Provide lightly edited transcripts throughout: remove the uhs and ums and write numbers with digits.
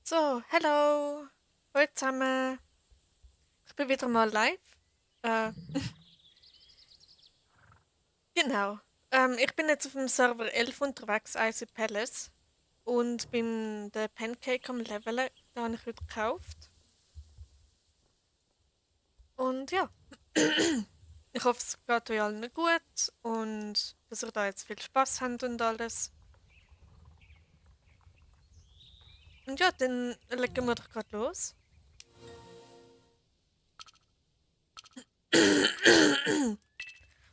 So, hello! Hallo zusammen! Ich bin wieder mal live. Äh, genau. Ich bin jetzt auf dem Server 11 unterwegs, Icy Palace. Und bin den Pancake am Leveln. Den habe ich heute gekauft. Und ja. Ich hoffe, es geht euch allen gut und dass ihr da jetzt viel Spaß habt und alles. Und ja, dann legen wir doch gerade los.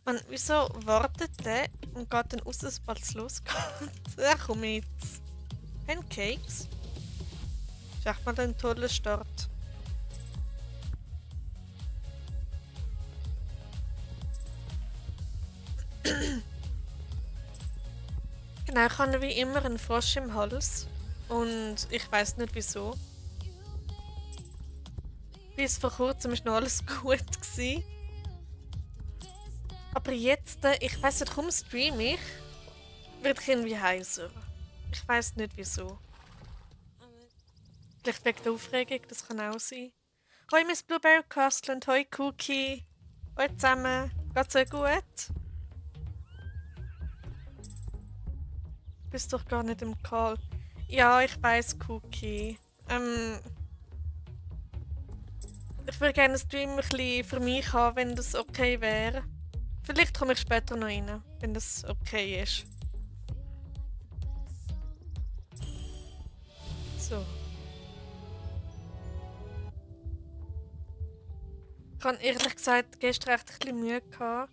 Man, wieso wartet der und geht dann raus, sobald es losgeht? Ja, komm jetzt. Pancakes? Ist echt mal ein toller Start. Genau, ich habe wie immer einen Frosch im Hals. Und ich weiß nicht wieso. Bis vor kurzem war noch alles gut gewesen. Aber jetzt, ich weiß nicht, kaum streame ich, wird ich irgendwie heiser. Ich weiß nicht wieso. Vielleicht wegen der Aufregung, das kann auch sein. Hoi Miss Blueberry Castle und hoi Cookie. Hoi zusammen. Geht's euch gut? Bist doch gar nicht im Call. Ja, ich weiß, Cookie. Ich würde gerne den Stream ein bisschen für mich haben, wenn das okay wäre. Vielleicht komme ich später noch rein, wenn das okay ist. So. Ich habe ehrlich gesagt gestern echt ein bisschen Mühe gehabt,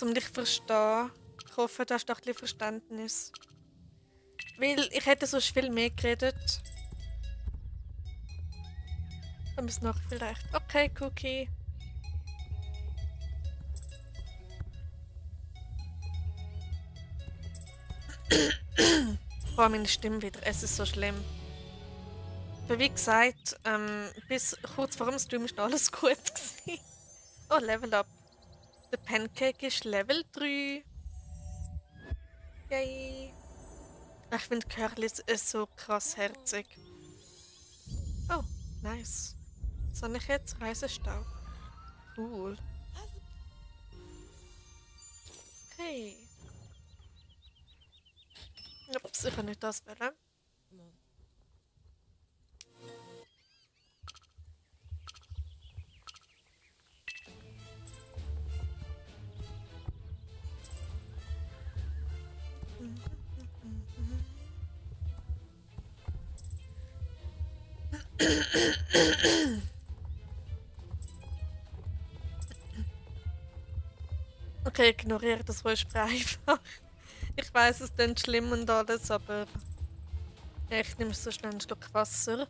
um dich zu verstehen. Ich hoffe, du hast doch ein bisschen Verständnis. Weil ich hätte sonst viel mehr geredet. Dann bis noch vielleicht. Okay, Cookie. Boah, meine Stimme wieder. Es ist so schlimm. Aber wie gesagt, bis kurz vor dem Stream ist noch alles gut gewesen. Oh, Level Up. Der Pancake ist Level 3. Yay. Ich finde Curly ist so krass herzig. Oh, nice. Soll ich jetzt Reisestaub? Cool. Okay. Ups, ich kann nicht das wählen. Okay, ignoriere das ruhig einfach. Ich weiß, es klingt schlimm und alles, aber ich nehme so schnell einen Schluck Wasser.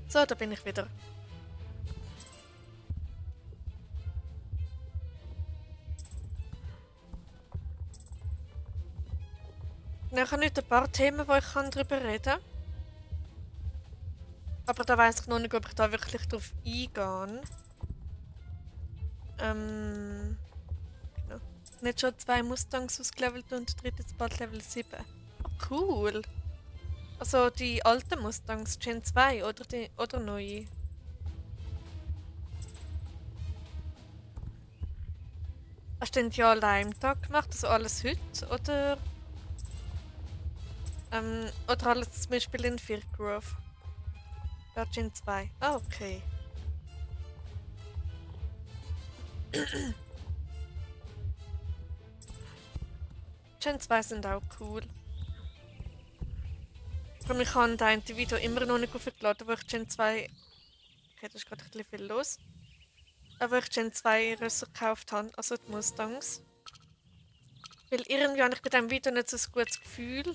So, da bin ich wieder. Ja, ich habe nicht ein paar Themen, wo ich darüber reden kann. Aber da weiß ich noch nicht, ob ich da wirklich drauf eingehe. Genau. Nicht schon 2 Mustangs ausgelevelt und der dritte jetzt bald Level 7. Oh, cool. Also die alten Mustangs, Gen 2 oder neue? Hast du denn die alle an einem Tag gemacht? Also alles heute? Oder alles zum Beispiel in Firgrove? Ja, Gen 2. Ah, okay. Gen 2 sind auch cool. Aber ich habe ein Video immer noch nicht aufgeladen, wo ich Gen 2. Okay, da ist gerade ein bisschen viel los. Aber wo ich Gen 2 Rösser gekauft habe, also die Mustangs. Weil irgendwie habe ich bei diesem Video nicht so ein gutes Gefühl.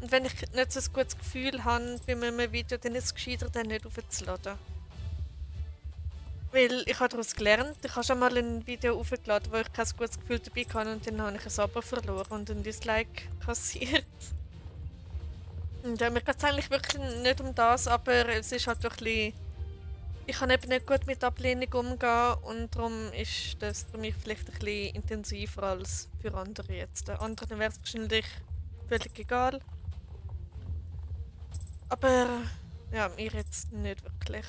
Und wenn ich nicht so ein gutes Gefühl habe bei einem Video, dann ist es gescheiter, den nicht aufzuladen. Weil ich habe daraus gelernt, ich habe schon mal ein Video aufgeladen, wo ich kein gutes Gefühl dabei hatte und dann habe ich ein Abo verloren und ein Dislike kassiert. Und mir geht es eigentlich wirklich nicht um das, aber es ist halt doch ein bisschen Ich kann eben nicht gut mit Ablehnung umgehen und darum ist das für mich vielleicht ein bisschen intensiver als für andere jetzt. Den anderen wäre es wahrscheinlich völlig egal. Aber ja, mir jetzt nicht wirklich.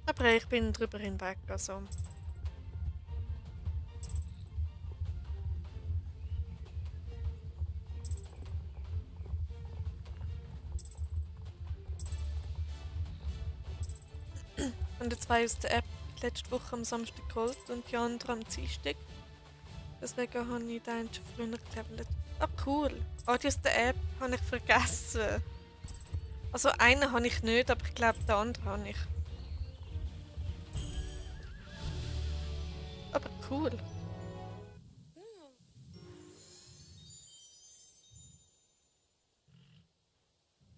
Aber ich bin drüber hinweg, also. Und die zwei aus der App letzte Woche am Samstag geholt und die andere am Dienstag. Deswegen habe ich den schon früher gelevelt. Ah, cool. Oh, die aus der App habe ich vergessen. Also einen habe ich nicht, aber ich glaube, den anderen habe ich. Aber cool.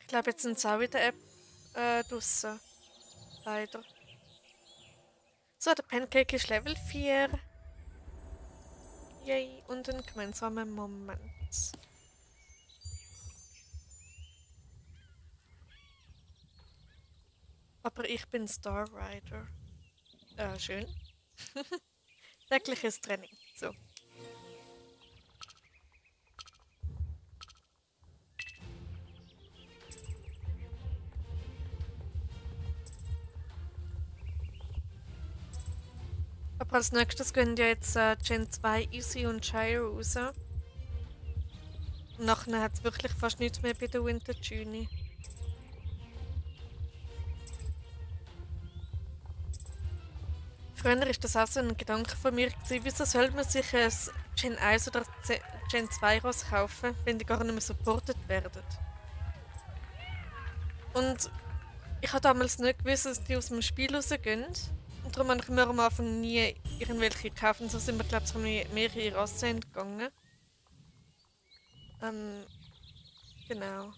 Ich glaube, jetzt sind sie auch in der App draussen. Leider. So, der Pancake ist Level 4. Yay, und ein gemeinsamer Moment. Aber ich bin Star Rider. Schön. Tägliches Training. So. Aber als nächstes gehen ja jetzt Gen 2 Easy und Shire raus. Und nachher hat es wirklich fast nichts mehr bei der Winter Juni. Früher war das auch so ein Gedanke von mir, gewesen, wieso soll man sich ein Gen 1 oder Gen 2 Ross kaufen, wenn die gar nicht mehr supported werden. Und ich habe damals nicht gewusst, dass die aus dem Spiel rausgehen. Und darum habe ich mir am Anfang nie irgendwelche gekauft. Und so sind wir, glaube ich, mehrere Rassen entgangen. Genau.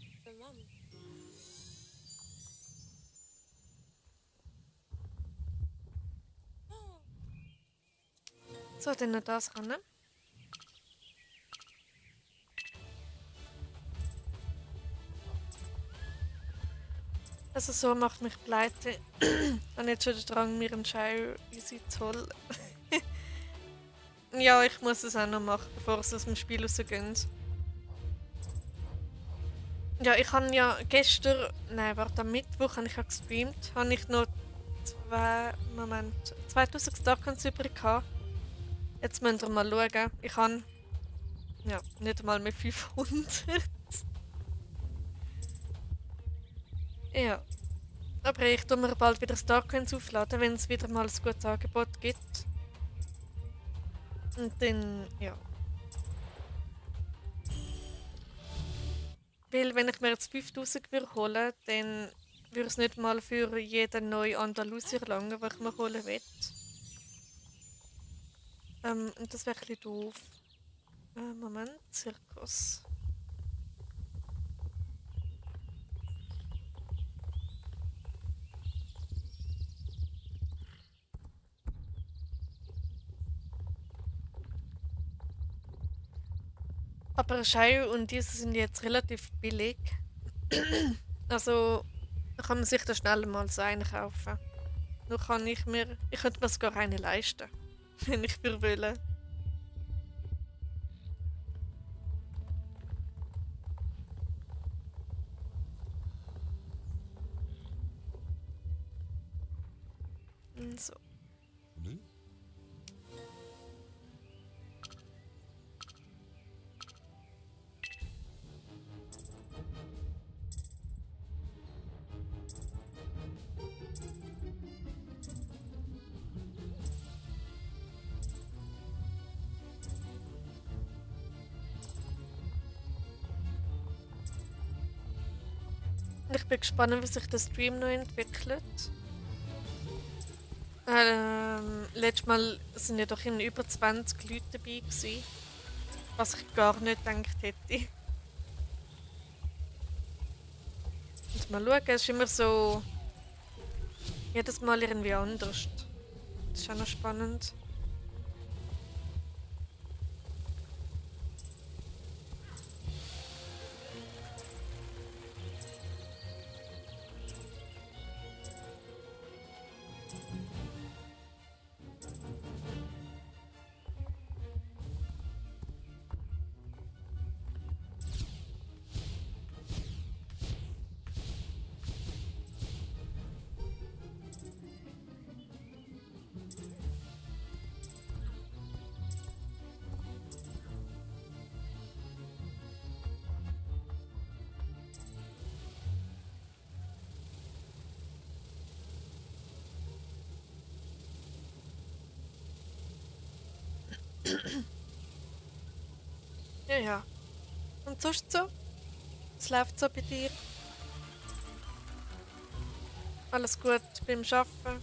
So, dann noch das ran. Also so macht mich pleite. Habe jetzt schon den Drang, mir einen Shire Easy zu holen. Ja, ich muss es auch noch machen, bevor es aus dem Spiel rausgeht. Ja, ich habe ja gestern, nein, warte, am Mittwoch habe ich ja gestreamt, habe ich noch 2000 Starcoins übrig gehabt. Jetzt müsst ihr mal schauen. Ich habe, ja, nicht mal mehr 500. Ja. Aber ich tue mir bald wieder Starcoins aufladen, wenn es wieder mal ein gutes Angebot gibt. Und dann, ja. Weil wenn ich mir jetzt 5000 würde holen, dann würde es nicht mal für jeden neuen Andalusier langen, den ich mir holen will. Und das wäre ein bisschen doof. Moment, Zirkus. Aber Shire und diese sind jetzt relativ billig. Also da kann man sich da schnell mal so einen kaufen. Nur kann ich mir. Ich könnte mir sogar einen leisten. Wenn ich für will. So. Ich bin gespannt, wie sich der Stream noch entwickelt. Letztes Mal sind ja doch über 20 Leute dabei gewesen, was ich gar nicht gedacht hätte. Und mal schauen, es ist immer so jedes Mal irgendwie anders. Das ist auch noch spannend. Ja, ja. Und sonst so? Es läuft so bei dir? Alles gut beim Arbeiten?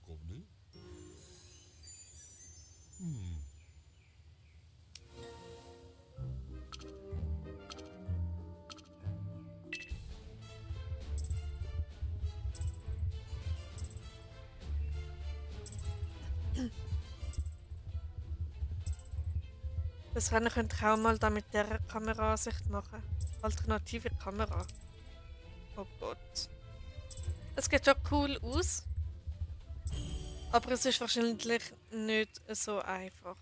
Revenez. Hmm. Das Rennen könnte ich auch mal da mit der Kameraansicht machen. Alternative Kamera. Oh Gott. Es sieht schon cool aus, aber es ist wahrscheinlich nicht so einfach.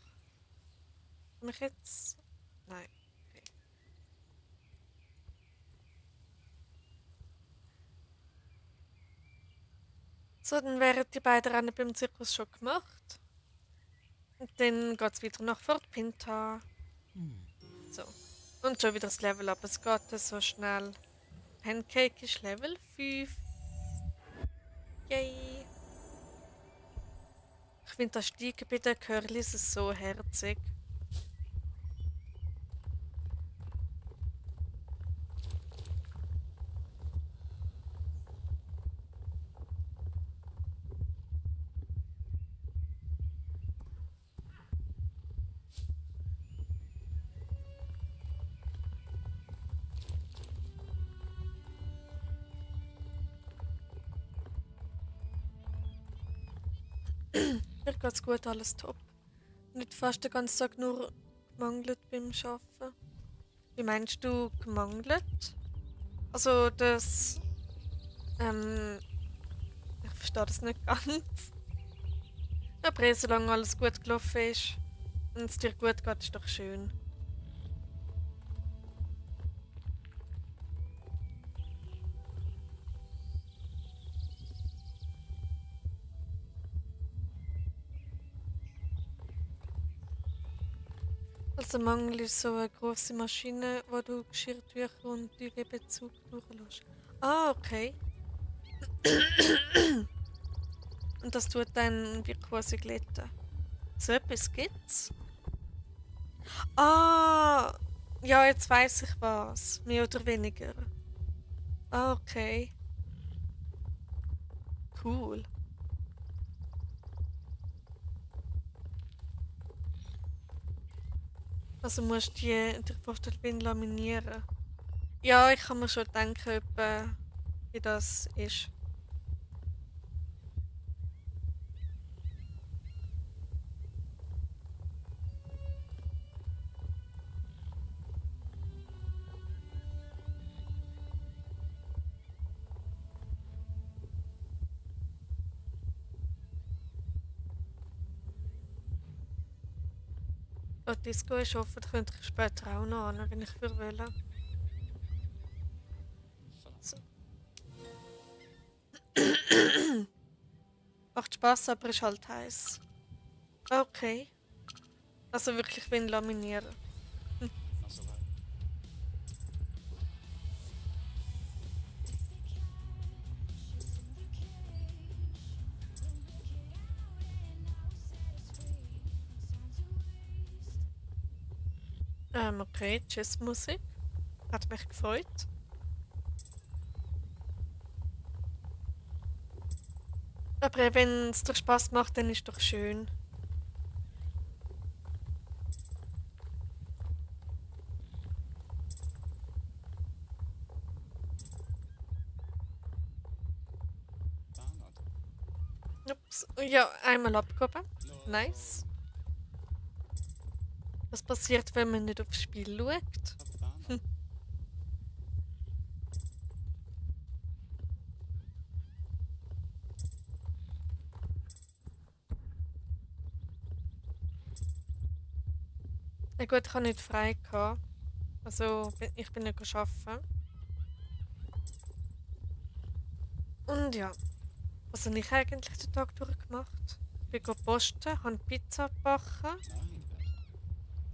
Kann ich jetzt. Nein. Okay. So, dann wären die beiden Rennen beim Zirkus schon gemacht. Und dann geht es wieder nach Fort Pinta. So. Und schon wieder das Level up. Es geht so schnell. Pancake ist Level 5. Yay. Ich finde das Steigen bei den Curlys so herzig. Mir geht's gut, alles top. Nicht fast den ganzen Tag nur gemangelt beim Arbeiten. Wie meinst du gemangelt? Also das. Ich verstehe das nicht ganz. Aber solange alles gut gelaufen ist und es dir gut geht, ist doch schön. Also Mangel ist so eine grosse Maschine, wo du Geschirrtücher und Dürrebezug durchlässt. Ah, okay. Und das tut dann wie quasi glätten. So etwas gibt's? Ah, ja, jetzt weiß ich was. Mehr oder weniger. Ah, okay. Cool. Also musst du dir vorstellen, laminieren. Ja, ich kann mir schon denken, etwa, wie das ist. Oh, die Disco ist offen, da könnte ich später auch noch hin, wenn ich für will. So. Macht Spaß, aber ist halt heiß. Okay. Also wirklich wie ein Laminieren. Not so bad. Okay, Jazzmusik. Hat mich gefreut. Aber wenn es dir Spaß macht, dann ist doch schön. Bernhard. Ups. Ja, einmal abgehoben. No, Nice. Was passiert, wenn man nicht aufs Spiel schaut? Aber Bernhard. Ja gut, ich habe nicht frei gehabt. Also ich bin nicht arbeiten. Und ja, was habe ich eigentlich den Tag durchgemacht? Ich bin posten, habe Pizza gebacken.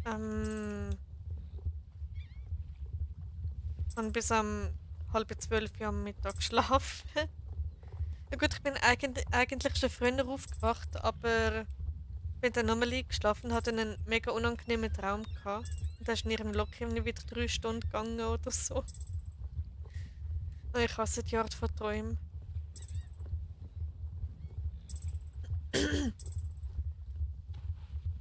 Nein, Bertha. Habe bis um 11:30 Uhr am Mittag geschlafen. Ja gut, ich bin eigentlich schon früher aufgewacht, aber bin dann nochmal eingeschlafen und hatte einen mega unangenehmen Traum gehabt. Und da ist in ihrem locker irgendwie wieder 3 Stunden gegangen oder so. Und ich hasse die Art von Träumen.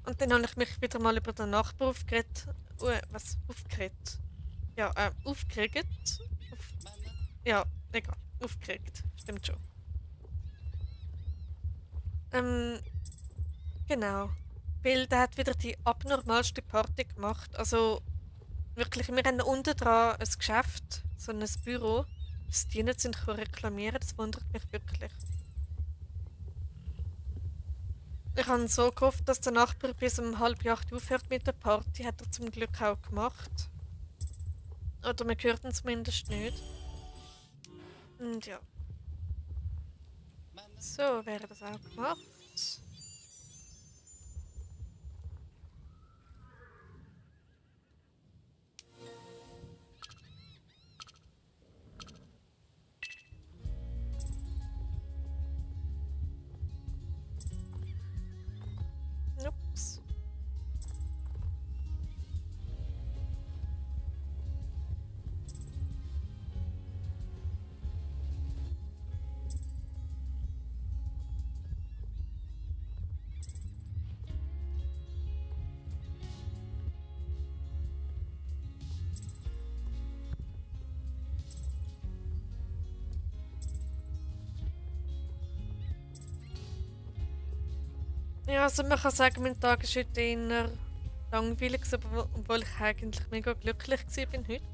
Und dann habe ich mich wieder mal über den Nachbar aufgeregt. Was? Aufgeregt? Ja, aufgeregt. Auf, Men, ja, egal. Aufgeregt. Stimmt schon. Ähm, genau. Weil der hat wieder die abnormalste Party gemacht. Also wirklich, wir haben unten dran ein Geschäft, so ein Büro. Das die nicht sind können reklamieren, das wundert mich wirklich. Ich habe so gehofft, dass der Nachbar bis um 7:30 aufhört mit der Party. Hat er zum Glück auch gemacht. Oder wir hört ihn zumindest nicht. Und ja, men, so wäre das auch gemacht. Ups. Ja, also man kann sagen, mein Tag ist heute eher langweilig, obwohl ich eigentlich mega glücklich bin heute.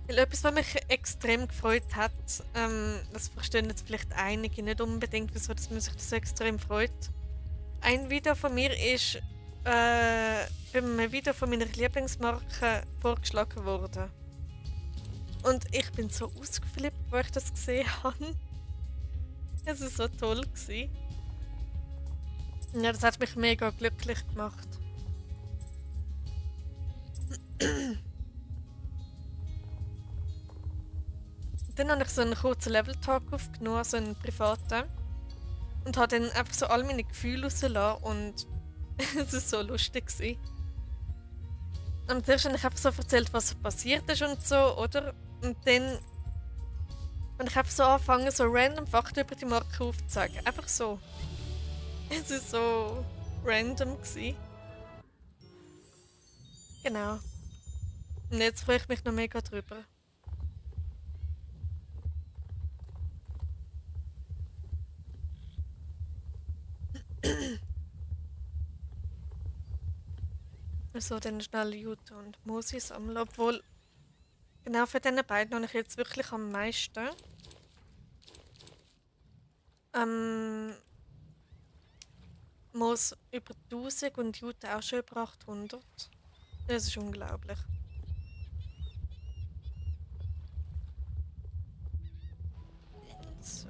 Weil etwas, was mich extrem gefreut hat, das verstehen jetzt vielleicht einige nicht unbedingt, wieso dass man sich das so extrem freut. Ein Video von mir ist bei einem Video von meiner Lieblingsmarke vorgeschlagen worden. Und ich bin so ausgeflippt, als ich das gesehen habe. Es war so toll. Ja, das hat mich mega glücklich gemacht. Dann habe ich so einen kurzen Level-Talk aufgenommen, so einen privaten. Und habe dann einfach so all meine Gefühle rausgelassen und es war so lustig. Und zuerst habe ich einfach so erzählt, was passiert ist und so, oder? Und dann habe ich einfach so angefangen, so random Fakten über die Marke aufzuzeigen. Einfach so. Es war so random. Genau. Und jetzt freue ich mich noch mega drüber. So, dann schnell Jute und Mosi sammeln. Obwohl, genau für diese beiden habe ich jetzt wirklich am meisten. Ähm, Moos über 1000 und Jute auch schon über 800. Das ist unglaublich. So.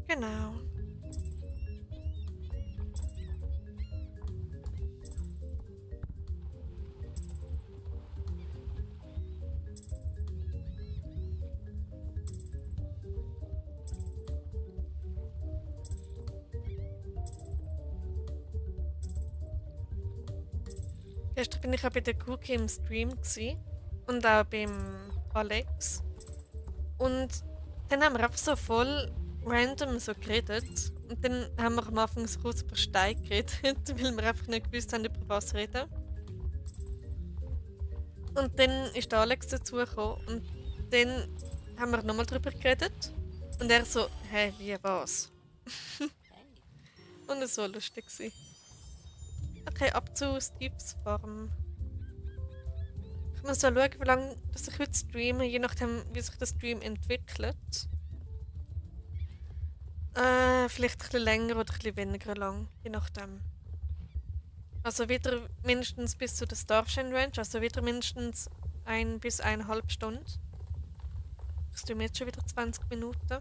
Genau. Gestern bin ich auch bei der Cookie im Stream gsi und auch beim Alex. Und dann haben wir einfach so voll random so geredet. Und dann haben wir am Anfang so kurz über Stein geredet, weil wir einfach nicht gewusst haben, über was reden. Und dann ist der Alex dazugekommen und dann haben wir nochmal drüber geredet. Und er so, hä, wie, was? Und es war so lustig. Okay, ab zu Steves Farm. Ich muss ja schauen, wie lange dass ich heute streame, je nachdem, wie sich der Stream entwickelt. Vielleicht ein bisschen länger oder ein bisschen weniger lang, je nachdem. Also wieder mindestens bis zu der Starshine Range, also wieder mindestens 1 bis 1,5 Stunden. Ich streame jetzt schon wieder 20 Minuten.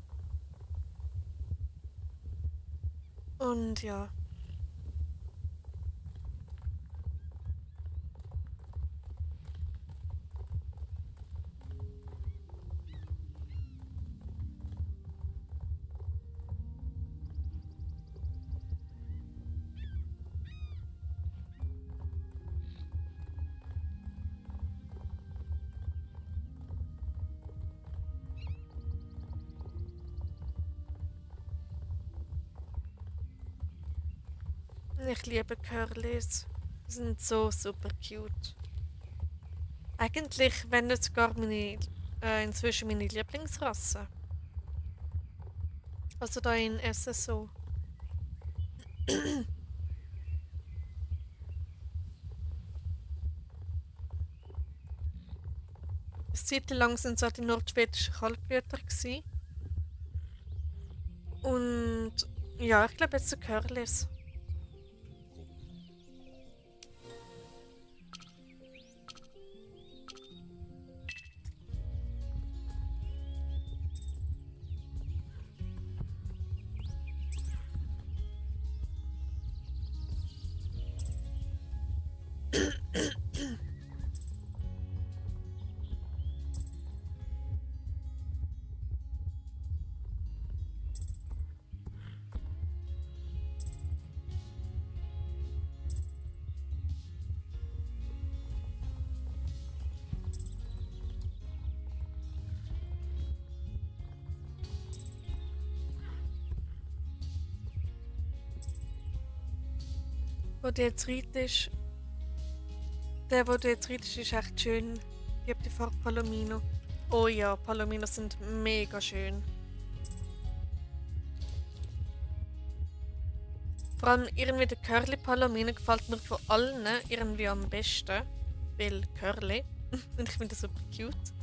Und ja. Ich liebe Curlys. Die sind so super cute. Eigentlich, wenn nicht sogar inzwischen meine Lieblingsrasse. Also da in SSO. Eine Zeit lang sind es auch die nordschwedischen Kaltblüter gewesen. Und ja, ich glaube jetzt so Curlys. Wo du jetzt reitest, wo du jetzt reitest, ist echt schön. Ich liebe die Farbe Palomino. Oh ja, Palominos sind mega schön. Vor allem irgendwie der Curly Palomino gefällt mir von allen irgendwie am besten. Weil Curly. Und ich finde das super cute.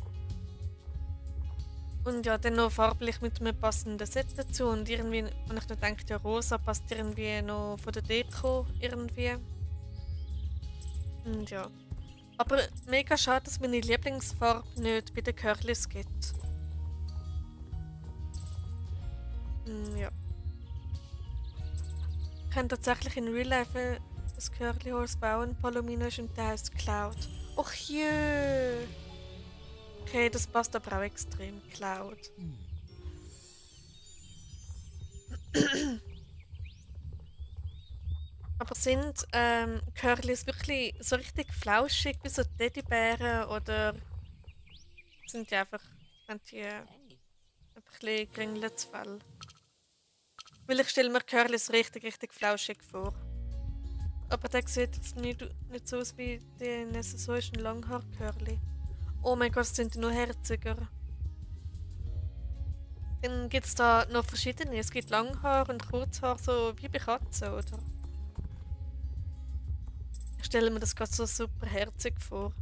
Und ja, dann noch farblich mit einem passenden Set dazu. Und irgendwie, wenn ich noch denke, ja, rosa passt irgendwie noch von der Deko irgendwie. Und ja. Aber mega schade, dass meine Lieblingsfarbe nicht bei den Curlys gibt. Ja. Ich kann tatsächlich in Real Life ein Curly Horse bauen. Palomino ist und der heißt Cloud. Och jö! Okay, das passt aber auch extrem. Cloud. Aber sind Curlys wirklich so richtig flauschig wie so Teddybären oder sind die einfach, haben die einfach ein bisschen geringeltes Fell? Weil ich stelle mir Curlys richtig flauschig vor. Aber der sieht jetzt nicht so aus wie der so ist ein Langhaar-Curly. Oh mein Gott, sind die nur herziger. Dann gibt es da noch verschiedene. Es gibt Langhaar und Kurzhaar, so wie bei Katzen, oder? Ich stelle mir das gerade so super herzig vor.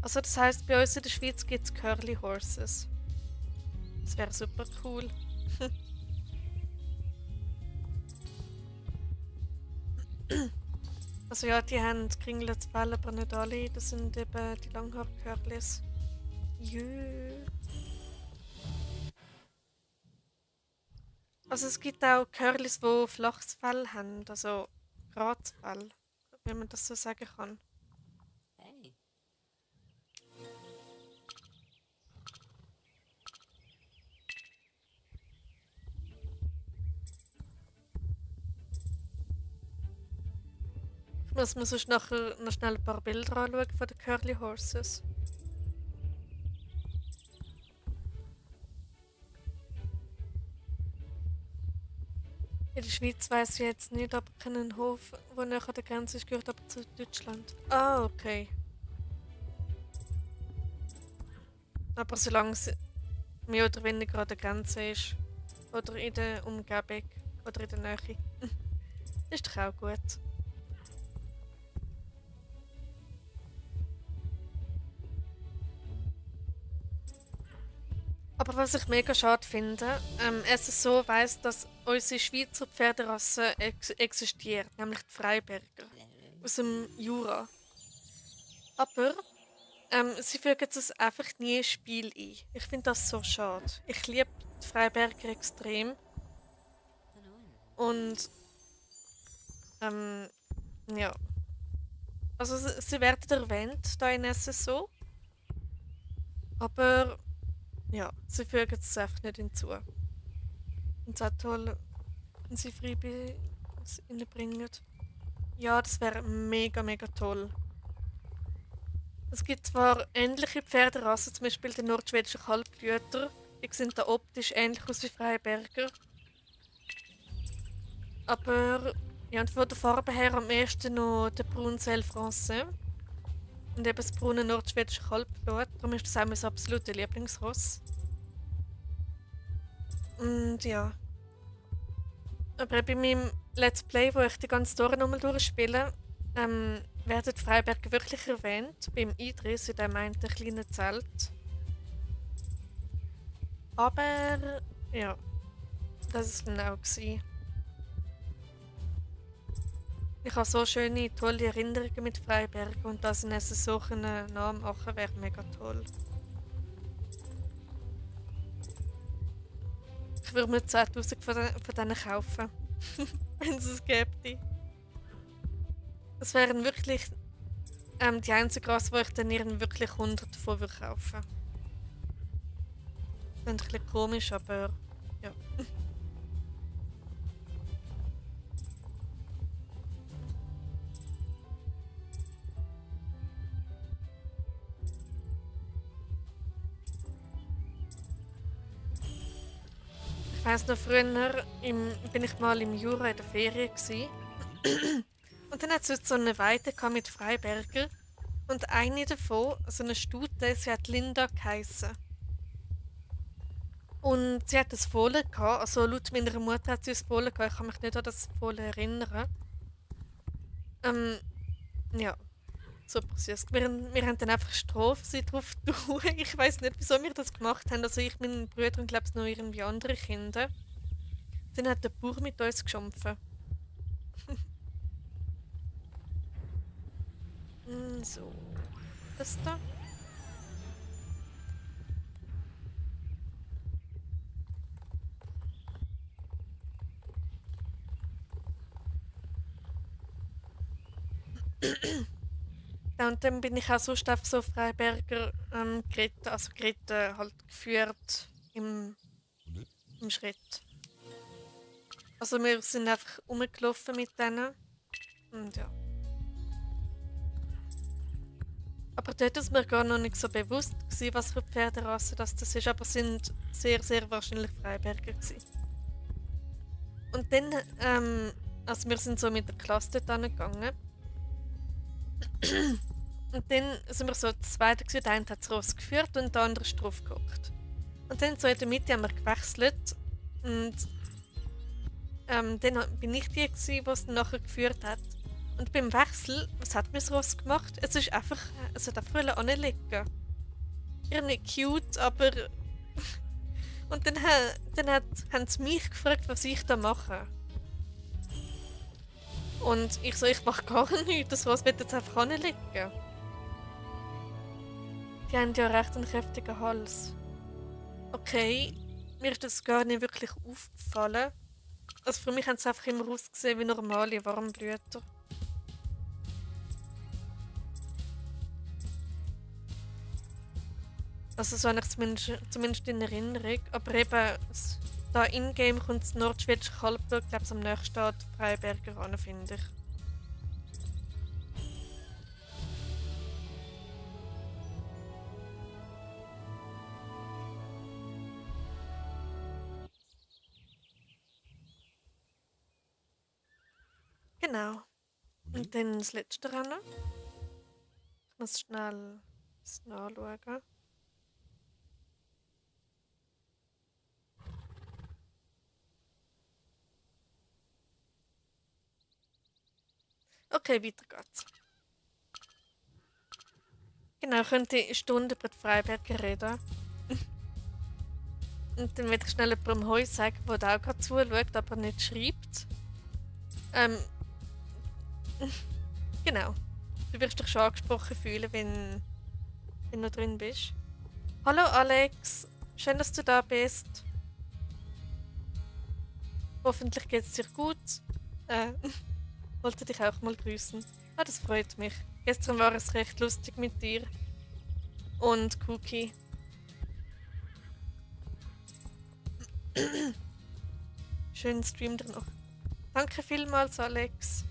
Also das heisst, bei uns in der Schweiz gibt es Curly Horses. Das wäre super cool. Also ja, die haben kringeliges Fell, aber nicht alle. Das sind eben die Langhaar-Curlys. Jö. Also es gibt auch Curlys, die flaches Fell haben, also gerades Fell, wenn man das so sagen kann. Ich muss mir sonst nachher noch schnell ein paar Bilder anschauen von den Curly Horses. In der Schweiz weiss ich jetzt nicht, aber ich kenne einen Hof, der näher an der Grenze ist, gehört aber zu Deutschland. Ah, okay. Aber solange es mehr oder weniger an der Grenze ist, oder in der Umgebung, oder in der Nähe, ist doch auch gut. Aber was ich mega schade finde, SSO weiss, dass unsere Schweizer Pferderasse existiert, nämlich die Freiberger aus dem Jura. Aber sie fügen es einfach nie ins Spiel ein. Ich finde das so schade. Ich liebe die Freiberger extrem. Und ja. Also sie werden erwähnt hier in SSO. Aber ja, sie fügen es einfach nicht hinzu. Und es ist auch toll, wenn sie Freebies reinbringen. Ja, das wäre mega toll. Es gibt zwar ähnliche Pferderassen, zum Beispiel den nordschwedischen Kaltblüter, Die sehen da optisch ähnlich aus wie Freiberger. Aber ja, und von der Farbe her am ehesten noch der Brunsel Français. Und eben das braune nordschwedische Kalbblut. Darum ist das auch mein absolutes Lieblingsross. Und ja. Aber bei meinem Let's Play, wo ich die ganze Story nochmal durchspiele, werden die Freiberger wirklich erwähnt. Beim Idris in dem einen kleinen Zelt. Aber ja, das ist genau gewesen. Ich habe so schöne, tolle Erinnerungen mit Freiberg und dass ich es so nachmachen wäre mega toll. Ich würde mir 2000 von denen kaufen, wenn es es gäbe. Das wären wirklich die einzige Rasse, wo ich dann wirklich 100 davon würde kaufen. Das ist ein bisschen komisch, aber ja. Ich weiss noch, früher bin ich mal im Jura in der Ferien gsi. Und dann hat es so eine Weide mit Freiberger. Und eine davon, so eine Stute, sie hat Linda geheissen. Und sie hat das Fohlen gehabt, also laut meiner Mutter hat sie das Fohlen gehabt, ich kann mich nicht an das Fohlen erinnern. Ja, super süß. Wir haben dann einfach Strafe sie drauf tun. Ich weiß nicht, wieso wir das gemacht haben. Also ich, meine Brüder und glaube noch irgendwie andere Kinder. Dann hat der Bauer mit uns geschumpfen. So, das da. Ja, und dann bin ich auch sonst auf so Freiberger geritten, also geritten, halt geführt im Schritt. Also wir sind einfach rumgelaufen mit denen. Und ja. Aber dort ist mir gar noch nicht so bewusst gewesen, was für Pferderasse das ist, aber es sind sehr, sehr wahrscheinlich Freiberger gewesen. Und dann, also wir sind so mit der Klasse dort angegangen. Und dann sind wir so zu zweit gewesen, der eine hat das Ross geführt und der andere ist drauf gehockt. Und dann so in der Mitte haben wir gewechselt und dann bin ich die gewesen, die es dann nachher geführt hat. Und beim Wechsel, was hat mein Ross gemacht? Es hat einfach anliegen. Irgendwie cute, aber und dann haben sie mich gefragt, was ich da mache. Und ich so, ich mache gar nichts, das Ross wird jetzt einfach anliegen. Die haben ja recht einen kräftigen Hals. Okay, mir ist das gar nicht wirklich aufgefallen. Also für mich haben sie einfach immer ausgesehen wie normale Warmblüter. Also so habe ich zumindest in Erinnerung. Aber eben, da in-game kommt das nordschwedische Kalbblut, glaube ich, am nächsten an die Freiberger an, finde ich. Genau. Und dann das letzte Rennen. Ich muss schnell das nachschauen. Okay, weiter geht's. Genau, ich könnte eine Stunde über die Freiberger reden. Und dann werde ich schnell jemandem Heu sagen, der da auch gerade zuschaut, aber nicht schreibt. Genau. Du wirst dich schon angesprochen fühlen, wenn du drin bist. Hallo Alex, schön, dass du da bist. Hoffentlich geht es dir gut. Wollte dich auch mal grüßen. Ah, das freut mich. Gestern war es recht lustig mit dir. Und Cookie. Schönen Stream dir noch. Danke vielmals, Alex.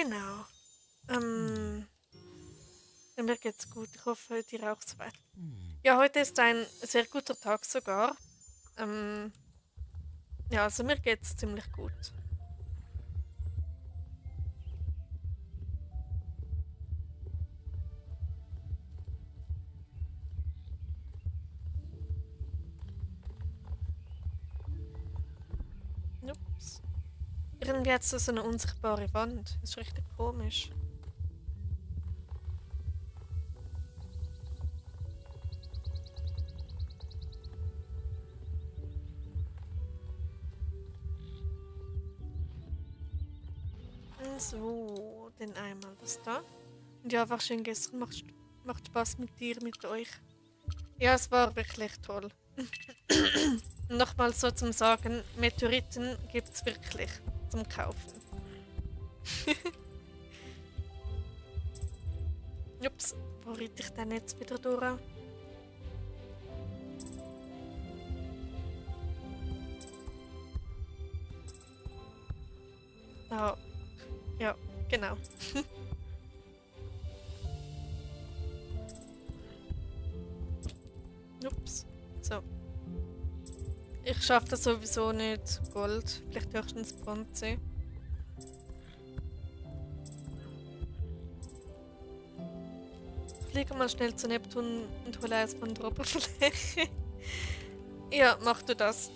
Genau. Ähm, ja, mir geht's gut. Ich hoffe, dir auch soweit. Ja, heute ist ein sehr guter Tag sogar. Ähm, ja, also mir geht's ziemlich gut. Ups. Irgendwie hat es so eine unsichtbare Wand. Das ist richtig komisch. So, dann einmal das da. Und ja, war schön gestern. Macht Spaß mit dir, mit euch. Ja, es war wirklich toll. Nochmal so zum Sagen, Meteoriten gibt es wirklich zum Kaufen. Ups, wo reite ich denn jetzt wieder durch? Ah, ja, genau. Ups, so. Ich schaffe das sowieso nicht Gold, vielleicht höchstens Bronze. Fliege mal schnell zu Neptun und hole eins von der Oberfläche. Ja, mach du das.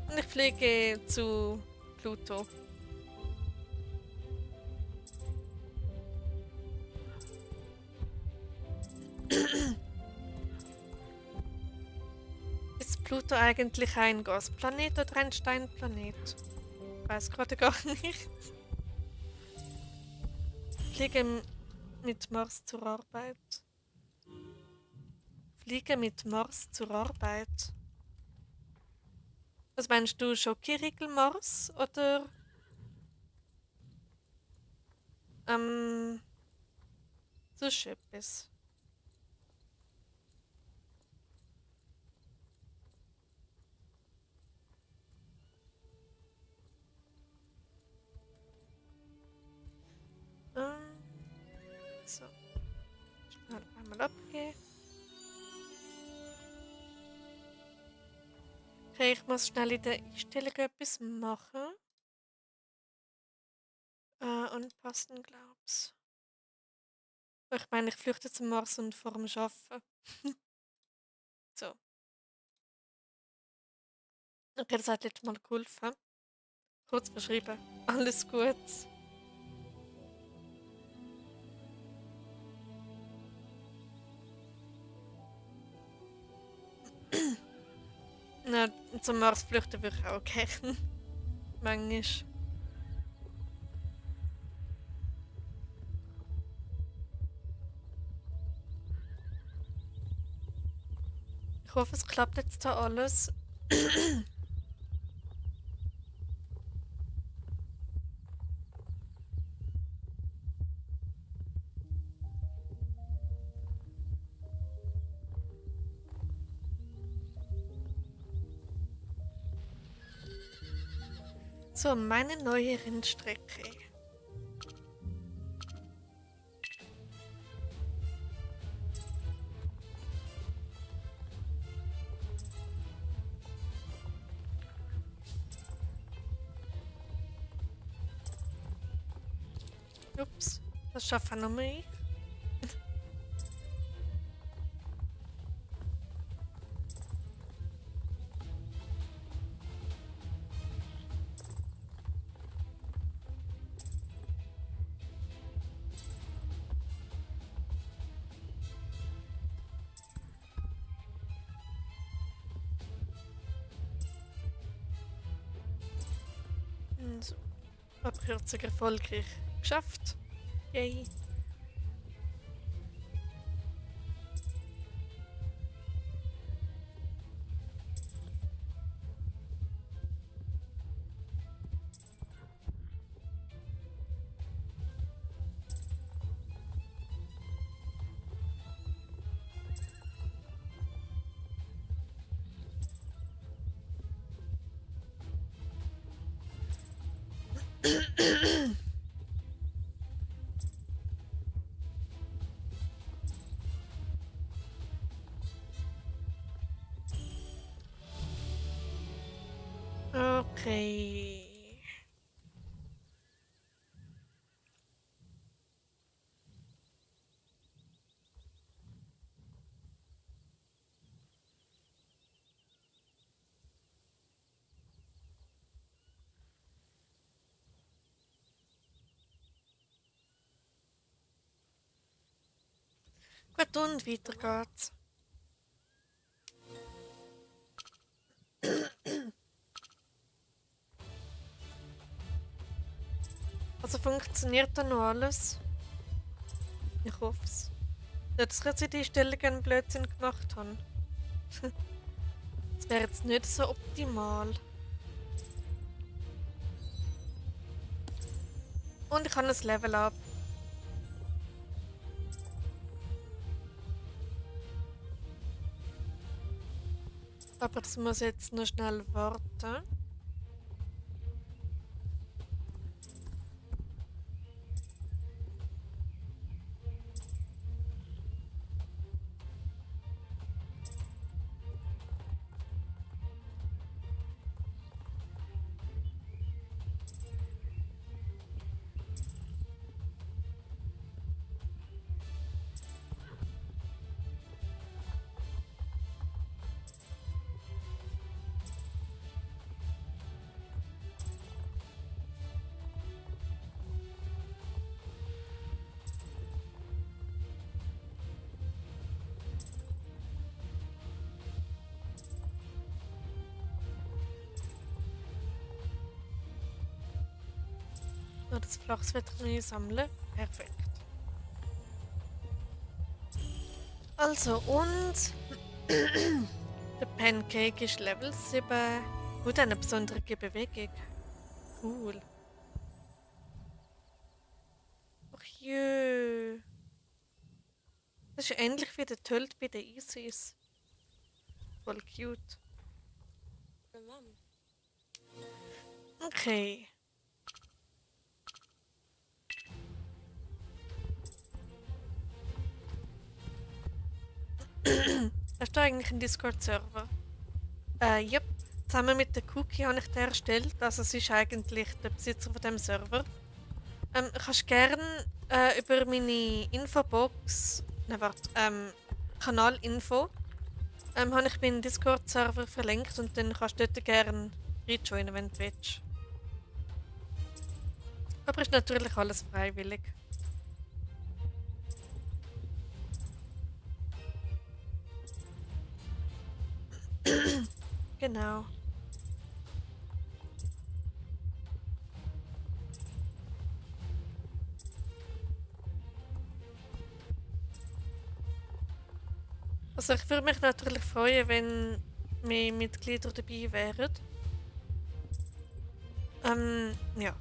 Und ich fliege zu Pluto. Ist Pluto eigentlich ein Gasplanet oder ein Steinplanet? Weiß gerade gar nicht. Fliege mit Mars zur Arbeit. Fliege mit Mars zur Arbeit. Was meinst du, Schokoriegel Mars oder sonst etwas? So, schnell einmal abgehen. Okay, ich muss schnell in der Einstellung etwas machen. Anpassen, glaub's. Ich meine, ich flüchte zum Mars und vor dem Arbeiten. So. Okay, das hat letztes Mal geholfen. Kurz beschrieben. Alles gut. Na, zum Mars flüchten würde ich auch gerne. Manchmal. Ich hoffe, es klappt jetzt da alles. So, meine neue Rennstrecke. Ups, das schaffe ich noch mehr. So. Abkürzung erfolgreich geschafft. Yay. Okay. Gut, und weiter geht's. Also funktioniert da noch alles? Ich hoffe es. Nicht, dass ich jetzt an die Stelle gerne Blödsinn gemacht habe. Das wäre jetzt nicht so optimal. Und ich habe ein Level up. Aber das muss jetzt noch schnell warten. Noch das flaches Wetter neu sammeln. Perfekt. Also, und der Pancake ist Level 7. Gut, eine besondere Bewegung. Cool. Ach jö. Das ist ähnlich wie der Tölt bei der Isis. Voll cute. Okay. Hast du eigentlich einen Discord-Server? Yep. Zusammen mit der Cookie habe ich den erstellt. Also es ist eigentlich der Besitzer von dem Server. Kannst gerne über meine Infobox, ne warte, Kanalinfo, habe ich meinen Discord-Server verlinkt und dann kannst du dort gerne rejoinen, wenn du willst. Aber ist natürlich alles freiwillig. Genau. Also ich würde mich natürlich freuen, wenn mehr Mitglieder dabei wären. Ja.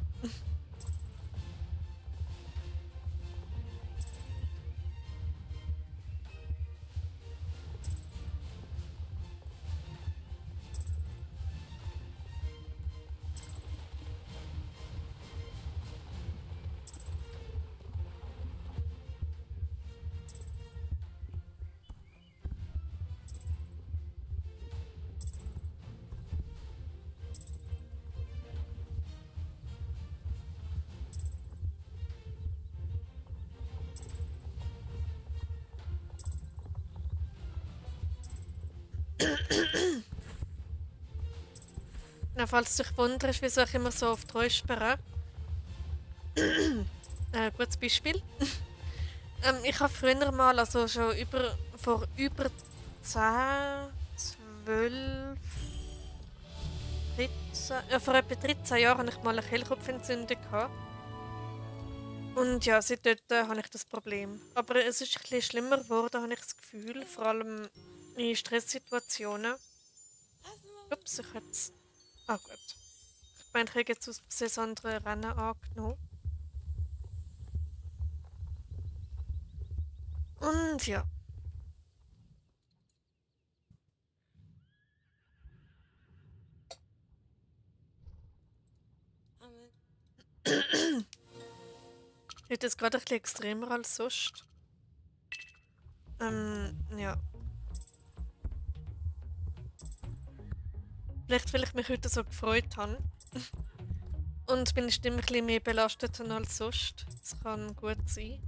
Na, falls du dich wunderst, wieso ich immer so oft räuspere. Gutes Beispiel. Ich habe früher mal, also schon vor über 10, 12, 13, vor etwa 13 Jahren hatte ich mal eine Kehlkopfentzündung gehabt. Und ja, seitdem habe ich das Problem. Aber es ist ein bisschen schlimmer geworden, habe ich das Gefühl. Vor allem in Stresssituationen. Ups, ich hätte es. Ah, gut. Ich meine, ich habe jetzt aus Versehen das andere Rennen angenommen. Und ja. Heute ist gerade ein bisschen extremer als sonst. Ja. Vielleicht, weil ich mich heute so gefreut habe. Und meine Stimme ein bisschen mehr belastet habe als sonst. Das kann gut sein.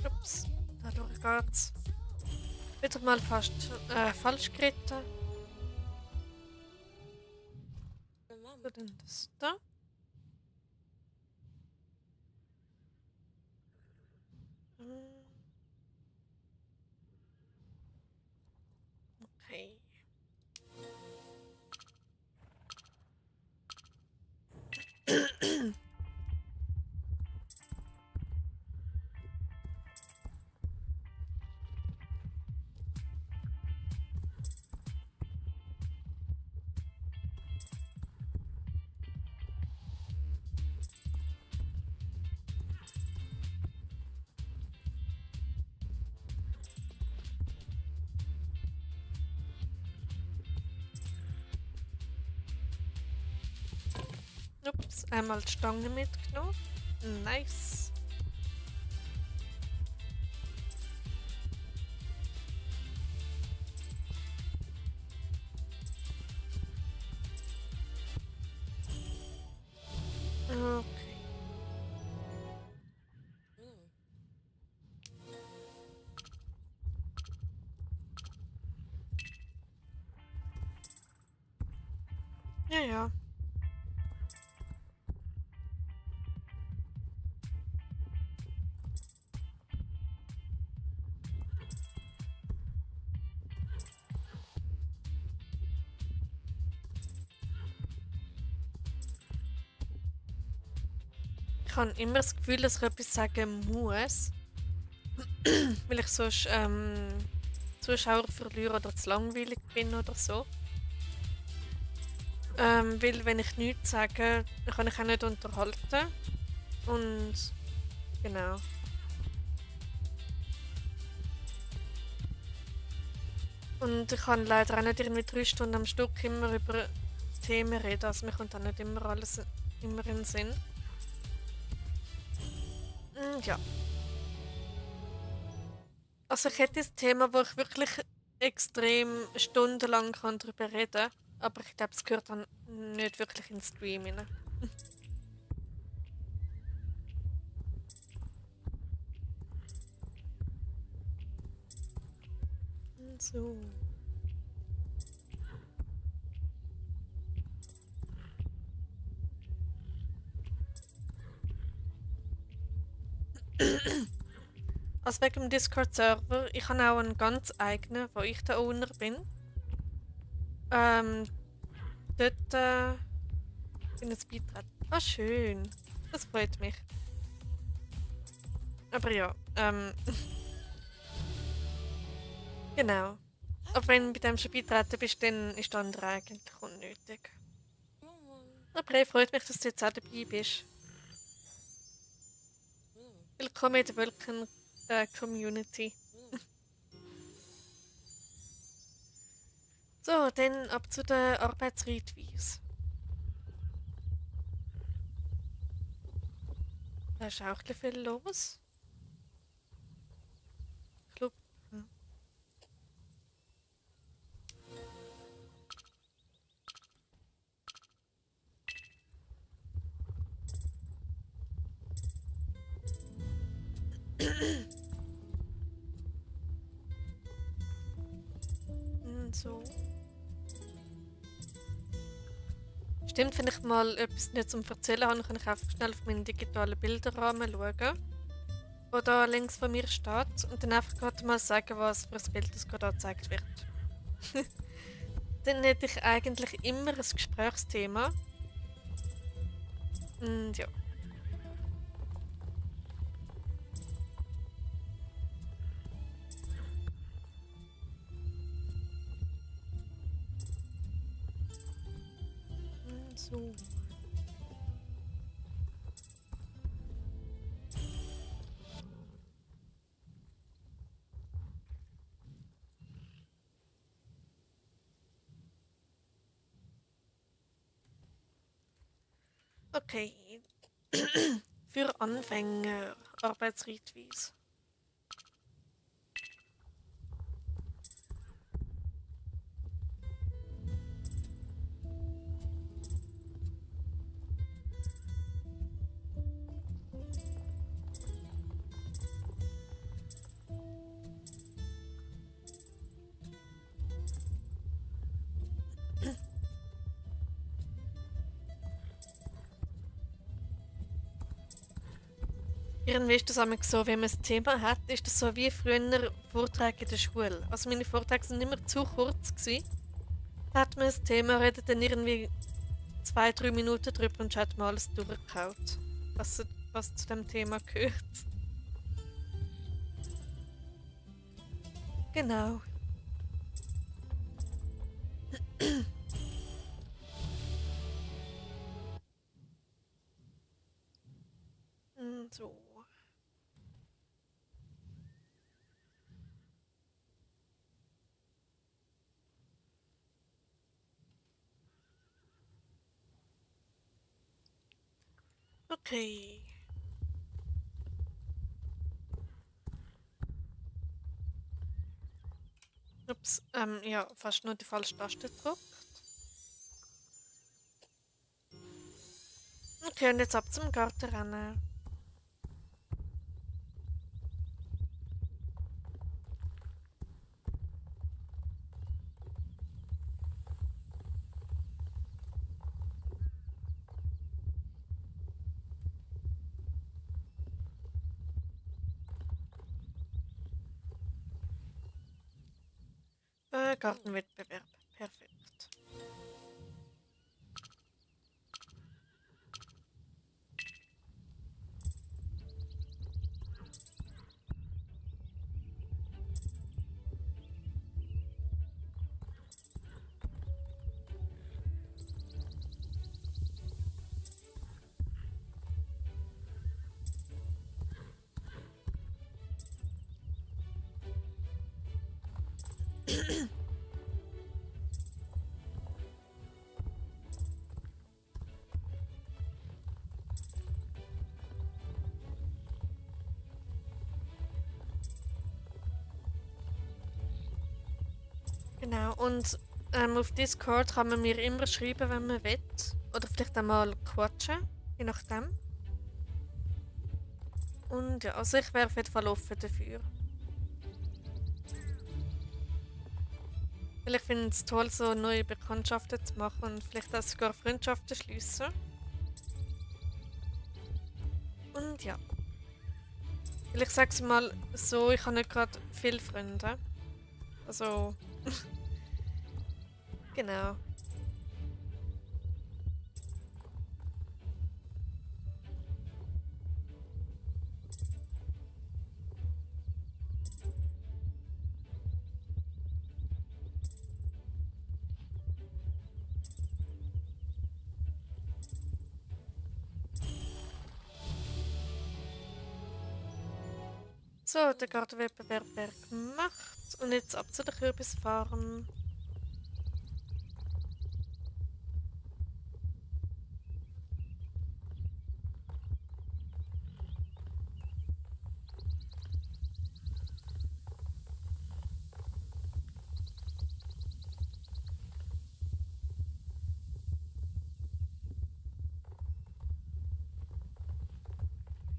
Ups, dadurch geht's. Wieder mal fast falsch geritten. Was ist denn das da? Hm, okay. Ups, einmal die Stange mitgenommen. Nice. Okay. Ja, ja. Ich habe immer das Gefühl, dass ich etwas sagen muss, weil ich sonst Zuschauer verliere oder zu langweilig bin oder so. Weil wenn ich nichts sage, dann kann ich auch nicht unterhalten. Und genau. Und ich kann leider auch nicht irgendwie 3 Stunden am Stück immer über Themen reden. Also mir kommt auch nicht immer alles immer in den Sinn. Ja. Also ich hätte ein Thema, wo ich wirklich extrem stundenlang kann darüber reden kann. Aber ich glaube, es gehört dann nicht wirklich ins Stream rein. So. Also wegen dem Discord-Server, ich habe auch einen ganz eigenen, wo ich der Owner bin. Dort bin ich beitreten. Ah, schön. Das freut mich. Aber ja, genau. Aber wenn du bei dem schon beitreten bist, dann ist der andere eigentlich unnötig. Aber hey, freut mich, dass du jetzt auch dabei bist. Willkommen in der Vulkan Community. So, dann ab zu der Arbeitsreitweise. Da ist auch ein viel los. Ich glaube. So. Stimmt, wenn ich mal etwas nicht zum Erzählen habe, kann ich einfach schnell auf meinen digitalen Bilderrahmen schauen, wo da links von mir steht, und dann einfach gerade mal sagen, was für ein Bild das gerade angezeigt wird. Dann hätte ich eigentlich immer ein Gesprächsthema. Und ja. So. Okay. Für Anfänger. Arbeitsrichtweise. Irgendwie ist das einmal so, wenn man ein Thema hat, ist das so wie früher Vorträge in der Schule. Also meine Vorträge sind immer zu kurz gewesen. Da hat man ein Thema, redet dann irgendwie 2, 3 Minuten drüber und schon hat man alles durchgekaut, was zu dem Thema gehört. Genau. So. Okay. Ups, ja, fast nur die falsche Taste gedrückt. Okay, und jetzt ab zum Garten rennen. Gartenwettbewerb. Perfekt. Genau, und auf Discord kann man mir immer schreiben, wenn man will. Oder vielleicht einmal quatschen, je nachdem. Und ja, also ich wäre auf jeden Fall offen dafür. Weil ich finde es toll, so neue Bekanntschaften zu machen und vielleicht auch sogar Freundschaften schließen. Und ja. Weil ich sag's mal so, ich habe nicht gerade viele Freunde. Also, genau. So, der Gartenwettbewerb wäre gemacht. Und jetzt ab zu der Kürbisfarm.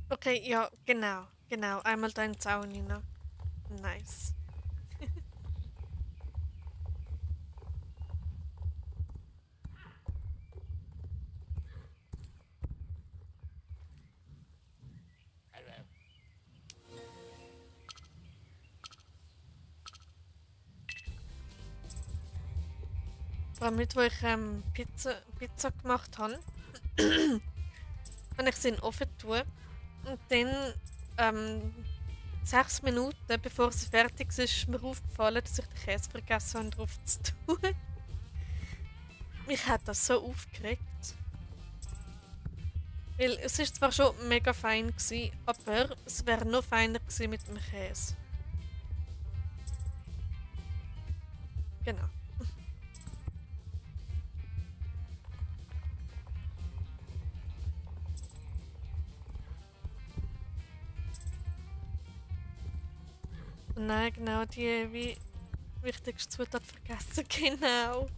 Okay, ja, genau. Genau, einmal da in den Zaun rein. Nice. Vor allem nicht, wo ich Pizza gemacht habe, habe ich sie in den Ofen tun. Und dann, 6 Minuten bevor sie fertig ist, ist mir aufgefallen, dass ich den Käse vergessen habe, drauf zu tun. Mich hat das so aufgeregt. Weil es ist zwar schon mega fein gewesen, aber es wäre noch feiner gewesen mit dem Käse. Genau. Nein, genau, die wie wichtigste Zutat vergessen. Genau.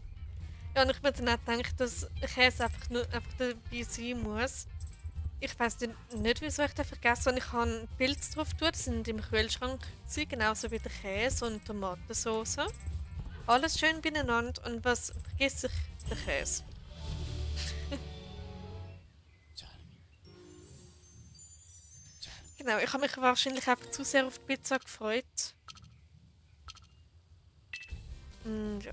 Ja, und ich mir dann auch gedacht, dass Käse einfach nur einfach dabei sein muss. Ich weiss nicht, wieso ich den vergessen habe. Ich habe Pilze drauf getan, die sind im Kühlschrank gewesen, genauso wie der Käse und Tomatensauce. Alles schön beieinander und was vergesse ich? Den Käse. Charlie, Charlie. Genau, ich habe mich wahrscheinlich einfach zu sehr auf die Pizza gefreut. Ja.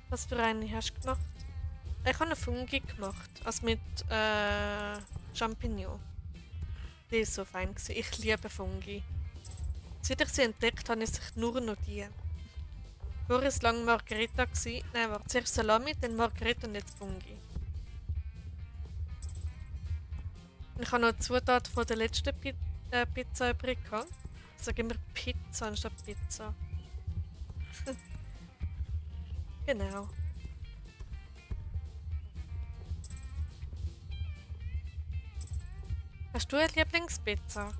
Was für eine hast du gemacht? Ich habe eine Fungi gemacht, also mit Champignon. Die ist so fein gewesen. Ich liebe Fungi. Seit ich sie entdeckt habe, ist ich nur noch die. Vorher war es lange Margherita. Nein, warte, zuerst Salami, dann Margherita und jetzt Fungi. Und ich habe noch die Zutat von der letzten Pizza übrig gehabt. Ich sage immer Pizza anstatt Pizza. Genau. Hast du eine Lieblingspizza?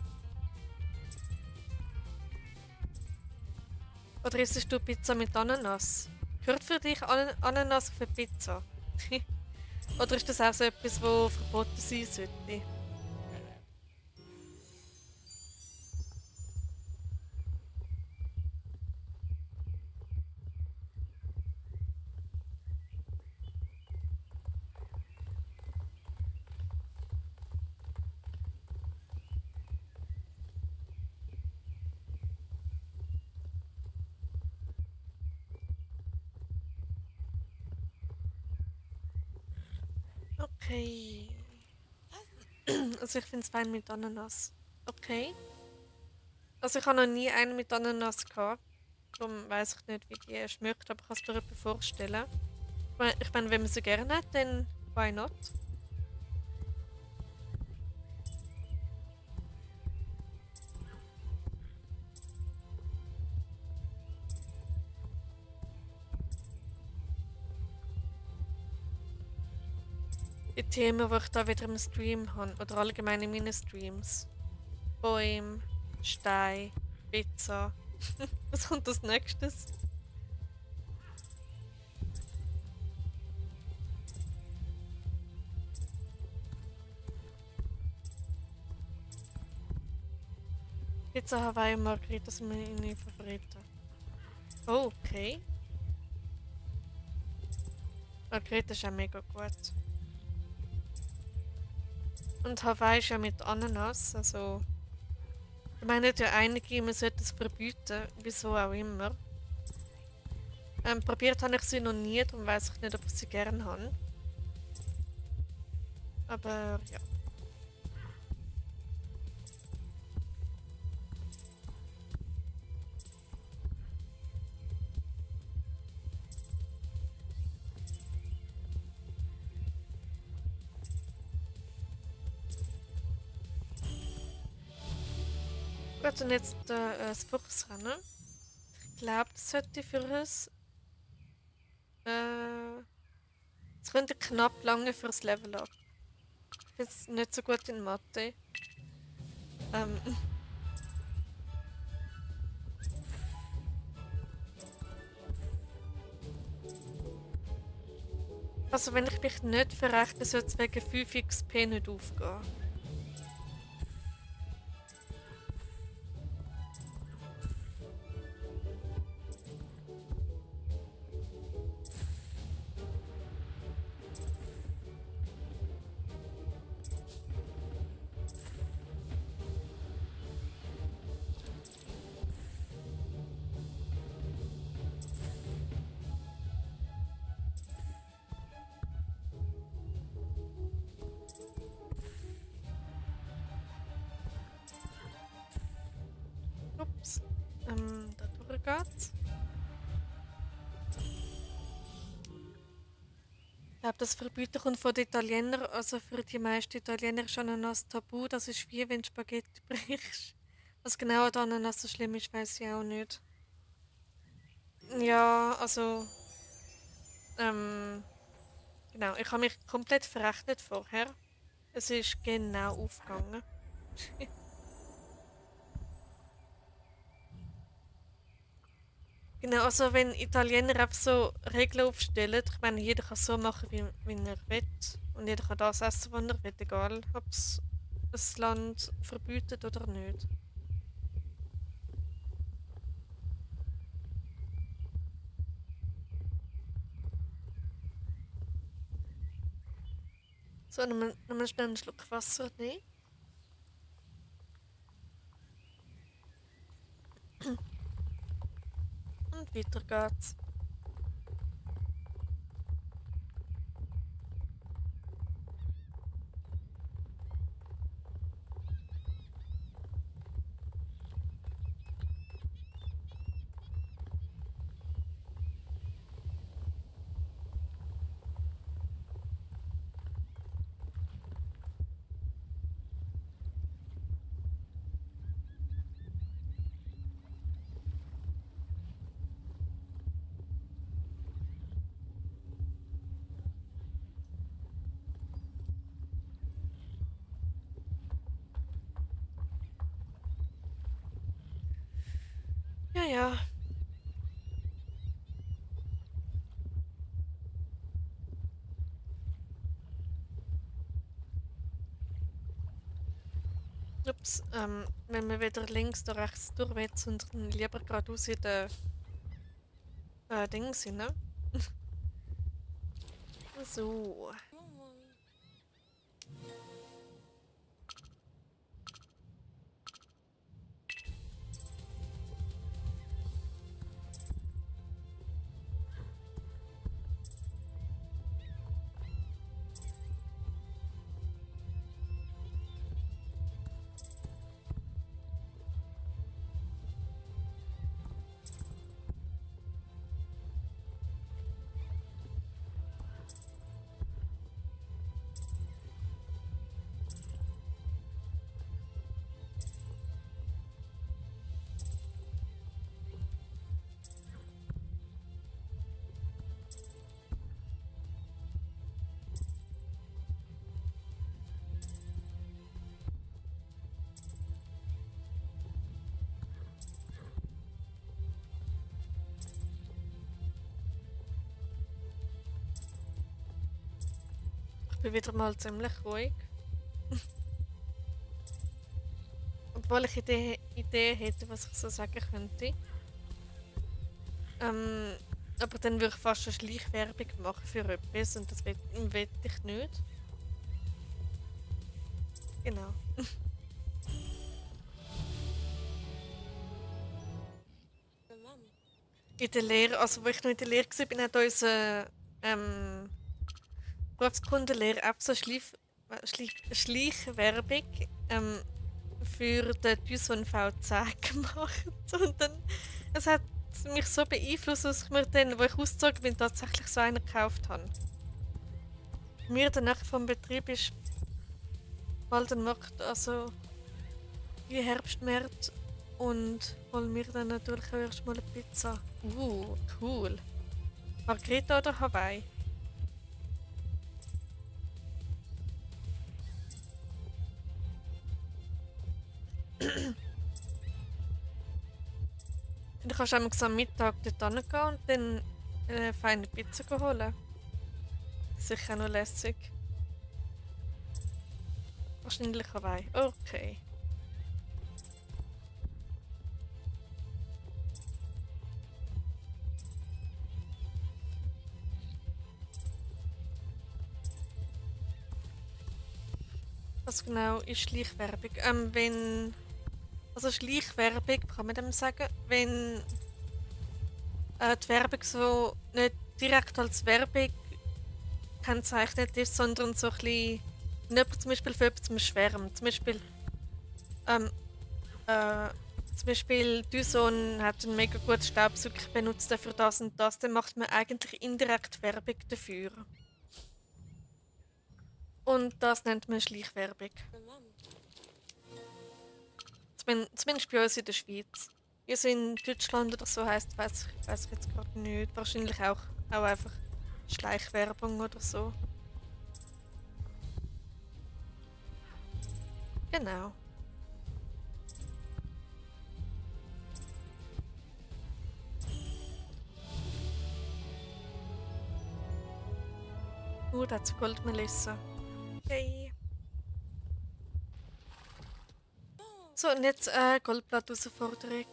Oder isst du Pizza mit Ananas? Gehört für dich Ananas auf eine Pizza? Oder ist das auch so etwas, das verboten sein sollte? Okay. Also ich finde es fein mit Ananas. Okay. Also ich habe noch nie einen mit Ananas gehabt. Darum weiß ich nicht, wie die schmeckt, aber ich kann es mir etwas vorstellen. Ich meine, wenn man sie gerne hat, dann why not? Die Themen, die ich da wieder im Stream habe, oder allgemein in meinen Streams. Bäume, Stein, Pizza. Was kommt als nächstes? Pizza Hawaii und Margarita sind meine Favoriten. Oh, okay. Margarita ist auch mega gut. Und Hawaii ist ja mit Ananas, also... Ich meine ja einige, man sollte es verbieten, wieso auch immer. Probiert habe ich sie noch nie, darum weiß ich nicht, ob ich sie gerne habe. Aber ja. Gut, und jetzt das Fuchsrennen. Ich glaube, das sollte für uns. Es könnte knapp lange fürs Level up. Ich bin jetzt nicht so gut in Mathe. Ähm, also wenn ich mich nicht verrechne, sollte es wegen 5 XP nicht aufgehen. Ups. Da durch geht's. Ich glaube, das Verbieten kommt von den Italienern. Also für die meisten Italiener ist schon ein Tabu. Das ist wie wenn du Spaghetti brichst. Was genau an Ananas so schlimm ist, weiß ich auch nicht. Ja, also, genau, ich habe mich komplett verrechnet vorher. Es ist genau aufgegangen. Genau, also wenn Italiener einfach so Regeln aufstellen, ich meine, jeder kann so machen, wie er will. Und jeder kann das essen, was er will, egal ob es das Land verbietet oder nicht. So, nochmal schnell einen Schluck Wasser nehmen. Und weiter geht's. Ja, ja. Ups, wenn wir wieder links oder rechts durch will, sondern lieber geradeaus in der Dings hin, ne? So. Ich bin wieder mal ziemlich ruhig. Obwohl ich Idee hätte, was ich so sagen könnte. Aber dann würde ich fast eine Schleichwerbung machen für etwas und das will ich nicht. Genau. In der Lehre, also wo ich noch in der Lehre war, hat unser Berufskundenlehrer auch so Schleichwerbung für den Tyson V10 gemacht. Und dann, es hat mich so beeinflusst, dass ich mir dann, wo ich ausgezogen bin, tatsächlich so einen gekauft habe. Mir danach vom Betrieb ist bald ein Markt, also wie Herbst, März. Und holen wir dann natürlich auch erst mal eine Pizza. Cool. Margherita oder Hawaii? Dann kannst du einmal am Mittag dort hingehen und dann eine feine Pizza holen. Sicher noch lässig. Wahrscheinlich Hawaii. Okay. Was genau ist Schleichwerbung? Also Schleichwerbung, kann man dem sagen, wenn die Werbung so nicht direkt als Werbung kennzeichnet ist, sondern so ein bisschen, wenn jemand zum Beispiel für etwas schwärmt. Ähm, äh, zum Beispiel Dyson hat einen mega guten Staubsauger, ich benutze den für das und das, dann macht man eigentlich indirekt Werbung dafür. Und das nennt man Schleichwerbung. Zumindest bei uns in der Schweiz. wie es in Deutschland oder so heißt, weiß ich jetzt gerade nicht. Wahrscheinlich auch einfach Schleichwerbung oder so. Genau. Dazu Goldmelisse. Yay. So, und jetzt Goldblatt-Herausforderung.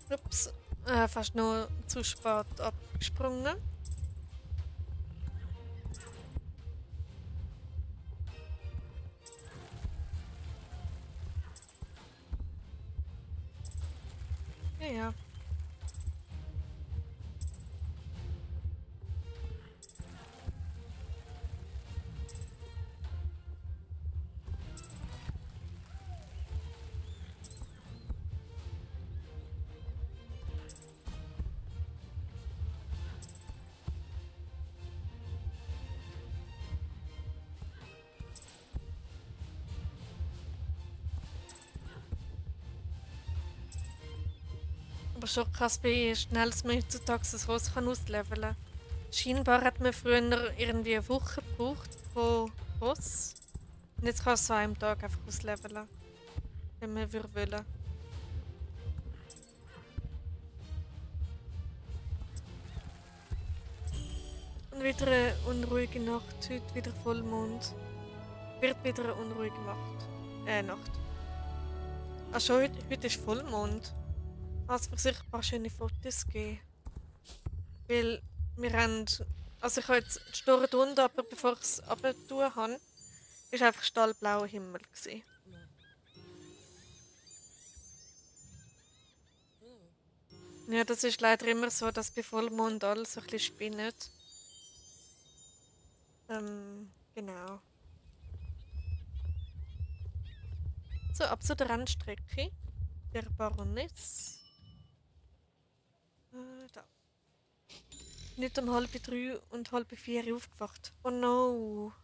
Ups, fast nur zu spät abgesprungen. Ja, ja. Aber schon krass, wie schnell man heutzutage ein Ross kann ausleveln kann. Scheinbar hat man früher irgendwie eine Woche gebraucht pro Ross. Und jetzt kannst du an einem Tag einfach ausleveln, wenn man will. Und wieder eine unruhige Nacht, heute wieder Vollmond. Wird wieder eine unruhige Nacht. Ach schon, heute ist Vollmond. Also für sich ein paar schöne Fotos geben. Weil wir haben... Also ich habe jetzt die Store unten, aber bevor ich es runter habe, war einfach stahlblauer Himmel gewesen. Ja, das ist leider immer so, dass bei Vollmond alles so ein bisschen spinnt. Genau. So, ab zu der Rennstrecke. Der Baroness. Da. Nicht um 2:30 und 3:30 aufgewacht. Oh no.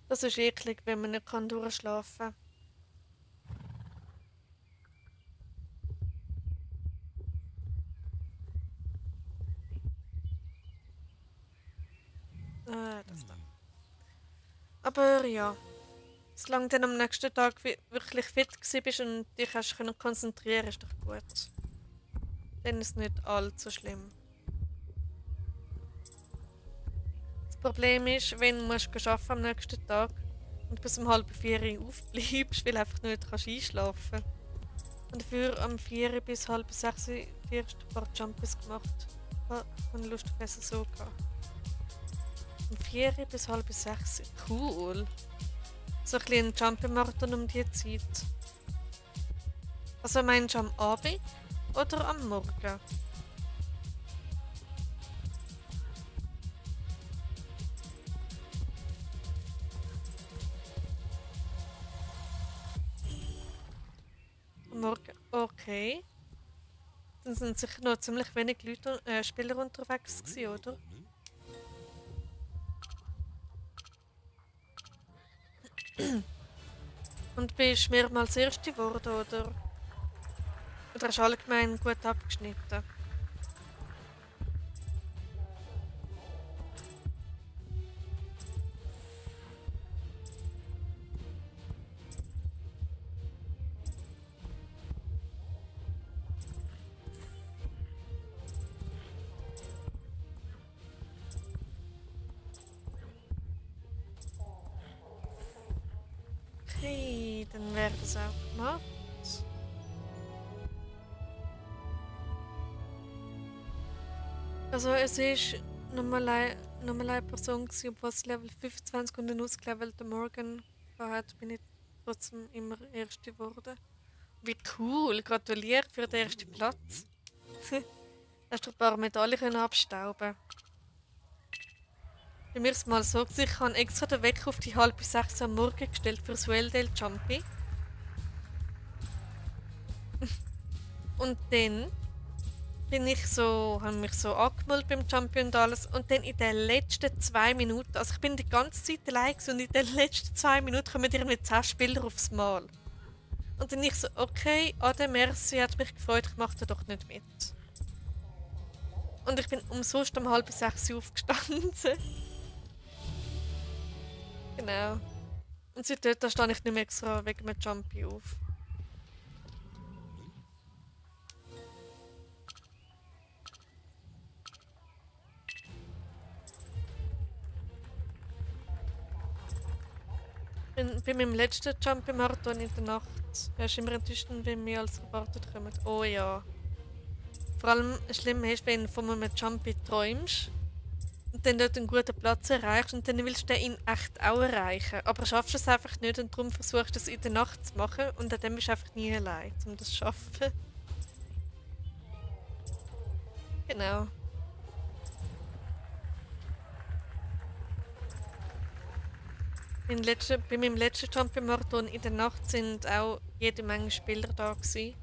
Das ist eklig, wenn man nicht durchschlafen kann. Das da. Aber ja. Solange du dann am nächsten Tag wirklich fit bist und dich hast konzentrieren können, ist doch gut. Dann ist es nicht allzu schlimm. Das Problem ist, wenn du arbeiten am nächsten Tag und bis um 3:30 aufbleibst, weil du einfach nicht einschlafen kannst. Und dafür am 4 bis 5:30 wirst du ein paar Jumps gemacht. Ich habe Lust auf Essen so gehabt. Um 4 bis 5:30. Cool. So ein bisschen Jumping-Marathon um die Zeit. Also meinst du am Abend oder am Morgen? Am Morgen, okay. Dann sind sicher noch ziemlich wenig Leute, Spieler unterwegs gewesen, oder? Und bist du mehrmals Erste geworden, oder? Oder hast du allgemein gut abgeschnitten? Okay, dann wäre das auch gemacht. Also es ist nochmal eine Person gewesen, obwohl es Level 25 und einen ausgelevelten Morgan hat, bin ich trotzdem immer Erste geworden. Wie cool, gratuliere für den ersten Platz. Hast du ein paar Medaillen können abstauben. Bei mir ist es mal so, gewesen, ich habe extra den Wecker auf die 5:30 am Morgen gestellt für das Welldale Jumpy. Und dann habe mich so angemeldet beim Jumpy und alles. Und dann in den letzten 2 Minuten, also ich bin die ganze Zeit allein gewesen, und in den letzten 2 Minuten kommen irgendwie 10 Spieler aufs Mal. Und dann ich so, okay, Ade, merci, hat mich gefreut, ich mache da doch nicht mit. Und ich bin umsonst um 5:30 aufgestanden. Genau. Und seitdem da stehe ich nicht mehr extra wegen dem Jumpy auf. Bei meinem letzten Jumpy-Marathon in der Nacht hast du immer enttäuscht, wenn wir als erwartet kommen. Oh ja. Vor allem schlimm ist, wenn du von einem Jumpy träumst und dann dort einen guten Platz erreichst und dann willst du den in echt auch erreichen. Aber schaffst du es einfach nicht und darum versuchst du es in der Nacht zu machen und dann bist du einfach nie allein, um das zu schaffen. Genau. Bei meinem letzten Jumpy-Marathon in der Nacht sind auch jede Menge Spieler da gewesen.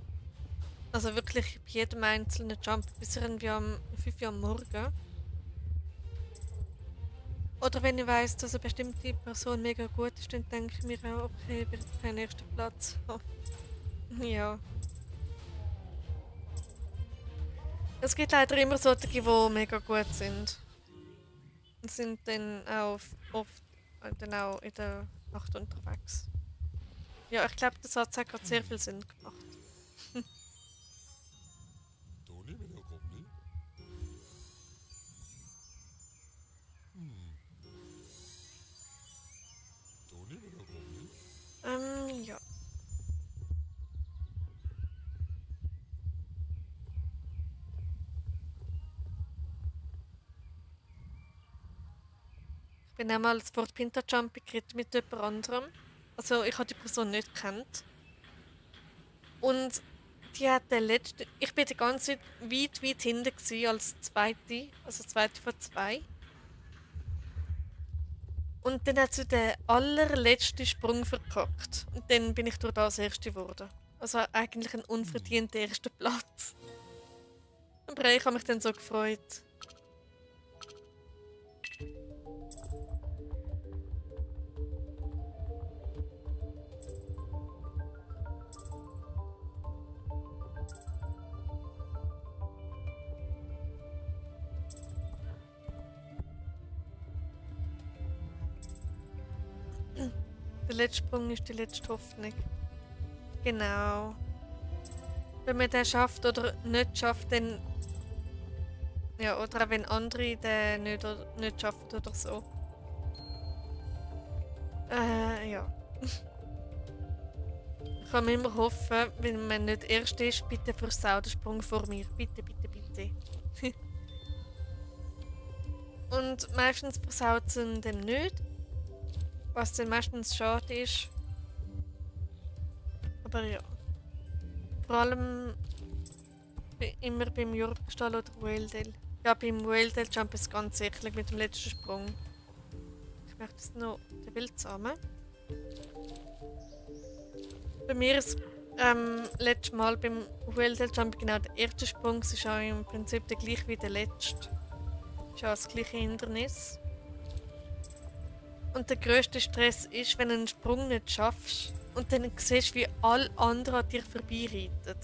Also wirklich bei jedem einzelnen Jump bis irgendwie um 5 Uhr am Morgen. Oder wenn ich weiss, dass eine bestimmte Person mega gut ist, dann denke ich mir auch, okay, wird kein erster Platz. Oh. Ja. Es gibt leider immer solche, die mega gut sind. Und sind dann auch oft dann auch in der Nacht unterwegs. Ja, ich glaube, das hat gerade sehr viel Sinn gemacht. Tony will auch kommen. Tony will auch kommen. Ja. Ich bin einmal das Fort Pinta Jumpy geritten mit jemand anderem. Also ich habe die Person nicht gekannt. Und die hat den letzten. Ich bin die ganze Zeit weit, weit hinten gewesen als zweite. Also zweite von zwei. Und dann hat sie den allerletzten Sprung verkackt. Und dann bin ich durch das Erste geworden. Also eigentlich ein unverdienter erster Platz. Aber ich habe mich dann so gefreut. Der letzte Sprung ist die letzte Hoffnung. Genau. Wenn man den schafft oder nicht schafft, dann. Ja, oder auch wenn andere den nicht schaffen oder so. Ja. Ich kann mir immer hoffen, wenn man nicht erst ist, bitte versau den Sprung vor mir. Bitte, bitte, bitte. Und meistens versaut es ihn dann nicht. Was dann meistens schade ist. Aber ja. Vor allem immer beim Jorkstall oder Whale. Ja, beim Whale Jump ist es ganz eklig mit dem letzten Sprung. Ich möchte es noch den Wild zusammen. Bei mir ist letztes Mal beim Whale Jump genau der erste Sprung. Es ist auch im Prinzip der gleiche wie der letzte. Es ist auch das gleiche Hindernis. Und der grösste Stress ist, wenn du einen Sprung nicht schaffst und dann siehst, wie alle anderen an dir vorbeireiten.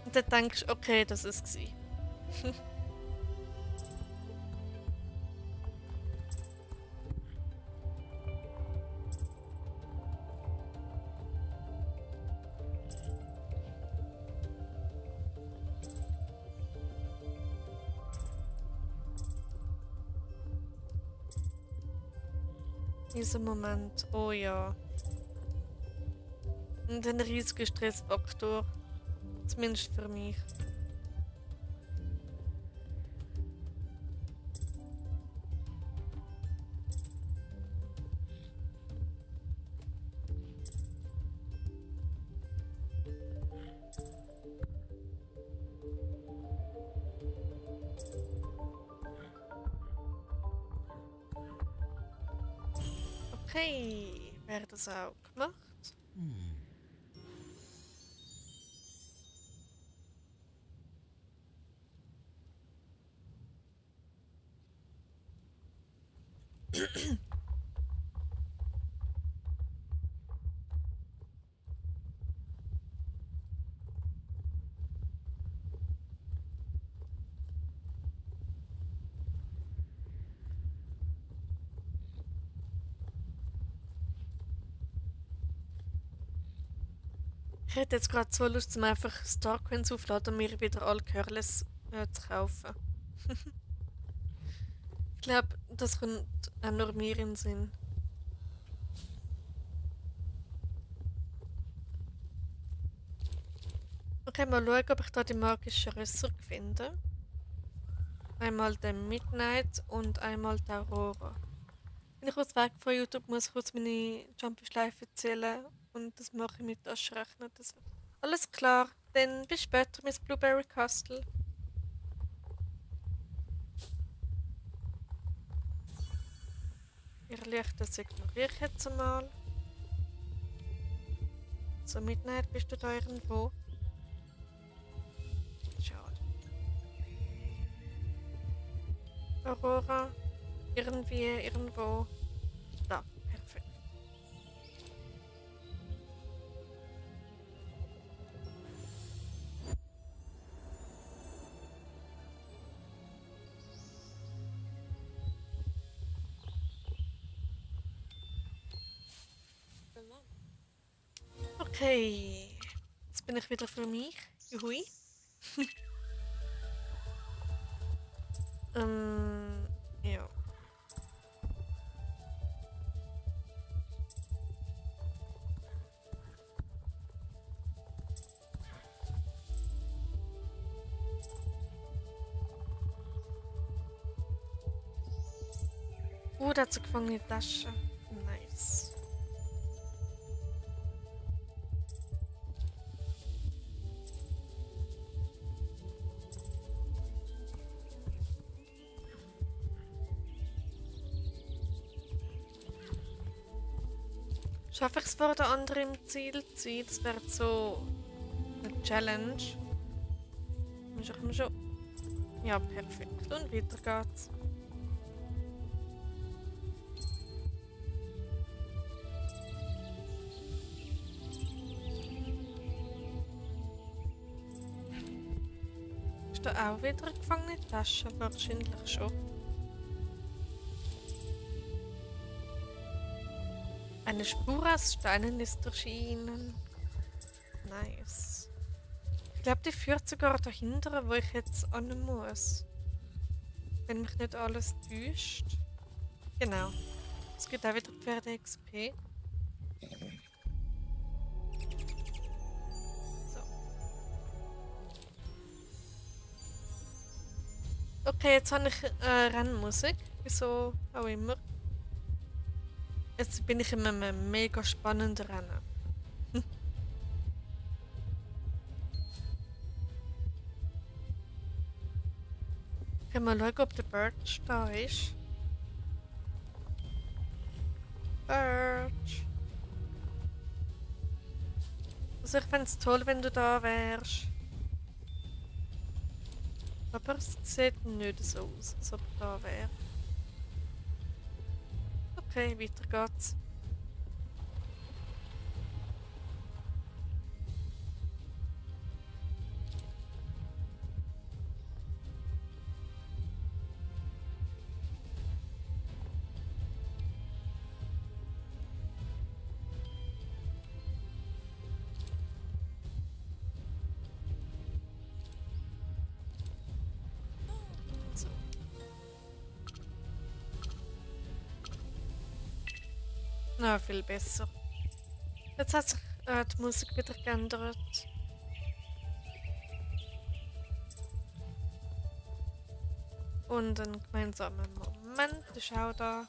Und dann denkst du, okay, das ist es. Dieser Moment, oh ja. Und ein riesiger Stressfaktor. Zumindest für mich. Okay, wäre das auch gemacht. Ich hätte jetzt gerade so Lust, um einfach Starcoins aufzuladen und mir wieder alle Curlers zu kaufen. Ich glaube, das kommt auch nur mir in den Sinn. Okay, mal schauen, ob ich da die magischen Rösser finde. Einmal den Midnight und einmal die Aurora. Bin ich kurz weg von YouTube, muss ich kurz meine Jumpy-Schleife zählen und das mache ich mit Taschenrechner. Alles klar, dann bis später, Miss Blueberry Castle. Ihr Licht, das ignoriere ich jetzt einmal. So, Midnight, bist du da irgendwo? Schade. Aurora, irgendwie, irgendwo. Da, perfekt. Okay, jetzt bin ich wieder für mich. Juhui. Ja. Dazu gefangene Tasche. Nice. Schaffe ich es vor der anderen im Ziel zu sein? Das wäre so eine Challenge. Komm schon. Ja, perfekt. Und weiter geht's. Ist da auch wieder eine gefangene Tasche? Wahrscheinlich schon. Eine Spur aus Steinen ist erschienen. Nice. Ich glaube, die führt sogar dahinter, wo ich jetzt an muss. Wenn mich nicht alles täuscht. Genau. Es gibt auch wieder Pferde-XP. So. Okay, jetzt habe ich Rennmusik. Wieso auch immer. Jetzt bin ich in einem mega spannenden Rennen. Können wir schauen, ob der Birch da ist. Birch. Also ich fände es toll, wenn du da wärst. Aber es sieht nicht so aus, als ob er da wäre. Okay, weiter geht's. So. Na, viel besser. Jetzt hat sich die Musik wieder geändert. Und ein gemeinsamer Moment ist auch da.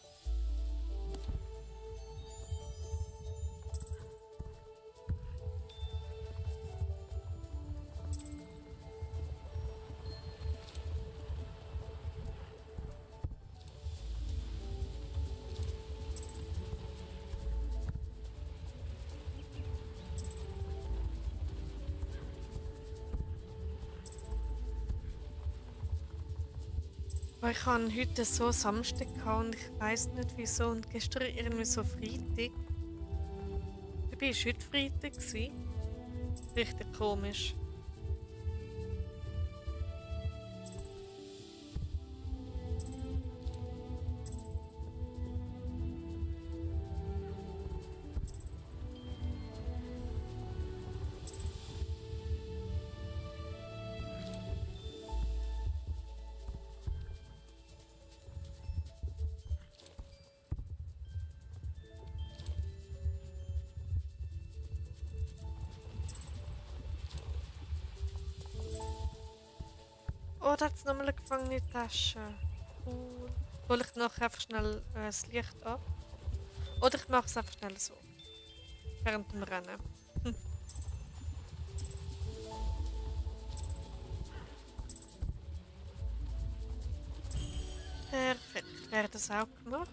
Weil ich habe heute so Samstag gehabt und ich weiß nicht wieso. Und gestern irgendwie so Freitag. Dabei war heute Freitag. Richtig komisch. Oh, da hat es nochmal eine gefangene Tasche. Cool. Hol ich nachher einfach schnell das Licht ab. Oder ich mache es einfach schnell so. Während dem Rennen. Perfekt. Wäre das auch gemacht?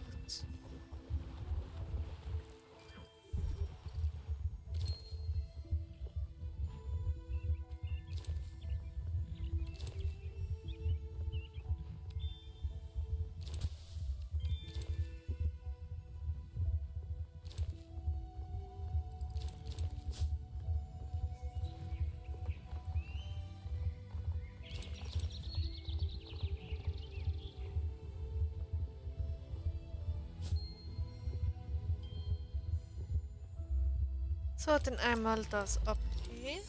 So, dann einmal das abgeben.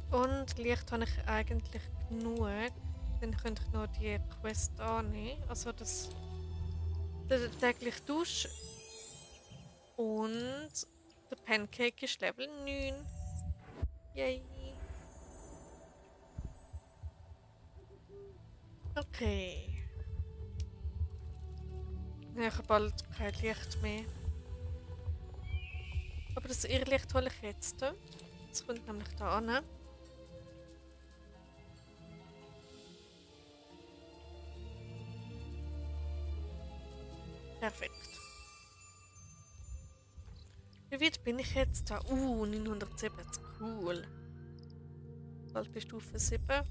Und Licht habe ich eigentlich genug. Dann könnte ich noch die Quest annehmen. Also das... Der tägliche Dusch. Und der Pancake ist Level 9. Yay. Okay. Ja, ich habe bald kein Licht mehr. Aber das Irrlicht hole ich jetzt. Das kommt nämlich da an. Perfekt. Wie weit bin ich jetzt da? 970. Cool. Bald bei Stufe 7.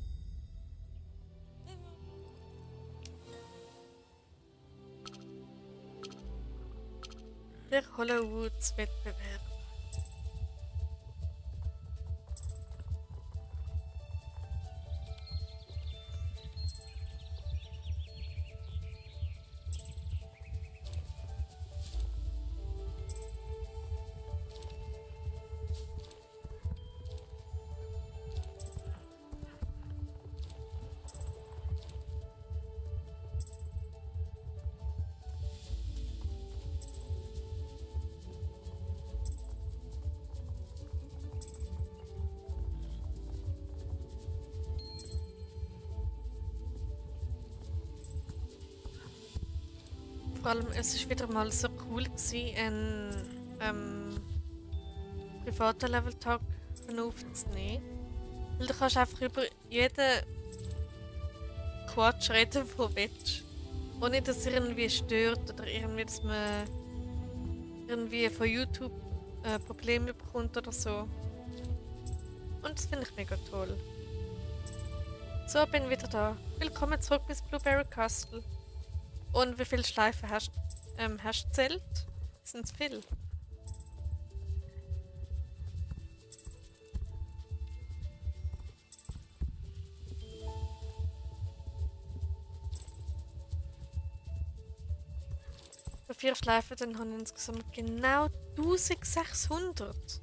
Der Hollowoods-Wettbewerb. Vor allem, es war wieder mal so cool gewesen, einen privaten Level-Tag aufzunehmen. Weil du kannst einfach über jeden Quatsch reden, wo du willst. Ohne dass es irgendwie stört oder irgendwie, dass man irgendwie von YouTube Probleme bekommt oder so. Und das finde ich mega toll. So, bin wieder da. Willkommen zurück bis Blueberry Castle. Und wie viele Schleifen hast du gezählt? Sind es viele? Bei 4 Schleifen dann habe ich insgesamt genau 1600.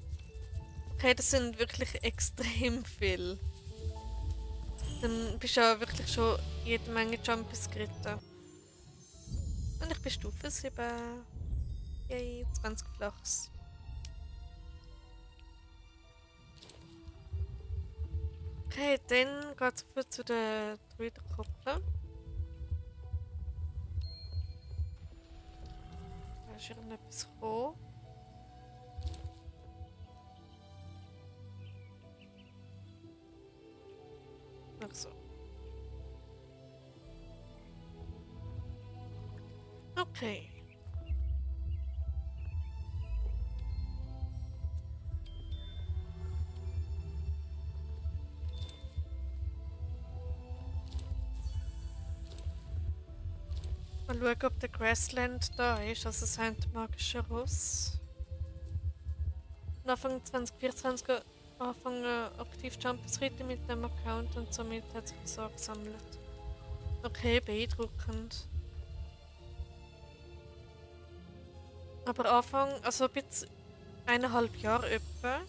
Okay, das sind wirklich extrem viel. Dann bist du ja wirklich schon jede Menge Jumpies geritten. Und ich bin Stufe 7. Yay, 20 Flachs. Okay, dann geht es zu den Druidenkuppeln. Da ist irgendetwas gekommen. Ach so. Okay. Mal schauen, ob der Grassland da ist, also das magische Ross. Anfang 2024 anfangen aktiv Jumpers reiten mit dem Account und somit hat sich so gesammelt. Okay, beeindruckend. Aber Anfang, also ein bisschen 1,5 Jahre etwa,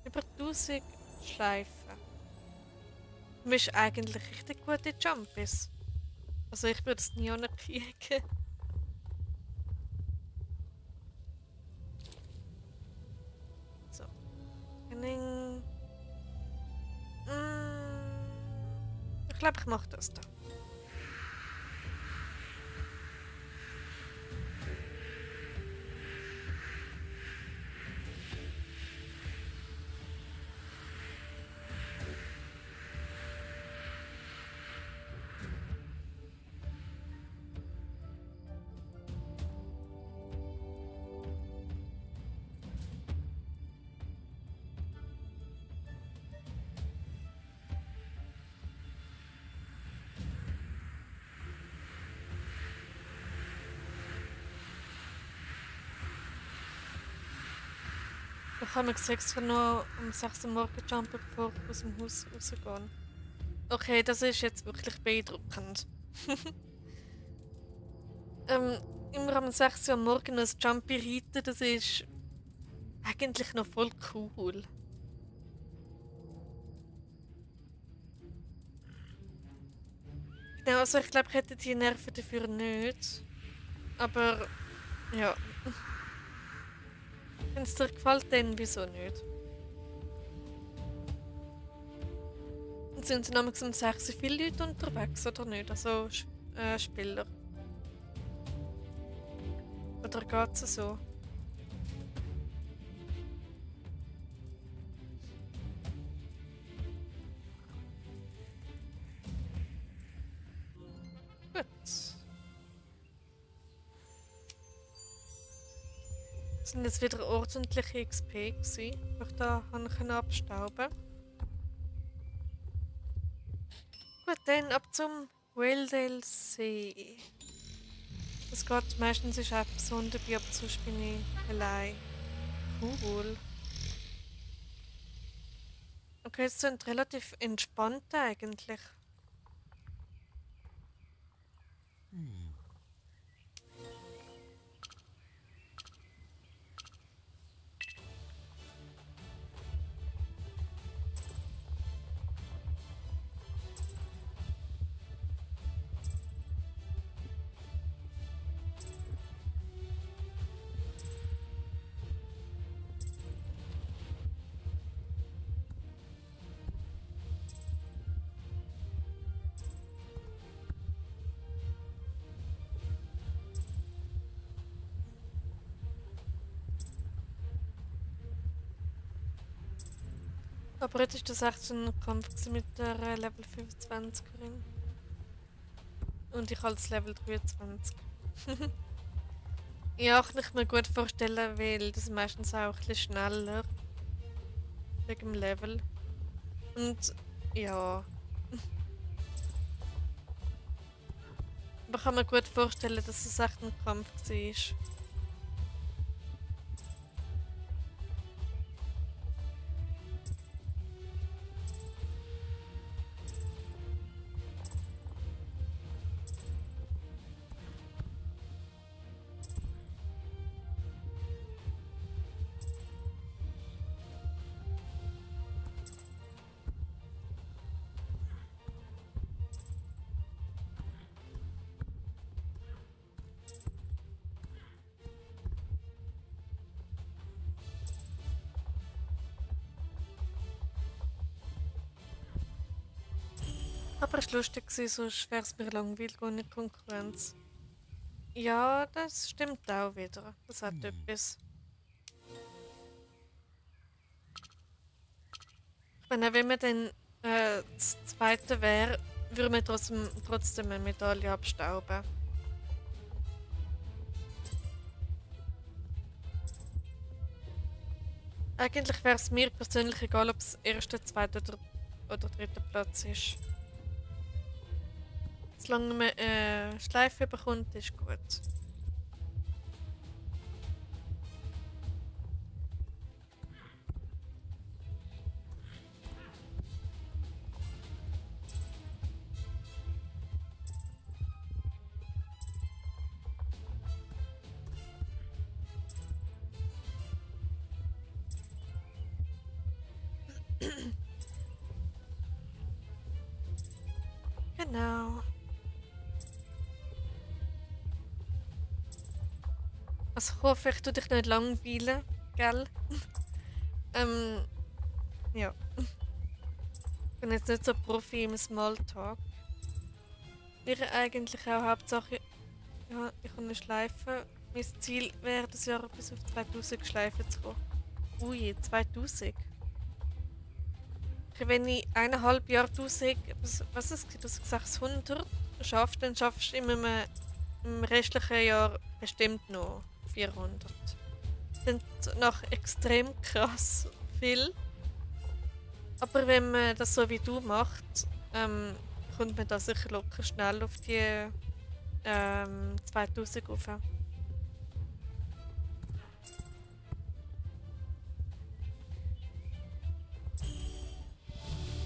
über 1000 Schleifen. Du bist eigentlich richtig gute Jumpies. Also ich würde es nie anerkennen. So. Training. Ich glaube, ich mache das da. Ich habe mir extra noch um 6 Uhr morgens jumpen, bevor ich aus dem Haus rausgehe. Okay, das ist jetzt wirklich beeindruckend. Immer um 6 Uhr morgens ein Jumpy reiten, das ist eigentlich noch voll cool. Genau, also ich glaube, ich hätte die Nerven dafür nicht. Aber ja. Wenn es dir gefällt, dann wieso nicht? Und sind nämlich um 6 Uhr viele Leute unterwegs, oder nicht? Also Spieler. Oder geht es so? Gut. Das sind jetzt wieder ordentliche XP gewesen, die ich da abstauben konnte. Gut, dann ab zum Wildale See. Das geht meistens ist auch besonders bei, aber sonst bin ich allein. Cool. Okay, es sind relativ entspannt eigentlich. Aber jetzt ist das echt so ein Kampf mit der Level 25erin. Und ich als Level 23. Ja, kann ich mir gut vorstellen, weil das ist meistens auch ein bisschen schneller. Wegen dem Level. Und ja. Aber ich kann mir gut vorstellen, dass es echt ein Kampf war. Aber es war lustig, sonst wäre es mir langweilig ohne Konkurrenz. Ja, das stimmt auch wieder. Das hat etwas. Ich meine, wenn man dann das Zweite wäre, würde man trotzdem eine Medaille abstauben. Eigentlich wäre es mir persönlich egal, ob es erster, zweiter oder dritter Platz ist. Solange man Schleife bekommt, ist gut. Genau. Also ich hoffe, ich tue dich nicht langweilen, gell? Ja. Ich bin jetzt nicht so Profi im Smalltalk. Wäre eigentlich auch Hauptsache, ja, ich kann eine Schleife. Mein Ziel wäre, das Jahr bis auf 2000 Schleifen zu kommen. Ui, 2000. Wenn ich 1,5 Jahre 1000, was ist es, 600 schaffe, dann schaffst du im restlichen Jahr bestimmt noch 400. Das sind noch extrem krass viel. Aber wenn man das so wie du macht, kommt man da sicher locker schnell auf die 2000 rauf.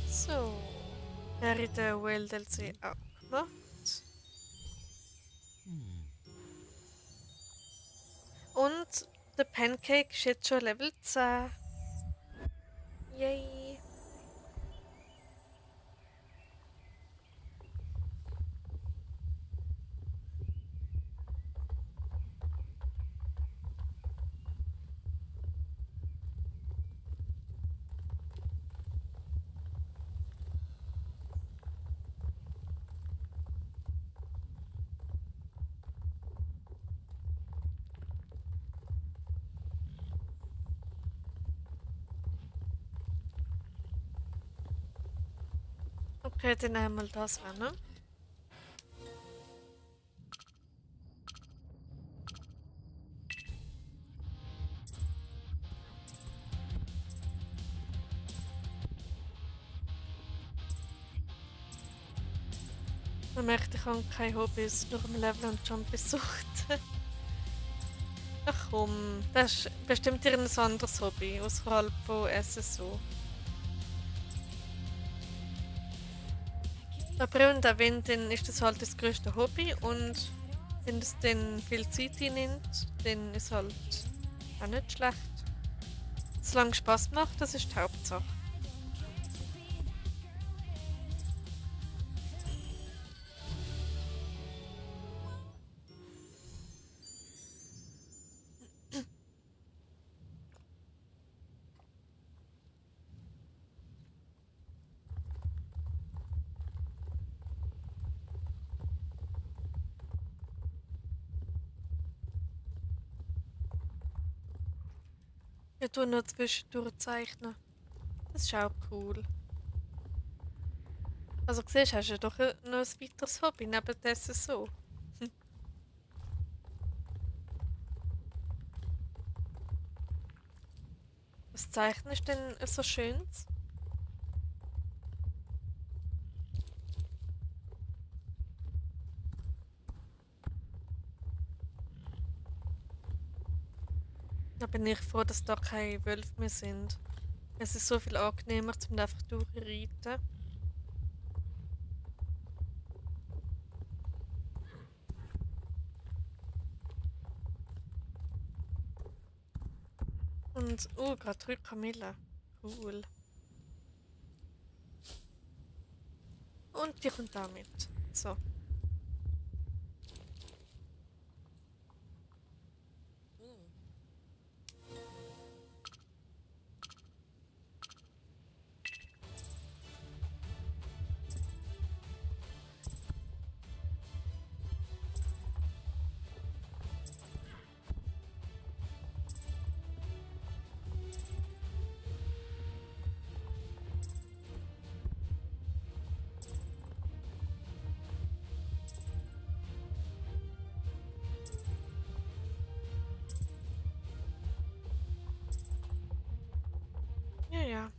So, wäre der Wild DLC auch gemacht. Und der Pancake ist jetzt schon Level 10. Yay! Okay, dann einmal das ran. Man merkt, ich habe keine Hobbys, nur im Level und Jump besucht. Ach komm, das ist bestimmt irgendein anderes Hobby, außerhalb von SSO. Aber und auch wenn, dann ist das halt das größte Hobby und wenn es dann viel Zeit einnimmt, dann ist halt auch nicht schlecht. Solange es Spaß macht, das ist die Hauptsache. Ich tue noch zwischendurch zeichnen. Das ist auch cool. Also siehst, hast du ja doch noch ein weiteres Hobby neben dem SSO. Was zeichnest du denn so Schönes? Da bin ich froh, dass da keine Wölfe mehr sind. Es ist so viel angenehmer, zum einfach durchreiten. Und, gerade 3 Kamille. Cool. Und die kommt auch mit. So. Ja, ja.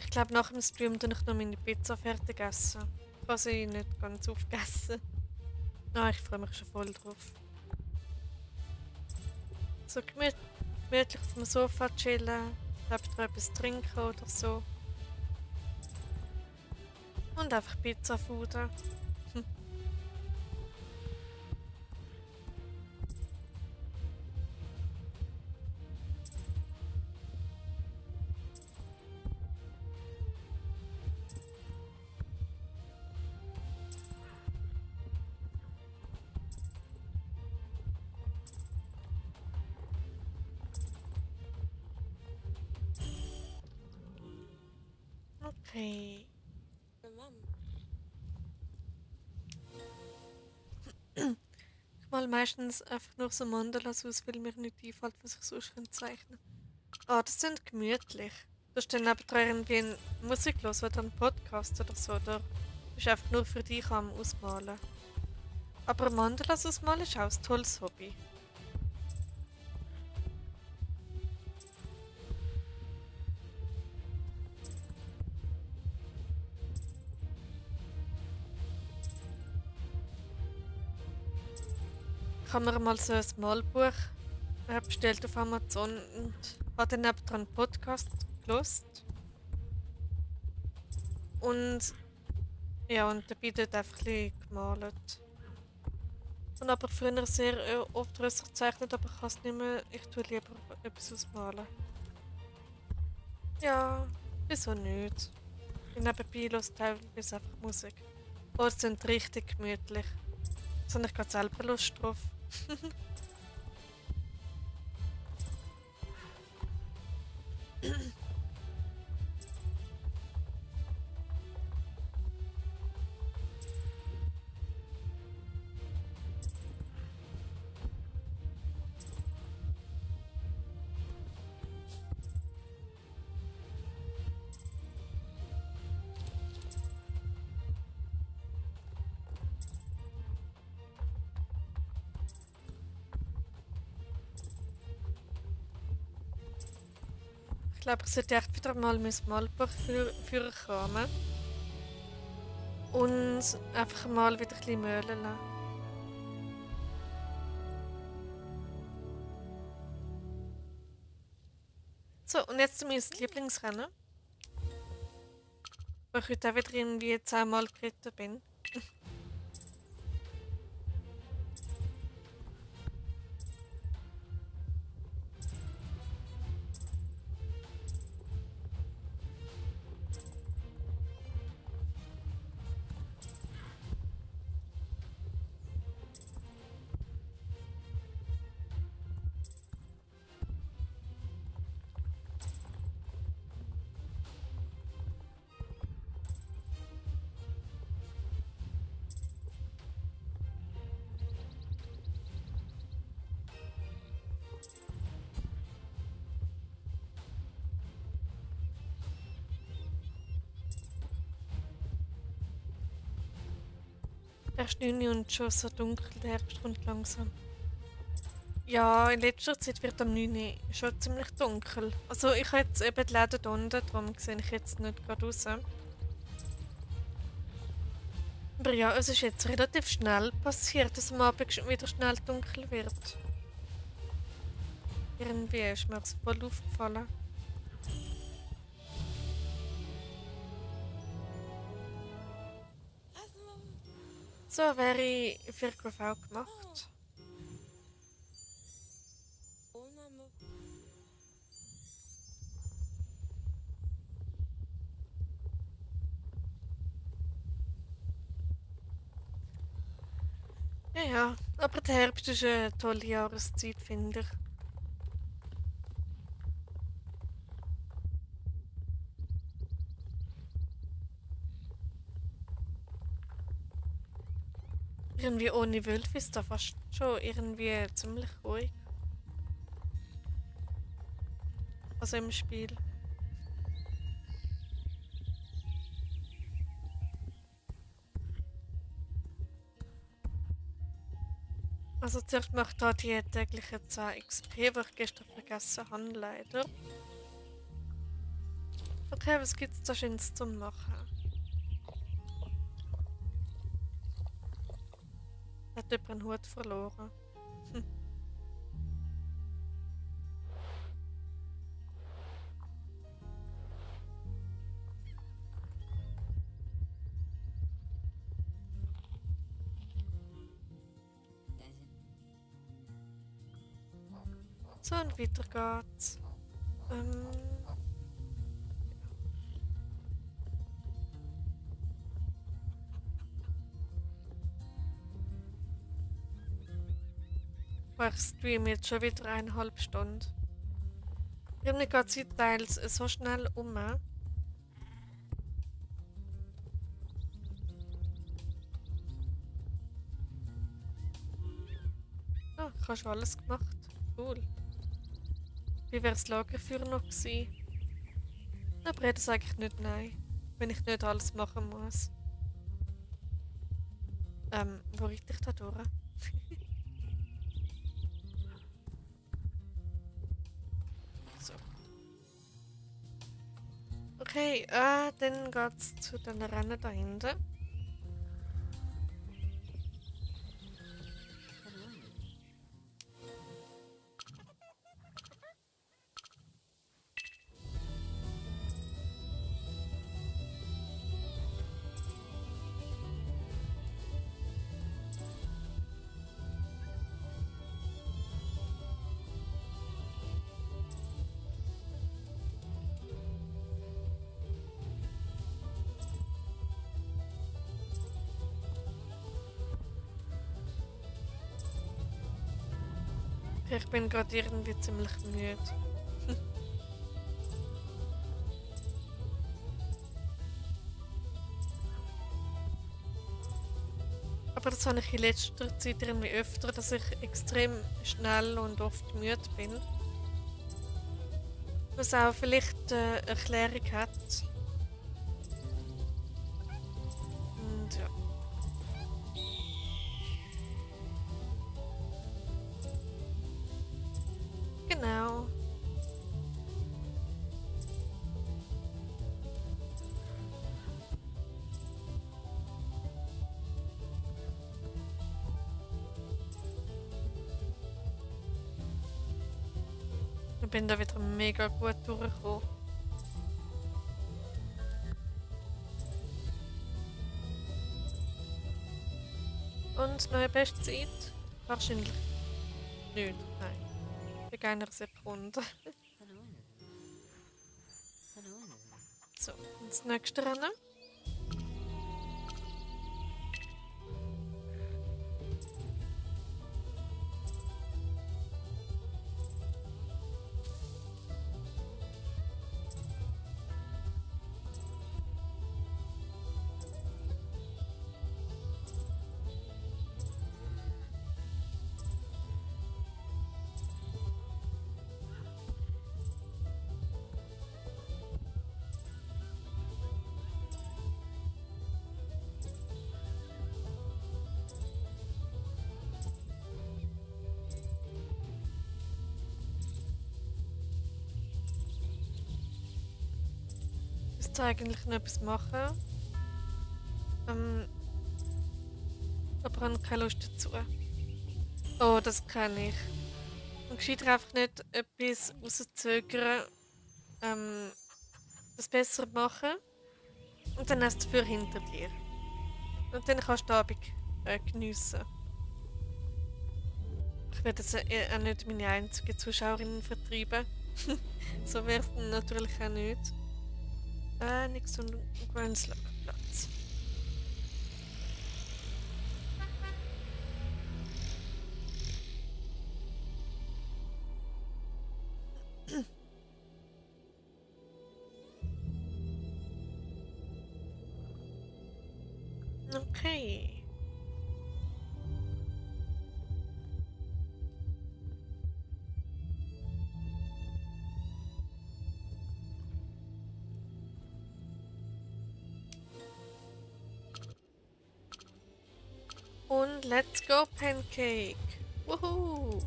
Ich glaube, nach dem Stream tue ich noch meine Pizza fertig essen. Ich habe sie nicht ganz aufgegessen. Ah, ich freue mich schon voll drauf. So gemütlich auf dem Sofa chillen, vielleicht etwas trinken oder so. Und einfach Pizza fuden. Okay. Ich mal meistens einfach nur so Mandalas aus, weil mir nicht einfällt, was ich sonst zeichnen kann. Ah, das sind gemütlich. Du hast dann nebenan irgendwie eine Musik los oder einen Podcast oder so, oder bist einfach nur für dich am Ausmalen. Aber Mandalas ausmalen ist auch ein tolles Hobby. Ich habe mir mal so ein Malbuch bestellt auf Amazon und habe dann nebenan einen Podcast gelost. Und ja, und dabei dort einfach ein bisschen gemalt. Und aber früher sehr oft Rösser gezeichnet, aber ich kann es nicht mehr. Ich tue lieber etwas ausmalen. Ja, wieso nicht? Und nebenbei höre teilweise einfach Musik. Oh, die sind richtig gemütlich. Jetzt habe ich gerade selber Lust drauf. Ich glaube, ich sollte echt wieder mal mein Malbuch führen kommen. Und einfach mal wieder ein bisschen malen lassen. So, und jetzt mein Lieblingsrennen. Wo ich heute auch wieder irgendwie 10-mal geritten bin. Erst 9 Uhr und schon so dunkel, der Herbst kommt langsam. Ja, in letzter Zeit wird am 9 Uhr schon ziemlich dunkel. Also ich habe jetzt eben die Läden hier unten, darum sehe ich jetzt nicht gerade raus. Aber ja, es ist jetzt relativ schnell passiert, dass am Abend schon wieder schnell dunkel wird. Irgendwie ist mir das voll aufgefallen. So wäre für GV gemacht. Ja, ja, aber der Herbst ist eine tolle Jahreszeit, finde ich. Irgendwie ohne Wölfe ist da fast schon irgendwie ziemlich ruhig. Also im Spiel. Also zuerst mache ich da die täglichen 10 XP, die ich gestern vergessen habe, leider. Okay, was gibt es da Schönes zum Machen? Hat jemand einen Hut verloren? Hm. So, und weiter geht's. Oh, ich streame jetzt schon wieder 1,5 Stunden. Irgendwie geht die Zeit teils so schnell um. Oh, ich habe schon alles gemacht. Cool. Wie wäre das Lagerfeuer noch gewesen? Aber das sage ich nicht nein. Wenn ich nicht alles machen muss. Wo richte ich da durch? So. Okay, dann geht's zu den Rennen da hinten. Okay, ich bin gerade irgendwie ziemlich müde. Aber das habe ich in letzter Zeit irgendwie öfter, dass ich extrem schnell und oft müde bin. Was auch vielleicht eine Erklärung hat. Und ja. Genau. Ich bin da wieder mega gut durchgekommen. Und neue Bestzeit? Wahrscheinlich nicht. Nein. Bei keiner Sekunde. So, und das nächste Rennen. Ich müsste eigentlich noch etwas machen. Aber ich habe keine Lust dazu. Oh, das kann ich. Und gescheiter einfach nicht etwas rauszögern, das besser machen. Und dann hast du dafür hinter dir. Und dann kannst du den Abend geniessen. Ich werde jetzt auch nicht meine einzige Zuschauerin vertreiben. So wäre es natürlich auch nicht. Nichts und Grants Lagerplatz. Okay. Und let's go Pancake. Woohoo!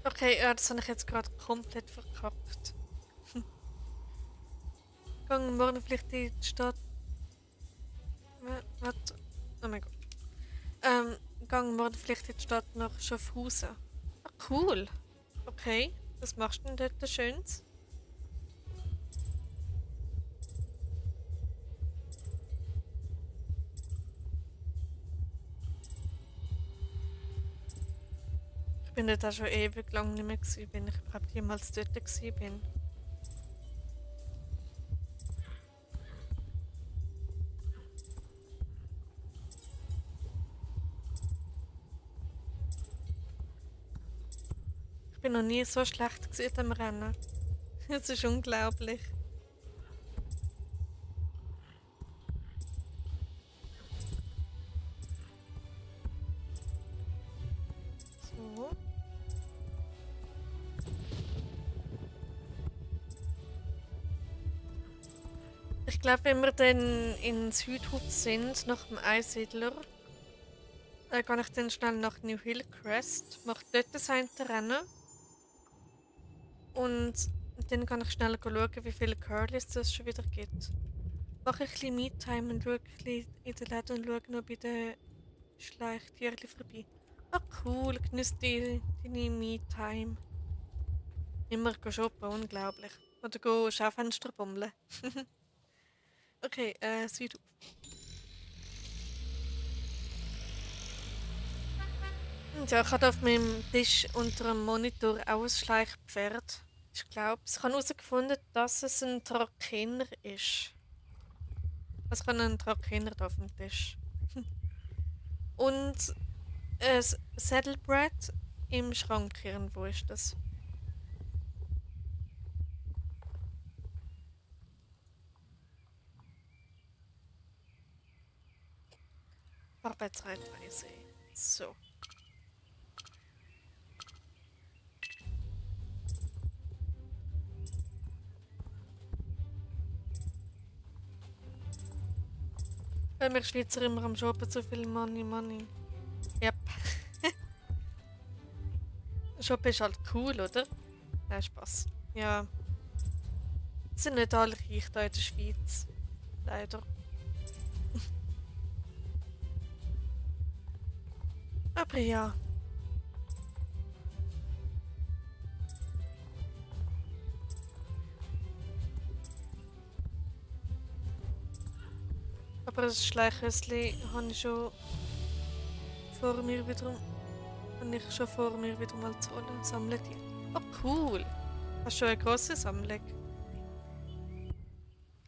Okay, ja, das habe ich jetzt gerade komplett verkackt. Gehen wir morgen vielleicht in die Stadt. Was? Oh mein Gott. Gehen wir vielleicht in die Stadt nach Schaffhausen. Ah, cool. Okay, was machst du denn dort Schönes? Ich bin dort auch schon ewig lang nicht mehr gewesen, wenn ich überhaupt jemals dort gewesen bin. Ich bin noch nie so schlecht gewesen am Rennen. Es ist unglaublich. So. Ich glaube, wenn wir dann in Südhof sind, nach dem Einsiedler, gehe ich dann schnell nach New Hillcrest, mache dort das eine Rennen und dann kann ich schnell schauen, wie viele Curlys es schon wieder gibt. Mache ich ein bisschen Me-Time und schaue ein bisschen in den Läden und schaue noch bei den Schleichtierchen vorbei. Ah cool, genieß deine Me-Time. Immer shoppen, unglaublich. Oder go Schaufenster bummeln. Okay, Südhof. Und ja, ich habe auf meinem Tisch unter dem Monitor auch ein Schleichpferd. Ich glaube, ich habe herausgefunden, dass es ein Trakehner ist. Was kann ein Trakehner da auf dem Tisch? Und ein Saddlebrett im Schrank irgendwo ist das. Arbeitsreitweise. So. Weil wir Schweizer immer am Shoppen so viel Money. Yep. Shoppen ist halt cool, oder? Nein, Spaß. Ja. Sind nicht alle reich da in der Schweiz. Leider. Aber ja. Aber das Schleichhäuschen habe ich schon vor mir wieder. Habe ich schon vor mir wieder mal zu holen. Sammletier. Oh cool. Hast du schon eine grosse Sammlung?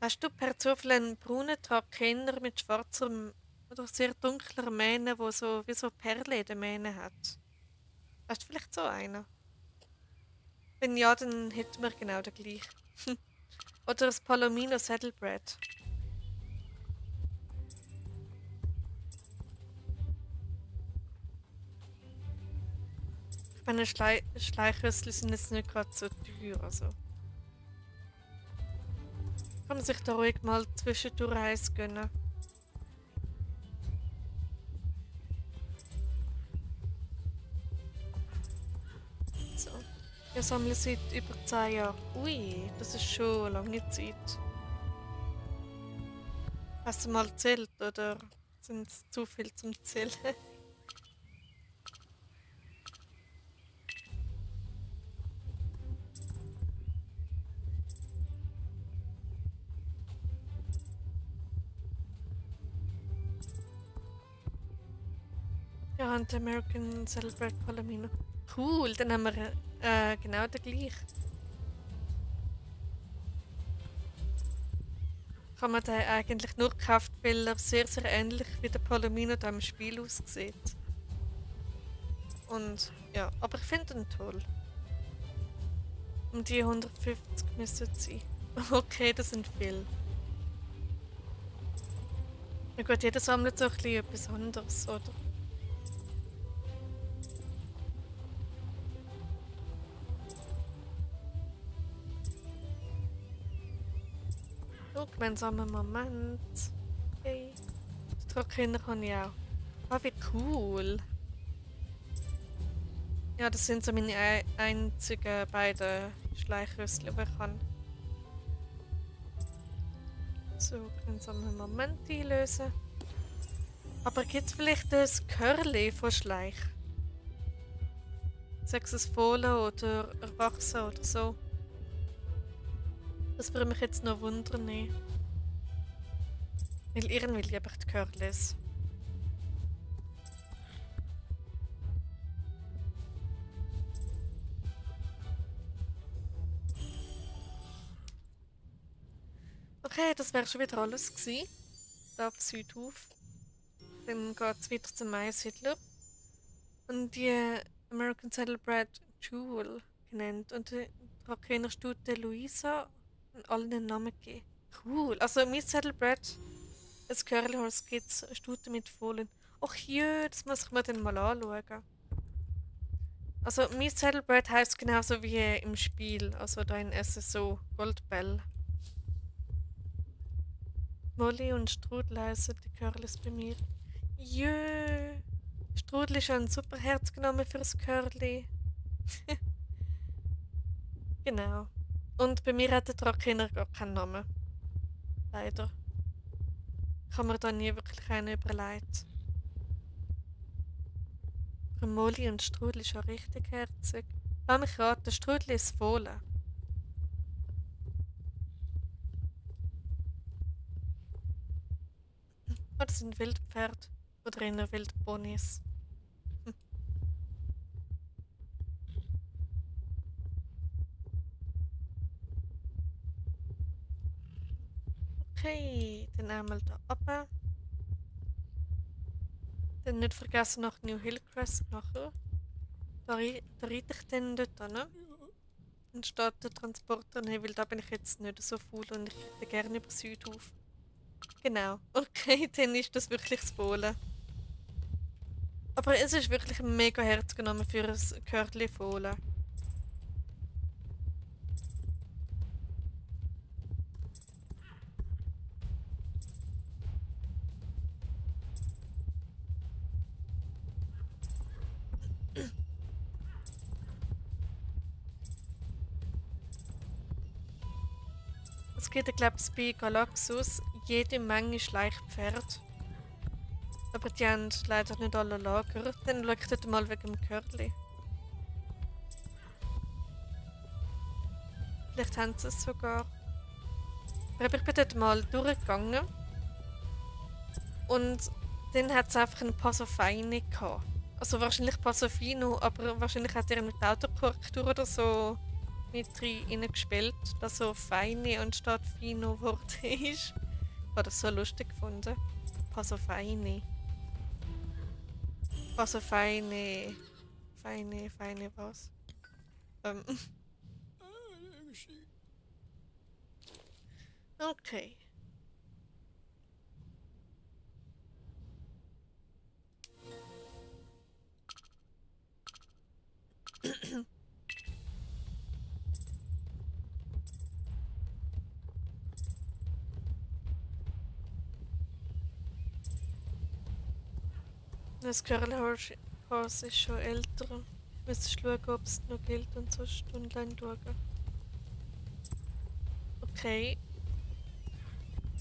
Hast du per Zufall einen braunen Trakehner mit schwarzem oder sehr dunkler Mähne, wo so wie so Perlen in den Mähne hat? Hast du vielleicht so einen? Wenn ja, dann hätten wir genau den gleichen. Oder das Palomino Saddlebred. Ich meine, Schleichhösschen sind jetzt nicht gerade so teuer. Also. Kann man sich da ruhig mal zwischendurch eins gönnen. So. Ich sammle seit über 10 Jahren. Ui, das ist schon eine lange Zeit. Hast du mal gezählt oder sind es zu viel zum Zählen? Ja, und American Celebrate Palomino. Cool, dann haben wir genau den gleichen. Kann man den eigentlich nur kaufen, weil er sehr, sehr ähnlich wie der Palomino da im Spiel aussieht. Und ja, aber ich finde ihn toll. Um die 150 müsste es sein. Okay, das sind viel. Na gut, jeder sammelt so ein bisschen etwas anderes, oder? So, gemeinsamer Moment. Okay. Die Trockenkinder kann ich auch. Ah, wie cool. Ja, das sind so meine einzigen beiden Schleichrüssel, die ich kann. So, können wir einen Moment einlösen. Aber gibt es vielleicht ein Curly von Schleich? Sei es Fohlen oder Erwachsen oder so. Das würde mich jetzt noch wundern. Weil irgendwie liebe ich die Curlys. Okay, das wäre schon wieder alles gewesen. Da auf Südhof. Dann geht es weiter zum Maiensiedler. Und die American Saddlebred Jewel genannt. Und die Trockenerstute Luisa und allen einen Namen gegeben. Cool. Also mein Saddlebred, ein Curly Horse gibt es Stute mit Fohlen. Ach jö, das muss ich mir dann mal anschauen. Also mein Saddlebred heisst genauso wie im Spiel. Also da in SSO Goldbell. Molly und Strudel heißen die Curlys bei mir. Jö. Strudel ist ein super Herz genommen fürs Curly. Genau. Und bei mir hat der Trakehner gar keinen Namen. Leider. Ich habe mir da nie wirklich einen überlegt. Aber Molly und Strudel ist ja richtig herzig. Lass mich raten, Strudel ist Fohlen. Oder sind Wildpferde. Oder eher Wildponys. Hm. Okay, dann einmal da runter. Dann nicht vergessen nach New Hillcrest nachher. Da reite ich dann dort hin. Dann steht der Transporter nicht, weil da bin ich jetzt nicht so faul und ich reite gerne über Südhof. Genau. Okay, dann ist das wirklich das Fohlen. Aber es ist wirklich ein mega Herz genommen für ein Körbchen Fohlen. Es gibt, glaube ich, bei Galaxus jede Menge Schleichpferde. Aber die haben leider nicht alle Lager. Dann schau ich dort mal wegen dem Curly. Vielleicht haben sie es sogar. Aber ich bin dort mal durchgegangen. Und dann hat es einfach einen Pasofeini gehabt. Also wahrscheinlich Pasofino, aber wahrscheinlich hat er mit der Autokorrektur oder so mit reingespielt, dass so Feini anstatt Fino geworden ist. Ich habe das so lustig gefunden. Pasofeini. Pasofeini. Feini was? Ähm. Okay. Das Curlhaus ist schon älter. Müsstest schauen, ob es noch gilt und sonst online schauen. Okay.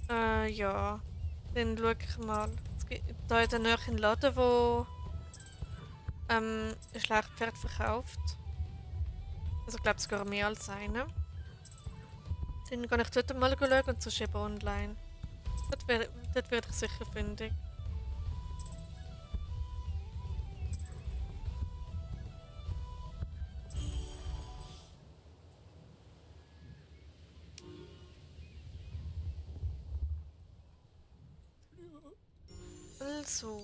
Ja. Dann schau ich mal. Es gibt da in der Nähe einen Laden, wo ein Schleichpferd verkauft. Also ich glaube sogar mehr als einen. Dann kann ich dort mal schauen und sonst eben online. Dort werde ich sicher fündig. Also,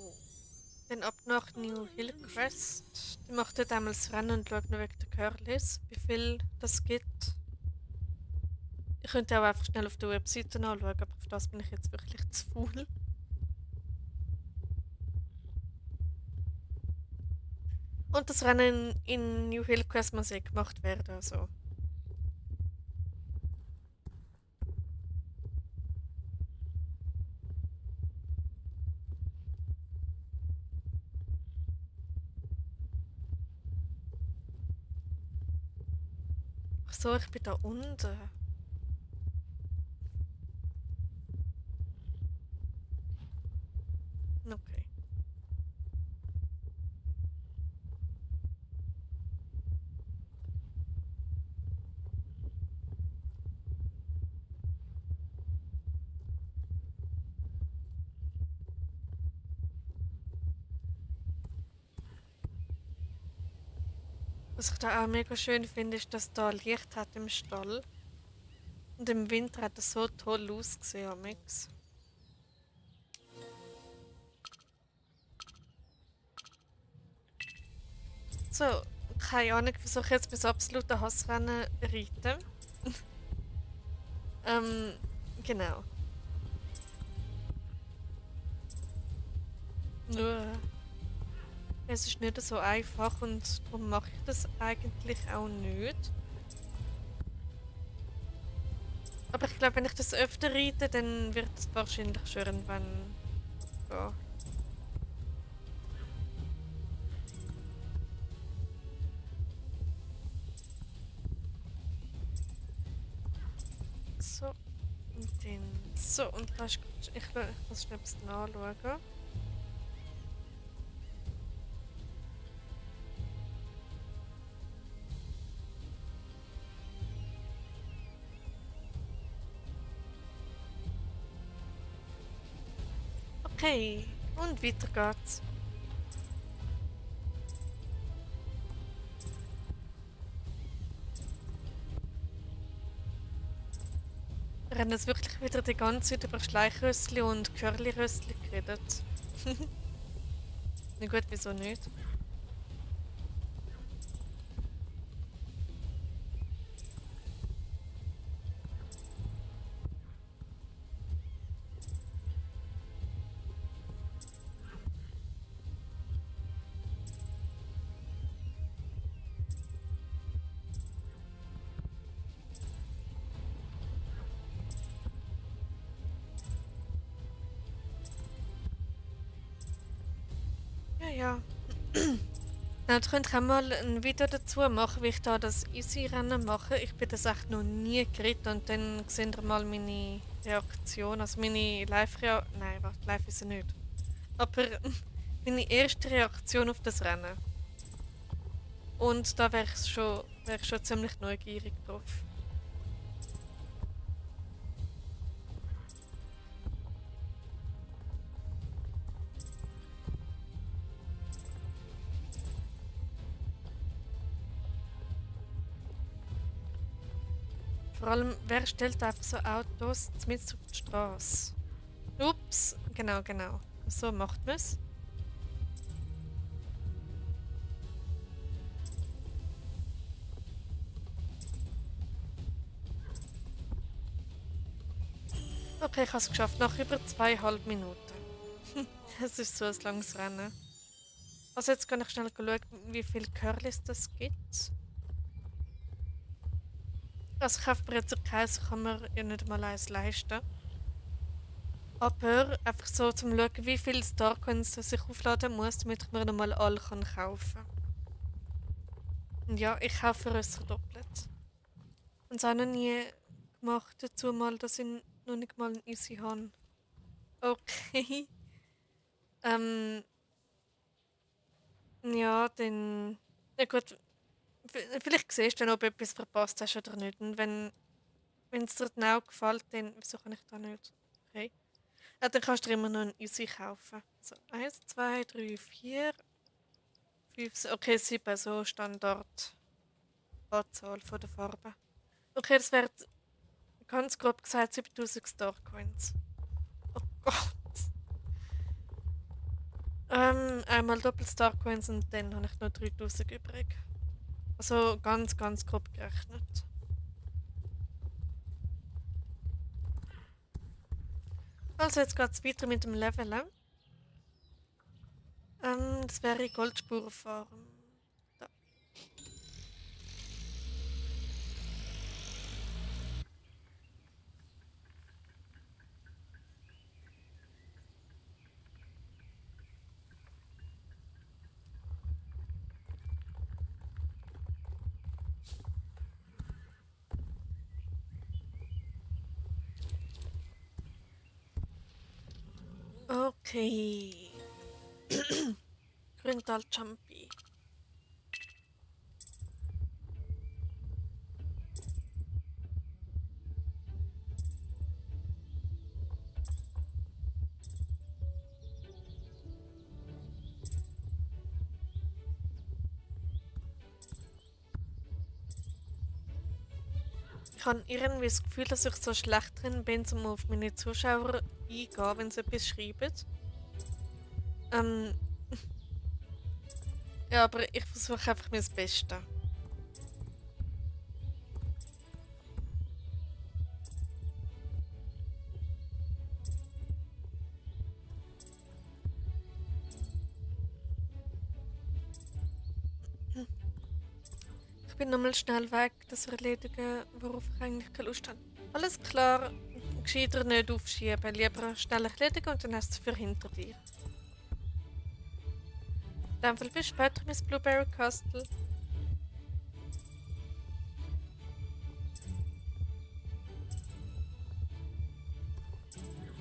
dann ab nach New Hillcrest. Ich mache dort einmal das Rennen und schaue noch wegen der Curlys, wie viel das gibt. Ich könnte auch einfach schnell auf der Webseite anschauen, aber auf das bin ich jetzt wirklich zu faul. Und das Rennen in New Hillcrest muss eh gemacht werden, also. Ach so, ich bin da unten. Okay. Was ich da auch mega schön finde, ist, dass da Licht hat im Stall. Und im Winter hat es so toll ausgesehen, amix. So, keine Ahnung, wieso ich jetzt bis absolute Hassrennen reiten. ähm, genau. Nur, es ist nicht so einfach und darum mache ich das eigentlich auch nicht. Aber ich glaube, wenn ich das öfter reite, dann wird es wahrscheinlich schon irgendwann gehen. So, und dann so, und da ist, ich muss schnell etwas nachschauen. Okay, und weiter geht's. Wir haben jetzt wirklich wieder die ganze Zeit über Schleichrössli und Curlyrössli geredet. Na gut, wieso nicht? Ja, ja. Ja, da könnte ich auch mal ein Video dazu machen, wie ich da das Easy-Rennen mache. Ich bin das echt noch nie geritten und dann seht ihr mal meine Reaktion, also meine Live-Reaktion. Nein, warte, live ist sie nicht. Aber meine erste Reaktion auf das Rennen. Und da wär ich schon ziemlich neugierig drauf. Vor allem, wer stellt einfach so Autos mitten auf die Straße? Ups, genau, genau. So macht man es. Okay, ich habe es geschafft, nach über 2,5 Minuten. Es ist so ein langes Rennen. Also jetzt kann ich schnell schauen, wie viele Curlys das gibt. Also ich kaufe mir jetzt keins, kann mir ja nicht mal eins leisten. Aber einfach so zum schauen, wie viele Starcoins ich aufladen muss, damit ich mir nochmal alle kaufen kann. Und ja, ich kaufe Rösser doppelt. Und es auch noch nie gemacht dazu mal, dass ich noch nicht mal ein Easy habe. Okay. Ähm, ja, dann. Ja gut, vielleicht siehst du dann, ob du etwas verpasst hast oder nicht. Und wenn es dir dann auch gefällt, dann wieso kann ich da nicht? Okay. Ja, dann kannst du dir immer noch ein Easy kaufen. So, 1, 2, 3, 4, 5, okay, 7, so Standard Anzahl von der Farben. Okay, das wäre ganz grob gesagt 7000 Starcoins. Oh Gott. Einmal doppelt Starcoins und dann habe ich noch 3000 übrig. Also ganz, ganz grob gerechnet. Also jetzt geht es weiter mit dem Leveln. Das wäre Goldspurenfarm. Da. Okay. Grüntal Champi. Ich habe irgendwie das Gefühl, dass ich so schlecht drin bin, um auf meine Zuschauer eingehen, wenn sie etwas schreiben. Ähm, ja, aber ich versuche einfach mein Bestes. Ich bin nochmal schnell weg, das erledigen, worauf ich eigentlich keine Lust habe. Alles klar, gescheiter nicht aufschieben, lieber schnell erledigen und dann hast du es für hinter dir. In dem Fall bis später, Miss Blueberry Castle.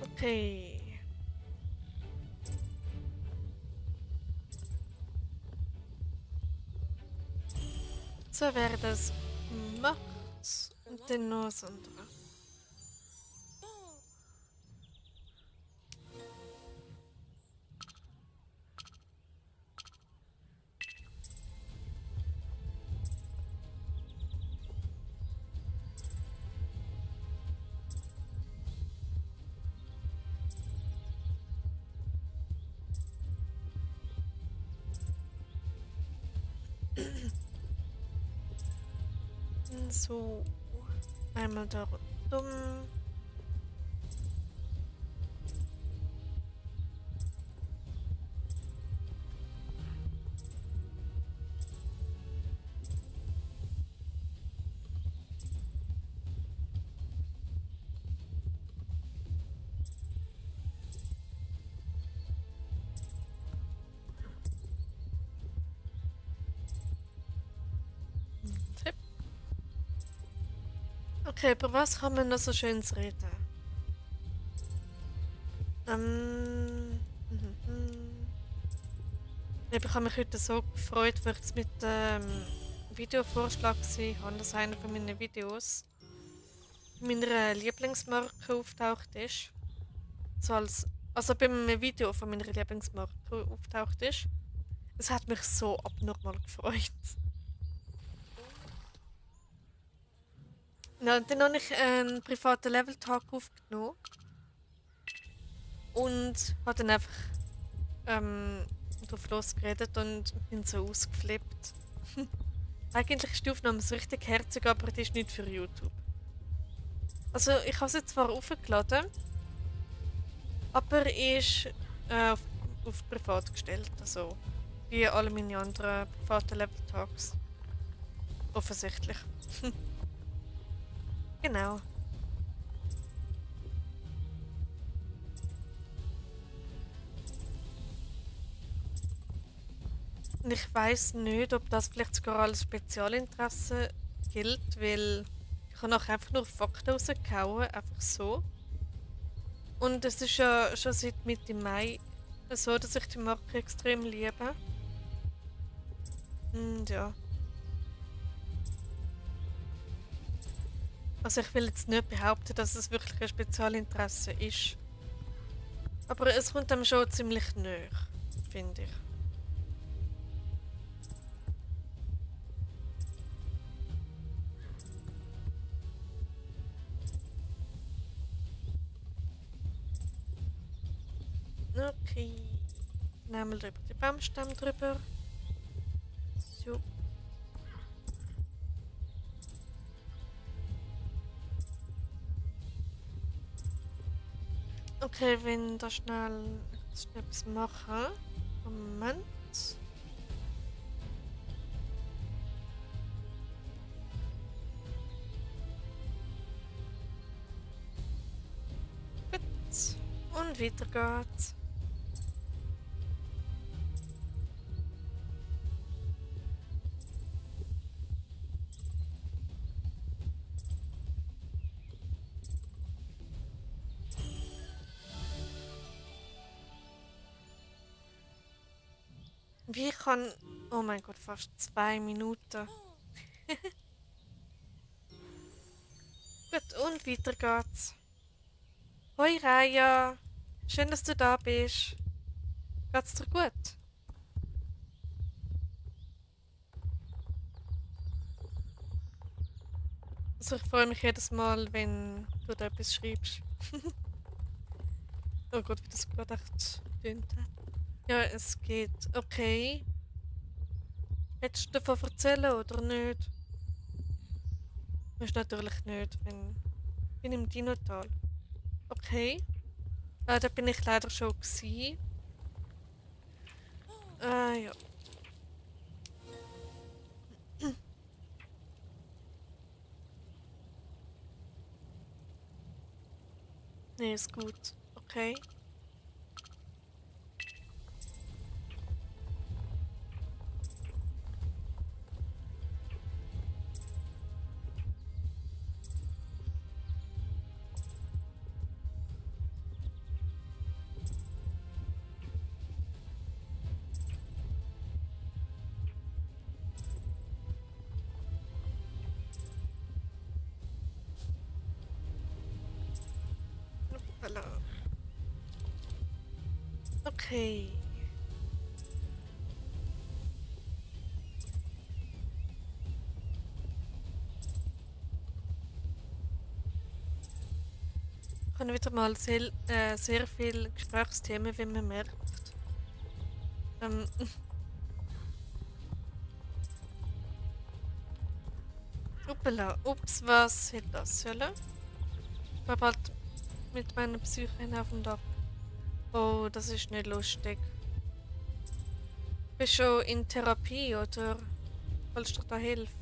Okay. So wäre das gemacht und dann noch das andere. So, einmal da rundum. Tipp. Okay, über was kann man noch so schönes reden? Ich habe mich heute so gefreut, weil ich mit dem Videovorschlag gesehen habe, dass einer von meinen Videos meiner Lieblingsmarke auftaucht ist. So also bei einem Video von meiner Lieblingsmarke auftaucht ist. Es hat mich so abnormal gefreut. Ja, dann habe ich einen privaten Level-Tag aufgenommen und habe dann einfach drauf losgeredet und bin so ausgeflippt. Eigentlich ist die Aufnahme so richtig herzig, aber die ist nicht für YouTube. Also ich habe sie zwar aufgeladen, aber ist auf privat gestellt. Also wie alle meine anderen privaten Level-Talks. Offensichtlich. Genau. Und ich weiß nicht, ob das vielleicht sogar als Spezialinteresse gilt, weil ich habe nachher einfach nur Fakten rausgehauen, einfach so. Und es ist ja schon seit Mitte Mai so, dass ich die Marke extrem liebe. Und ja. Also ich will jetzt nicht behaupten, dass es wirklich ein Spezialinteresse ist. Aber es kommt einem schon ziemlich näher, finde ich. Okay. Nehmen wir über den Baumstamm drüber. So. Okay, wenn da schnell etwas machen. Moment. Gut. Und weiter geht's. Wie kann... Oh mein Gott, fast 2 Minuten. Gut, und weiter geht's. Hoi Raya, schön, dass du da bist. Geht's dir gut? Also ich freue mich jedes Mal, wenn du da etwas schreibst. Oh Gott, wie das gerade echt tönt hat. Ja, es geht. Okay. Willst du davon erzählen oder nicht? Ist natürlich nicht, wenn... Ich bin im Dinotal. Okay. Da bin ich leider schon gewesen. Ja. Nee, ist gut. Okay. Hoppala. Okay. Ich habe wieder mal sehr viele Gesprächsthemen, wie man merkt. Ähm, Hoppala. Ups, was hätte das sollen? Ich war bald mit meiner Psyche auf und ab. Oh, das ist nicht lustig. Bist du schon in Therapie oder willst du dir da helfen?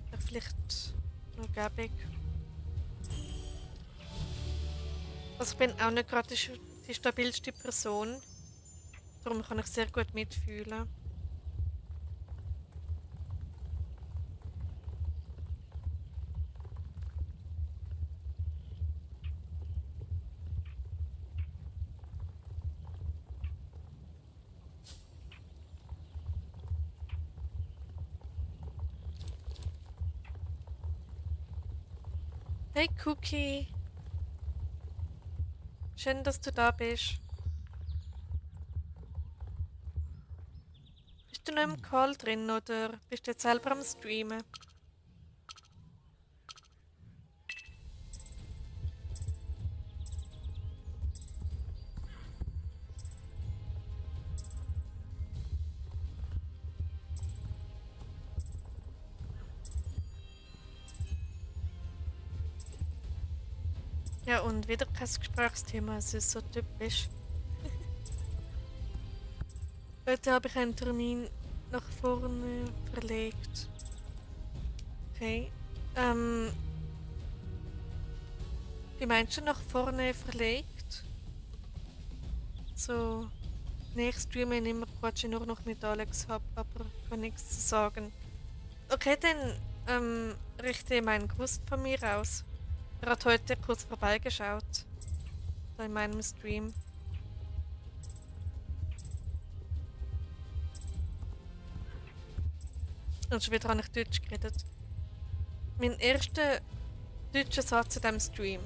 Wäre vielleicht noch gäbig. Also ich bin auch nicht gerade die stabilste Person. Darum kann ich sehr gut mitfühlen. Hey Cookie. Schön, dass du da bist. Bist du noch im Call drin oder bist du jetzt selber am Streamen? Ja, und wieder kein Gesprächsthema, es ist so typisch. Heute habe ich einen Termin nach vorne verlegt. Okay. Wie meinst du nach vorne verlegt? So, nee, ich streame immer quatsche nur noch mit Alex, hab aber kann nichts zu sagen. Okay, dann richte meinen Gruß von mir aus. Er hat heute kurz vorbeigeschaut. Da in meinem Stream. Und schon wieder habe ich Deutsch geredet. Mein erster deutscher Satz in diesem Stream.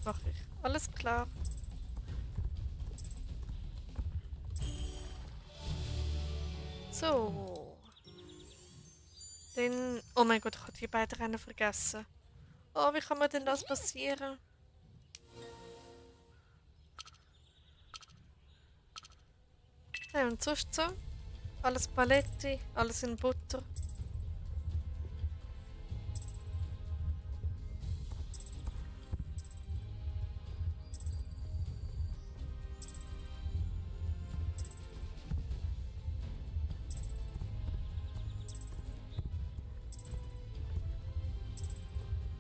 Mach ich. Alles klar. So. Dann. Oh mein Gott, ich habe die beiden Rennen vergessen. Oh, wie kann mir denn das passieren? Ja, und sonst so? Alles Paletti, alles in Butter.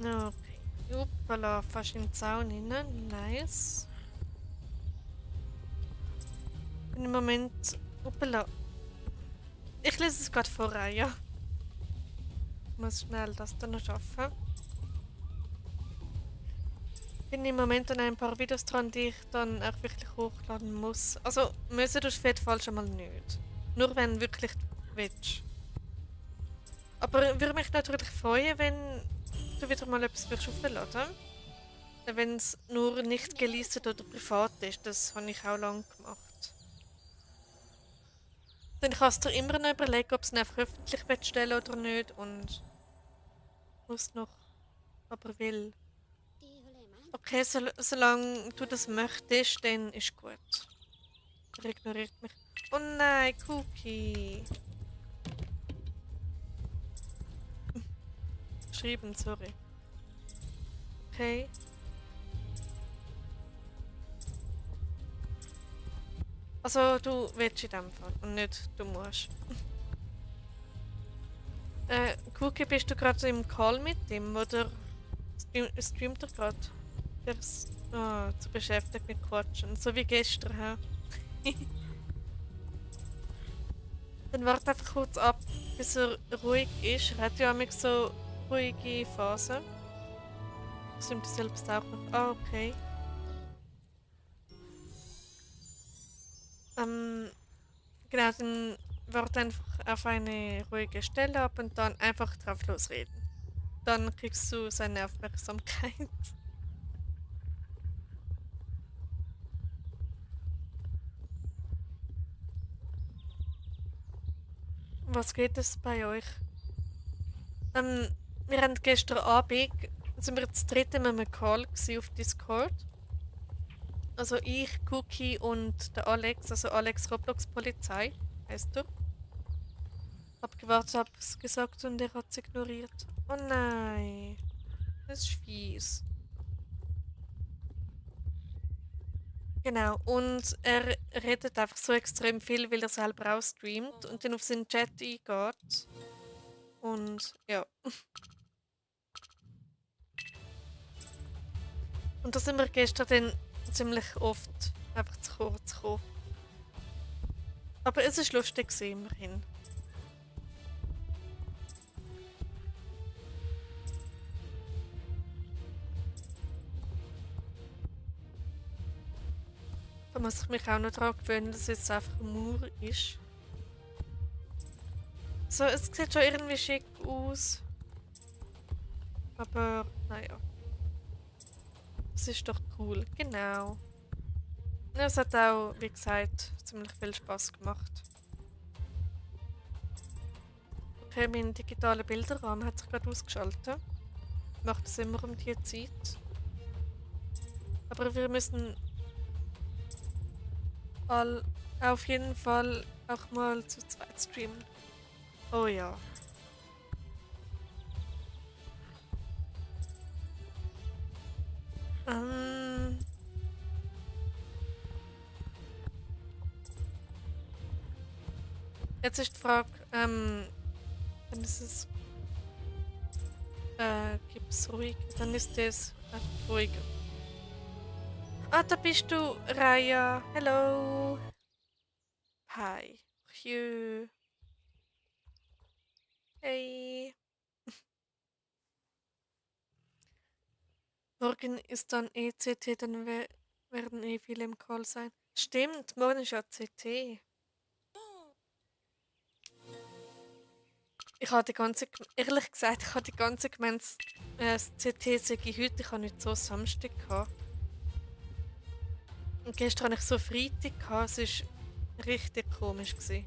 Okay. Uppala, fast in den Zaun rein. Nice. Im Moment. Uppala. Ich lese es gerade vor, ja. muss schnell das dann noch schaffen. Bin im Moment an ein paar Videos dran, die ich dann auch wirklich hochladen muss. Also müssen du auf jeden Fall schon mal nicht. Nur wenn du wirklich willst. Aber würde mich natürlich freuen, wenn du wieder mal etwas hochladen. Wenn es nur nicht gelistet oder privat ist. Das habe ich auch lange gemacht. Dann kannst du dir immer noch überlegen, ob du es einfach öffentlich stellen oder nicht. Und muss noch aber will. Okay, solange du das möchtest, dann ist gut. Er ignoriert mich. Oh nein, Cookie. Geschrieben, sorry. Okay. Also, du willst in dem Fall und nicht du musst. Cookie, bist du gerade im Call mit ihm oder streamt er gerade? Der ist zu beschäftigt mit Quatschen, so wie gestern. He? Dann warte einfach kurz ab, bis er ruhig ist. Er hat ja immer so ruhige Phasen. Stimmt er selbst auch noch? Ah, okay. Genau, dann warte einfach auf eine ruhige Stelle ab und dann einfach drauf losreden. Dann kriegst du seine Aufmerksamkeit. Was geht es bei euch? Wir haben gestern Abend, sind wir das dritte Mal im Call auf Discord. Also ich, Cookie und der Alex, also Alex Roblox Polizei, heißt du. Hab gewartet, hab es gesagt und er hat es ignoriert. Oh nein. Das ist fies. Genau, und er redet einfach so extrem viel, weil er selber auch streamt und dann auf seinen Chat eingeht. Und ja. Und da sind wir gestern dann ziemlich oft einfach zu kurz gekommen. Aber es war lustig immerhin. Da muss ich mich auch noch daran gewöhnen, dass es jetzt einfach ein Mauer ist. So, es sieht schon irgendwie schick aus. Aber, naja. Es ist doch cool, genau. Ja, es hat auch, wie gesagt, ziemlich viel Spaß gemacht. Okay, mein digitaler Bilderrahmen hat sich gerade ausgeschaltet. Ich mache das immer um die Zeit. Aber wir müssen auf jeden Fall auch mal zu zweit streamen. Oh ja. Jetzt ist die Frage, dann ist es, gibt's ruhig, dann ist das einfach ruhiger. Ah, da bist du, Raya. Hello. Hi. Phew. Hey. Morgen ist dann CT, dann werden viele im Call sein. Stimmt, morgen ist ja CT. Ich habe ehrlich gesagt, ich habe die ganze gemeint, das CT sei heute, ich habe nicht so Samstag gehabt. Und gestern hatte ich so Freitag gehabt, es war richtig komisch gewesen.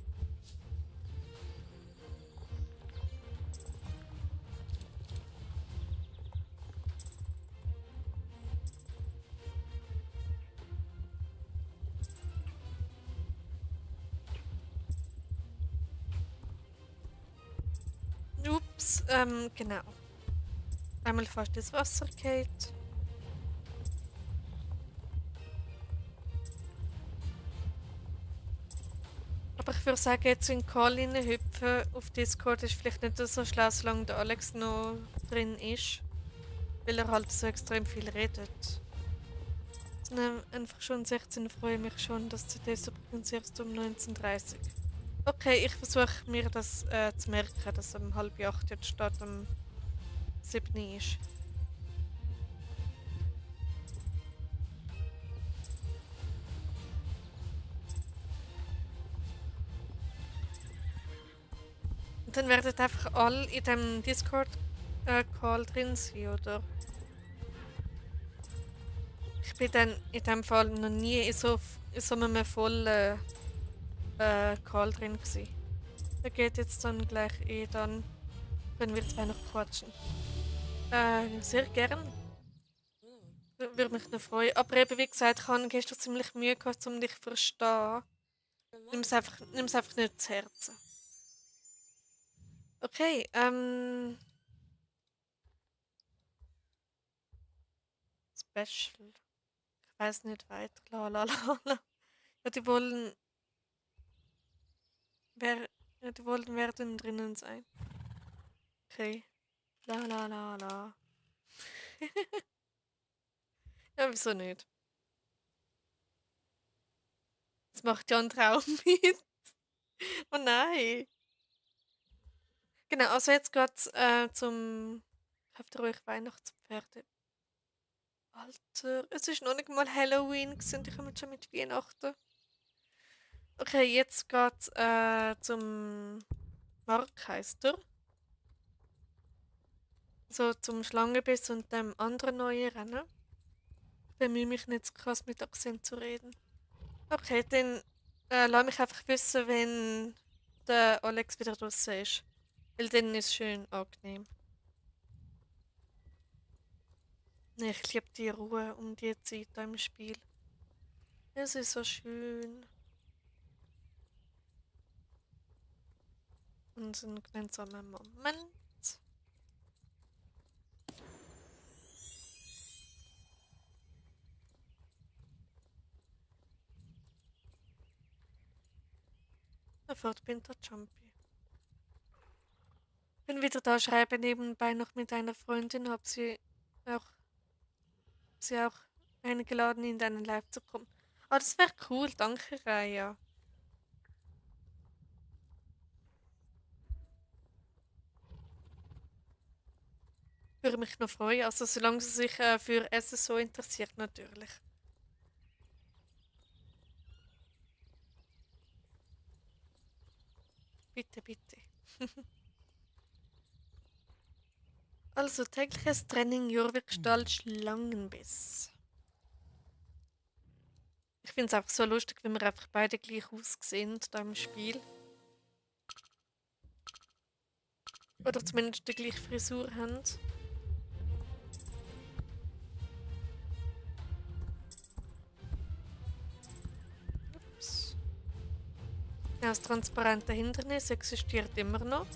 Ups, genau. Einmal fast ins Wasser geht. Aber ich würde sagen, jetzt in Call hüpfen auf Discord ist vielleicht nicht so schlau, solange der Alex noch drin ist. Weil er halt so extrem viel redet. Es sind einfach schon 16, freue mich schon, dass CT übrigens erst um 19:30 Uhr. Okay, ich versuche mir das zu merken, dass um 7:30 jetzt statt um 7 ist. Und dann werden einfach alle in dem Discord-Call drin sein, oder? Ich bin dann in dem Fall noch nie in so einem vollen Call drin gewesen. Der geht jetzt dann gleich dann können wir zwei noch quatschen. Sehr gern. Würde mich noch freuen. Aber eben, wie gesagt, ich habe gestern ziemlich Mühe gehabt, um dich zu verstehen. Nimm es einfach nicht zu Herzen. Okay, Special. Ich weiß nicht weiter. La la la la. Ja, wer, ja, die wollen werden drinnen sein. Okay. La la la la. Ja, wieso nicht? Das macht ja ein Traum mit. Oh nein. Genau, also jetzt geht's zum. Habt ihr euch Weihnachtspferde? Alter, es ist noch nicht mal Halloween gewesen und ich komme schon mit Weihnachten. Okay, jetzt geht's zum Mark, heisst er. So zum Schlangenbiss und dem anderen neuen Rennen. Ich bemühe mich nicht so krass mit Akzent zu reden. Okay, dann lass mich einfach wissen, wenn der Alex wieder draußen ist. Weil dann ist es schön angenehm. Nee, ich liebe die Ruhe um die Zeit hier im Spiel. Es ist so schön. Und einen gemeinsamen Moment. Sofort bin der Jumpy. Bin wieder da, schreibe nebenbei noch mit einer Freundin, ob sie auch eingeladen in deinen Live zu kommen. Oh, das wäre cool, danke Raya. Würde mich noch freuen, also solange sie sich für SSO interessiert natürlich. Bitte, bitte. Also tägliches Training Jurwegstall Schlangenbiss. Ich finde es einfach so lustig, wenn wir einfach beide gleich aussehen da im Spiel. Oder zumindest die gleiche Frisur haben. Ups. Ja, das transparente Hindernis existiert immer noch.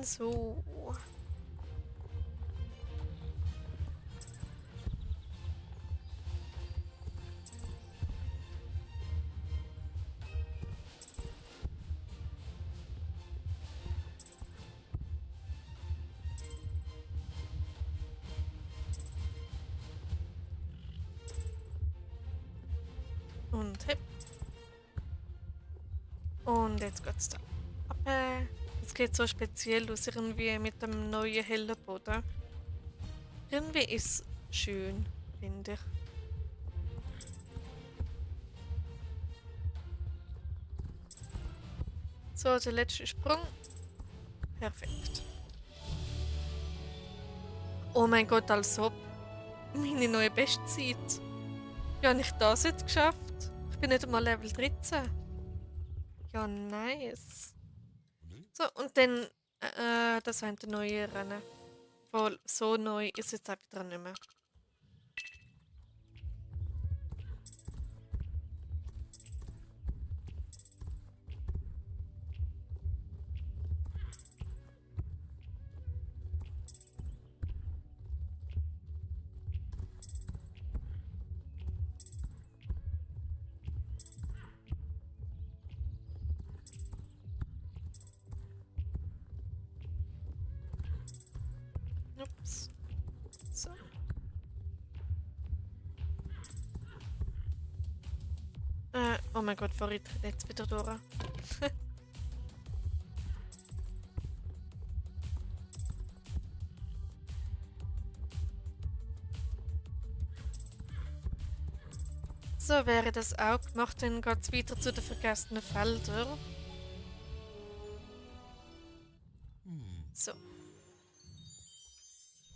So. Und hip. Und jetzt geht's da. Aber es geht so speziell aus, irgendwie mit dem neuen hellen Boden. Irgendwie ist es schön, finde ich. So, der letzte Sprung. Perfekt. Oh mein Gott, als ob. Meine neue Bestzeit. Ja, nicht das jetzt geschafft. Ich bin nicht einmal Level 13. Ja, nice. So, und dann, das war der neue Rennen. Obwohl, so neu ist jetzt auch wieder nicht mehr. Ups. So. Oh mein Gott, vorhin jetzt wieder durch. So wäre das auch gemacht, dann geht es weiter zu den vergessenen Feldern. So.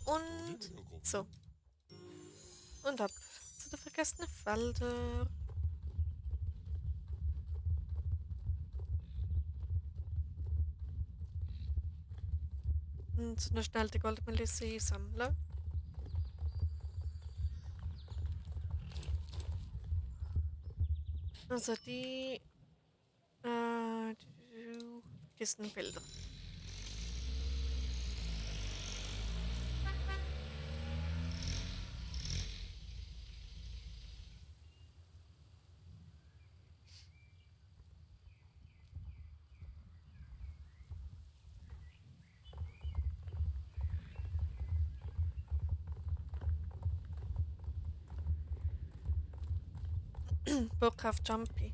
Und so. Und ab zu den vergessenen Feldern. Und noch schnell die Goldmelisse sammeln. Also die Kistenbilder. Bock auf Jumpy.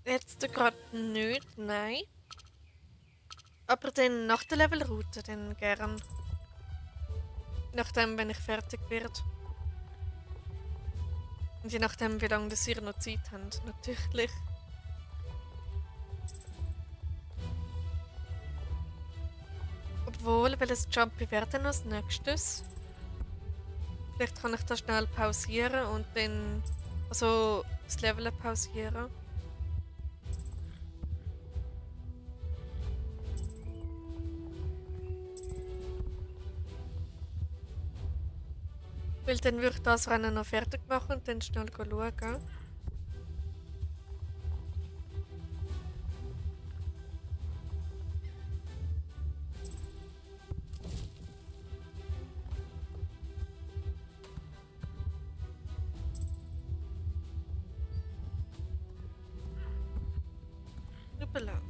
Jetzt gerade nicht, nein. Aber dann nach der Levelroute dann gern. Nachdem, wenn ich fertig werde. Und je nachdem, wie lange ihr noch Zeit habt, natürlich. Obwohl, weil es Jumpy wäre dann als nächstes. Vielleicht kann ich da schnell pausieren und dann. Also das Leveln pausieren. Weil dann würde ich das Rennen noch fertig machen und dann schnell schauen. Hoppala.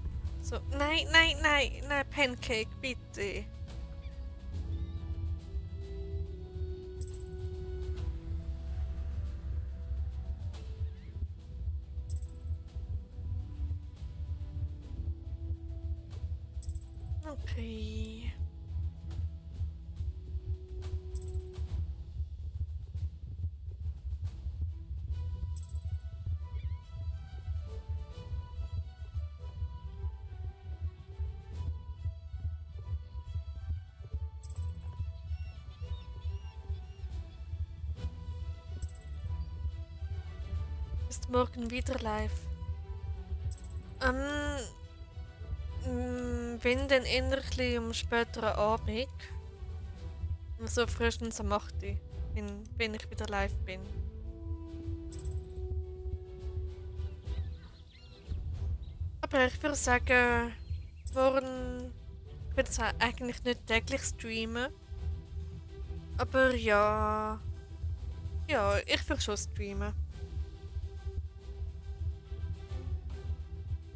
So, nein, nein, nein, nein, Pancake, bitte. Okay. Ist morgen wieder live? Wenn dann eher ein bisschen am späteren Abend. Also frühestens am 8 Uhr, wenn ich wieder live bin. Aber ich würde sagen, morgen. Ich würde es eigentlich nicht täglich streamen. Aber ja. Ja, ich würde schon streamen.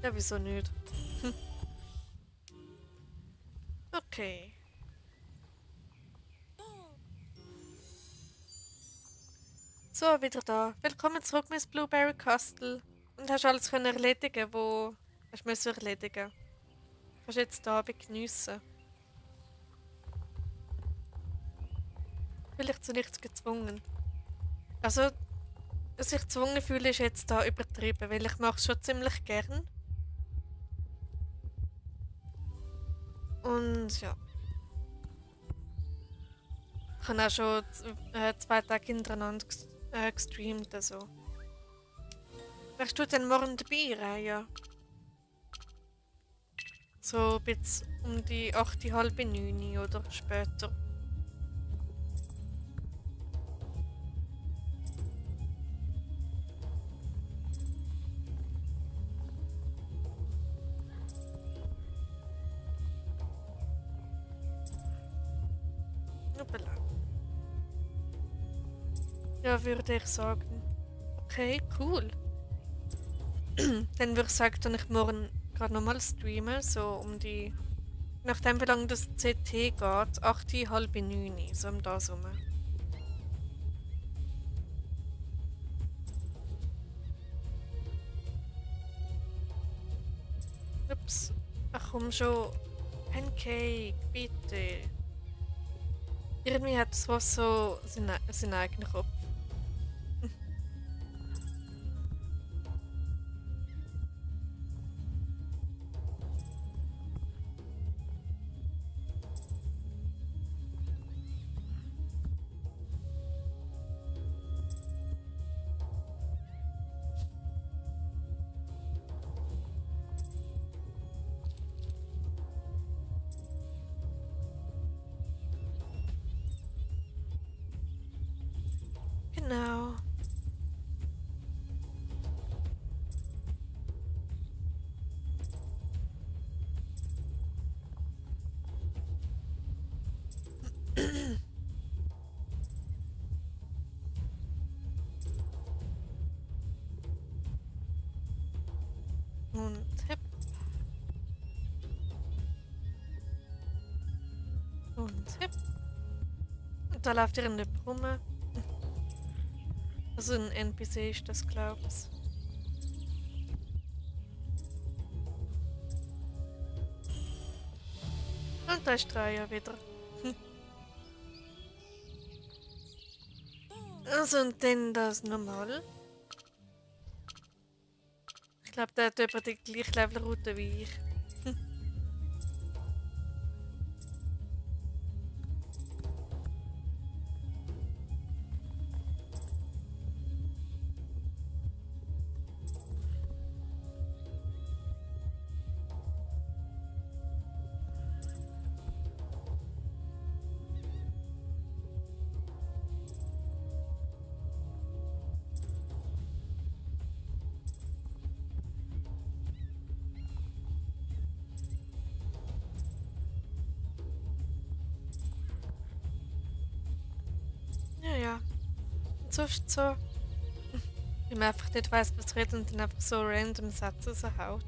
Ja, wieso nicht? Okay. So, wieder da. Willkommen zurück, Miss Blueberry Castle. Und hast alles können erledigen, wo hast müssen erledigen. Kannst jetzt den Abend geniessen. Vielleicht zu nichts gezwungen. Also, dass ich gezwungen fühle, ist jetzt da übertrieben, weil ich mache es schon ziemlich gern. Und ja. Ich habe auch schon 2 Tage hintereinander gestreamt. Also. Wärst du denn morgen dabei, Raya? So ein bisschen um die 8, halb 9 oder später. Hoppala. Ja, würde ich sagen. Okay, cool. Dann würde ich sagen, dass ich morgen gerade nochmal streamen, so um die... Nachdem wie lange das CT geht, 8, halb 9, so um das rum. Ups. Ach komm schon. Pancake, bitte. Irgendwie hat das was so seinen eigenen Kopf. Genau. Und hip. Und hip. Und da läuft ihr in der Brumme. Also ein NPC ist das, glaube ich. Und da ist Dreier wieder. Also und dann das normal. Ich glaube, der hat etwa die gleiche Levelroute wie ich. Ja, ja. Und sonst so. Wenn man einfach nicht weiss, was redet und dann einfach so random Sätze raushaut.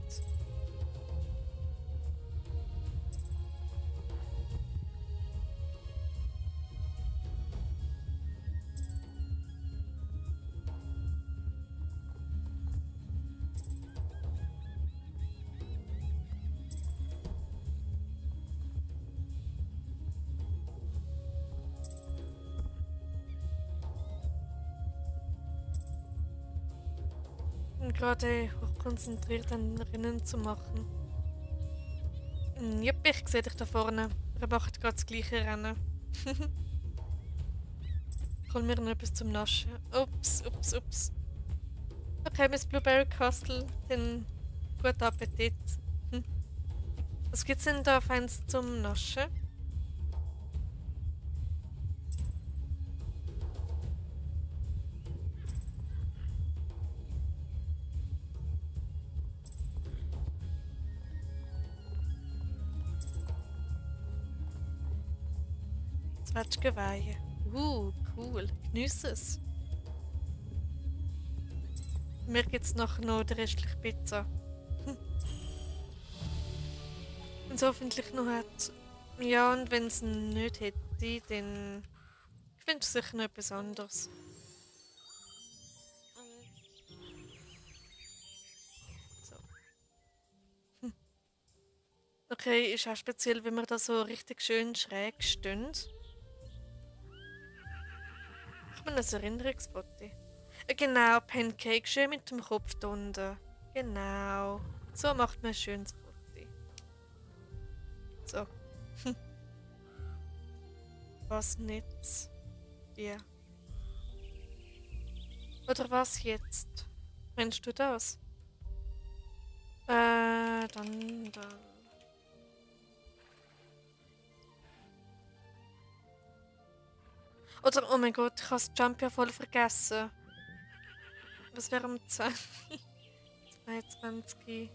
Und gerade hochkonzentriert an Rennen zu machen. Jupp, ich sehe dich da vorne. Er macht gerade das gleiche Rennen. Ich hol mir noch etwas zum Naschen. Ups, ups, ups. Okay, Miss Blueberry Castle, dann guten Appetit. Was gibt's denn da für eins zum Naschen? Zwetschgeweihe. Cool. Geniesse es. Mir gibt's noch die restliche Pizza. Wenn es hoffentlich noch hat. Ja, und wenn es nicht hätte, dann findest du sicher noch etwas anderes. So. Okay, ist auch speziell, wenn wir da so richtig schön schräg stehen. Ich meine, ein Erinnerungsfoto. Genau, Pancake schön mit dem Kopf drunter. Genau. So macht man ein schönes Foto. So. Was nicht? Ja. Oder was jetzt? Meinst du das? Dann. Oder, oh mein Gott, ich habe das Jump ja voll vergessen. Was wäre um 10? 22.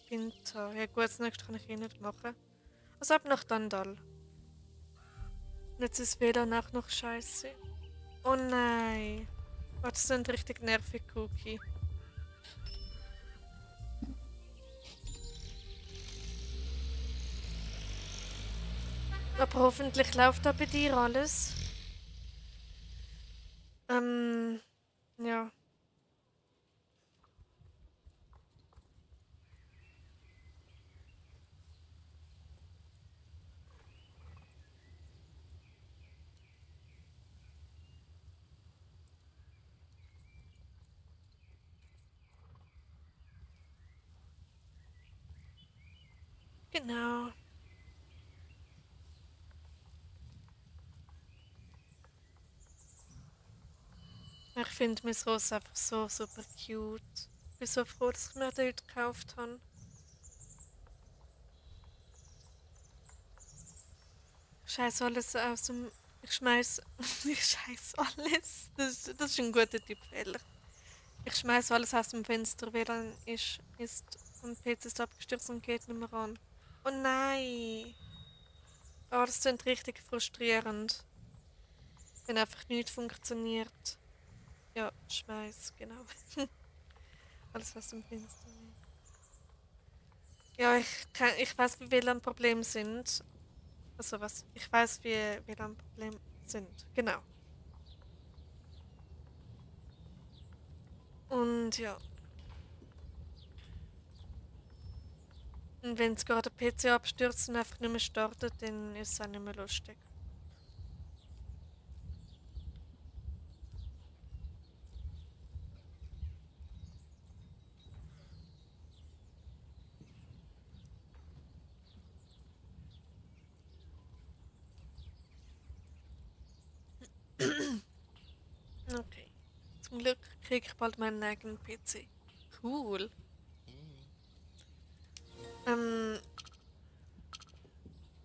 Winter. Ja gut, das nächste kann ich eh nicht machen. Also ab nach Dandal. Und jetzt ist WLAN auch noch scheiße. Oh nein. Oh, das sind richtig nervig, Cookie. Aber hoffentlich läuft da bei dir alles. Ja. Genau. Ich finde meine Rose einfach so super cute. Ich bin so froh, dass ich mir dort gekauft habe. Ich scheiß alles aus dem. Ich schmeiß. Ich scheiß alles. Das ist ein guter Tippfehler. Ich schmeiß alles aus dem Fenster, WLAN ist und PC ist abgestürzt und geht nicht mehr an. Oh nein! Oh, das klingt richtig frustrierend. Wenn einfach nichts funktioniert. Ja, schmeiß, genau. Alles aus dem Fenster. Ja, ich weiß, wie WLAN-Probleme sind. Also was? Ich weiß, wie WLAN-Probleme sind. Genau. Und ja. Und wenn es gerade der PC abstürzt und einfach nicht mehr startet, dann ist es auch nicht mehr lustig. Okay. Zum Glück kriege ich bald meinen eigenen PC. Cool. Ähm,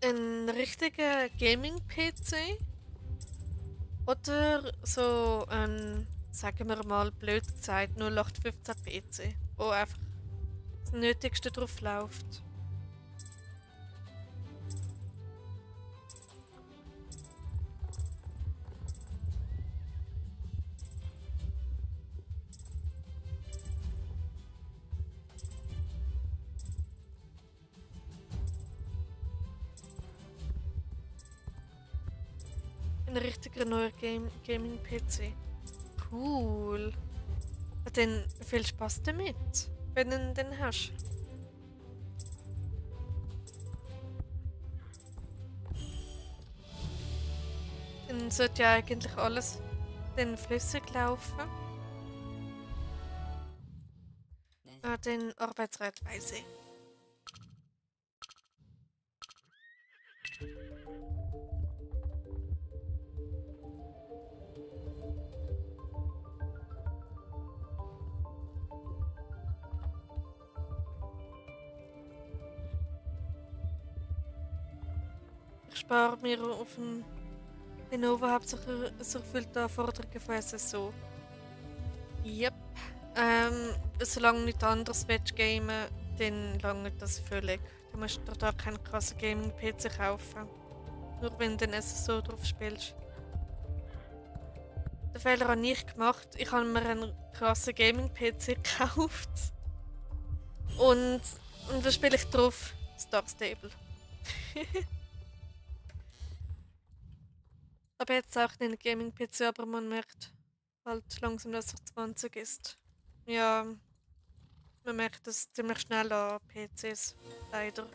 ein richtiger Gaming-PC oder so ein, sagen wir mal blöd gesagt, 0815 PC, wo einfach das Nötigste drauf läuft. Ein richtiger neuer Gaming-PC. Cool. Dann viel Spaß damit, wenn du den hast. Dann sollte ja eigentlich alles dann flüssig laufen. Den Arbeitsrat weiss ich. Ich spare mir auf dem Lenovo hauptsächlich es erfüllt die Anforderungen von SSO. Yep. Solange nicht anderes willst gamen, dann langt das völlig. Du musst dir da keinen krassen Gaming-PC kaufen. Nur wenn du den SSO drauf spielst. Den Fehler habe ich gemacht. Ich habe mir einen krassen Gaming-PC gekauft. Und was spiele ich drauf? Star Stable. Aber jetzt auch den Gaming-PC, aber man merkt halt langsam, dass er 20 ist. Ja, man merkt das ziemlich schnell an PCs. Leider.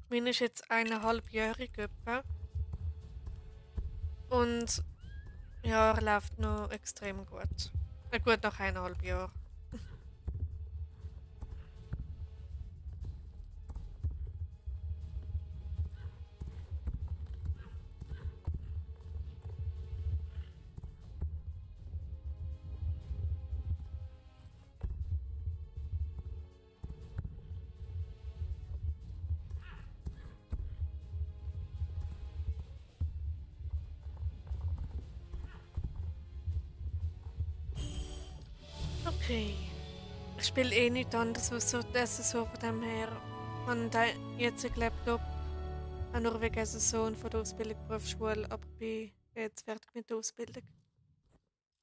Meine ist jetzt 1,5-jährig etwa. Und ja, er läuft noch extrem gut. Gut, nach 1,5 Jahren. Okay. Ich spiele eh nichts anderes als so das so von dem her. Und jetzt einen Laptop, auch nur wegen Sohn von der Ausbildung Berufsschule, aber bin jetzt fertig mit der Ausbildung.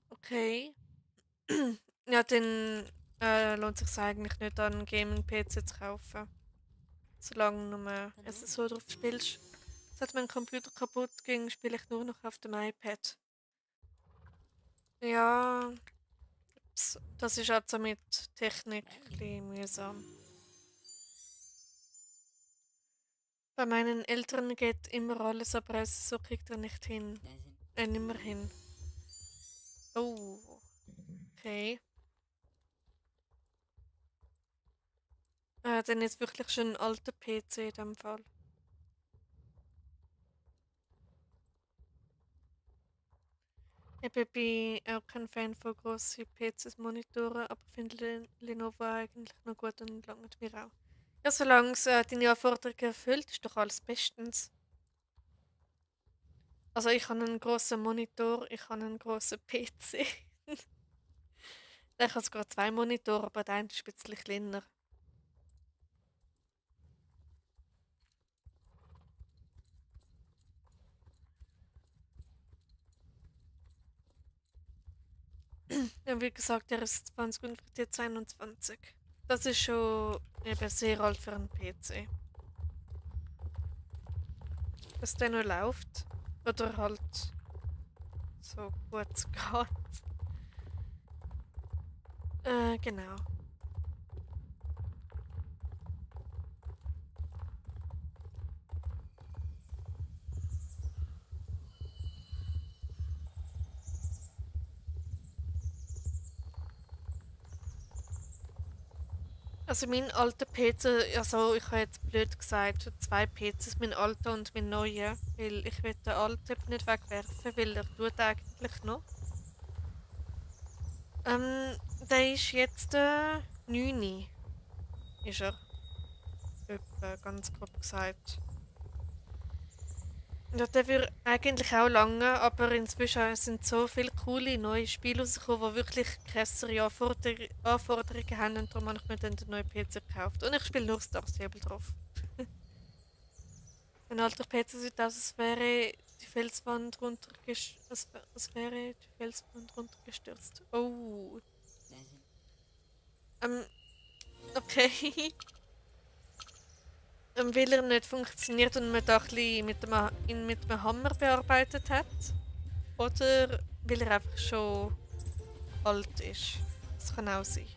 Okay. Ja, dann lohnt es sich eigentlich nicht, einen Gaming-PC zu kaufen. Solange du nur ein so drauf spielst. Seit mein Computer kaputt ging, spiele ich nur noch auf dem iPad. Ja, das ist also mit Technik ein bisschen mühsam. Bei meinen Eltern geht immer alles, aber so kriegt er nicht hin. Nimmer hin. Oh, okay. Dann ist wirklich schon ein alter PC in dem Fall. Ich bin auch kein Fan von grossen PCs, Monitoren, aber finde Lenovo eigentlich noch gut und langt mir auch. Ja, solange es deine Anforderungen erfüllt, ist doch alles bestens. Also ich habe einen grossen Monitor, ich habe einen grossen PC. Ich habe sogar zwei Monitore, aber der eine ist ein bisschen kleiner. Ja, wie gesagt, der ist 20 und wird jetzt 21. Das ist schon eben sehr alt für einen PC. Dass der noch läuft. Oder halt so gut es geht. Genau. Also mein alter PC, also ich habe jetzt blöd gesagt, zwei PCs, mein alter und mein neuer, weil ich will den alten nicht wegwerfen, weil er tut eigentlich noch. Der ist jetzt 9, ist er. Etwa, ganz grob gesagt. Ja, der würde eigentlich auch lange, aber inzwischen sind so viele coole neue Spiele rausgekommen, die wirklich krassere Anforderungen haben und darum habe ich mir dann den neuen PC gekauft. Und ich spiele nur Star Stable drauf. Ein alter PC sieht aus, als wäre die Felswand als wäre die Felswand runtergestürzt. Oh. Ähm, okay. Weil er nicht funktioniert und man da ein bisschen ihn mit dem Hammer bearbeitet hat. Oder weil er einfach schon alt ist. Das kann auch sein.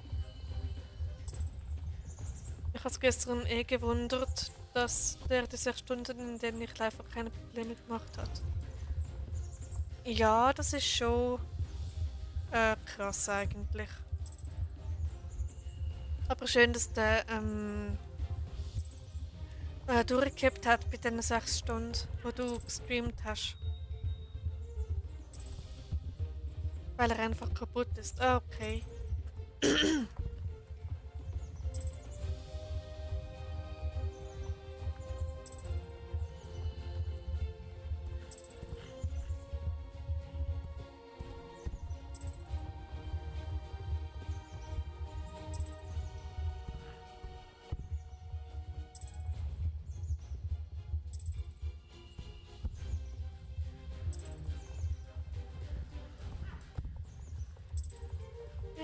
Ich habe es gestern eh gewundert, dass der die 6 Stunden, in denen ich einfach keine Probleme gemacht hat. Ja, das ist schon krass eigentlich. Aber schön, dass der durchgehabt hat bei den 6 Stunden, wo du gestreamt hast. Weil er einfach kaputt ist. Ah, okay.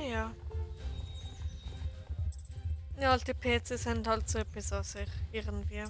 Ja. Ja, alte PCs sind halt so etwas an sich, irgendwie.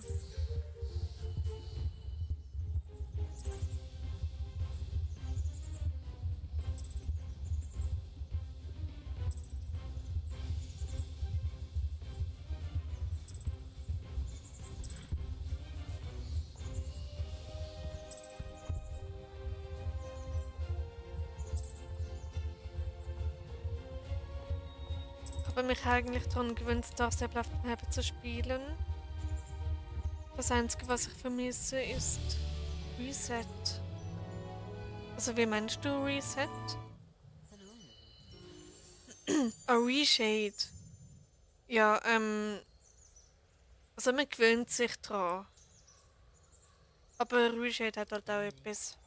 Ich habe mich eigentlich daran gewöhnt, Star Stable auf dem Handy zu spielen. Das Einzige, was ich vermisse, ist Reset. Also, wie meinst du Reset? Reshade. Ja, also man gewöhnt sich dran. Aber Reshade hat halt auch etwas.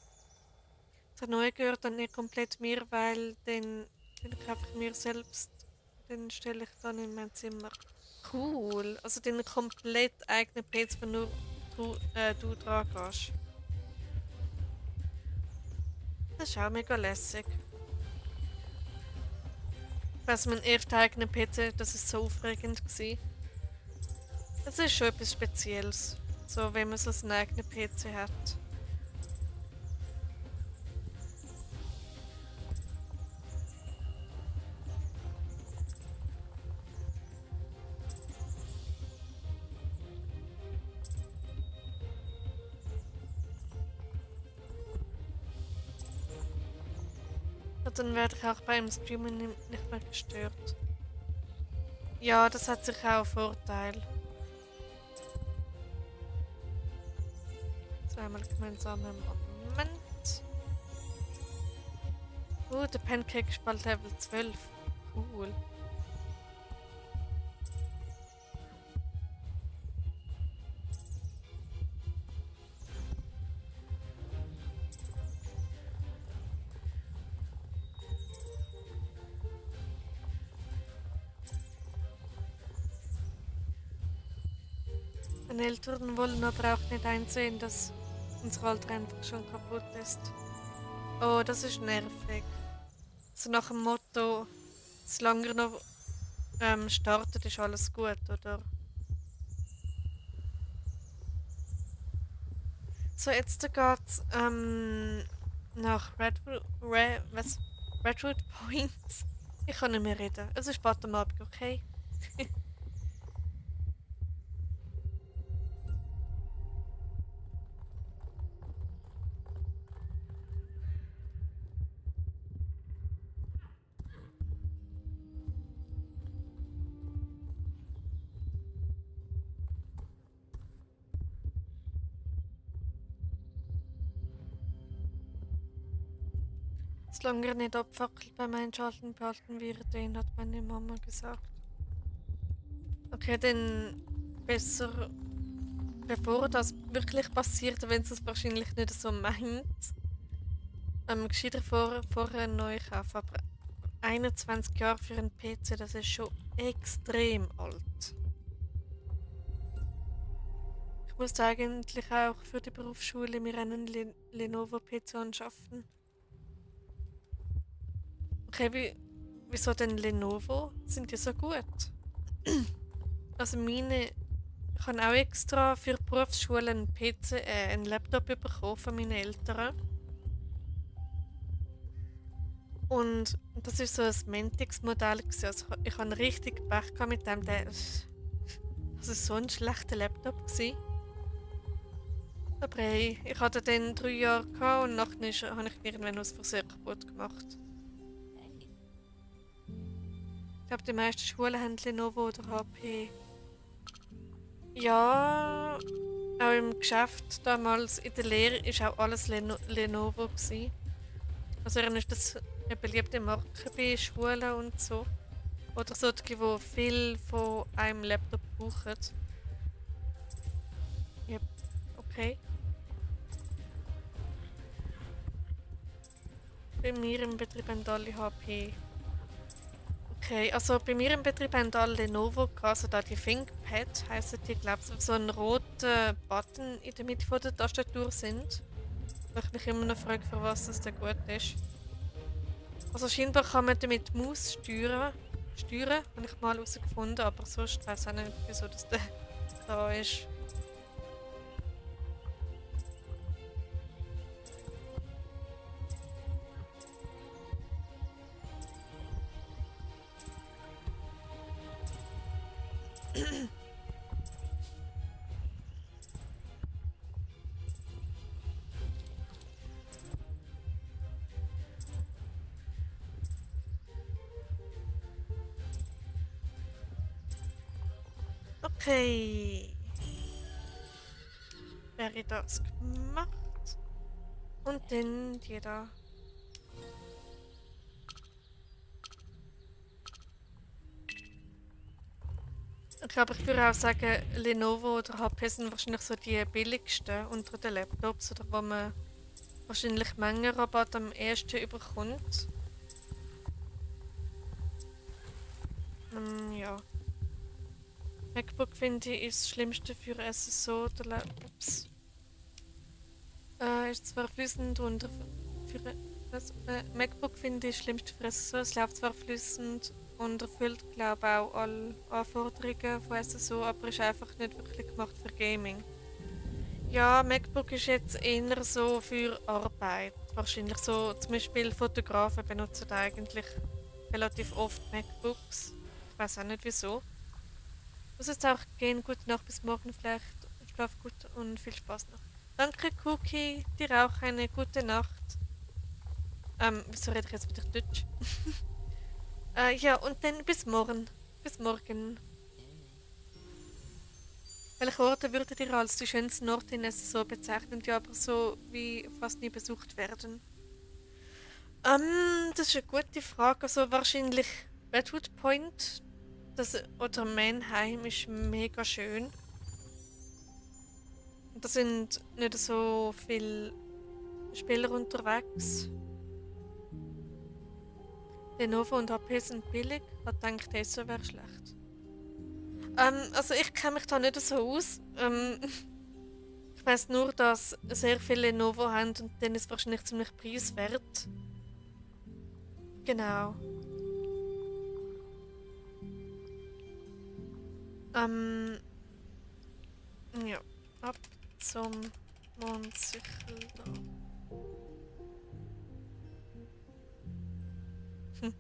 Das Neue gehört dann nicht komplett mir, weil dann ich einfach mir selbst Den stelle ich dann in mein Zimmer. Cool. Also den komplett eigenen PC, wo nur du dran gehst. Das ist auch mega lässig. Ich weiss, mein erster eigener PC, das ist so aufregend gewesen. Es ist schon etwas Spezielles. So, wenn man so einen eigenen PC hat. Und dann werde ich auch beim Streamen nicht mehr gestört. Ja, das hat sicher auch einen Vorteil. Zweimal gemeinsamen Moment. Der Pancake ist bald Level 12. Cool. Meine Eltern wollen aber auch nicht einsehen, dass unser Alter einfach schon kaputt ist. Oh, das ist nervig. So nach dem Motto, solange er noch startet, ist alles gut, oder? So, jetzt geht's nach Redwood Point. Ich kann nicht mehr reden. Es ist spät am Abend, okay? Solange er nicht abfackelt beim Einschalten, behalten wir den, hat meine Mama gesagt. Okay, dann besser, bevor das wirklich passiert, wenn es wahrscheinlich nicht so meint, gescheiter vorher neu kaufen. Aber 21 Jahre für einen PC, das ist schon extrem alt. Ich muss eigentlich auch für die Berufsschule mir einen Lenovo-PC anschaffen. Okay, wieso denn Lenovo? Sind die so gut? Also ich habe auch extra für die Berufsschule einen PC, einen Laptop bekommen von meinen Eltern. Und das ist so ein Mentix-Modell. Also ich hatte richtig Pech mit dem. Das war so ein schlechter Laptop. Aber hey, ich hatte den 3 Jahre und nachher habe ich irgendwann aus Versehen kaputt gemacht. Ich glaube, die meisten Schulen haben Lenovo oder HP. Ja, auch im Geschäft damals in der Lehre war auch alles Lenovo gewesen. Also dann ist das eine beliebte Marke bei Schulen und so. Oder solche, die viel von einem Laptop brauchen. Yep, okay. Bei mir im Betrieb haben alle HP. Okay, also bei mir im Betrieb haben alle Lenovo gehabt, also da die ThinkPad heissen die, glaube ich, so einen roten Button in der Mitte von der Tastatur sind. Wo ich mich immer noch frage, für was das denn gut ist. Also scheinbar kann man damit die Maus steuern, habe ich mal herausgefunden, aber sonst weiß ich auch nicht, wieso das da ist. Okay. Wäre das gemacht. Und dann die da. Ich glaube, ich würde auch sagen, Lenovo oder HP sind wahrscheinlich so die billigsten unter den Laptops, oder wo man wahrscheinlich Mengenrabatt am ersten überkommt. Ja. MacBook finde ich ist das Schlimmste für SSO oder Ups. Ist zwar fließend und für MacBook finde ich das Schlimmste für SSO. Es läuft zwar fließend und erfüllt, glaube ich, auch alle Anforderungen von SSO, aber ist einfach nicht wirklich gemacht für Gaming. Ja, MacBook ist jetzt eher so für Arbeit. Wahrscheinlich so, zum Beispiel Fotografen benutzen eigentlich relativ oft MacBooks. Ich weiß auch nicht wieso. Muss jetzt auch gehen. Gute Nacht, bis morgen vielleicht. Schlaf gut und viel Spaß noch. Danke, Cookie. Dir auch eine gute Nacht. Wieso rede ich jetzt wieder Deutsch? Ja, und dann bis morgen. Bis morgen. Welche Orte würdet ihr als die schönsten Orte in SSO bezeichnen, die aber so wie fast nie besucht werden? Das ist eine gute Frage. Also wahrscheinlich Redwood Point oder Mannheim ist mega schön. Da sind nicht so viele Spieler unterwegs. Lenovo und HP sind billig. Ich denke, das wäre schlecht. Also ich kenne mich da nicht so aus. Ich weiß nur, dass sehr viele Lenovo haben und dann ist es wahrscheinlich ziemlich preiswert. Genau. Ja, ab zum Mondsichel da. Hm.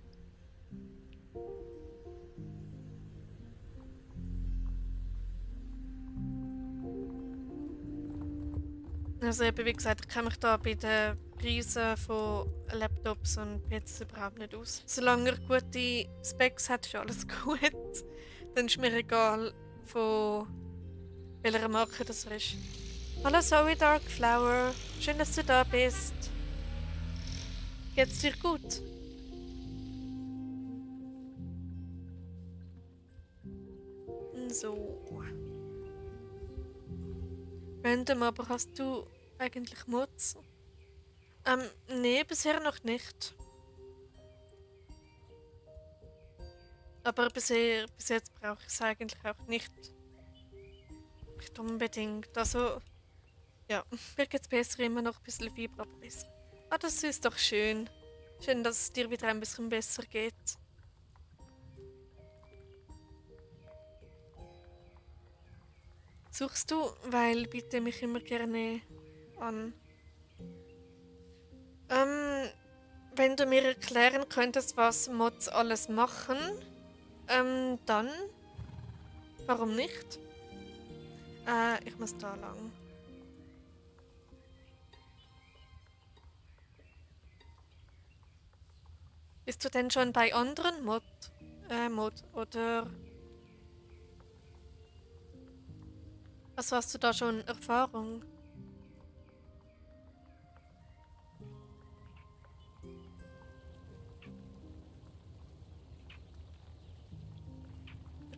Also eben, wie gesagt, ich kenne mich da bei den Preisen von Laptops und PCs überhaupt nicht aus. Solange er gute Specs hat, ist alles gut. Dann ist mir egal, von welcher Marke das ist. Hallo Zoe Darkflower, schön, dass du da bist. Geht's dir gut? So. Random, aber hast du eigentlich Mods? Nee, bisher noch nicht. Aber bis jetzt brauche ich es eigentlich auch nicht. Nicht unbedingt. Also, ja, mir geht's besser, immer noch ein bisschen Fieber, aber besser. Ah, das ist doch schön. Schön, dass es dir wieder ein bisschen besser geht. Suchst du, weil biete mich immer gerne an. Wenn du mir erklären könntest, was Mods alles machen, dann, warum nicht? Ich muss da lang. Bist du denn schon bei anderen Mod oder was hast du da schon Erfahrung?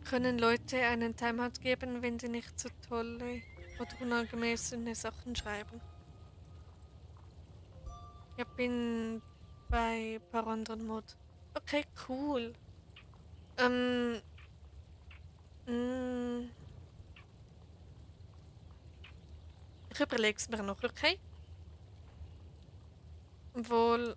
Können Leute einen Timeout geben, wenn die nicht so tolle oder unangemessene Sachen schreiben? Ich bin bei ein paar anderen Mod. Okay, cool. Mm, ich überlege es mir noch, okay? Obwohl,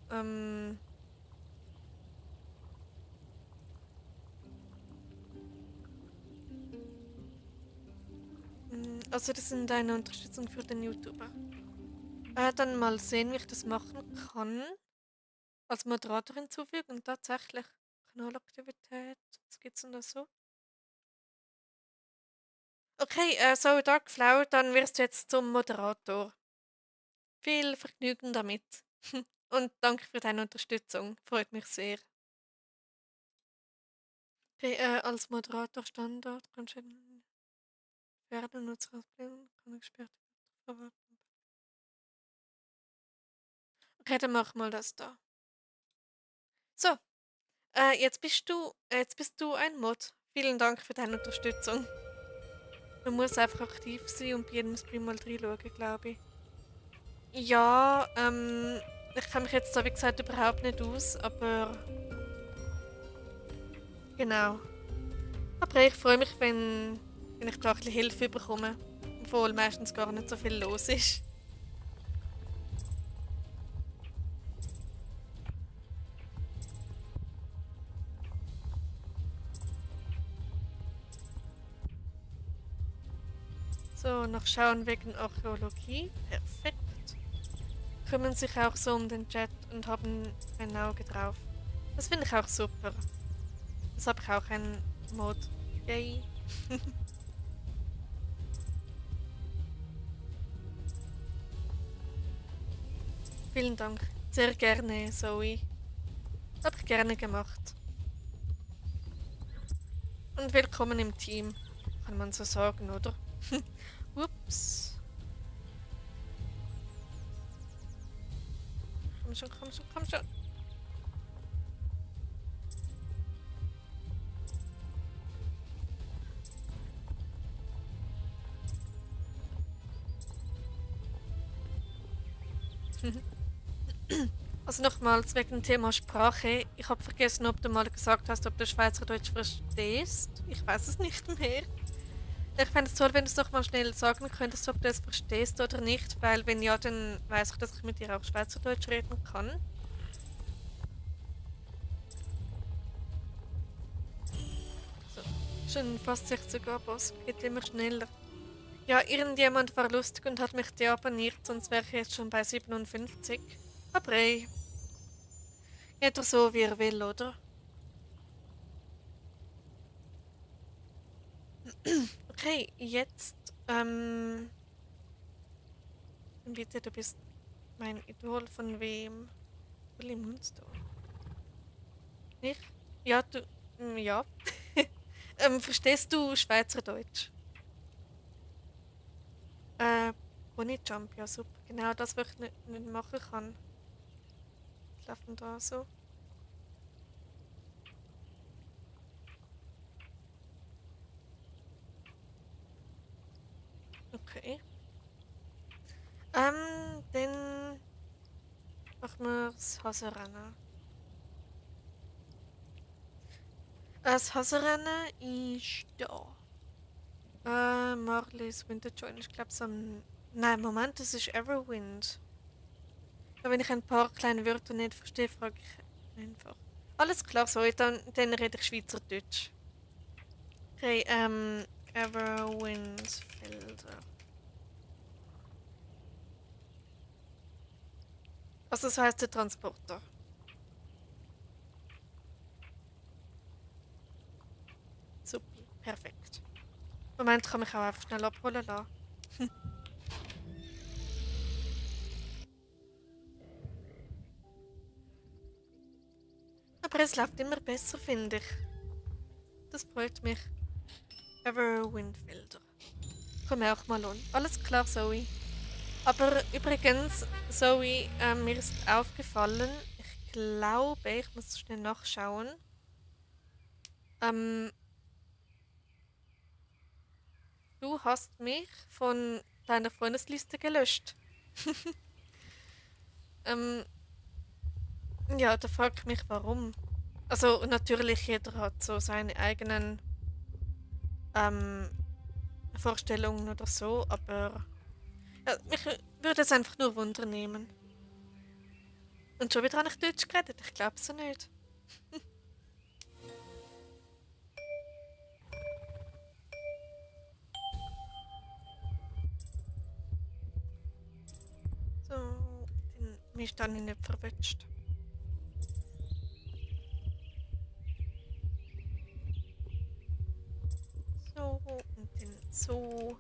also das sind eine Unterstützung für den YouTuber. Dann mal sehen, wie ich das machen kann. Als Moderator hinzufügen, tatsächlich. Kanalaktivität, was gibt's denn da so? Okay, so Darkflower, dann wirst du jetzt zum Moderator. Viel Vergnügen damit. Und danke für deine Unterstützung. Freut mich sehr. Okay, als Moderator Standard kannst du werden Nutzer auswählen, kann gesperrt verwalten. Okay, dann mach mal das da. So, jetzt bist du ein Mod. Vielen Dank für deine Unterstützung. Man muss einfach aktiv sein und bei jedem Stream mal reinschauen, glaube ich. Ja, ich kenne mich jetzt da wie gesagt überhaupt nicht aus, aber genau. Aber ich freue mich, wenn ich da ein bisschen Hilfe bekomme. Obwohl meistens gar nicht so viel los ist. So, noch schauen wegen Archäologie. Perfekt. Kümmern sich auch so um den Chat und haben ein Auge drauf. Das finde ich auch super. Das habe ich auch einen Mod. Yay. Vielen Dank. Sehr gerne, Zoe. Habe ich gerne gemacht. Und willkommen im Team. Kann man so sagen, oder? Ups. Komm schon, komm schon, komm schon. Also nochmals wegen dem Thema Sprache. Ich habe vergessen, ob du mal gesagt hast, ob du Schweizerdeutsch verstehst. Ich weiß es nicht mehr. Ich fände es toll, wenn du es noch mal schnell sagen könntest, ob du es verstehst oder nicht, weil wenn ja, dann weiß ich, dass ich mit dir auch Schweizerdeutsch reden kann. So, schon fast 60 Abos, geht immer schneller. Ja, irgendjemand war lustig und hat mich deabonniert, sonst wäre ich jetzt schon bei 57. Aber ey, jeder so wie er will, oder? Okay, jetzt, bitte, du bist mein Idol von wem? Willy Munster. Nicht? Ja, du, ja. Verstehst du Schweizerdeutsch? Pony Jump, ja super. Genau das, was ich nicht machen kann. Was läuft denn da so? Okay. Dann machen wir das Hasenrennen. Das Hasenrennen ist da. Marlies Winterjoin, ich glaube es am... Nein, Moment, das ist Everwind. Ja, wenn ich ein paar kleine Wörter nicht verstehe, frage ich einfach. Alles klar, so, dann rede ich Schweizerdeutsch. Okay, Everwindfelder. Also das heißt der Transporter. Super, perfekt. Moment, kann mich auch einfach schnell abholen lassen. Aber es läuft immer besser, finde ich. Das freut mich. Everwindfelder. Komm auch mal an. Alles klar, Zoe. Aber übrigens, Zoe, mir ist aufgefallen, ich glaube, ich muss schnell nachschauen. Du hast mich von deiner Freundesliste gelöscht. Ja, da frage ich mich, warum. Also natürlich, jeder hat so seine eigenen Vorstellungen oder so, aber ja, mich würde es einfach nur Wunder nehmen. Und schon wieder habe ich Deutsch geredet, ich glaube es nicht. So, mich dann nicht verwünscht. So, und dann so.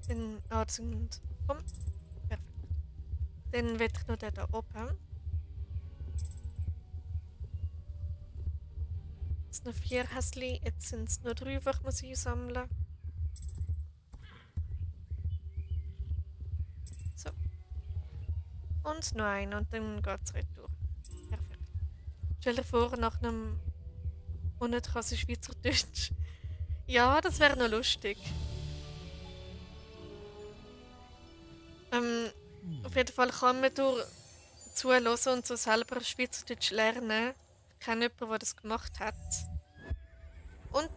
Dann, das sind, komm, perfekt. Dann will ich noch den da oben. Jetzt noch 4 Häsli, jetzt sind es nur 3, die ich muss einsammeln. So. Und noch einen und dann geht es retour. Perfekt. Stell dir vor, nach einem Monat kann sie Schweizerdeutsch. Ja, das wäre noch lustig. Auf jeden Fall kann man durch zuhören und so selber Schweizerdeutsch lernen. Ich kenne jemanden, der das gemacht hat. Und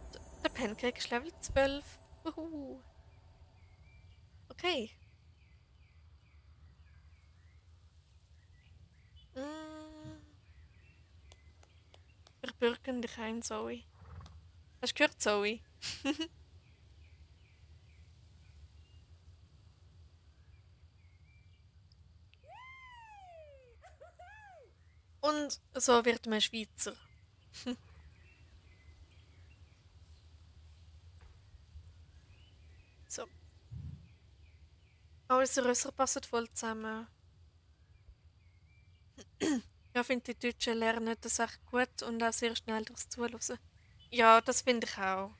der Pancake ist Level 12. Wuhu. Okay. Mm, wir bürgen dich ein, Zoe. Hast du gehört, Zoe? Und so wird man Schweizer. So. Oh, unsere Rösser passen voll zusammen. Ja, ich finde, die Deutschen lernen das echt gut und auch sehr schnell durchs Zuhören. Ja, das finde ich auch.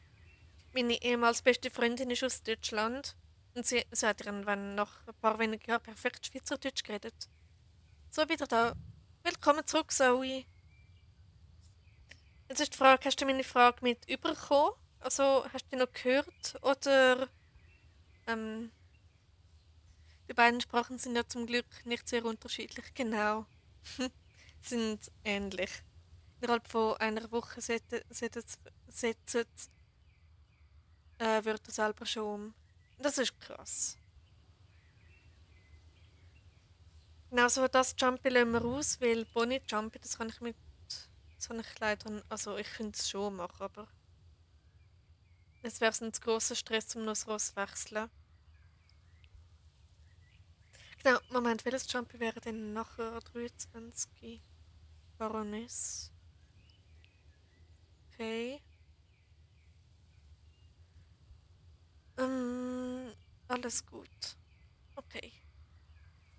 Meine ehemals beste Freundin ist aus Deutschland und sie hat irgendwann nach ein paar wenigen Jahren perfekt Schweizerdeutsch geredet. So, wieder da. Willkommen zurück, Zoe. Jetzt ist die Frage, hast du meine Frage mit überkommen? Also, hast du die noch gehört? Oder, ähm, die beiden Sprachen sind ja zum Glück nicht sehr unterschiedlich. Genau. Sind ähnlich. Innerhalb von einer Woche setzen Wörter selber schon um. Das ist krass. Genau so das Jumpy lassen wir aus, weil Bonnie Jumpy, das kann ich mit so einem leider, also ich könnte es schon machen, aber es wäre ein zu grosser Stress, um noch das Ross zu wechseln. Genau, Moment, welches Jumpy wäre denn nachher 23? Baroness. Okay. Alles gut. Okay.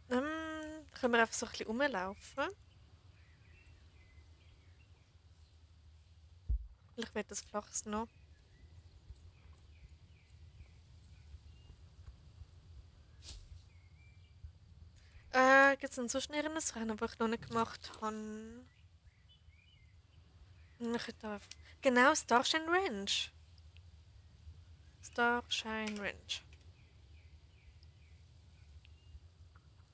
Können wir einfach so ein bisschen rumlaufen? Vielleicht wird das Flaches noch. Gibt es denn sonst noch ein Rennen, das ich noch nicht gemacht habe? Wir könnten auch... Genau, Starshine Ranch. Starshine Ranch.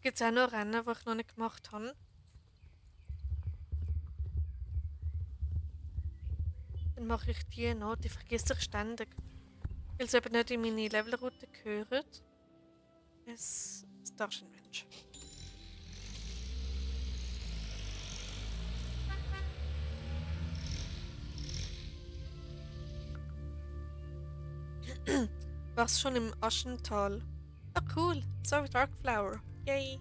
Gibt es auch noch Rennen, die ich noch nicht gemacht habe? Dann mache ich die noch, die vergesse ich ständig. Weil sie eben nicht in meine Levelroute gehören. Es Starshine Ranch. Warst schon im Aschental? Ah, cool. Sorry, Darkflower. Yay.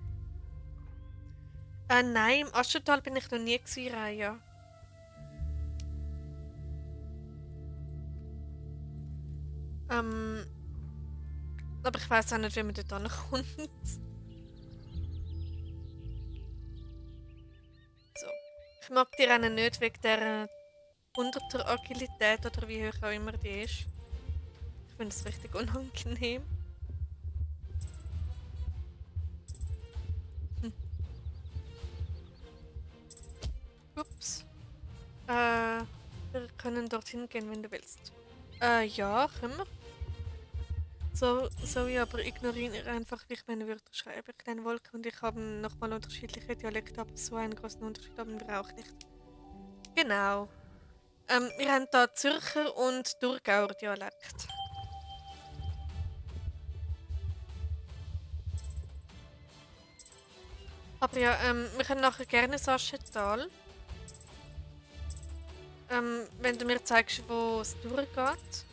Nein, im Aschental bin ich noch nie gewesen, Raya. Aber ich weiß auch nicht, wie man dort ankommt. So. Ich mag die Rennen nicht wegen der 100er Agilität oder wie hoch auch immer die ist. Ich finde es richtig unangenehm. Ups. Wir können dorthin gehen, wenn du willst. Ja, können wir. So, ja, aber ignoriere einfach, wie ich meine Wörter schreibe. Kleine Wolke und ich haben nochmal unterschiedliche Dialekte, aber so einen großen Unterschied haben wir auch nicht. Genau. Wir haben da Zürcher und Thurgauer Dialekt. Aber ja, wir können nachher gerne ins Aschental. Wenn du mir zeigst, wo es durchgeht.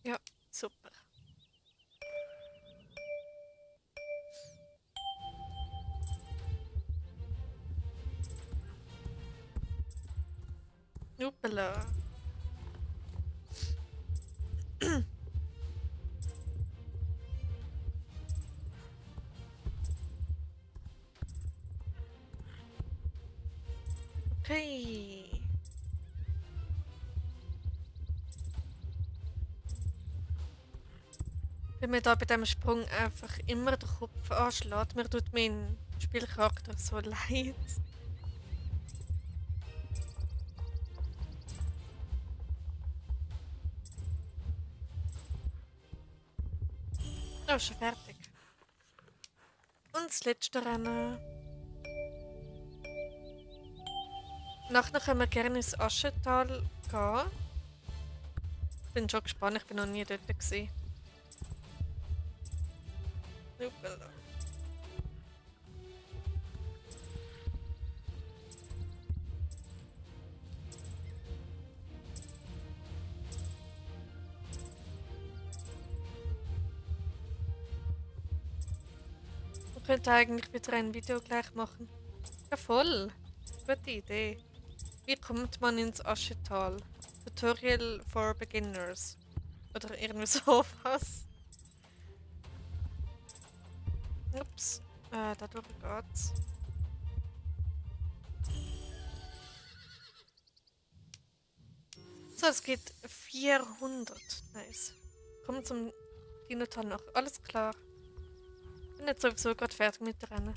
Ja, super. Uppala. Okay. Wenn mir da bei diesem Sprung einfach immer der Kopf anschlägt, mir tut mein Spielcharakter so leid. Oh, schon fertig. Und das letzte Rennen. Nachher können wir gerne ins Aschental gehen. Bin schon gespannt, ich bin noch nie dort gewesen. Hoppala. Man könnte eigentlich wieder ein Video gleich machen. Ja, voll. Gute Idee. Wie kommt man ins Aschental? Tutorial for Beginners. Oder irgendwie sowas. Ups. Dadurch geht's. So, es geht 400. Nice. Kommen zum Dinotal noch. Alles klar. Bin jetzt sowieso gerade fertig mit der Rennen.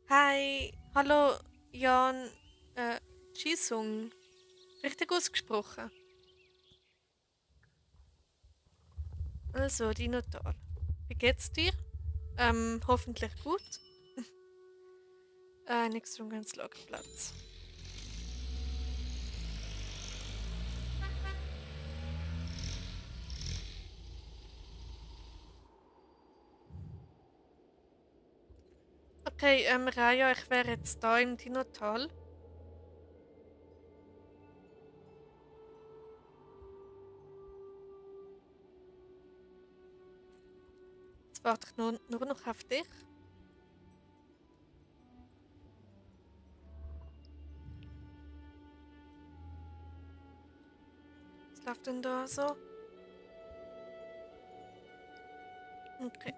Hi. Hallo, Jan. Jisung. Richtig ausgesprochen. Also, Dinotal. Wie geht's dir? Hoffentlich gut. Nichts rum ganz Lagerplatz. Okay, Raya, ich wäre jetzt da im Dinotal. Jetzt warte ich nur noch auf dich. Was läuft denn da so? Okay.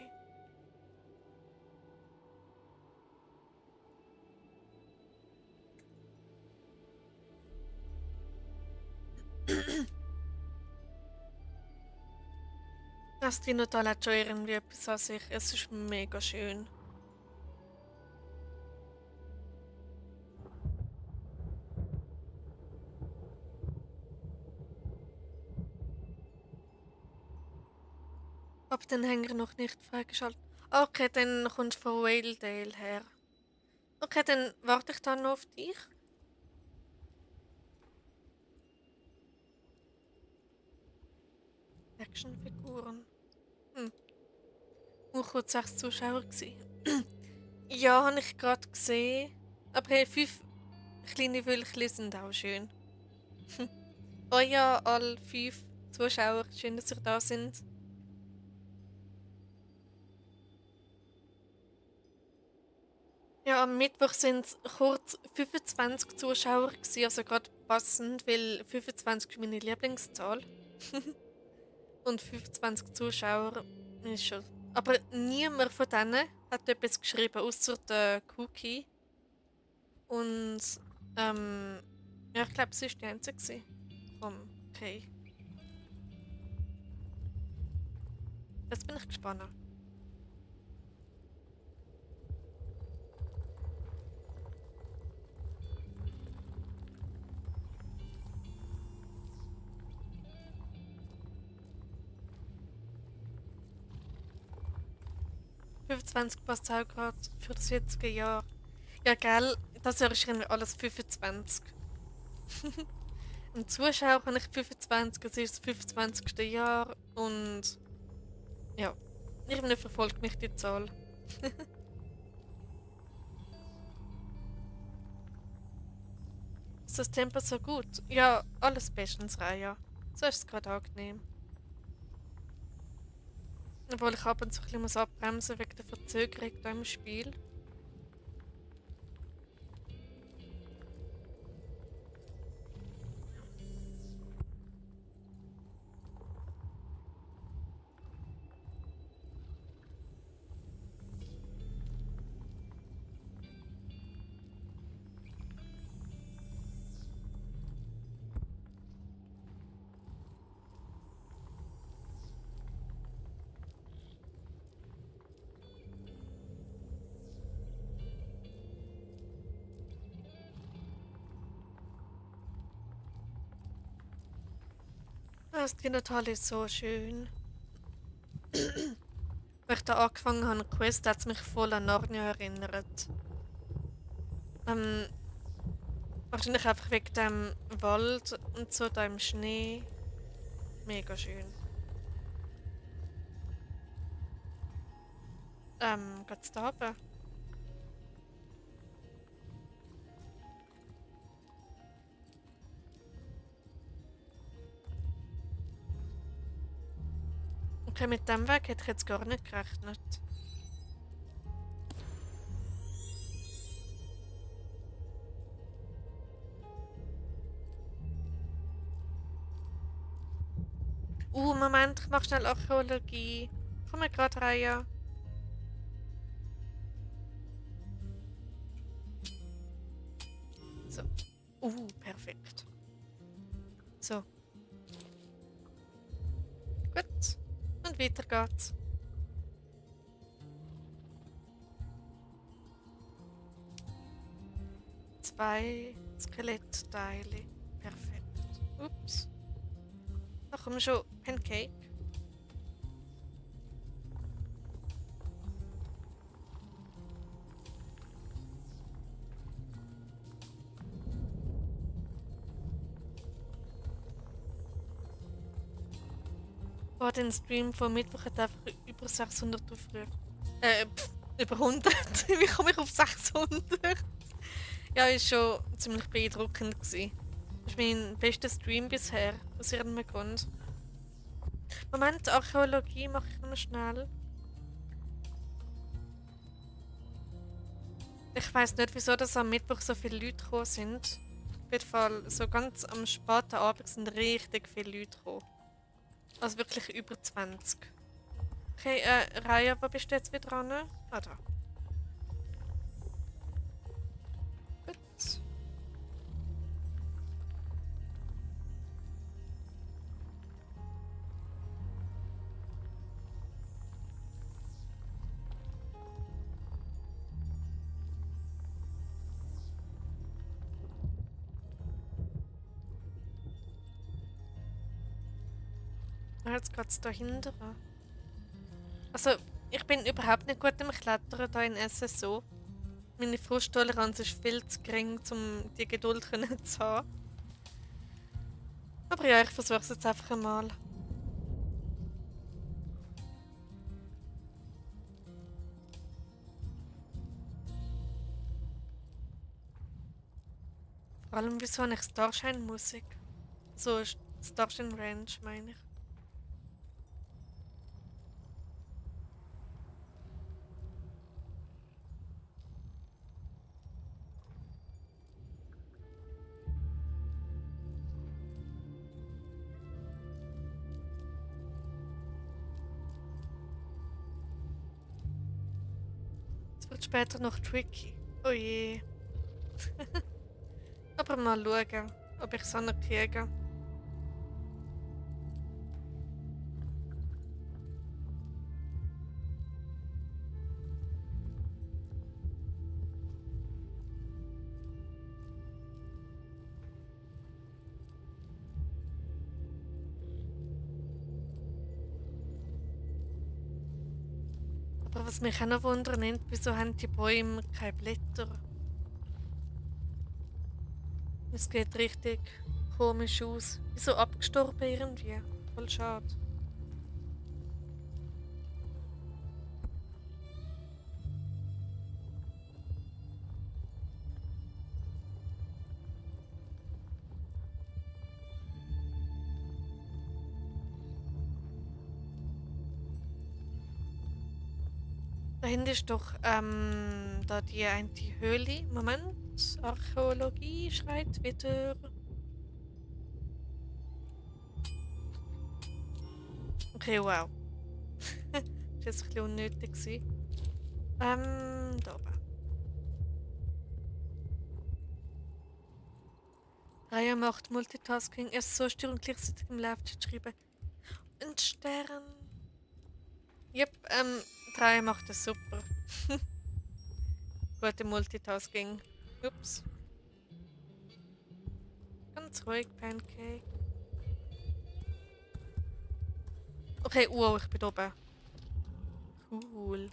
Das Dinotal hat schon irgendwie etwas an sich. Es ist mega schön. Aber den Hänger noch nicht freigeschaltet. Okay, dann kommst du von Waledale her. Okay, dann warte ich dann noch auf dich. Actionfiguren. Nur kurz 6 Zuschauer gewesen. Ja, habe ich gerade gesehen. Aber hey, 5 kleine Wölkchen sind auch schön. Oh ja, alle 5 Zuschauer, schön, dass ihr da sind. Ja, am Mittwoch sind es kurz 25 Zuschauer gewesen, also gerade passend, weil 25 ist meine Lieblingszahl. Und 25 Zuschauer ist schon. Aber niemand von denen hat etwas geschrieben, außer der Cookie. Und ja, ich glaube, sie war die einzige gewesen. Okay. Jetzt bin ich gespannt. 25 passt auch gerade für das jetzige Jahr. Ja, gell, das Jahr ist irgendwie alles 25. Und Zuschauer habe ich 25, es ist das 25. Jahr und ja, irgendwie verfolgt mich die Zahl. Ist das Tempo so gut? Ja, alles bestens, Raya. So ist es gerade angenehm. Obwohl ich ab und zu ein bisschen muss abbremsen wegen der Verzögerung hier im Spiel. Das Dinotal ist so schön. Als ich da angefangen habe, eine Quest, hat es mich voll an Narnia erinnert. Ähm, wahrscheinlich einfach wegen dem Wald und so, da im Schnee. Mega schön. Geht's da runter? Okay, mit dem Weg hätte ich jetzt gar nicht gerechnet. Moment, ich mach schnell Archäologie. Komm mir gerade rein. Ja. So. Perfekt. So. Gut. Und weiter geht's. Zwei Skelettteile. Perfekt. Ups. Da kommen schon Pancake. Boah, den Stream von Mittwoch hat einfach über 600 Aufrufe. Über 100. Wie komme ich auf 600? Ja, ist schon ziemlich beeindruckend gewesen. Das ist mein bester Stream bisher, aus irgendeinem Grund. Moment, Archäologie mache ich noch schnell. Ich weiß nicht, wieso das am Mittwoch so viele Leute gekommen sind. Auf jeden Fall, so ganz am späten Abend sind richtig viele Leute gekommen. Also wirklich über 20. Okay, Raya, wo bist du jetzt wieder dran? Ah, da. Gut. Ah, jetzt geht es da hinten. Also, ich bin überhaupt nicht gut im Klettern hier in SSO. Meine Frusttoleranz ist viel zu gering, um die Geduld zu haben. Aber ja, ich versuche es jetzt einfach einmal. Vor allem, wieso habe ich Starshine-Musik? So, Starshine Range, meine ich. Es wird später noch tricky. Oh je. Aber mal schauen, ob ich es ankriege. Aber was mich auch noch wundert, wieso haben die Bäume keine Blätter? Es geht richtig komisch aus. Wieso abgestorben irgendwie? Voll schade. Da hinten ist doch da die eine Höhle. Moment, Archäologie schreit wieder. Okay, wow. Das war jetzt ein bisschen unnötig gewesen. Da oben. Raya macht Multitasking. Erst so still und gleichzeitig im Live-Chat schreiben. Ein Stern. Yep, Raya macht das super. Gute Multitasking. Ups. Ganz ruhig, Pancake. Okay, wow, ich bin oben. Cool.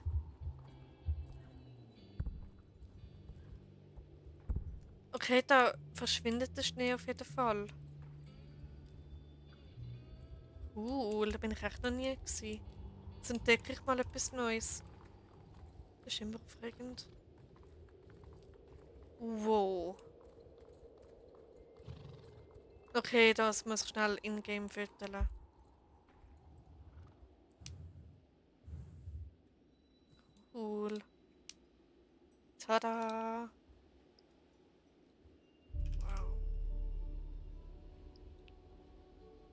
Okay, da verschwindet der Schnee auf jeden Fall. Cool, da bin ich echt noch nie gewesen. Jetzt entdecke ich mal etwas Neues. Das ist immer aufregend. Wow. Okay, das muss ich schnell in-game füttern. Cool. Tada! Wow.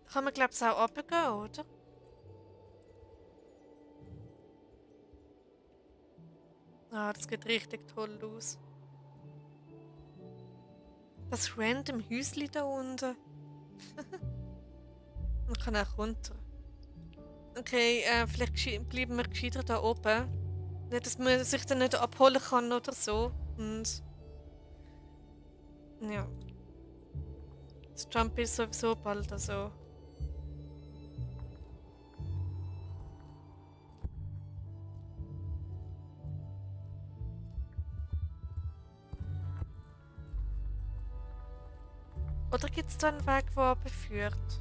Da kann man, glaube ich, auch runtergehen, oder? Ah, das sieht richtig toll aus. Das random Häuschen da unten. Man kann auch runter. Okay, vielleicht bleiben wir gescheiter da oben. Nicht, dass man sich dann nicht abholen kann oder so. Und ja. Das Jump ist sowieso bald, also. Oder gibt es da einen Weg, der runterführt?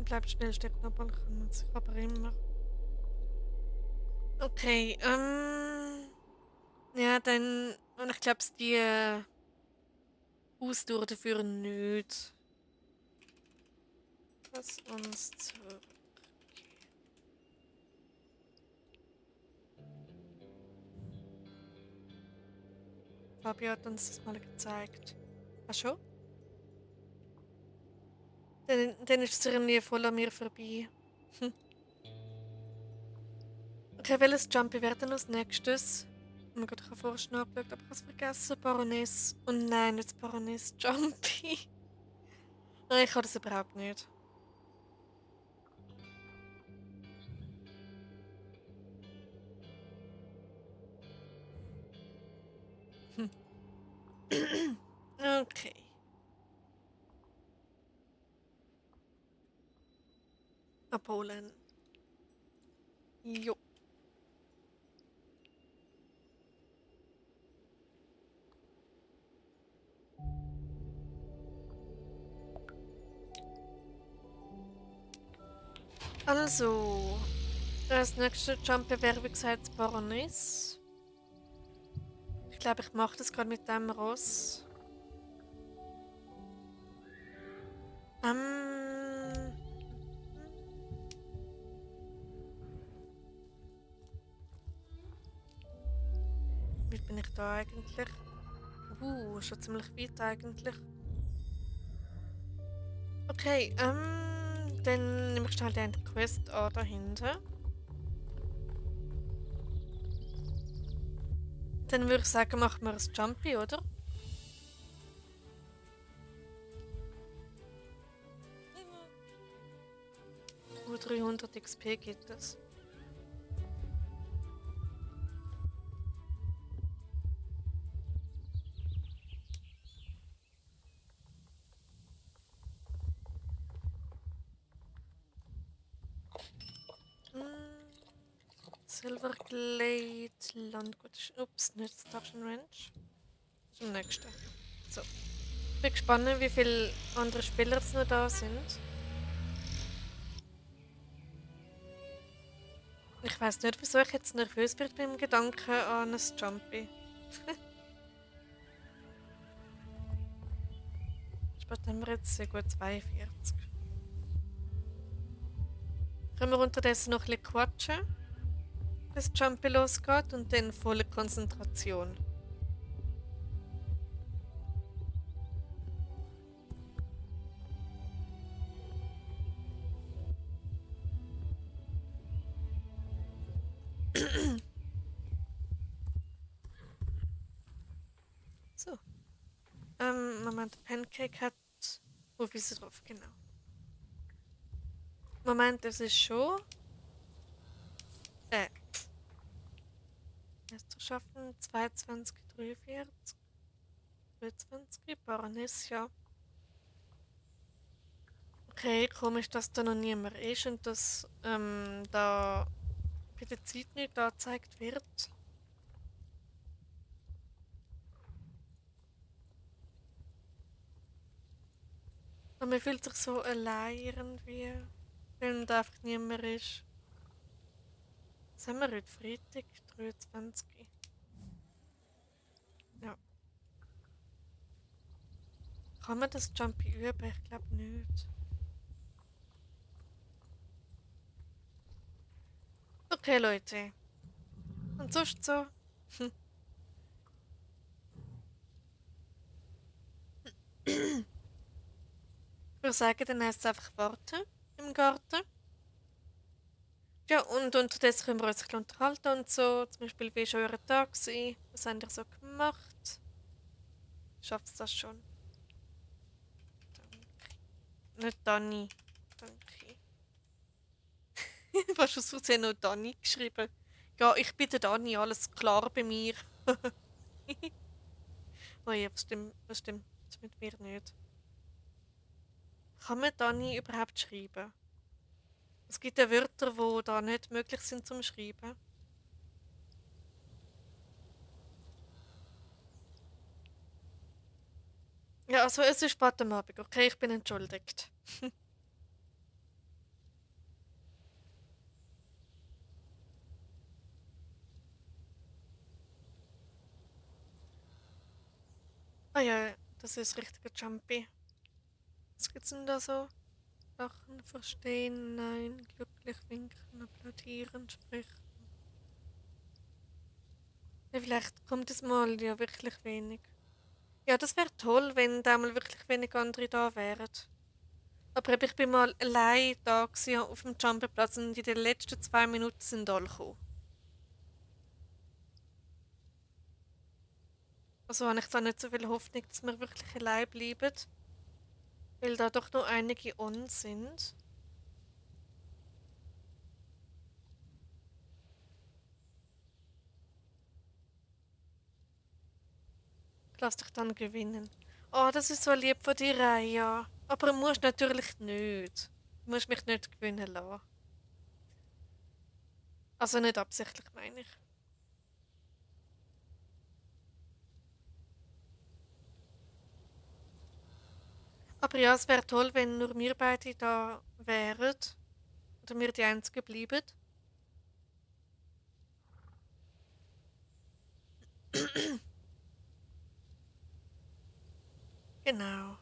Bleibt schnell stecken, aber kann man sich aber immer. Okay, ja, dann. Und ich glaube, die Ausdauer dafür nicht. Lass uns zurück. Fabio hat uns das mal gezeigt. Ach schon? Dann ist es irgendwie voll an mir vorbei. Hm. Okay, welches Jumpy wäre denn als nächstes? Oh mein Gott, ich habe vorher schon angeschaut, aber ich habe es vergessen. Baroness. Oh nein, nicht das Baroness Jumpy. Nein, ich kann das überhaupt nicht. Hm. Okay. Abholen. Jo. Also, das nächste Jumpy wäre wie gesagt das Baroness. Ich glaube, ich mache das gerade mit dem Ross. Wie bin ich da eigentlich? Schon ziemlich weit eigentlich. Okay, dann nehme ich schnell den Quest an da hinten. Dann würde ich sagen, machen wir ein Jumpy, oder? 300 XP gibt es. Silverglade, Landgut. Ups, nicht Station Ranch. Zum nächsten. So. Ich bin gespannt, wie viele andere Spieler jetzt noch da sind. Ich weiß nicht, wieso ich jetzt nervös bin beim Gedanken an ein Jumpy. Spät haben wir jetzt gut 42. Können wir unterdessen noch ein bisschen quatschen, bis Jumpy losgeht und dann volle Konzentration. So. Moment, Pancake hat. Wo ist sie drauf? Genau. Moment, es ist schon. Äh, es zu schaffen. 22, 43, 23, Baroness, ja. Okay, komisch, dass da noch niemand ist und dass da bei der Zeit nicht angezeigt wird. Und man fühlt sich so allein irgendwie, wenn da einfach niemand ist. Was haben wir heute? Freitag, 23. Ja. Kann man das Jumpy üben? Ich glaube nicht. Okay, Leute. Und sonst so? Ich würde sagen, dann heißt es einfach warten im Garten. Ja, und unterdessen können wir uns ein bisschen unterhalten und so. Zum Beispiel, wie war euer Tag gewesen? Was habt ihr so gemacht? Schaffst du das schon? Danke. Nicht Dani. Danke. Du hast aus Versehen noch Dani geschrieben. Ja, ich bin der Dani, alles klar bei mir. Oh ja, was stimmt mit mir nicht? Kann man Dani überhaupt schreiben? Es gibt ja Wörter, die da nicht möglich sind zum Schreiben. Ja, also es ist spät am Abend, okay, ich bin entschuldigt. Ah ja, das ist richtiger Jumpy. Was gibt's denn da so? Lachen, verstehen, nein, glücklich winken, applaudieren, sprechen. Ja, vielleicht kommt es mal ja wirklich wenig. Ja, das wäre toll, wenn da mal wirklich wenig andere da wären. Aber eben, ich bin mal allein da gewesen, auf dem Jumpyplatz und in den letzten 2 Minuten sind alle gekommen. Also habe ich da nicht so viel Hoffnung, dass wir wirklich allein bleiben, weil da doch noch einige on sind. Lass dich dann gewinnen. Oh, das ist so lieb von dir, Raya. Aber du musst natürlich nicht. Du musst mich nicht gewinnen lassen. Also nicht absichtlich, meine ich. Aber ja, es wäre toll, wenn nur wir beide da wären. Oder wir die Einzigen bleiben. Genau.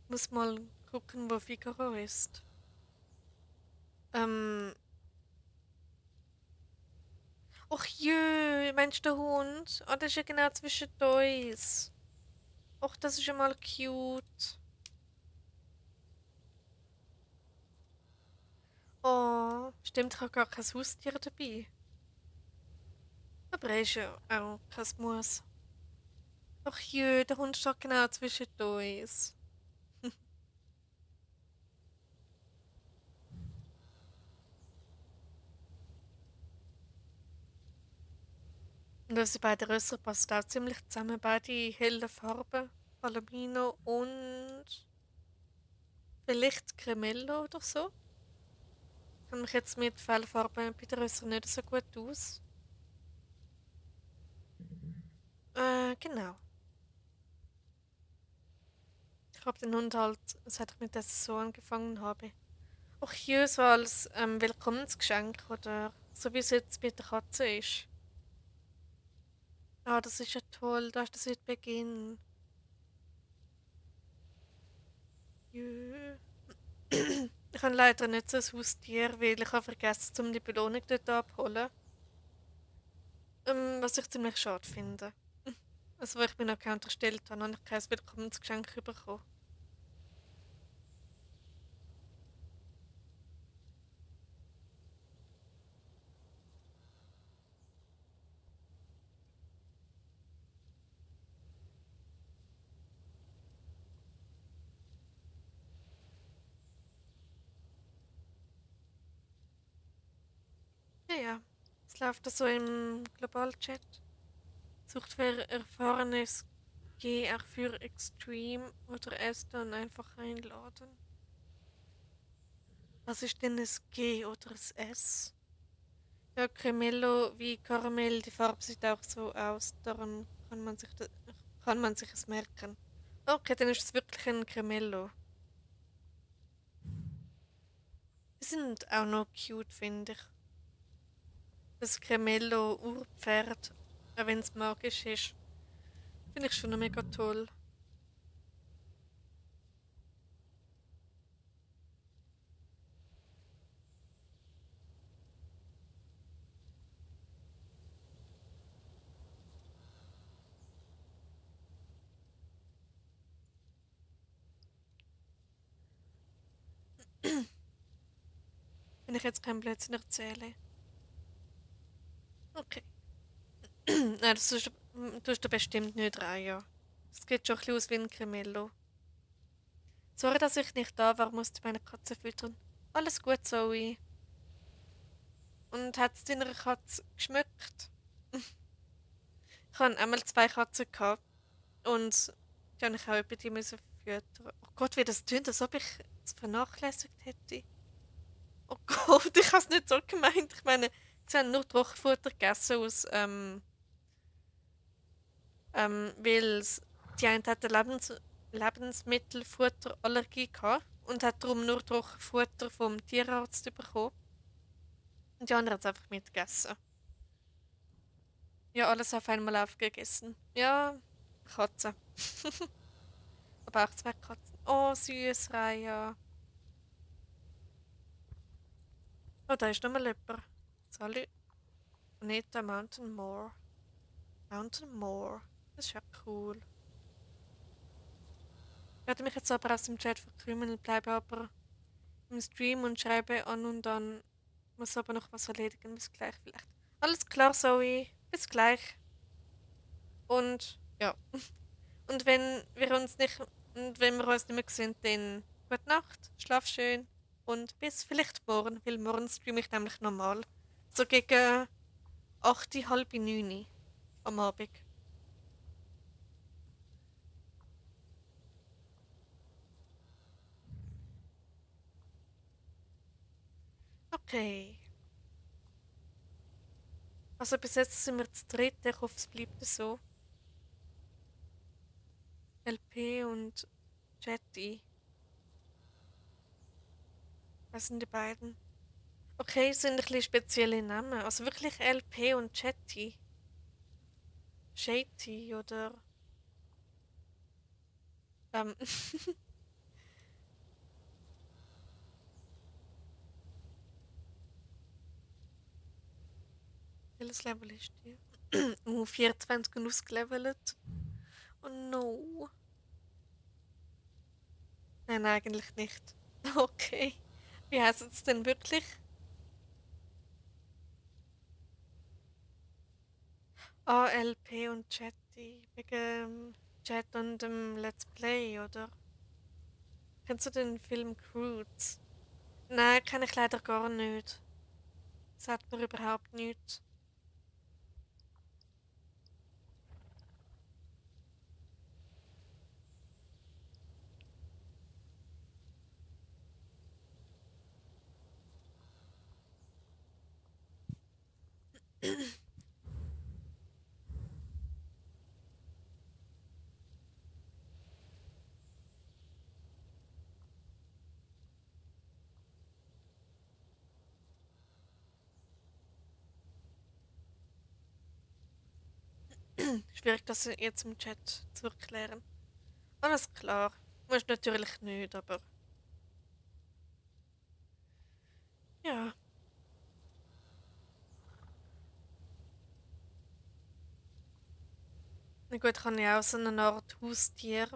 Muss mal gucken, wo Figaro ist. Ähm. Och jö, meinst du den Hund? Oh, das ist ja genau zwischen uns. Och, das ist ja mal cute. Oh, stimmt, ich habe gar kein Haustier dabei. Aber er ist ja auch kein Muss. Ach jö, der Hund steht genau zwischen uns. Und unsere beiden Rösser passen auch ziemlich zusammen. Beide helle Farben. Palomino und vielleicht Cremello oder so. Ich kenne mich jetzt mit Fellfarben bei den Rössern nicht so gut aus. Genau. Ich habe den Hund halt, seit ich mit der Saison angefangen habe. Auch hier so als Willkommensgeschenk oder so wie es jetzt mit der Katze ist. Ah, das ist ja toll, du hast das heute Beginn. Jö. Ich habe leider nicht so ein Haustier, weil ich habe vergessen, um die Belohnung dort abzuholen. Was ich ziemlich schade finde. Also, wo ich meinen Account erstellt habe, habe ich kein Willkommensgeschenk bekommen. Ja, ja. Es läuft da so im Globalchat. Sucht für erfahrenes G auch für Extreme oder S dann einfach einladen. Was ist denn ein G oder ein S? Ja, Cremello wie Karamell, die Farbe sieht auch so aus. Daran kann man sich es merken. Okay, dann ist es wirklich ein Cremello. Die sind auch noch cute, finde ich. Das Cremello Urpferd, auch wenn es magisch ist, finde ich schon noch mega toll. Wenn ich jetzt keinen Blödsinn erzähle. Okay. Nein, das tust du bestimmt nicht rein, ja. Das geht schon ein bisschen aus wie ein Cremello. Sorry, dass ich nicht da war, musste meine Katze füttern. Alles gut, Zoe. Und hat es deiner Katze geschmeckt? Ich hatte einmal zwei Katzen gehabt und die habe ich auch bei die müssen füttern. Oh Gott, wie das tönt, als ob ich es vernachlässigt hätte. Oh Gott, ich habe es nicht so gemeint. Ich meine, sie haben nur Trockenfutter gegessen weil die eine hatte Lebensmittelfutterallergie gehabt und hat darum nur Trockenfutter vom Tierarzt bekommen. Und die andere hat es einfach mitgegessen. Ja, alles auf einmal aufgegessen. Ja, Katze. Aber auch zwei Katzen. Oh, süß, Raya. Oh, da ist nochmal jemand. Salut. Anita Mountain Moor. Mountain Moor. Das ist ja cool. Ich werde mich jetzt aber aus dem Chat verkrümeln, bleibe aber im Stream und schreibe an und dann muss aber noch was erledigen. Bis gleich vielleicht. Alles klar, Zoe. Bis gleich. Und ja. Und wenn wir uns nicht mehr sehen, dann gute Nacht, schlaf schön und bis vielleicht morgen, weil morgen streame ich nämlich normal. So gegen 8, halb 9 am Abend. Okay. Also bis jetzt sind wir zu dritt. Ich hoffe, es bleibt so. LP und Jetty. Was sind die beiden? Okay, sind ein bisschen spezielle Namen. Also wirklich LP und Jetty. Shetty oder. Ähm, welches Level ist die? 24 und ausgelevelt. Oh no. Nein, eigentlich nicht. Okay. Wie heißt es denn wirklich? ALP und Chatty. Wegen Chat und dem Let's Play, oder? Kennst du den Film Croods? Nein, kenne ich leider gar nicht. Sagt mir überhaupt nichts. Schwierig, das jetzt im Chat zu erklären. Alles klar. Muss natürlich nicht, aber ja. Na gut, kann ich auch so eine Art Haustier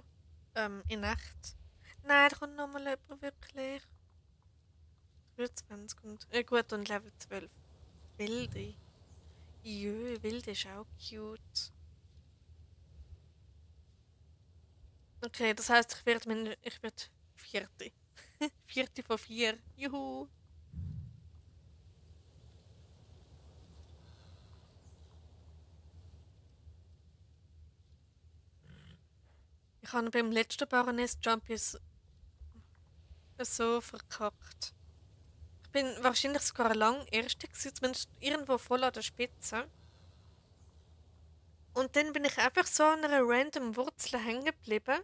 in echt. Nein, da kommt nochmal jemand wirklich. 23 und. Gut, und Level 12. Wilde. Jö, Wilde ist auch cute. Okay, das heißt, ich werde Vierte. Vierte von vier. Juhu. Ich habe beim letzten Baroness Jumpy so verkackt. Ich bin wahrscheinlich sogar lang Erste gewesen, zumindest irgendwo voll an der Spitze. Und dann bin ich einfach so an einer random Wurzel hängen geblieben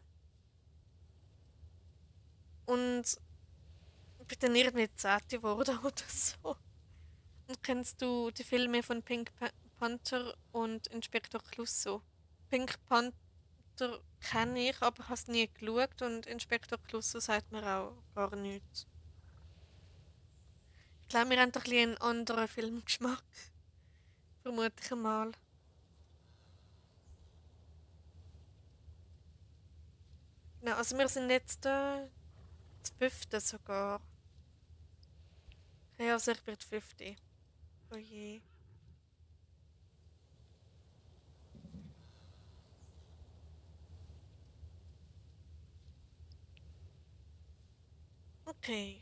und bin dann irgendwie Zehnte geworden oder so. Und kennst du die Filme von Panther und Inspektor Clouseau? Pink Panther kenne ich, aber habe es nie geschaut und Inspektor Clouseau sagt mir auch gar nichts. Ich glaube, wir haben doch ein bisschen einen anderen Filmgeschmack. Vermute ich mal. Genau, also wir sind jetzt das fünfte sogar. Okay, also ich bin die fünfte. Oh je. Okay.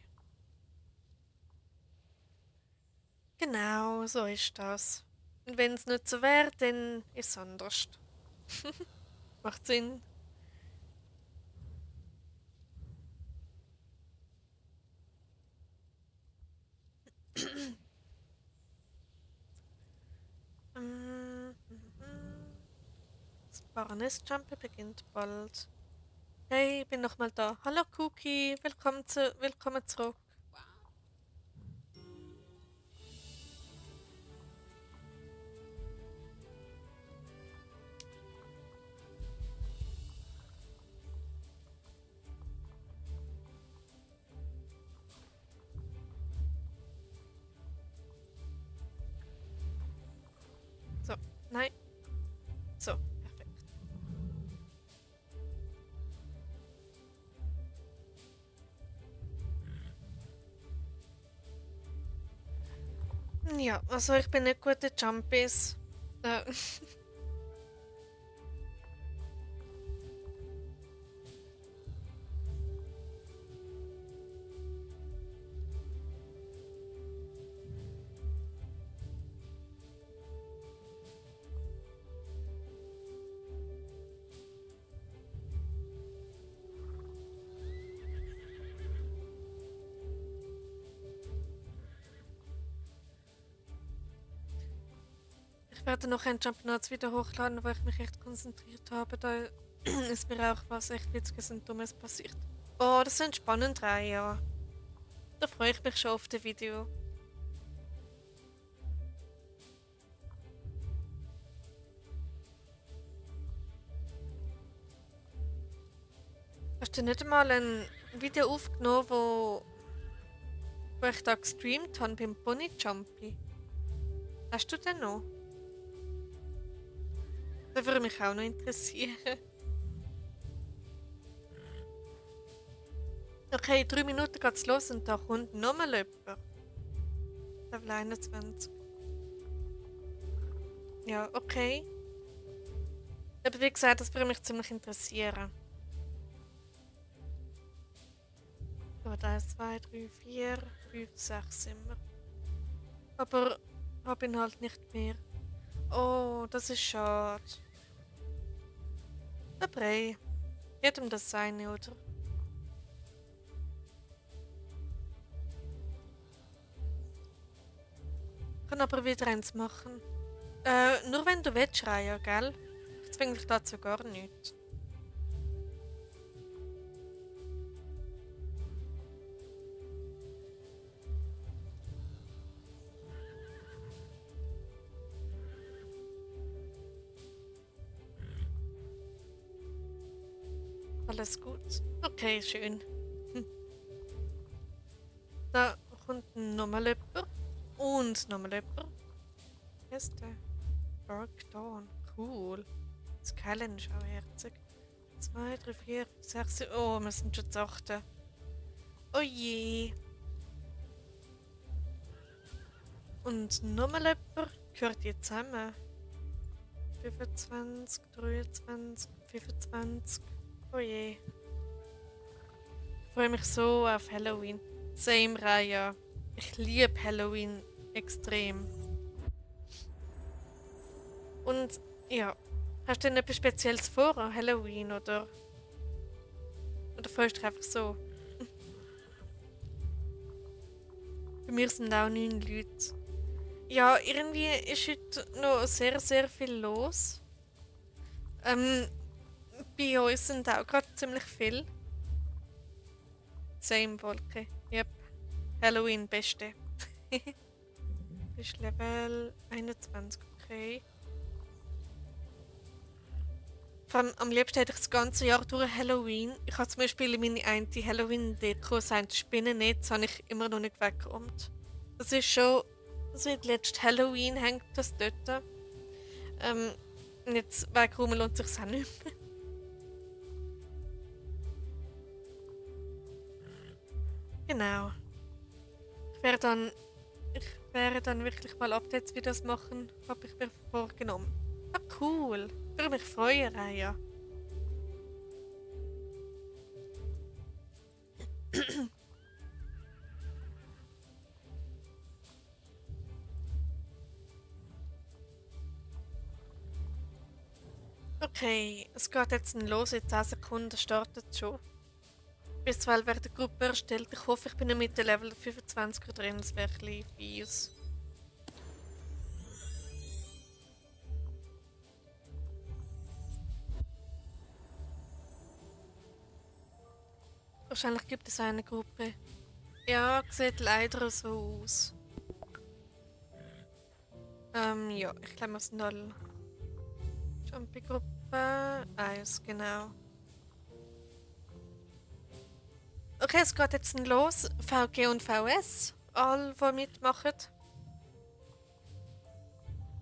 Genau, so ist das. Und wenn es nicht so wäre, dann ist es anders. Macht Sinn. Das Baroness-Jumper beginnt bald. Hey, ich bin nochmal da. Hallo Cookie, willkommen zurück. So, nein. So, perfekt. Ja, also ich bin nicht gut in Jumpies. Äh, Ich werde noch ein Jump Nuts wieder hochladen, wo ich mich echt konzentriert habe. Da ist mir auch was echt Witziges und Dummes passiert. Oh, das sind spannend 3 Jahre. Da freue ich mich schon auf das Video. Hast du nicht einmal ein Video aufgenommen, wo ich da gestreamt habe beim Pony Jumpy? Hast du den noch? Das würde mich auch noch interessieren. Okay, 3 Minuten geht's los und da kommt nochmal jemand. Level 21. Ja, okay. Aber wie gesagt, das würde mich ziemlich interessieren. Gut, 1, 2, 3, 4, 5, 6 sind wir. Aber habe ihn halt nicht mehr. Oh, das ist schade. Aber hey, geht um das seine, oder? Kann aber wieder eins machen. Nur wenn du willst, Raya, gell? Ich zwinge dich dazu gar nicht. Alles gut. Okay, schön. Da kommt nochmal jemand. Und nochmal jemand. Wer ist der? Dark Dawn. Cool. Das Keilen ist auch herzig. 2, 3, 4, 6, 7. Oh, wir sind schon zu 8. Oh je. Und nochmal jemand gehört die zusammen. 25, 23, 25. Oh je. Ich freue mich so auf Halloween. Same Reihe. Ich liebe Halloween extrem. Und ja, hast du denn etwas Spezielles vor an Halloween oder freust du dich einfach so? Bei mir sind auch 9 Leute. Ja, irgendwie ist heute noch sehr, sehr viel los. Bei uns sind auch gerade ziemlich viel. Same Wolke. Yep. Halloween beste. Das ist Level 21, okay. Vor allem, am liebsten hätte ich das ganze Jahr durch Halloween. Ich habe zum Beispiel meine eine Halloween-Deko, sein Spinnennetz, habe ich immer noch nicht weggeräumt. Das ist schon seit letztem Halloween hängt das dort. Und jetzt wegräumen lohnt sich auch nicht mehr. Genau. Ich werde dann wirklich mal Updates wie das machen, habe ich mir vorgenommen. Ah, cool. Ich würde mich freuen, Raya. Okay, es geht jetzt los. In 10 Sekunden startet es schon. Bis 12 wird die Gruppe erstellt. Ich hoffe, ich bin nicht mit dem Level 25 drin. Das wäre ein bisschen fies. Wahrscheinlich gibt es eine Gruppe. Ja, sieht leider so aus. Ja, ich glaube, wir sind alle. Jumpy-Gruppe 1, genau. Okay, es geht jetzt los. VG und VS. Alle, die mitmachen.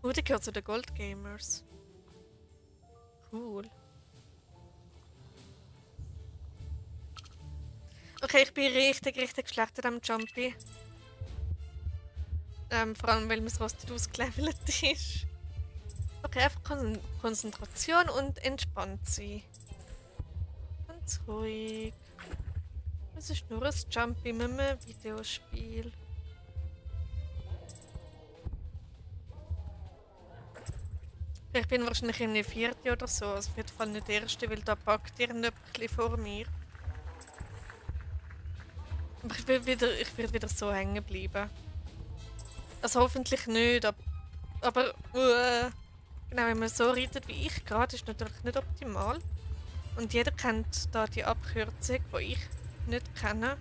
Die gehört zu den Gold Gamers. Cool. Okay, ich bin richtig, richtig schlecht an diesem Jumpy. Vor allem, weil mein Rostet ausgelevelt ist. Okay, einfach Konzentration und entspannt sein. Ganz ruhig. Es ist nur ein Jumpy mit einem Videospiel. Ich bin wahrscheinlich in der 4. oder so. Also auf jeden Fall nicht der erste, weil da packt irgendjemand vor mir. Aber ich werde wieder so hängen bleiben. Also hoffentlich nicht, aber genau, wenn man so reitet wie ich gerade, ist natürlich nicht optimal. Und jeder kennt da die Abkürzung, die ich nicht kenne.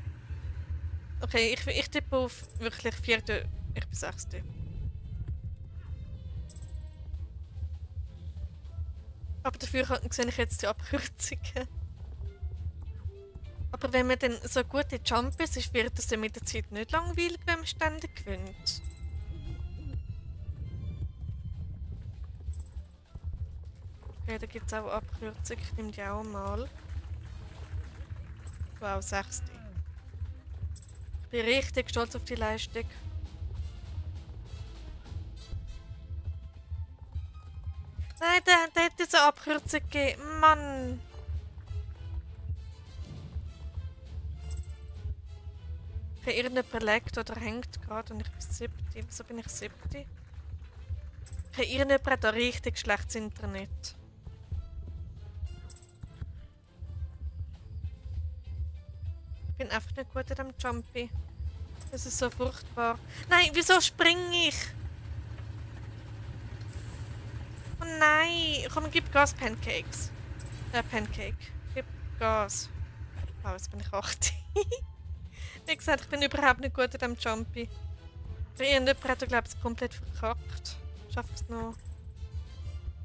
Okay, ich tippe auf wirklich 4. Ich bin 6. Aber dafür sehe ich jetzt die Abkürzungen. Aber wenn man dann so gute Jumps ist, wird es dann mit der Zeit nicht langweilig, wenn man ständig gewinnt. Okay, da gibt es auch Abkürzungen. Ich nehme die auch mal. Wow, 6. Ich bin richtig stolz auf die Leistung. Nein, der hat diese Abkürzung gegeben. Mann! Okay, irgendjemand legt oder hängt gerade und ich bin 7. Wieso bin ich 7? Okay, irgendjemand hat da richtig schlechtes Internet. Ich bin einfach nicht gut in dem Jumpy. Das ist so furchtbar. Nein, wieso springe ich? Oh nein! Komm, gib Gas, Pancakes. Pancake. Gib Gas. Oh, jetzt bin ich 8. Wie gesagt, ich bin überhaupt nicht gut in dem Jumpy. Aber irgendjemand hat, glaube ich, komplett verkackt. Schaffe ich es noch?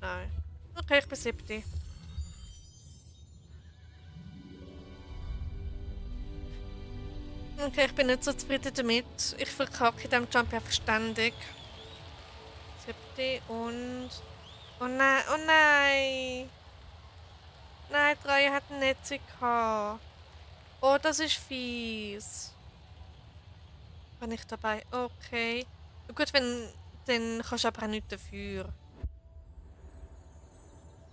Nein. Okay, ich bin 7. Okay, ich bin nicht so zufrieden damit. Ich verkacke in diesem Jump einfach ständig. 7. und Oh nein, oh nein. Nein, die Reihe hat nicht so gehabt. Oh, das ist fies. Bin ich dabei? Okay. Gut, wenn, dann kannst du aber auch nichts dafür.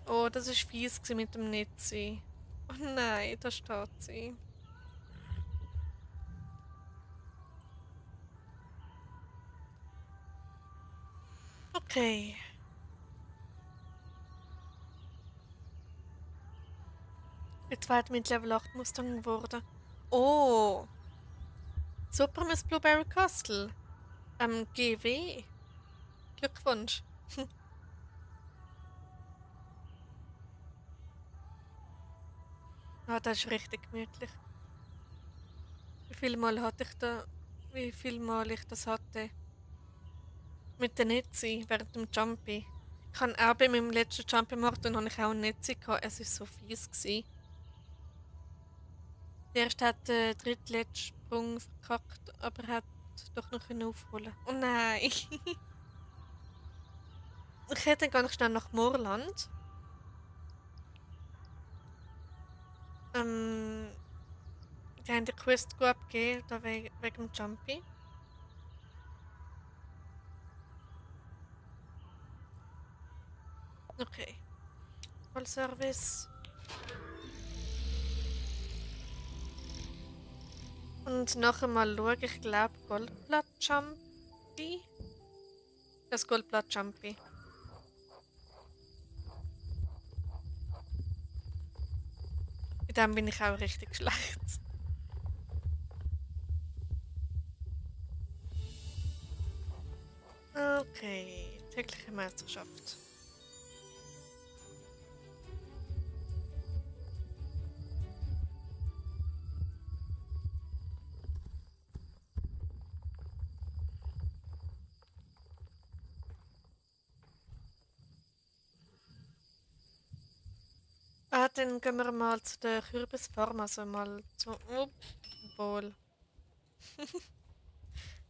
Oh, das war fies mit dem Netzi. Oh nein, da steht sie. Okay. Jetzt wird mit Level 8 Mustang geworden. Oh, super Miss Blueberry Castle. GW. Glückwunsch. Ah, das ist richtig gemütlich. Wie viel Mal hatte ich da, wie viel Mal ich das hatte? Mit der Netzi während dem Jumpy. Ich habe auch bei meinem letzten Jumpy-Marathon habe ich auch eine Netzi gehabt. Es war so fies gewesen. Der erste hat den drittletzten Sprung verkackt, aber er hat doch noch aufholen. Oh nein! Ich hätte dann gar nicht schnell nach Moorland. Ähm, Die haben die Quest gut abgegeben, da wegen dem Jumpy. Okay. Vollservice. Und nachher mal schauen, ich glaube Goldblatt Jumpy. Das Goldblatt Jumpy. In dem bin ich auch richtig schlecht. Okay, tägliche Meisterschaft. Ah, dann gehen wir mal zu der Kürbisfarm, also mal zu... Obwohl.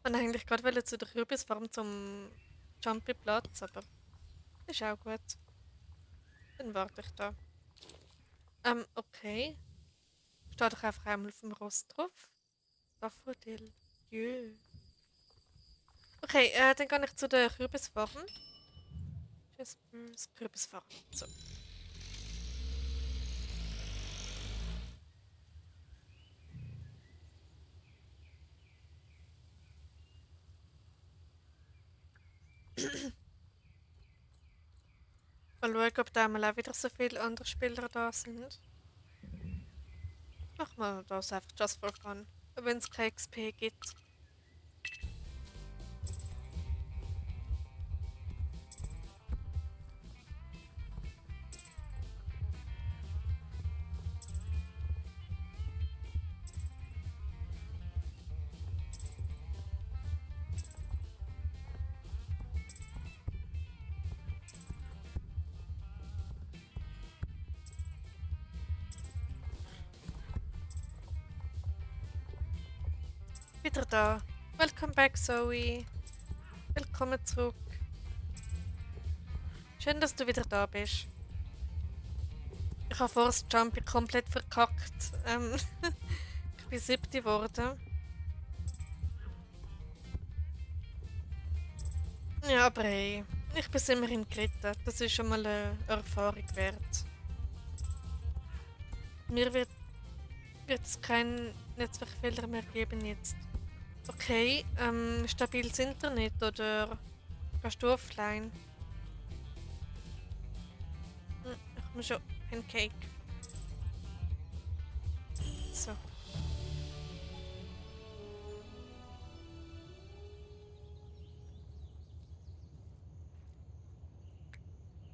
Und eigentlich gerade wollte zu der Kürbisfarm zum Jumpy-Platz, aber ist auch gut. Dann warte ich da. Okay. Steht doch einfach einmal auf dem Rost drauf. Daffodil. Jö. Okay, dann gehe ich zu der Kürbisfarm. Jaspers Kürbisfarm. So. Mal schauen, ob da mal auch wieder so viele andere Spieler da sind. Machen wir das einfach just for fun. Wenn es kein XP gibt. Wieder da. Welcome back, Zoe. Willkommen zurück. Schön, dass du wieder da bist. Ich habe vor das Jumpy komplett verkackt. Ich bin 7. geworden. Ja, aber hey, ich bin immerhin geritten. Das ist schon mal eine Erfahrung wert. Mir wird es keinen Netzwerkfehler mehr geben jetzt. Okay, stabiles Internet oder gehst du offline? Ich muss schon Pancake. So.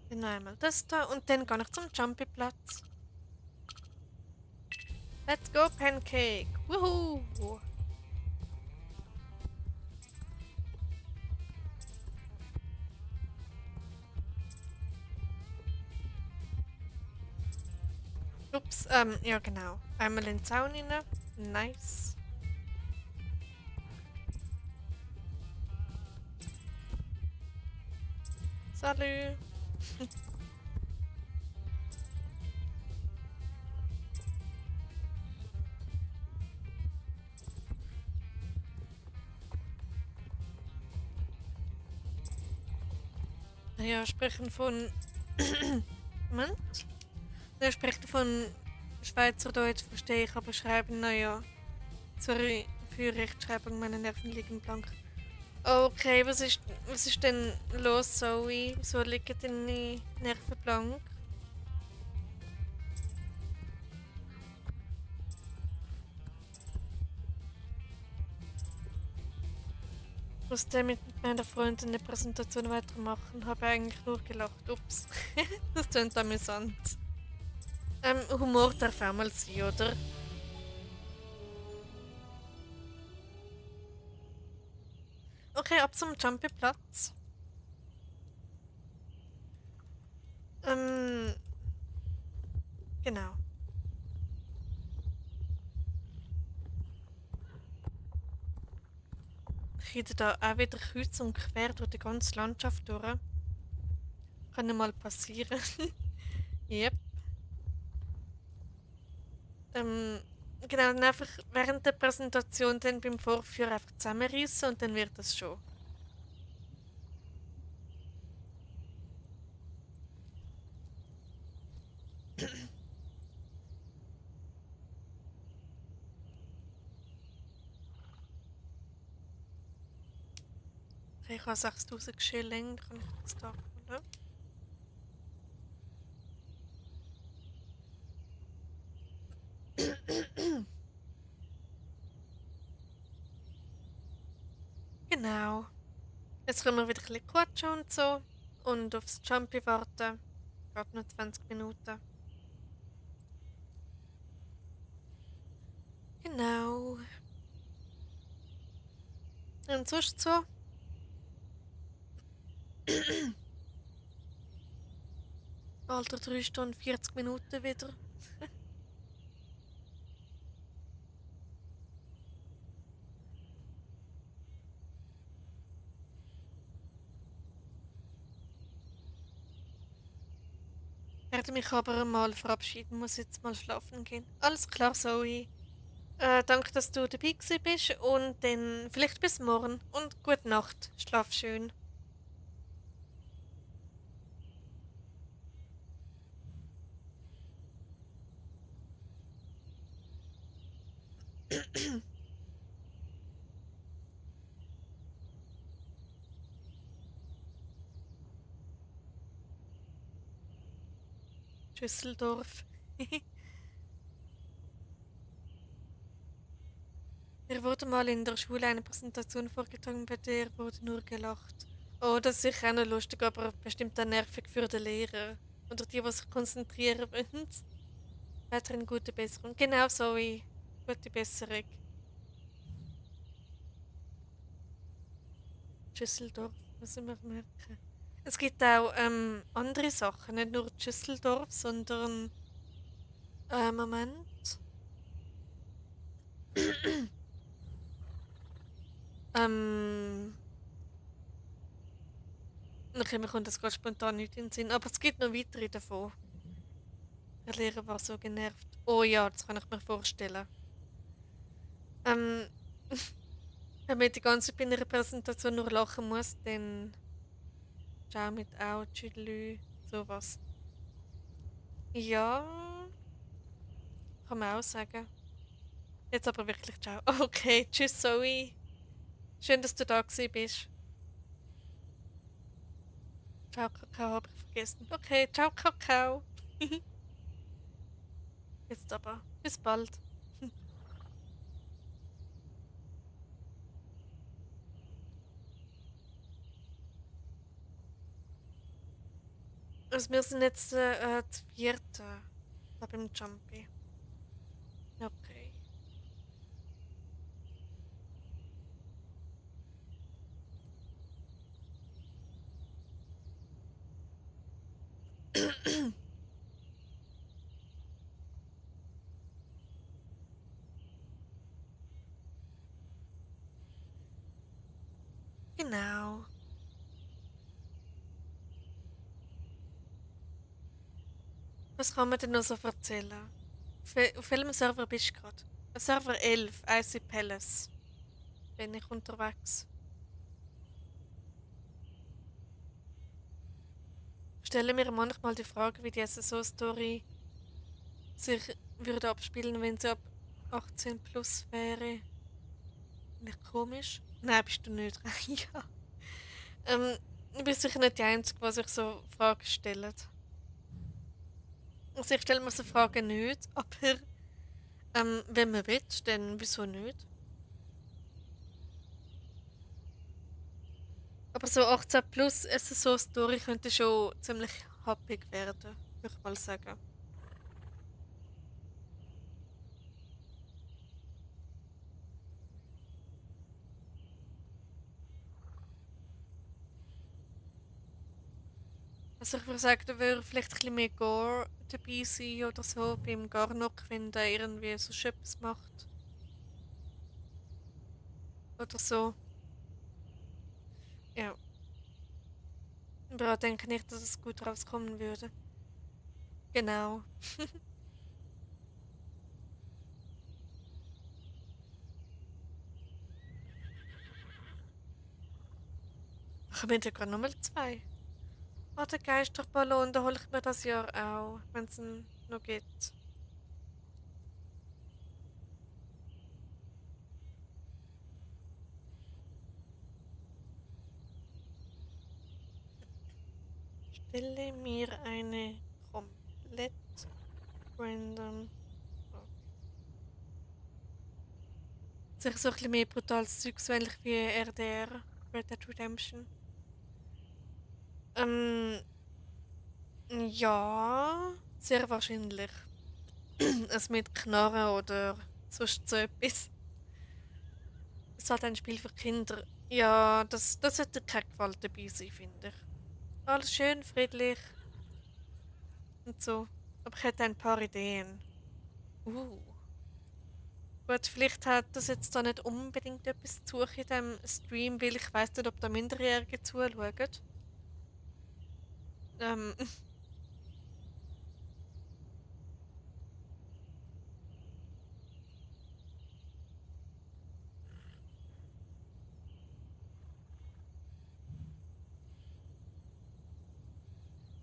Dann einmal das da und dann gehe ich zum Jumpy-Platz. Let's go, Pancake! Woohoo! Ups, ja genau. Einmal in den Zaun rein. Nice. Salut! Naja, sprechen von. Moment. Ja, sprechen von Schweizerdeutsch verstehe ich, aber schreiben, naja. Sorry für Rechtschreibung, meine Nerven liegen blank. Okay, was ist denn los, Zoe? Wieso liegen deine Nerven blank? Ich musste mit meiner Freundin eine Präsentation weitermachen, habe eigentlich nur gelacht. Ups, das klingt amüsant. Humor darf auch mal sein, oder? Okay, ab zum Jumpy-Platz. Ähm, genau. Ich rede da auch wieder kreuz und quer durch die ganze Landschaft durch. Kann ja mal passieren. Yep. Ähm, genau, dann einfach während der Präsentation dann beim Vorführen einfach zusammenreißen und dann wird das schon. Okay, ich habe 6000 Schilling, dann kann ich das da holen. Genau. Jetzt können wir wieder ein bisschen quatschen und so. Und aufs Jumpy warten. Geht noch 20 Minuten. Genau. Und sonst so? Alter, 3 Stunden 40 Minuten wieder. Ich werde mich aber mal verabschieden, muss jetzt mal schlafen gehen. Alles klar, Zoe. Danke, dass du dabei gewesen bist und dann vielleicht bis morgen und gute Nacht. Schlaf schön. Düsseldorf. Mir wurde mal in der Schule eine Präsentation vorgetragen, bei der wurde nur gelacht. Oh, das ist sicher auch noch lustig, aber bestimmt auch nervig für den Lehrer. Oder die, die sich konzentrieren wollen. Weiterhin gute Besserung. Genau, Zoe. Gute Besserung. Düsseldorf, muss ich mir merken. Es gibt auch andere Sachen, nicht nur Düsseldorf, sondern Moment. ähm, okay, mir kommt das gerade spontan nicht in den Sinn, aber es gibt noch weitere davon. Der Lehrer war so genervt. Oh ja, das kann ich mir vorstellen. Ähm, wenn man die ganze Zeit bei einer Präsentation nur lachen muss, dann ciao mit auch, tschüdelü, sowas. Ja, kann man auch sagen. Jetzt aber wirklich ciao. Okay, tschüss Zoe. Schön, dass du da gewesen bist. Ciao Kakao, habe ich vergessen. Okay, ciao Kakao. Jetzt aber. Bis bald. Also wir sind jetzt das vierte. Da beim Jumpy. Okay. Genau. Was kann man denn noch so erzählen? Auf welchem Server bist du gerade? Server 11, Icy Palace. Bin ich unterwegs. Stelle mir manchmal die Frage, wie die SSO-Story sich würde abspielen, wenn sie ab 18 plus wäre. Nicht komisch? Nein, bist du nicht. Ja. Ich bin sicher nicht die Einzige, die sich so Fragen stellt. Also ich stelle mir so Fragen nicht, aber wenn man will, dann wieso nicht? Aber so 18 plus SSO-Story könnte schon ziemlich happig werden, würde ich mal sagen. Also ich würde sagen, da würde vielleicht ein bisschen mehr Gore dabei sein oder so beim Garnock, wenn der irgendwie so etwas macht. Oder so. Ja. Aber ich denke nicht, dass es gut rauskommen würde. Genau. Ach, wir haben ja gerade nochmal zwei. Ah, der Geisterballon, da hole ich mir das Jahr auch, wenn es ihn noch gibt. Stelle mir eine komplett random. Sicher so ein bisschen mehr brutales Zeug, so ähnlich wie RDR, Red Dead Redemption. Ähm, ja, sehr wahrscheinlich. Es mit Knarren oder sonst so etwas. Es ist halt ein Spiel für Kinder. Ja, das sollte keine Gewalt dabei sein, finde ich. Alles schön, friedlich und so. Aber ich hätte ein paar Ideen. Uh. Gut, vielleicht hat das jetzt da nicht unbedingt etwas zu suchen in diesem Stream, weil ich weiß nicht, ob da Minderjährige zuschauen. Ähm,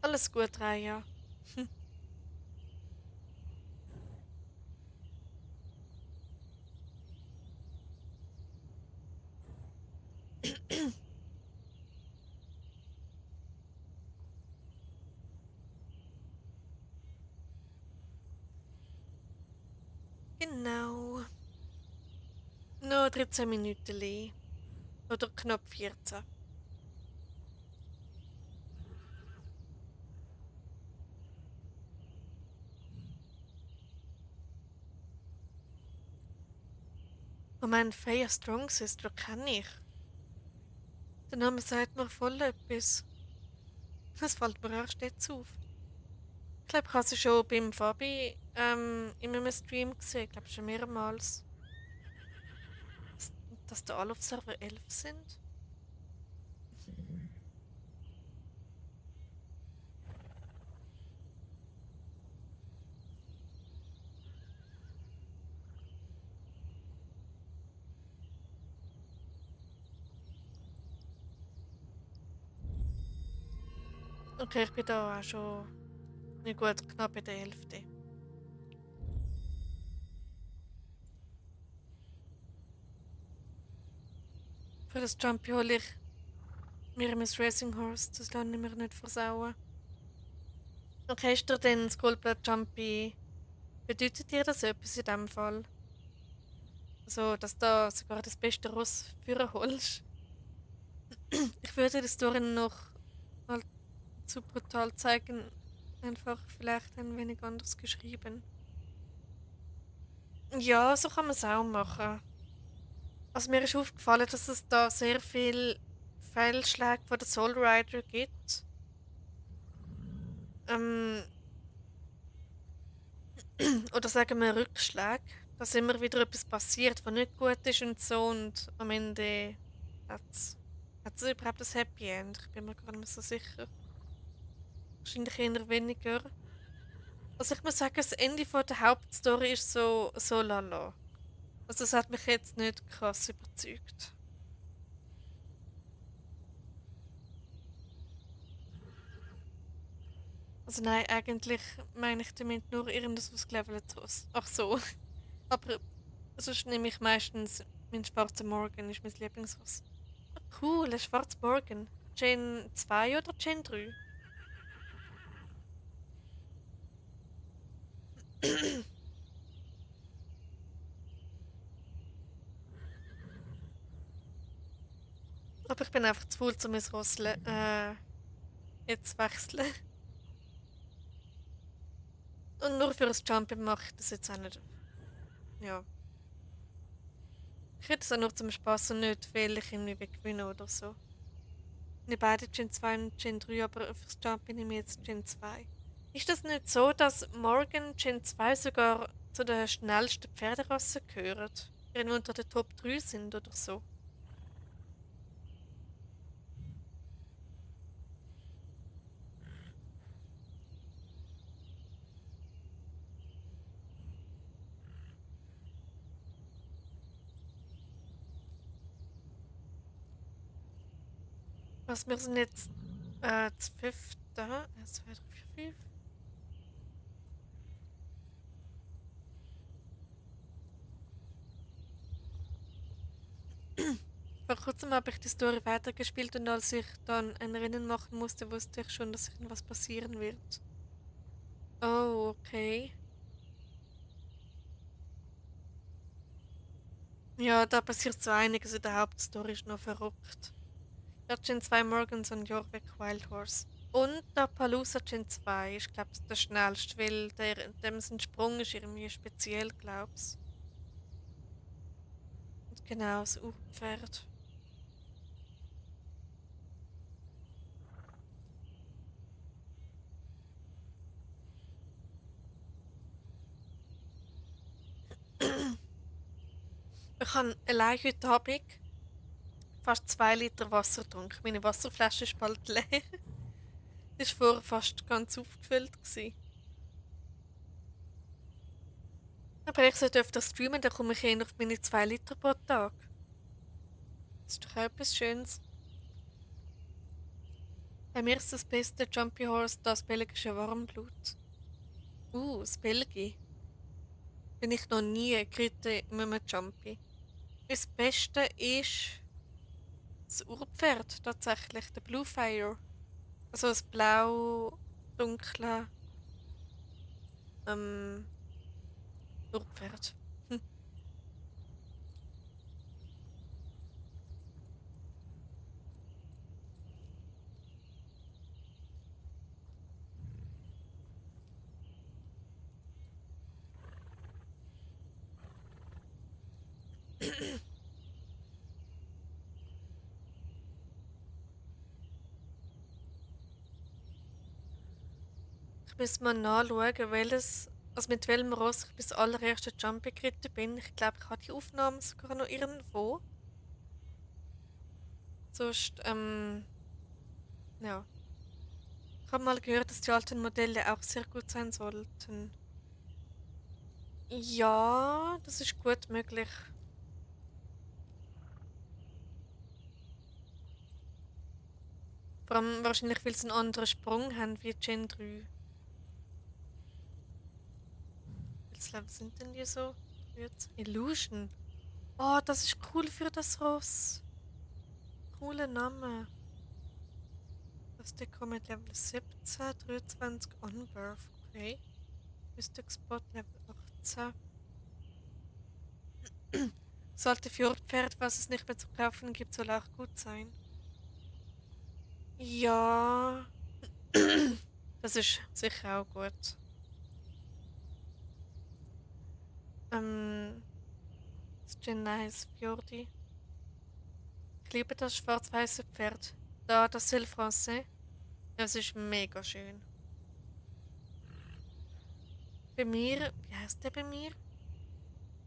alles gut, Raya. Genau. Noch 13 Minuten. Oder knapp 14. Oh mein Fire Strong Sister kenne ich. Der Name sagt mir voll etwas. Das fällt mir erst jetzt auf. Ich glaube, ich habe sie schon beim Fabi in einem Stream gesehen. Ich glaube schon mehrmals. Dass, dass da alle auf Server 11 sind. Okay, ich bin da auch schon nicht gut, knapp bei der Hälfte. Für das Jumpy hole ich mir mein Racing Horse. Das lasse ich mir nicht versauen. Okay, ist dir denn Skullblood Jumpy? Bedeutet dir das etwas in dem Fall? Also, dass du da sogar das beste Ross für holst? Ich würde die Story noch mal zu brutal zeigen. Einfach vielleicht ein wenig anders geschrieben. Ja, so kann man es auch machen. Also mir ist aufgefallen, dass es da sehr viel Fehlschläge von der Soul Rider gibt. Ähm, oder sagen wir Rückschläge. Dass immer wieder etwas passiert, was nicht gut ist und so. Und am Ende hat's überhaupt ein Happy End. Ich bin mir gar nicht mehr so sicher. Wahrscheinlich eher weniger. Also ich muss sagen, das Ende von der Hauptstory ist so lala. Also es hat mich jetzt nicht krass überzeugt. Also nein, eigentlich meine ich damit nur irgendwas ausgelevelt Ross. Ach so. Aber sonst nehme ich meistens meinen schwarzen Morgan, ist mein Lieblingsross. Ah, cool, ein schwarzer Morgan. Gen 2 oder Gen 3? Aber ich bin einfach zu faul, um mein Ross jetzt zu wechseln. Und nur für das Jumping mache ich das jetzt auch nicht. Ja. Ich hätte es auch nur zum Spaß und nicht, weil ich irgendwie will gewinnen oder so. Nicht beide Gen 2 und Gen 3, aber fürs Jumping nehme ich jetzt Gen 2. Ist das nicht so, dass Morgan Gen 2 sogar zu den schnellsten Pferderassen gehört? Irgendwo unter den Top 3 sind oder so? Was wir sind jetzt zu fünfter. 1, 2, 3, 4, 5. Vor kurzem habe ich die Story weitergespielt und als ich dann ein Rennen machen musste, wusste ich schon, dass irgendwas passieren wird. Oh, okay. Ja, da passiert so einiges in der Hauptstory, ist noch verrückt. Ja, Gen 2 Morgans und Jorvik Wild Horse. Und der Palooza Gen 2 ist, glaube ich, der schnellste, weil dem sein Sprung ist irgendwie speziell, glaub's. Und genau, das Urpferd. Ich habe allein heute Abend fast 2 Liter Wasser getrunken. Meine Wasserflasche ist bald leer. Die war vorher fast ganz aufgefüllt. Gewesen. Aber ich sollte öfter streamen, dann komme ich eher auf meine 2 Liter pro Tag. Das ist doch auch etwas Schönes. Bei mir ist das beste Jumpy Horse das belgische Warmblut. Das Belgi. Bin ich noch nie geritten mit einem Jumpy. Das Beste ist das Urpferd tatsächlich, der Blue Fire. Also das blau-dunkle ähm, Urpferd. Hm. Ich muss mal nachschauen, also mit welchem Ross ich bis allererste Jumpy geritten bin. Ich glaube, ich habe die Aufnahmen sogar noch irgendwo. Sonst, ja. Ich habe mal gehört, dass die alten Modelle auch sehr gut sein sollten. Ja, das ist gut möglich. Vor allem wahrscheinlich, weil sie einen anderen Sprung haben wie Gen 3. Welches Level sind denn die so? Jetzt? Illusion. Oh, das ist cool für das Ross. Cooler Name. Das Deko mit Level 17, 23 On-Birth. Okay. Mystic Spot Level 18. Sollte Fjordpferd, was es nicht mehr zu kaufen gibt, soll auch gut sein. Ja. Das ist sicher auch gut. Das ist ein nice Fjordi. Ich liebe das schwarz-weiße Pferd. Da, das Selle Français. Es ist mega schön. Bei mir, wie heißt der bei mir?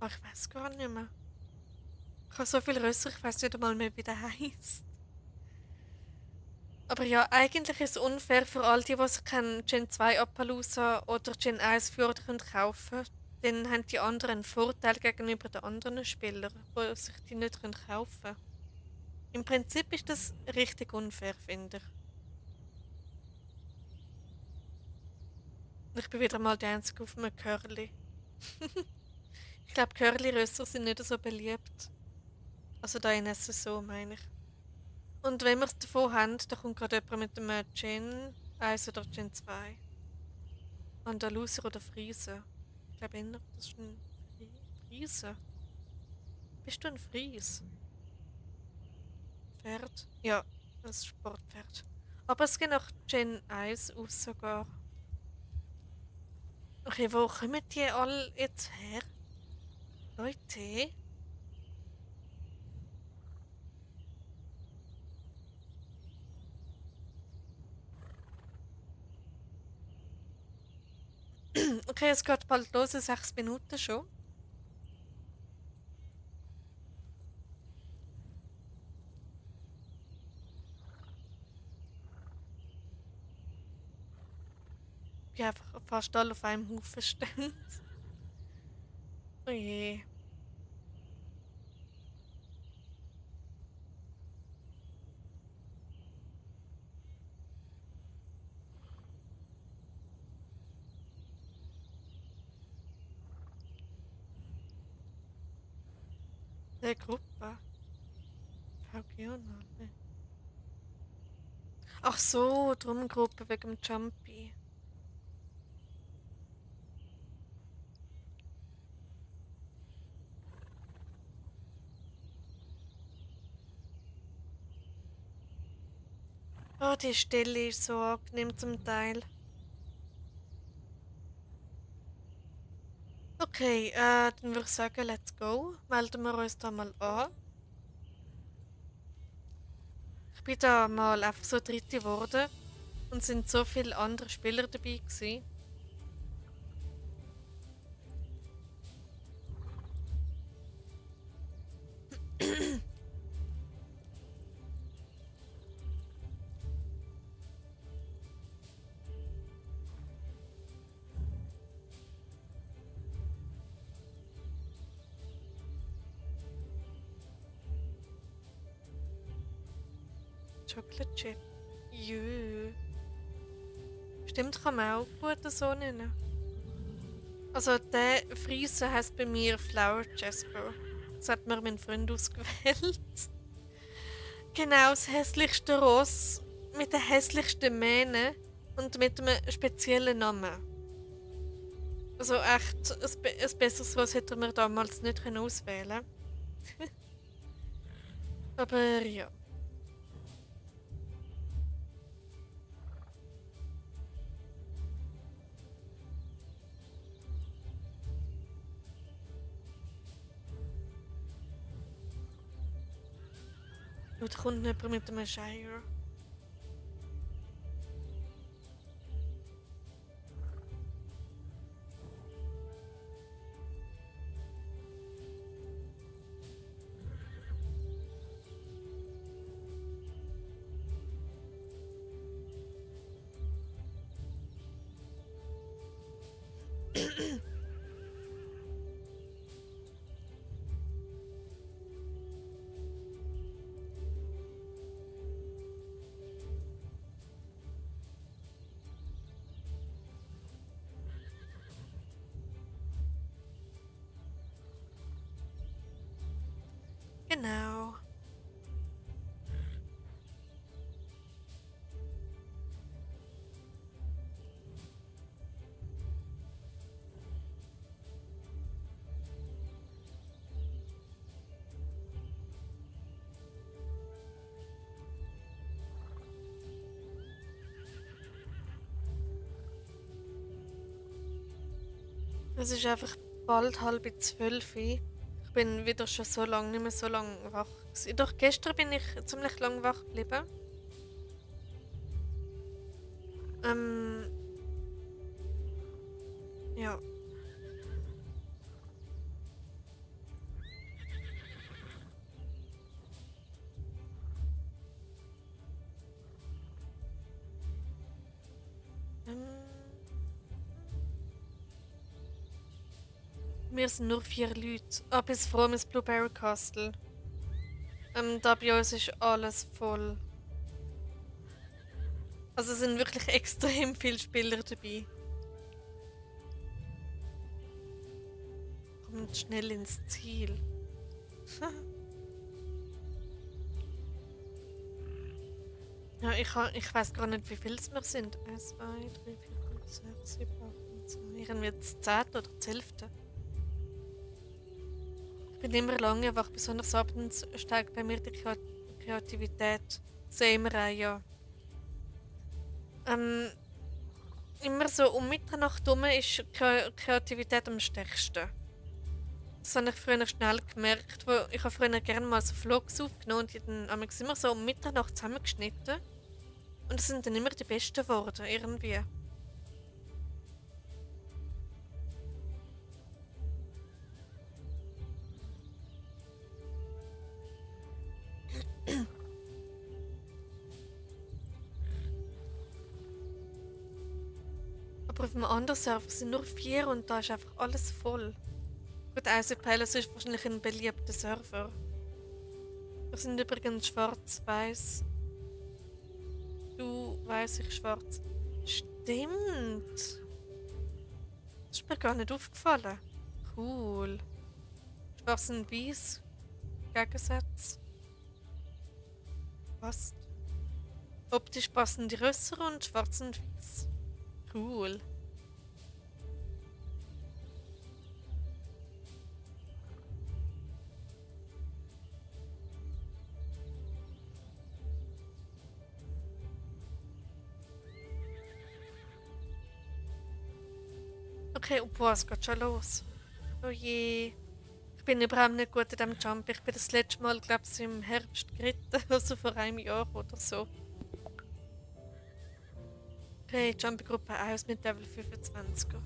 Oh, ich weiß gar nicht mehr. Ich habe so viel Rösser, ich weiß nicht einmal mehr, wie der heißt. Aber ja, eigentlich ist es unfair für all die, die sich keinen Gen 2 Appaloosa oder Gen 1 Fjord können kaufen. Dann haben die anderen einen Vorteil gegenüber den anderen Spielern, die sich die nicht kaufen können. Im Prinzip ist das richtig unfair, finde ich. Ich bin wieder mal die Einzige auf einem Curly. Ich glaube, Curly-Rösser sind nicht so beliebt. Also da in SSO meine ich. Und wenn wir es davon haben, da kommt gerade jemand mit einem Gen 1 oder Gen 2. Andalusier oder Friese. Ich glaube eher, das ist ein Friese. Bist du ein Fries? Pferd? Ja, das ist Sportpferd. Aber es geht nach Gen 1 aus sogar. Okay, wo kommen die alle jetzt her? Leute? Okay, es geht bald los, in 6 Minuten schon. Ich bin einfach fast alle auf einem Haufen stehen. Oh je. Der Gruppe. VG und alle. Ach so, drum Gruppe wegen dem Jumpy. Oh, die Stelle ist so angenehm zum Teil. Okay, dann würde ich sagen, let's go. Melden wir uns da mal an. Ich bin da mal einfach so Dritte geworden und sind so viele andere Spieler dabei gewesen. Chocolate Chip. Jö. Stimmt, kann man auch gut so nennen. Also der Friese heisst bei mir Flower Jasper. Das hat mir mein Freund ausgewählt. Genau, das hässlichste Ross mit der hässlichsten Mähne und mit einem speziellen Namen. Also echt, ein besseres Ross hätte man damals nicht auswählen können. Aber ja. Und kommt jemand mit einem Shire. Genau. Es ist einfach bald 11:30. Ich bin wieder schon so lange, nicht mehr so lange wach gewesen. Doch gestern bin ich ziemlich lang wach geblieben. Ähm, ja. Wir sind nur 4 Leute. Ah, bis vor allem das Blueberry Castle. Da bei uns ist alles voll. Also es sind wirklich extrem viele Spieler dabei. Kommt schnell ins Ziel. Ja, ich weiß gar nicht, wie viele es wir sind. 1, 2, 3, 4, 5, 6, 7, 8, 9, 10. Irgendwie das 10. oder das 11. Ich bin immer lange wach, besonders abends steigt bei mir die Kreativität sehr immer ein, ja. Immer so um Mitternacht herum ist Kreativität am stärksten. Das habe ich früher schnell gemerkt. Ich habe früher gerne mal so Vlogs aufgenommen und die dann immer so um Mitternacht zusammengeschnitten. Und das sind dann immer die besten geworden, irgendwie. Aber auf einem anderen Server sind nur 4 und da ist einfach alles voll. Gut, Isaac Palace ist wahrscheinlich ein beliebter Server. Wir sind übrigens schwarz-weiß. Du weiß ich schwarz. Stimmt. Das ist mir gar nicht aufgefallen. Cool. Schwarz und weiß. Gegensatz. Passt. Optisch passen die Rösser und schwarz und weiß. Cool. Okay, und boah, es geht schon los. Oh je. Ich bin überhaupt nicht gut in diesem Jump. Ich bin das letzte Mal, glaube ich, im Herbst geritten. Also vor einem Jahr oder so. Okay, Jumping-Gruppe 1 mit Level 25er.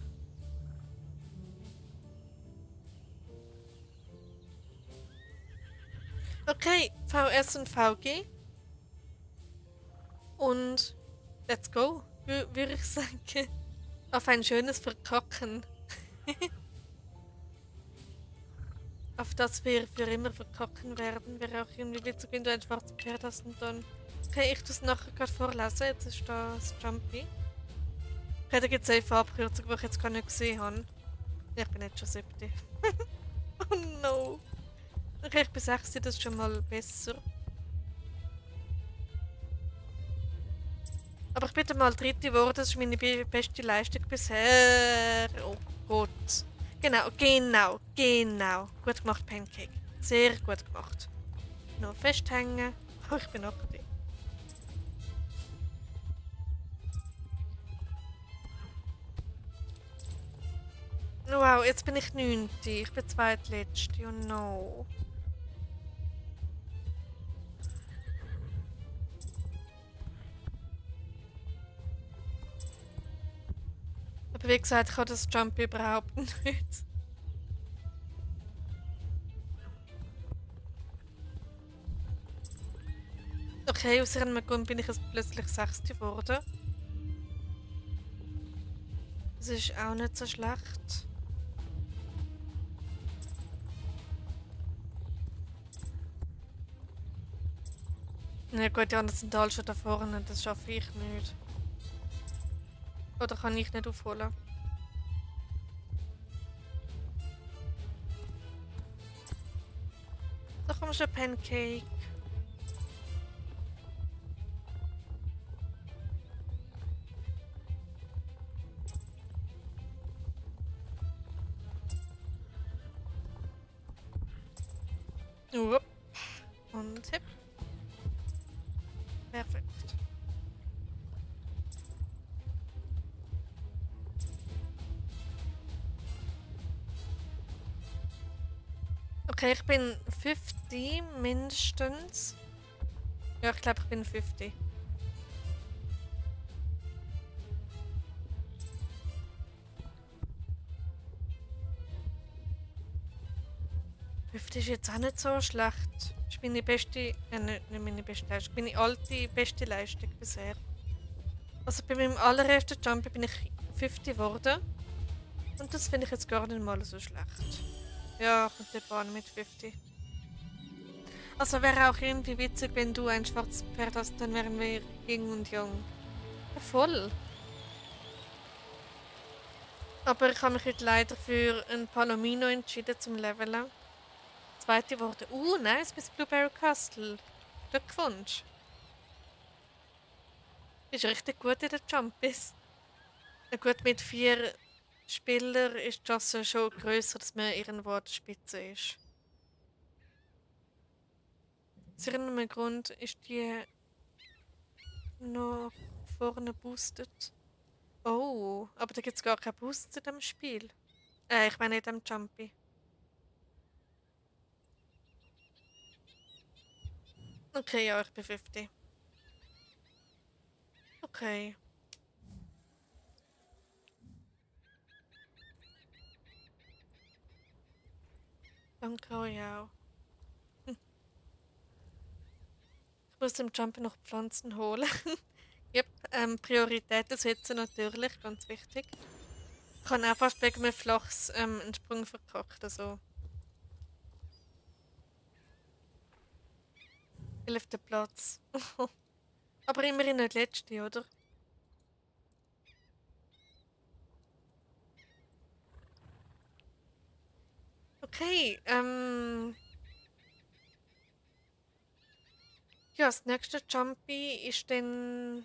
Okay, VS und VG. Und let's go, würde ich sagen. Auf ein schönes Verkacken. Auf das wir für immer verkacken werden. Wäre auch irgendwie witzig, wenn du ein schwarzes Pferd hast und dann... Okay, ich tue es nachher gerade vorlesen. Jetzt ist das Jumpy. Okay, da gibt es eine Farbkürzung, die ich jetzt gar nicht gesehen habe. Ja, ich bin jetzt schon 7. Oh no. Okay, ich bin 6, das ist schon mal besser. Aber ich bin dann mal 3. geworden, das ist meine beste Leistung bisher. Oh Gott. Genau. Gut gemacht, Pancake. Sehr gut gemacht. Noch festhängen. Oh, ich bin noch drin. Wow, jetzt bin ich 9. Ich bin zweitletzte. Oh no. Aber wie gesagt, ich habe das Jump überhaupt nicht. Okay, aus irgendeinem Grund bin ich jetzt plötzlich 6. geworden. Das ist auch nicht so schlecht. Na gut, die anderen sind alle schon da vorne, das schaffe ich nicht. Oder kann ich nicht aufholen? Da kommt schon Pancake. Upp. Und hip. Perfekt. Okay, ich bin 50 mindestens. Ja, ich glaube, ich bin 50. Das ist jetzt auch nicht so schlecht. Das ist meine beste, nicht meine beste Leistung, meine alte beste Leistung bisher. Also bei meinem allerersten Jump bin ich 50 geworden. Und das finde ich jetzt gar nicht mal so schlecht. Ja, kommt der Bahn mit 50. Also wäre auch irgendwie witzig, wenn du ein schwarzes Pferd hast, dann wären wir Yin und Yang. Ja, voll. Aber ich habe mich heute leider für ein Palomino entschieden zum Leveln. Zweite Worte. Nice, bis Blueberry Castle. Glückwunsch. Ist richtig gut in den Jumpies. Gut, mit 4 Spielern ist die Chance schon grösser, dass man irgendwo an der Spitze ist. Aus irgendeinem Grund ist die noch vorne boostet. Oh, aber da gibt es gar keinen Boost in dem Spiel. Ich meine in dem Jumpy. Okay, ja, ich bin 50. Okay. Danke euch auch. Ich muss im Jumpy noch Pflanzen holen. Yep, Prioritäten setzen natürlich, ganz wichtig. Ich habe auch fast wegen mir Flachs einen Sprung verkackt, also. 11. Platz. Aber immerhin nicht letzte, oder? Okay, ja, das nächste Jumpy ist dann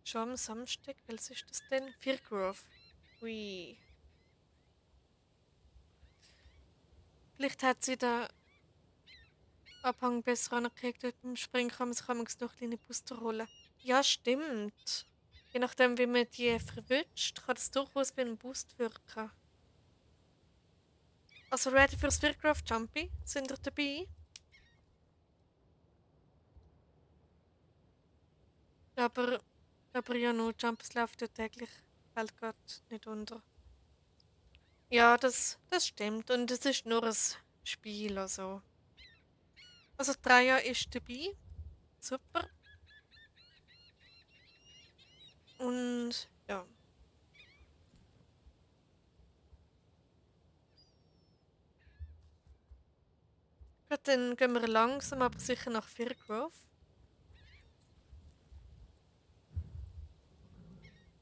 schon am Samstag. Welches ist das denn? Firgrove. Ui. Vielleicht hat sie den Abhang besser angekriegt. Dort beim Springen kann man sich manchmal noch kleine Booster holen. Ja, stimmt. Je nachdem, wie man die verwünscht, kann das durchaus wie ein Boost wirken. Also ready fürs Firgrove Jumpy? Sind ihr dabei? Aber ja, nur Jumpers läuft ja täglich. Fällt gerade nicht unter. Ja, das stimmt. Und es ist nur ein Spiel, also. Also Dreier ist dabei. Super. Und ja. Gut, dann gehen wir langsam, aber sicher nach Firgrove.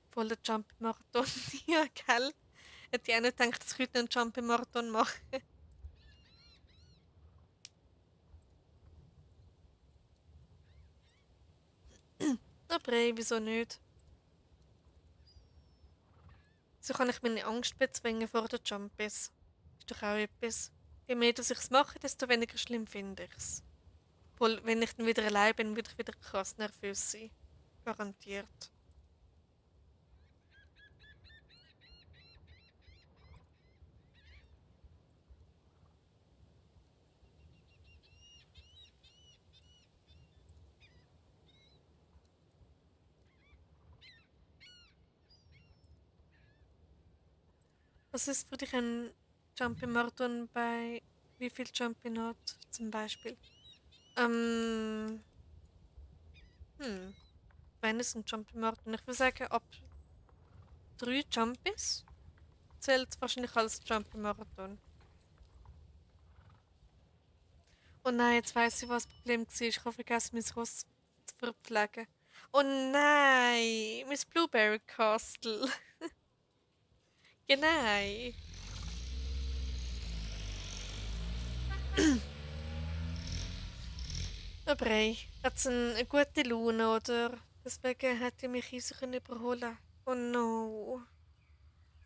Voller Jump-Marathon. Ja, gell? Hätte ich auch nicht gedacht, dass ich heute einen Jump-Marathon mache. Aber ey, wieso nicht? So kann ich meine Angst bezwingen vor den Jumpies. Ist doch auch etwas. Je mehr dass ich es mache, desto weniger schlimm finde ich es. Obwohl, wenn ich dann wieder allein bin, würde ich wieder krass nervös sein. Garantiert. Was ist für dich ein Jumping-Marathon bei wie viel Jumping hat zum Beispiel? Ähm, wenn es ein Jumping-Marathon? Ich würde sagen, ab 3 Jumpies zählt es wahrscheinlich als Jumping-Marathon. Oh nein, jetzt weiss ich, was das Problem war. Ich habe vergessen, mein Ross zu verpflegen. Oh nein, mein Blueberry Castle. Genau. Aber hey, hat's eine gute Laune, oder? Deswegen hätte ich mich easy können überholen. Oh no.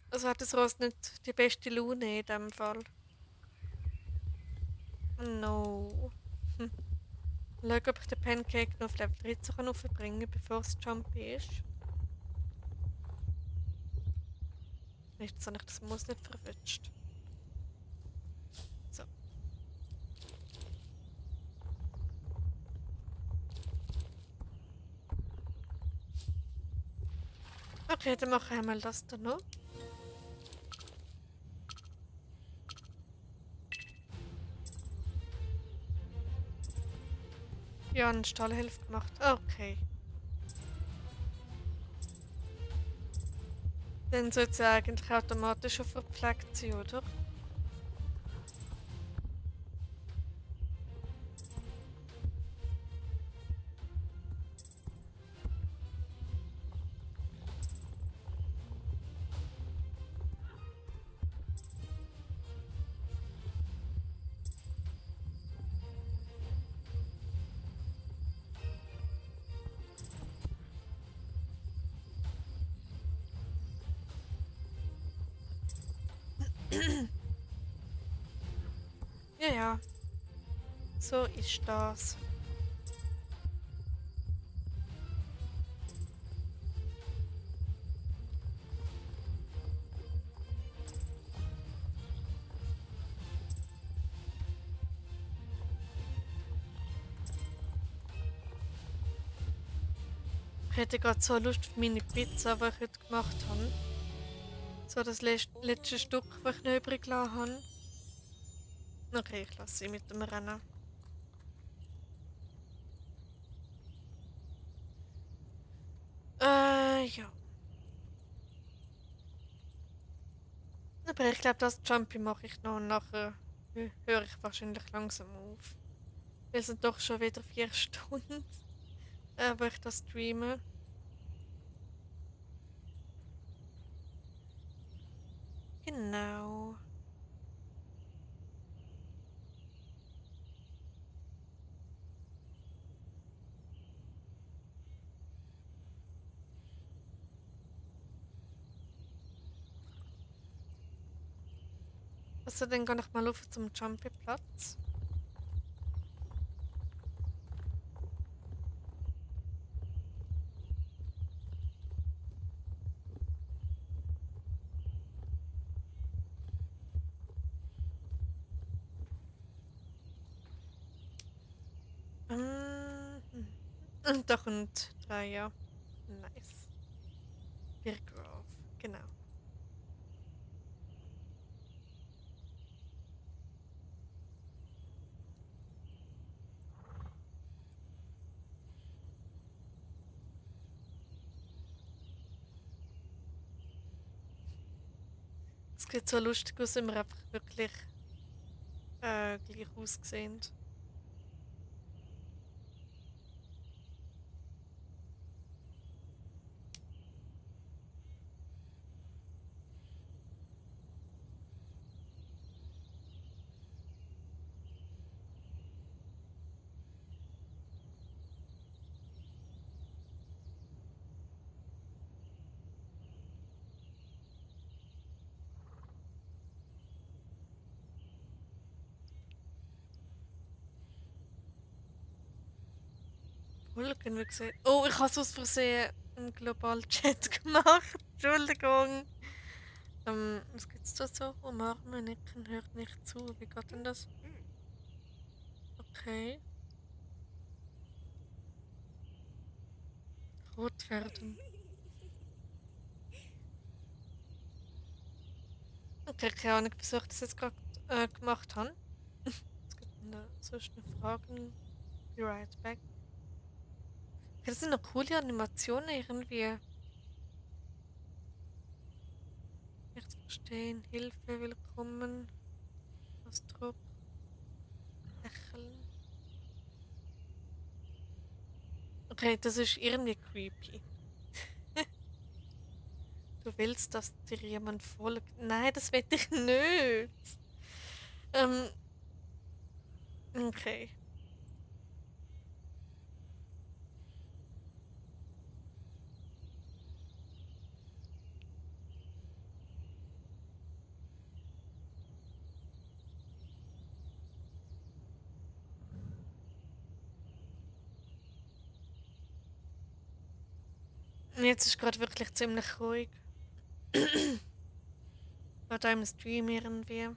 Also hat das Ross nicht die beste Laune in dem Fall. Oh no. Hm. Schau, ob ich den Pancake noch auf Level 13 kann aufbringen kann, bevor es Jumpy ist. Jetzt habe ich das Muss nicht verwünscht. So. Okay, dann mache ich einmal das da noch. Ja, eine Stallhilfe gemacht. Okay. Dann sollte es ja eigentlich automatisch schon verpflegt sein, oder? Ja, ja. So ist das. Ich hätte gerade so Lust auf meine Pizza, die ich heute gemacht habe. So das letzte Stück, das ich noch übrig gelassen habe. Okay, ich lasse sie mit dem Rennen. Ja. Aber ich glaube, das Jumpy mache ich noch und nachher höre ich wahrscheinlich langsam auf. Wir sind doch schon wieder 4 Stunden, wo ich das streame. Genau. Also dann gehe ich mal auf zum Jumpy-Platz. Und da kommt 3, ja. Nice. Birgrove, genau. Es sieht so lustig aus, wenn wir einfach wirklich gleich aussehen. Wolken, wie gesehen. Oh, ich habe es aus Versehen im Global-Chat gemacht. Entschuldigung. Was gibt's da so? Umarmen, nicken, hört nicht zu. Wie geht denn das? Okay. Rot werden. Okay, keine Ahnung, wieso ich das jetzt gerade gemacht habe. Es gibt sonst noch Fragen. Be right back. Okay, das sind noch coole Animationen irgendwie. Nicht zu verstehen. Hilfe, willkommen. Ausdruck. Lächeln. Okay, das ist irgendwie creepy. Du willst, dass dir jemand folgt. Nein, das will ich nicht. Ähm, okay. Jetzt ist gerade wirklich ziemlich ruhig. Gerade im Stream irgendwie.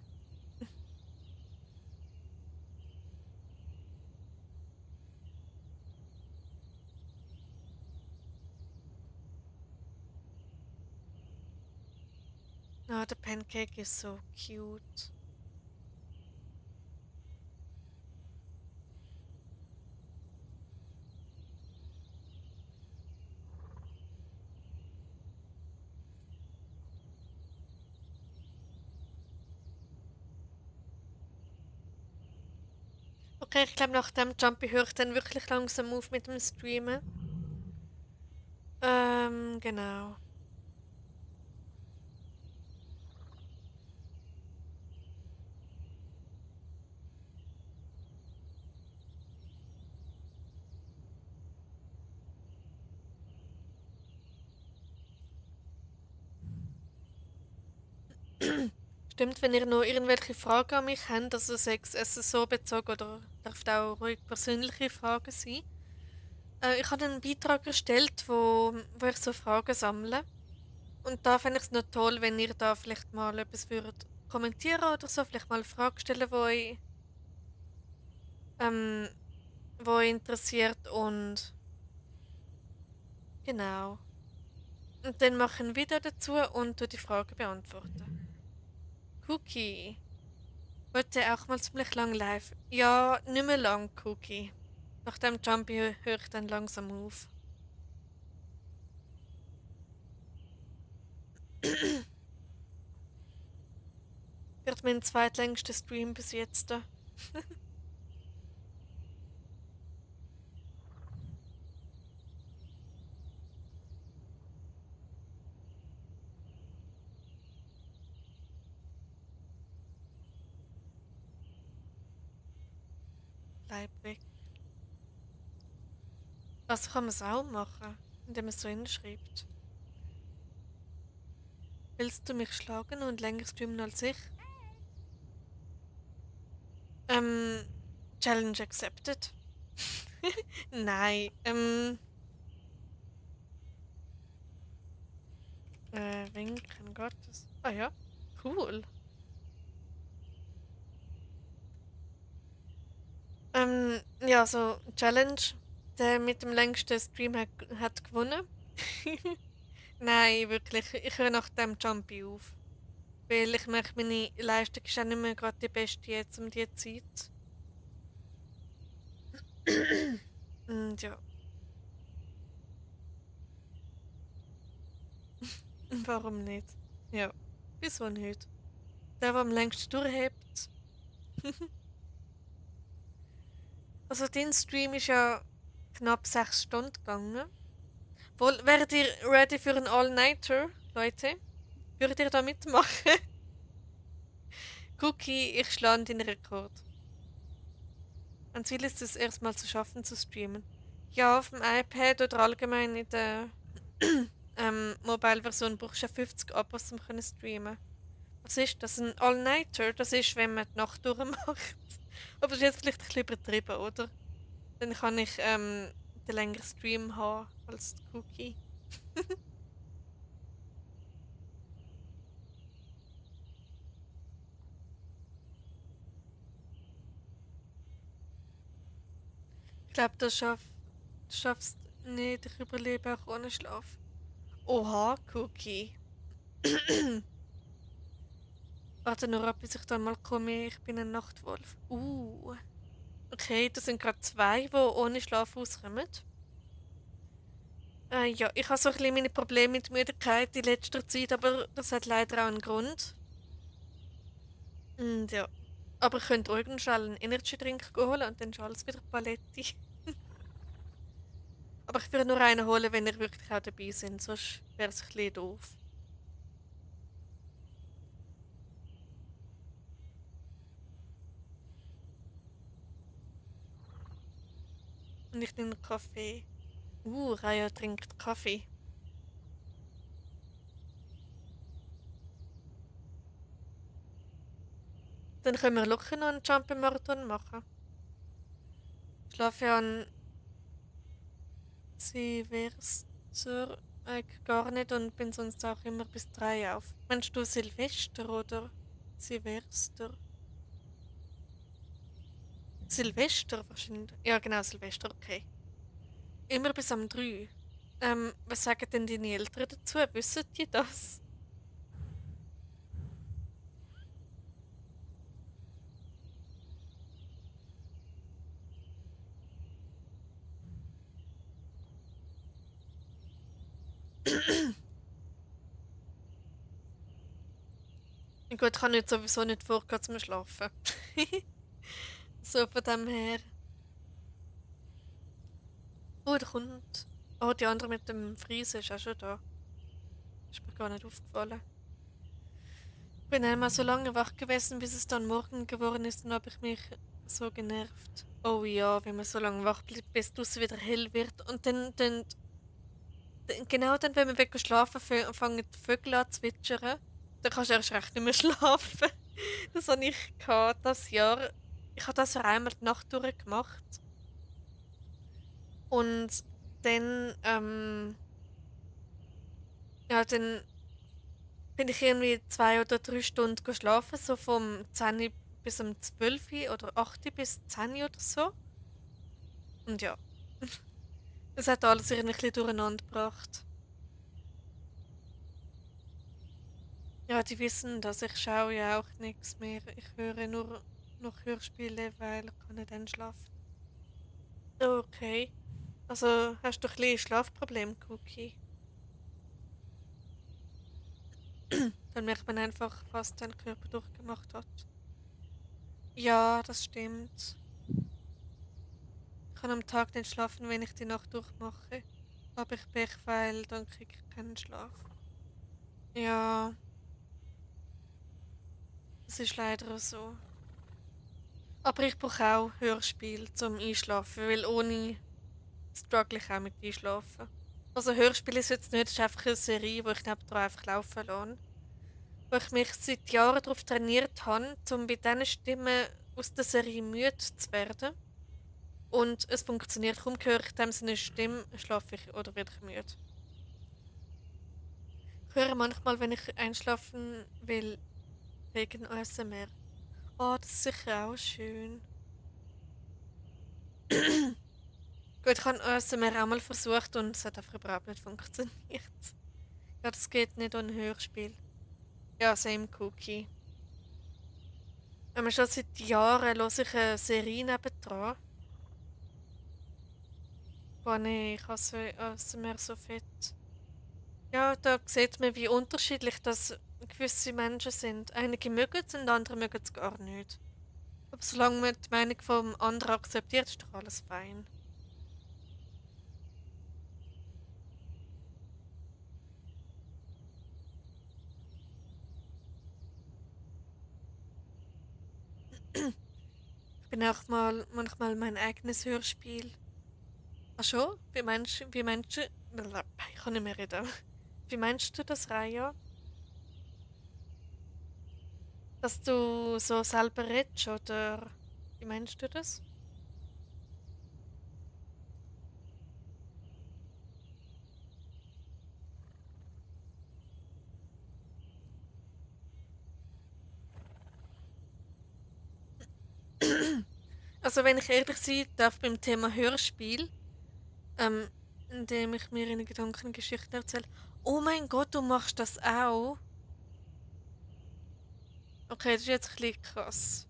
Oh, der Pancake ist so cute. Okay, ich glaube, nach dem Jumpy höre ich dann wirklich langsam auf mit dem Streamen. Genau. Stimmt, wenn ihr noch irgendwelche Fragen an mich habt, also sechs SSO bezogen oder darf auch ruhig persönliche Fragen sein. Ich habe einen Beitrag erstellt, wo ich so Fragen sammle. Und da fände ich es noch toll, wenn ihr da vielleicht mal etwas würdet kommentieren oder so, vielleicht mal eine Frage stellen, ähm, wo euch interessiert und genau. Und dann mache ich ein Video dazu und die Fragen beantworten. Cookie. Heute auch mal ziemlich lang live. Ja, nicht mehr lang, Cookie. Nach dem Jumpy höre ich dann langsam auf. Wird mein zweitlängster Stream bis jetzt. Bleib weg. Das kann man es auch machen, indem man es so hinschreibt. Willst du mich schlagen und länger streamen als ich? Ähm, Challenge accepted. Nein, Winken Gottes. Ah ja, cool. Ja, so Challenge. Der mit dem längsten Stream hat gewonnen. Nein, wirklich. Ich höre nach dem Jumpy auf. Weil ich merke, meine Leistung ist auch nicht mehr gerade die beste jetzt um die Zeit. Und ja, warum nicht? Ja, wieso nicht? Der am längsten durchhebt. Also, dein Stream ist ja knapp 6 Stunden gegangen. Wohl, wäret ihr ready für einen All-Nighter, Leute? Würdet ihr da mitmachen? Cookie, ich schlage den Rekord. Mein Ziel ist es, erstmal zu schaffen, zu streamen. Ja, auf dem iPad oder allgemein in der Mobile-Version brauchst du ja 50 Abos, um können streamen. Was ist das? Ein All-Nighter? Das ist, wenn man die Nacht durchmacht. Aber das ist jetzt vielleicht ein bisschen übertrieben, oder? Dann kann ich den längeren Stream haben als die Cookie. Ich glaube, du schaffst nicht, ich überlebe auch ohne Schlaf. Oha, Cookie. Warte nur ab, bis ich da mal komme. Ich bin ein Nachtwolf. Okay, das sind gerade zwei, die ohne Schlaf auskommen. Ja, ich habe so ein bisschen meine Probleme mit Müdigkeit in letzter Zeit, aber das hat leider auch einen Grund. Und ja. Aber ich könnte irgendwann schnell einen Energy-Drink holen und dann ist alles wieder Paletti. Aber ich würde nur einen holen, wenn ihr wirklich auch dabei sind, sonst wäre es ein bisschen doof. Und ich nehme Kaffee. Raya trinkt Kaffee. Dann können wir locker noch einen Jump-Marathon machen. Ich schlafe ja an Silvester eigentlich gar nicht und bin sonst auch immer bis 3 auf. Meinst du Silvester oder Silvester? Silvester wahrscheinlich. Ja, genau, Silvester, okay. Immer bis am 3. Was sagen denn deine Eltern dazu? Wissen die das? Gut, ich kann jetzt sowieso nicht vorgehen zum Schlafen. So von dem her. Oh, da kommt. Oh, die andere mit dem Friesen ist auch schon da. Ist mir gar nicht aufgefallen. Ich bin einmal so lange wach gewesen, bis es dann morgen geworden ist, und habe ich mich so genervt. Oh ja, wenn man so lange wach bleibt, bis es wieder hell wird. Und genau dann, wenn man weg schlafen fangen die Vögel an zu zwitschern. Dann kannst du erst recht nicht mehr schlafen. Das habe ich gehabt, das Jahr. Ich habe das für einmal die Nacht durchgemacht. Und dann, ja, dann bin ich irgendwie 2 oder 3 Stunden geschlafen, so vom 10 bis um 12 oder 8 bis 10 oder so. Und ja, es hat alles irgendwie ein bisschen durcheinander gebracht. Ja, die wissen das. Ich schaue ja auch nichts mehr. Ich höre nur noch Hörspiele, weil ich kann nicht einschlafen. Okay. Also hast du ein bisschen Schlafproblem, Cookie? Dann merkt man einfach, was dein Körper durchgemacht hat. Ja, das stimmt. Ich kann am Tag nicht schlafen, wenn ich die Nacht durchmache. Habe ich Pech, weil dann kriege ich keinen Schlaf. Ja, das ist leider so. Aber ich brauche auch Hörspiel zum Einschlafen, weil ohne struggle ich auch mit Einschlafen. Also Hörspiel ist jetzt nicht, es ist einfach eine Serie, die ich nebenan einfach laufen lasse. Wo ich mich seit Jahren darauf trainiert habe, um bei diesen Stimmen aus der Serie müde zu werden. Und es funktioniert. Kaum höre ich dem seine Stimme, schlafe ich oder werde ich müde. Ich höre manchmal, wenn ich einschlafen will, wegen ASMR. Oh, das ist sicher auch schön. Gut, ich habe ASMR auch mal versucht und es hat einfach überhaupt nicht funktioniert. Ja, das geht nicht ohne Hörspiel. Ja, same Cookie. Schon seit Jahren höre ich eine Serie nebendran. Boah, nee, ich hasse ASMR so fett. Ja, da sieht man, wie unterschiedlich das gewisse Menschen sind. Einige mögen es und andere mögen es gar nicht. Aber solange man die Meinung vom anderen akzeptiert, ist doch alles fein. Ich bin auch mal manchmal mein eigenes Hörspiel. Ach schon? Ich kann nicht mehr reden. Wie meinst du das, Raya? Dass du so selber redest, oder wie meinst du das? Also wenn ich ehrlich sein darf beim Thema Hörspiel, ähm, indem ich mir eine Gedankengeschichte erzähle. Oh mein Gott, du machst das auch? Okay, das ist jetzt ein bisschen krass.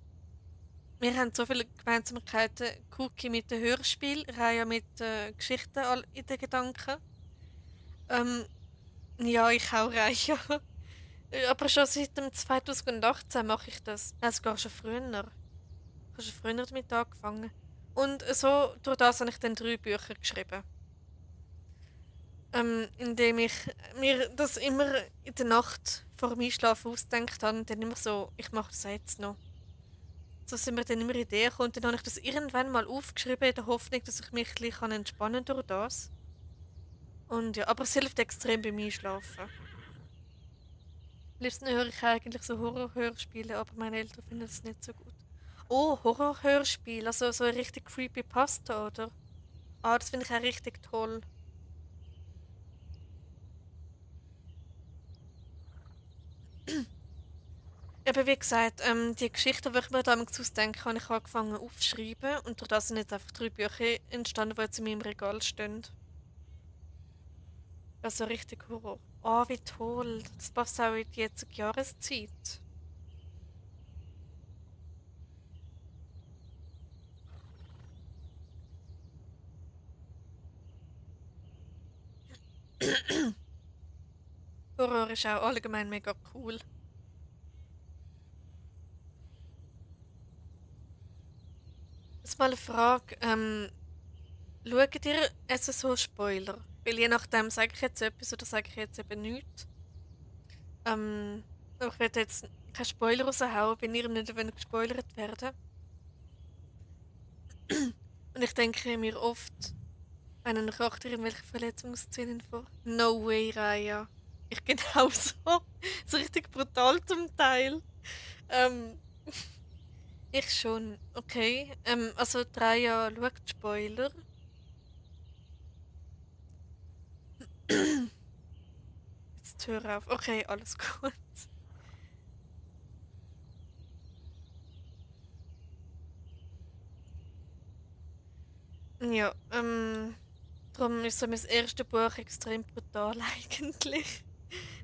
Wir haben so viele Gemeinsamkeiten. Cookie mit dem Hörspiel, Raya mit Geschichten in den Gedanken. Ähm, ja, ich auch Raya. Aber schon seit dem 2018 mache ich das. Also gar schon früher. Ich habe schon früher damit angefangen. Und so, durch das habe ich dann 3 Bücher geschrieben. Indem ich mir das immer in der Nacht vor dem Einschlafen ausgedacht habe und dann immer so, ich mache das jetzt noch. So sind mir dann immer Ideen gekommen und dann habe ich das irgendwann mal aufgeschrieben in der Hoffnung, dass ich mich ein bisschen entspannen kann durch das. Und ja, aber es hilft extrem beim Einschlafen. Am liebsten höre ich eigentlich so Horrorhörspiele, aber meine Eltern finden das nicht so gut. Oh, Horrorhörspiel, also so ein richtig creepy Pasta, oder? Ah, das finde ich auch richtig toll. Eben wie gesagt, die Geschichten, die ich mir damals ausdenke, habe ich angefangen aufzuschreiben und durch das sind jetzt einfach 3 Bücher entstanden, die jetzt in meinem Regal stehen. Also richtig Horror. Oh, wie toll. Das passt auch in die jetzige Jahreszeit. Horror ist auch allgemein mega cool. mal eine Frage. Schaut ihr SSO-Spoiler? Weil je nachdem sage ich jetzt etwas oder sage ich jetzt eben nichts. Ähm, aber ich werde jetzt keinen Spoiler raushauen, wenn ihr nicht gespoilert werden. Und ich denke mir oft einen Charakter in welche Verletzungsszenen vor. No way, Raya. Ich genauso. So richtig brutal zum Teil. Ähm, ich schon. Okay. Also Raya schaut Spoiler. Jetzt hör auf. Okay, alles gut. Ja, darum ist so mein erstes Buch extrem brutal eigentlich.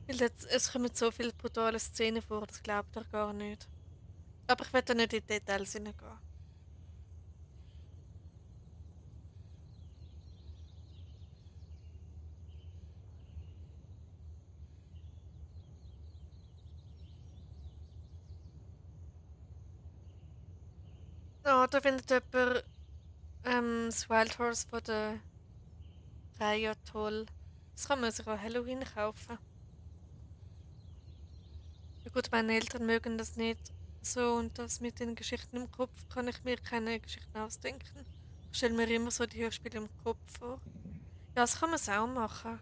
Weil jetzt, es kommen so viele brutale Szenen vor, das glaubt ihr gar nicht. Aber ich werde da nicht in die Details hineingehen. Ja, da findet jemand das Wild Horse von der Reihe toll. Das kann man sich an Halloween kaufen. Ja gut, meine Eltern mögen das nicht so und das mit den Geschichten im Kopf kann ich mir keine Geschichten ausdenken. Ich stelle mir immer so die Hörspiele im Kopf vor. Ja, das kann man es auch machen.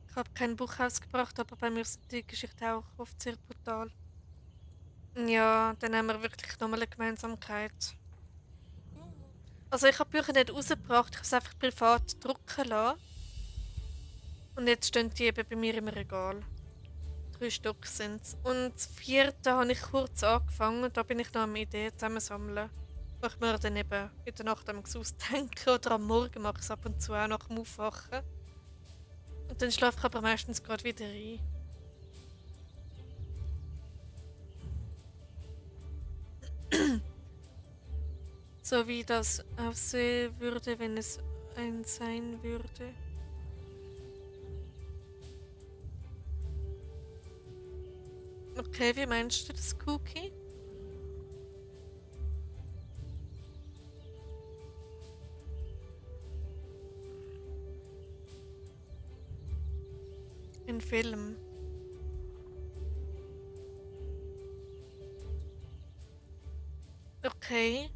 Ich habe kein Buch ausgebracht, aber bei mir sind die Geschichten auch oft sehr brutal. Ja, dann haben wir wirklich nochmal eine Gemeinsamkeit. Also ich habe Bücher nicht rausgebracht, ich habe es einfach privat drucken lassen. Und jetzt stehen die eben bei mir im Regal. 3 Stück sind es. Und das vierte habe ich kurz angefangen, da bin ich noch am Ideen zusammensammeln. Wo ich mir dann eben in der Nacht am ausdenke oder am Morgen mache ich es ab und zu auch nach dem Aufwachen. Und dann schlafe ich aber meistens gerade wieder ein. So wie das aussehen würde, wenn es ein sein würde. Okay, wie meinst du das, Cookie? Ein Film. Okay.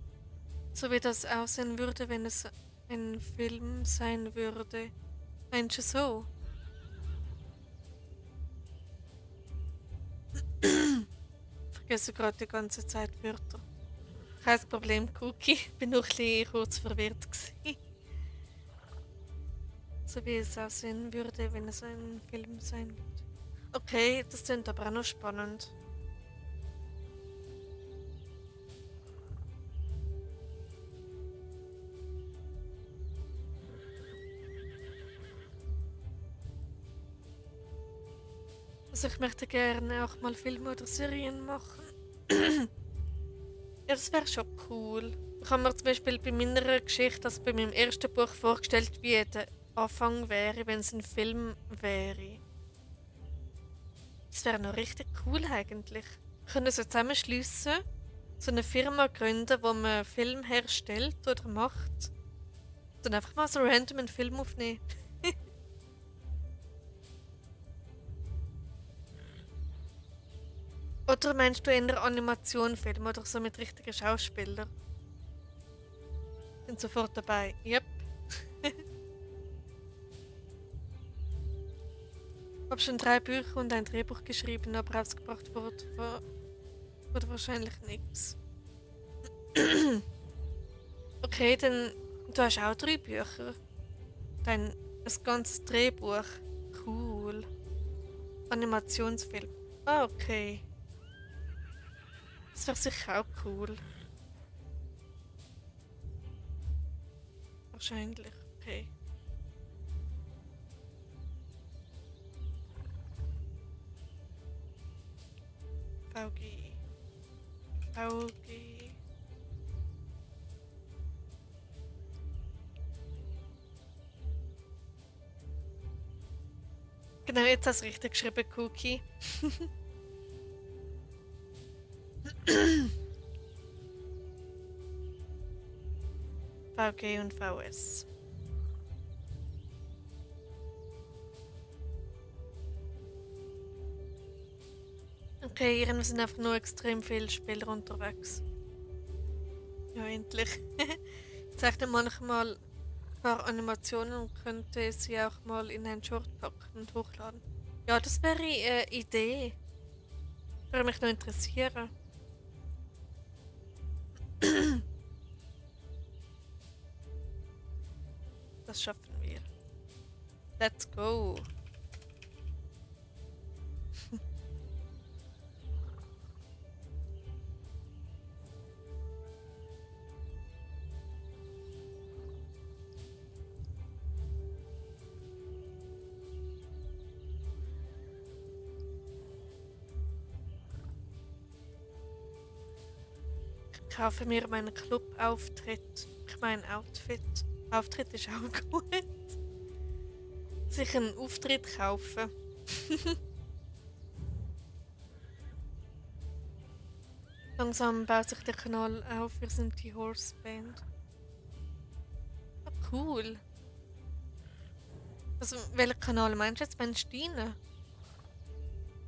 So wie das aussehen würde, wenn es ein Film sein würde. Meinst du so? Ich vergesse gerade die ganze Zeit Wörter. Kein Problem, Cookie. Bin nur ein bisschen kurz verwirrt gewesen. So wie es aussehen würde, wenn es ein Film sein würde. Okay, das klingt aber auch noch spannend. Also ich möchte gerne auch mal Filme oder Serien machen. Ja, das wäre schon cool. Ich habe mir zum Beispiel bei meiner Geschichte, also bei meinem ersten Buch vorgestellt, wie der Anfang wäre, wenn es ein Film wäre. Das wäre noch richtig cool eigentlich. Wir können so zusammenschliessen, so eine Firma gründen, wo man Film herstellt oder macht. Dann einfach mal so random einen Film aufnehmen. Oder meinst du eher Animationfilme oder so mit richtigen Schauspielern? Bin sofort dabei. Yep. Hab schon 3 Bücher und ein Drehbuch geschrieben, aber rausgebracht wurde wahrscheinlich nichts. Okay, dann du hast auch 3 Bücher. Dann ein ganzes Drehbuch. Cool. Animationsfilm. Ah, okay. Das wäre sicher auch cool. Wahrscheinlich. Okay. VG. VG. Genau, jetzt hast du richtig geschrieben, Cookie. VG und VS. Okay, irgendwie sind einfach nur extrem viele Spieler unterwegs. Ja, endlich. Ich zeichne manchmal ein paar Animationen und könnte sie auch mal in einen Short packen und hochladen. Ja, das wäre eine Idee. Würde mich noch interessieren. Das schaffen wir. Let's go. Ich kaufe mir meinen Club-Auftritt. Ich meine Outfit. Auftritt ist auch gut. Sich einen Auftritt kaufen. Langsam baut sich der Kanal auf. Wir sind die Horse Band. Ah, cool. Also, welchen Kanal meinst du jetzt? Meinst du deinen?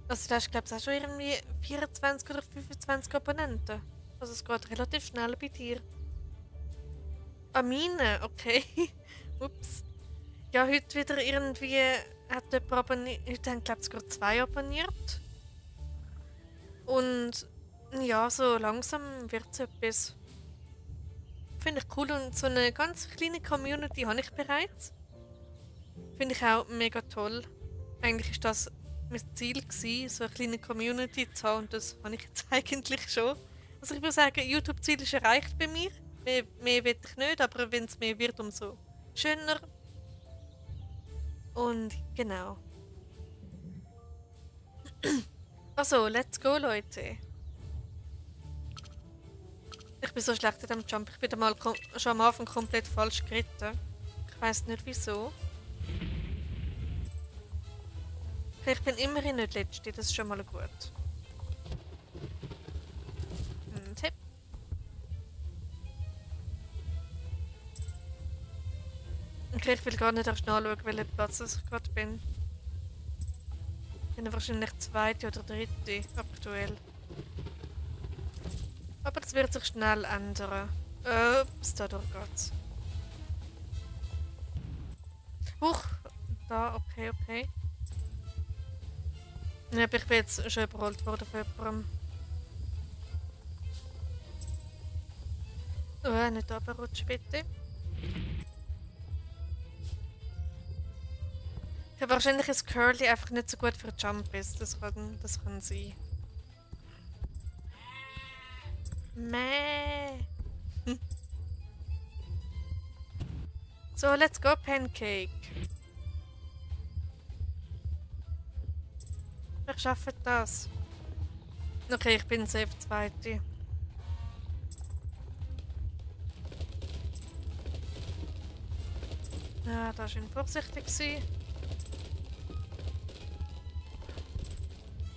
Also, da hast du, glaube ich, auch schon irgendwie 24 oder 25 Abonnenten. Also, es geht relativ schnell bei dir. Ah, meine? Okay. Ups. Ja, heute wieder irgendwie hat jemand abonniert. Heute haben, glaube ich, sogar 2 abonniert. Und ja, so langsam wird es etwas. Finde ich cool. Und so eine ganz kleine Community habe ich bereits. Finde ich auch mega toll. Eigentlich ist das mein Ziel gewesen, so eine kleine Community zu haben. Und das habe ich jetzt eigentlich schon. Also ich würde sagen, YouTube-Ziel ist erreicht bei mir. Mehr will ich nicht, aber wenn es mehr wird, umso schöner. Und genau. Also, let's go, Leute. Ich bin so schlecht in dem Jump. Ich bin da mal schon am Anfang komplett falsch geritten. Ich weiß nicht wieso. Okay, ich bin immerhin nicht Letzte, das ist schon mal gut. Und hip. Okay, ich will gar nicht erst nachschauen, welchen Platz ich gerade bin. Ich bin wahrscheinlich zweite oder dritte aktuell. Aber das wird sich schnell ändern. Ups, da geht's. Huch, da, okay. Ja, aber ich bin jetzt schon überrollt worden von jemandem. Oh, nicht runterrutschen, bitte. Ja, wahrscheinlich ist Curly einfach nicht so gut für Jumpies. Das kann sein. Mäh. So, let's go, Pancake. Wir schaffen das. Okay, ich bin safe Zweite. Ja, da war vorsichtig sein.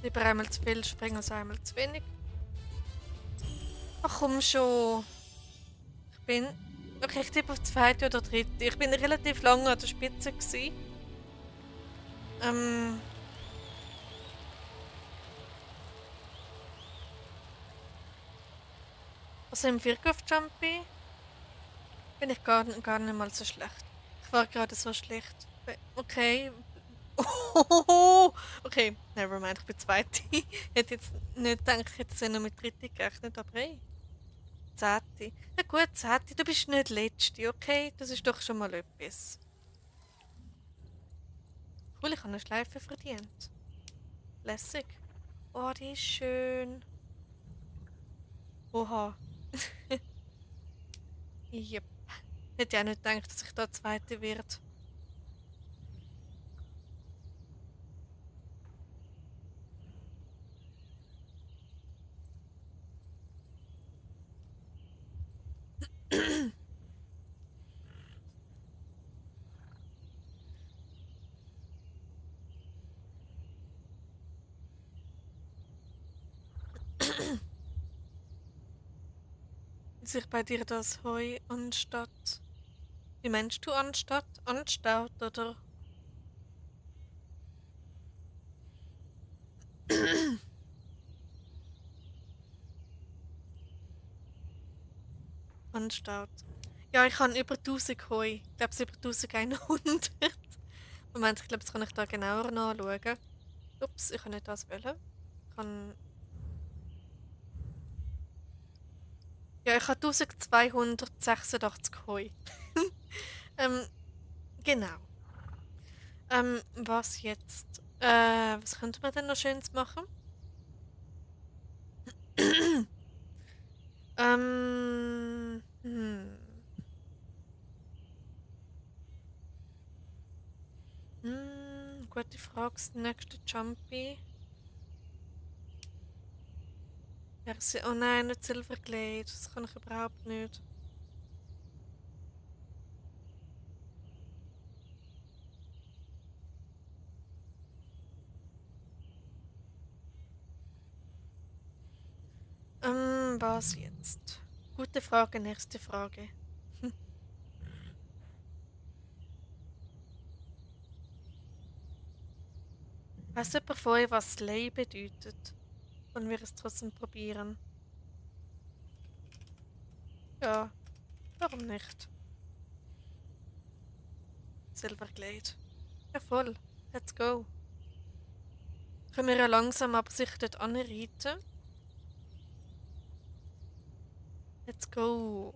Lieber einmal zu viel springen als einmal zu wenig. Ach komm schon. Ich bin... Okay, ich tippe auf zweite oder dritte. Ich bin relativ lange an der Spitze gewesen. Also im Vierkopf-Jumpy bin ich gar nicht mal so schlecht. Ich war gerade so schlecht. Okay. Okay, nevermind, ich bin zweite. Ich hätte jetzt nicht gedacht, ich hätte es noch mit dritte gerechnet, aber hey. Zehnte. Na gut, Zehnte, du bist nicht letzte, okay? Das ist doch schon mal etwas. Cool, ich habe eine Schleife verdient. Lässig. Oh, die ist schön. Oha. Yep. Hätte ja auch nicht gedacht, dass ich da Zweite werde. sich bei dir das Heu anstatt. Wie meinst du anstatt? Anstaut oder? Anstaut. Ja, ich habe über 1000 Heu. Ich glaube, es ist über 1100. Moment, ich glaube, das kann ich da genauer nachschauen. Ups, ich kann nicht das wählen. Ich kann. Ja, ich habe 1286 Heu. ähm, genau. Was jetzt? Was könnte man denn noch Schönes machen? Hm. Gute Frage. Das nächste Jumpy. Oh nein, nicht Silverglade. Das kann ich überhaupt nicht. Was jetzt? Gute Frage, nächste Frage. Weiß jemand von euch, was Slay bedeutet? Wollen wir es trotzdem probieren? Ja, warum nicht? Silverglade. Ja, voll. Let's go. Können wir ja langsam aber sicher dort anreiten? Let's go.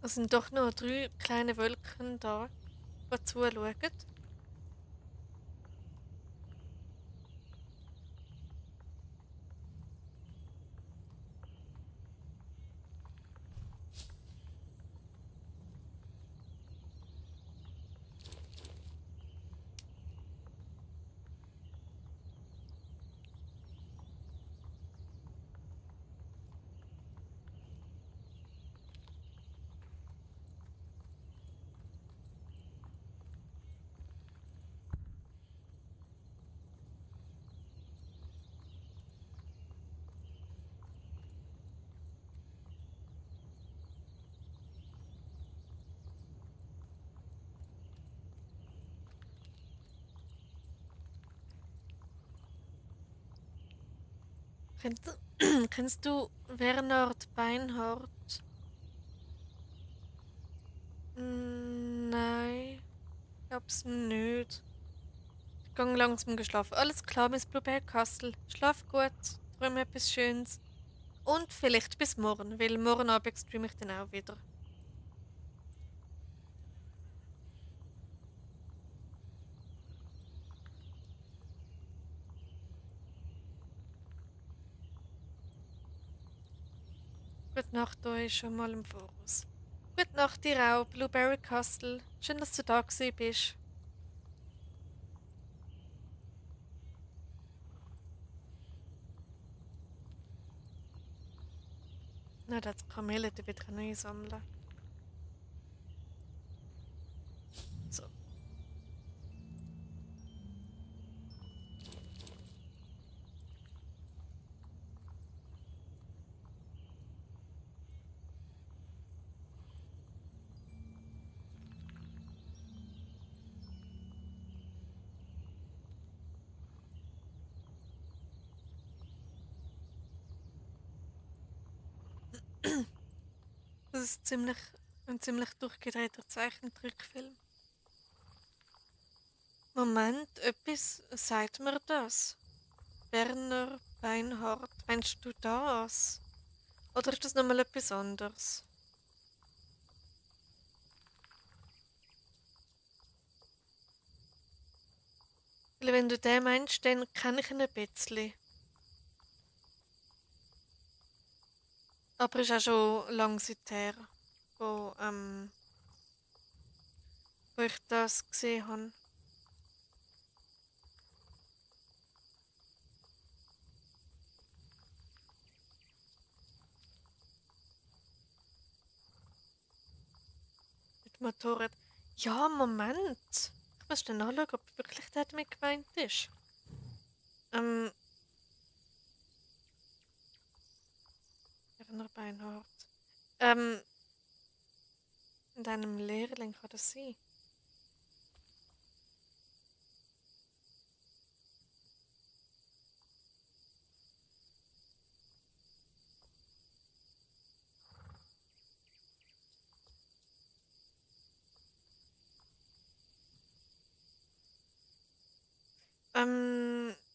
Es sind doch noch 3 kleine Wölkchen da, die zuschauen. Kennst, kennst du Bernhard Beinhardt? Nein, ich glaub's nicht. Ich gang langsam geschlafen. Alles klar, Miss Blueberry Castle. Schlaf gut, träum etwas Schönes. Und vielleicht bis morgen, weil morgen Abend streame ich dann auch wieder. Gute Nacht euch schon mal im Voraus. Gute Nacht dir auch, Blueberry Castle. Schön, dass du da gewesen bist. Na, das Kamele wieder neu sammeln. So. Das ist ein ziemlich durchgedrehter Zeichentrickfilm. Moment, etwas sagt mir das. Werner Beinhardt, meinst du das? Oder ist das nochmal etwas anderes? Weil wenn du den meinst, dann kenne ich ihn ein bisschen. Aber ist auch schon lang seither, wo, wo ich das gesehen habe. Motorrad. Ja, Moment. Ich muss dann nachschauen, ob wirklich der damit gemeint ist. Ähm, Werner Beinhardt. Ähm, in einem Lehrling kann das sein.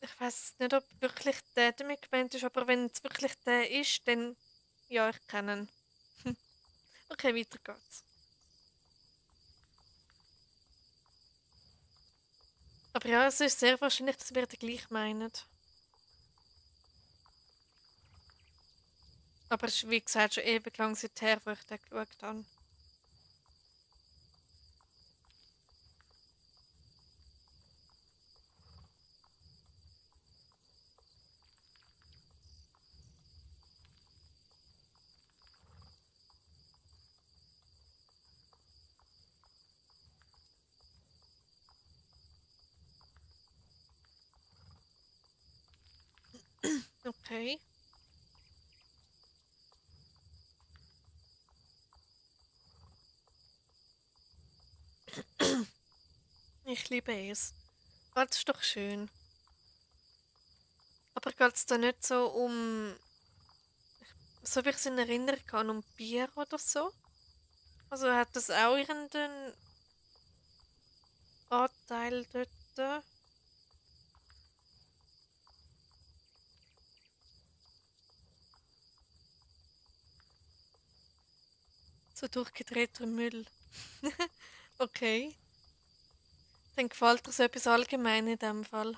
Ich weiß nicht, ob wirklich der damit gemeint ist, aber wenn es wirklich der ist, dann ja, ich kenne ihn. Okay, weiter geht's. Aber ja, es ist sehr wahrscheinlich, dass wir den gleich meinen. Aber es ist, wie gesagt, schon ewig lang seither, wo ich den geschaut habe. Okay. Ich liebe es. Ah, das ist doch schön. Aber geht es da nicht so um, so wie ich es in Erinnerung habe, um Bier oder so? Also hat das auch irgendeinen Anteil dort? So durchgedrehter Müll. Okay. Dann gefällt dir so etwas allgemein in dem Fall.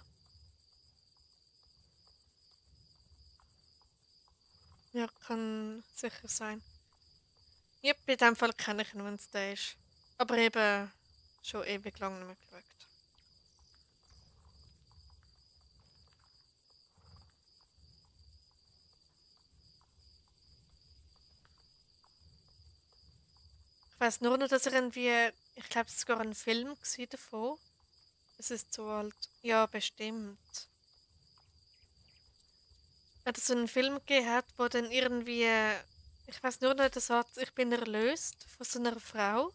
Ja, kann sicher sein. Ja, in dem Fall kenne ich ihn, wenn es der ist. Aber eben schon ewig lang nicht mehr geschaut. Ich weiß nur noch, dass er irgendwie, ich glaube, es war sogar ein Film davon. Es ist so alt. Ja, bestimmt. Hat es so einen Film gegeben hat, wo dann irgendwie, ich weiß nur noch den Satz, ich bin erlöst von so einer Frau.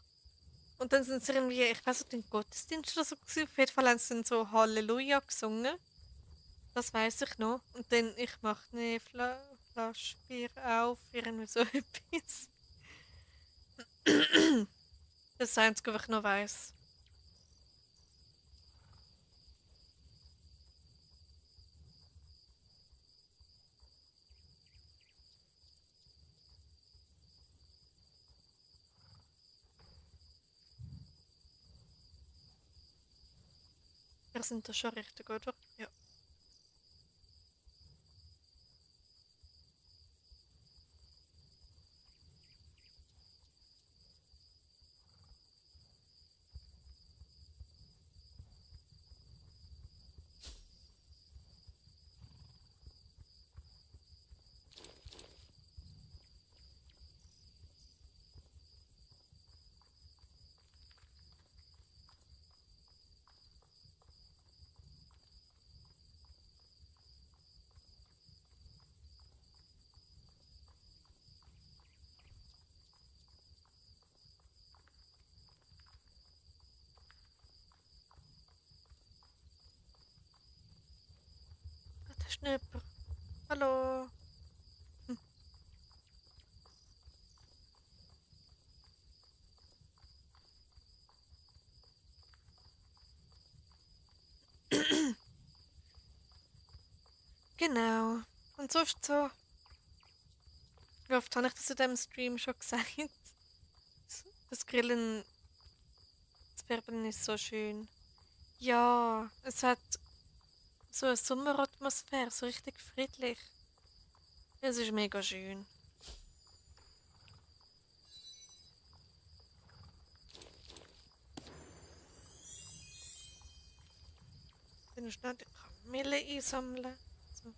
Und dann sind sie irgendwie, ich weiß nicht, den Gottesdienst oder so gewesen. Auf jeden Fall haben sie dann so Halleluja gesungen. Das weiß ich noch. Und dann, ich mache eine Flasche Bier auf, irgendwie so etwas. Das ist das Einzige, was ich noch weiß. Wir sind da schon richtig, oder? Ja. Ah, der Schnipper. Hallo. Hm. Genau. Und sonst so. Wie oft habe ich das in diesem Stream schon gesagt? Das Grillen, das Färben ist so schön. Ja, es hat so eine Sommeratmosphäre, so richtig friedlich. Es ist mega schön. Dann schnell die Kamille einsammeln. So.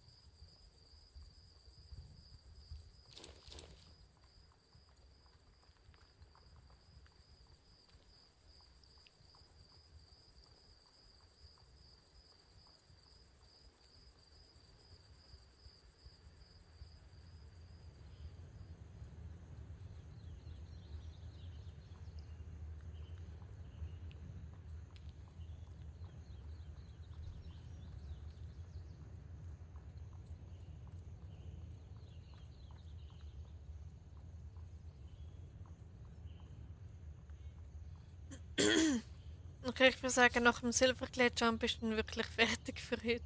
Okay, ich würde sagen, nach dem Silverglade Jump bist du dann wirklich fertig für heute.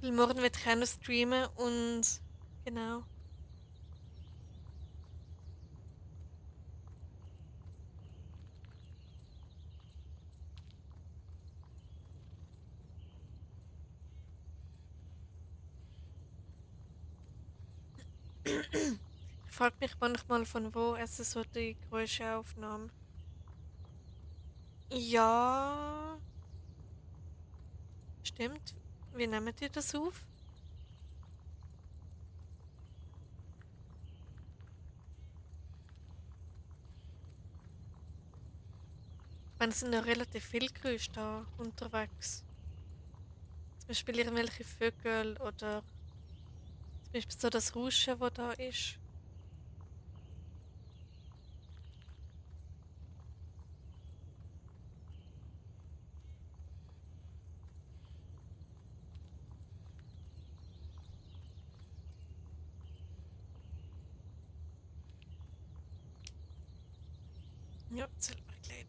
Weil morgen wird ich auch noch streamen und genau. Ich frage mich manchmal, von wo es so die größte Aufnahme. Ja, stimmt. Wie nehmen die das auf? Ich meine, es sind ja relativ viele Geräusche da unterwegs. Zum Beispiel irgendwelche Vögel oder zum Beispiel so das Rauschen, das da ist. Ja, Silberglade.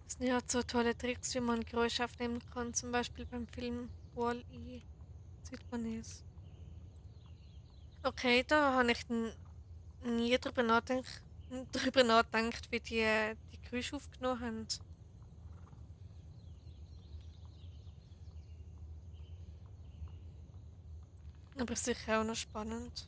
Das sind ja so tolle Tricks, wie man Geräusche aufnehmen kann, zum Beispiel beim Film Wall-E. Sieht man es. Okay, da habe ich nie drüber nachgedacht, wie die Geräusche aufgenommen haben. Aber sicher auch noch spannend.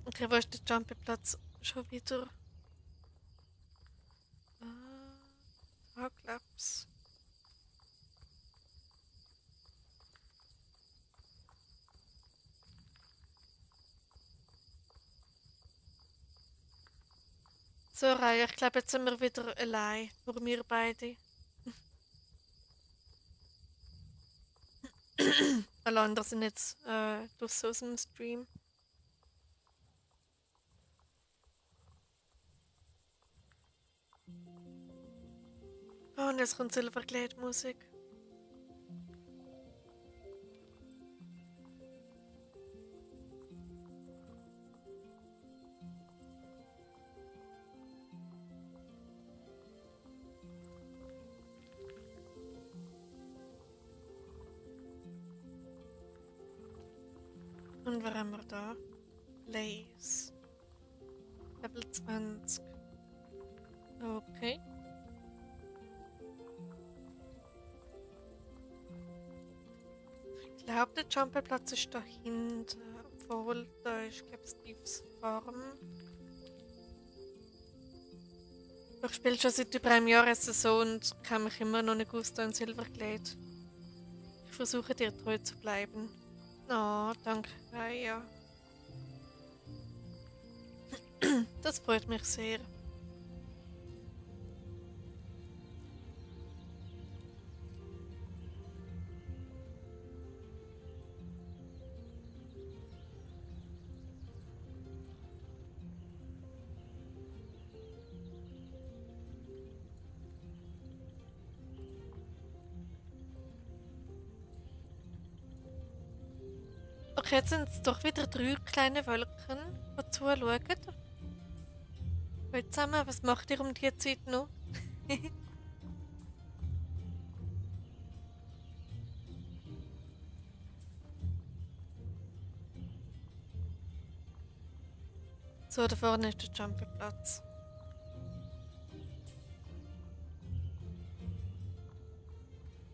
Okay, wo ist der Jumpyplatz schon wieder? Da glaub's. So, Raya, ich glaube, jetzt sind wir wieder allein. Nur wir beide. Alle anderen sind jetzt draussen aus dem Stream. Oh, und jetzt kommt Silverglade-Musik. Und was haben wir da? Lace. Level 20. Okay. Ich glaube, der Jumperplatz ist dahinter. Obwohl, da ist, glaube ich, Steve's Farm. Ich spiele schon seit über einem Jahr eine Saison und kann mich immer noch nicht aus in Silverglade. Ich versuche dir treu zu bleiben. Oh, danke, Raya. Das freut mich sehr. Okay, jetzt sind es doch wieder 3 kleine Wölkchen, die zuschauen. Hallo zusammen, was macht ihr um die Zeit noch? So, da vorne ist der Jumpyplatz.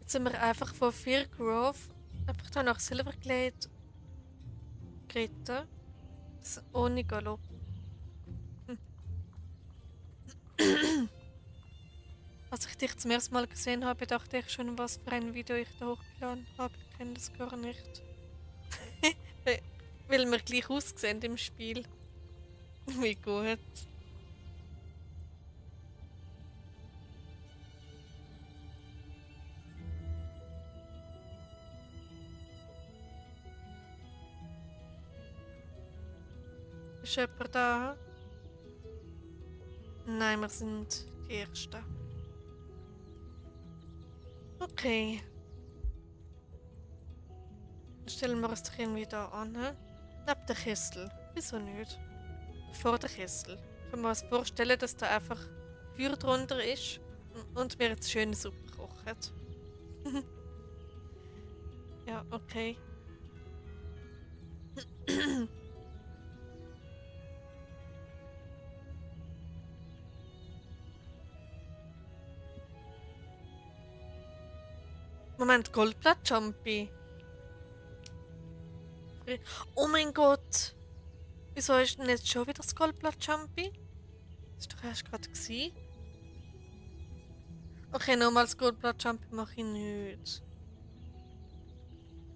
Jetzt sind wir einfach von Fear Grove einfach da nach Silverglade geritten. Ohne Galopp. Als ich dich zum ersten Mal gesehen habe, dachte ich schon, was für ein Video ich da hochgeladen habe. Ich kenne das gar nicht. Weil wir gleich aussehen im Spiel. Wie gut. Ist jemand da? Nein, wir sind die Ersten. Okay. Dann stellen wir uns doch irgendwie da an. Neben der Kessel. Wieso nicht? Vor der Kessel. Können wir uns vorstellen, dass da einfach Feuer drunter ist und wir jetzt schöne Suppe kochen. Ja, okay. Moment, Goldblatt Jumpy. Oh mein Gott! Wieso ist denn jetzt schon wieder das Goldblatt Jumpy? Das war doch erst gerade gewesen. Okay, nochmal das Goldblatt Jumpy mache ich nicht.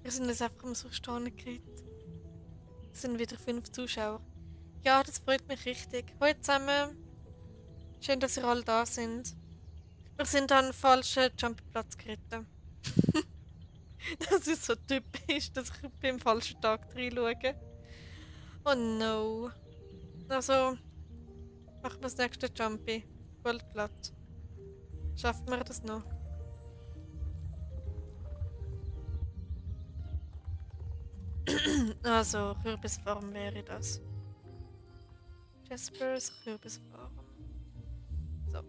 Wir sind jetzt einfach mal so stehen geredet. Es sind wieder 5 Zuschauer. Ja, das freut mich richtig. Hallo zusammen. Schön, dass ihr alle da sind. Wir sind an den falschen Jumpy-Platz geritten. Das ist so typisch, dass ich beim falschen Tag reinschaue. Oh no. Also, machen wir das nächste Jumpy. Goldblatt. Schaffen wir das noch? Also, Kürbisfarm wäre das. Jaspers Kürbisfarm. So.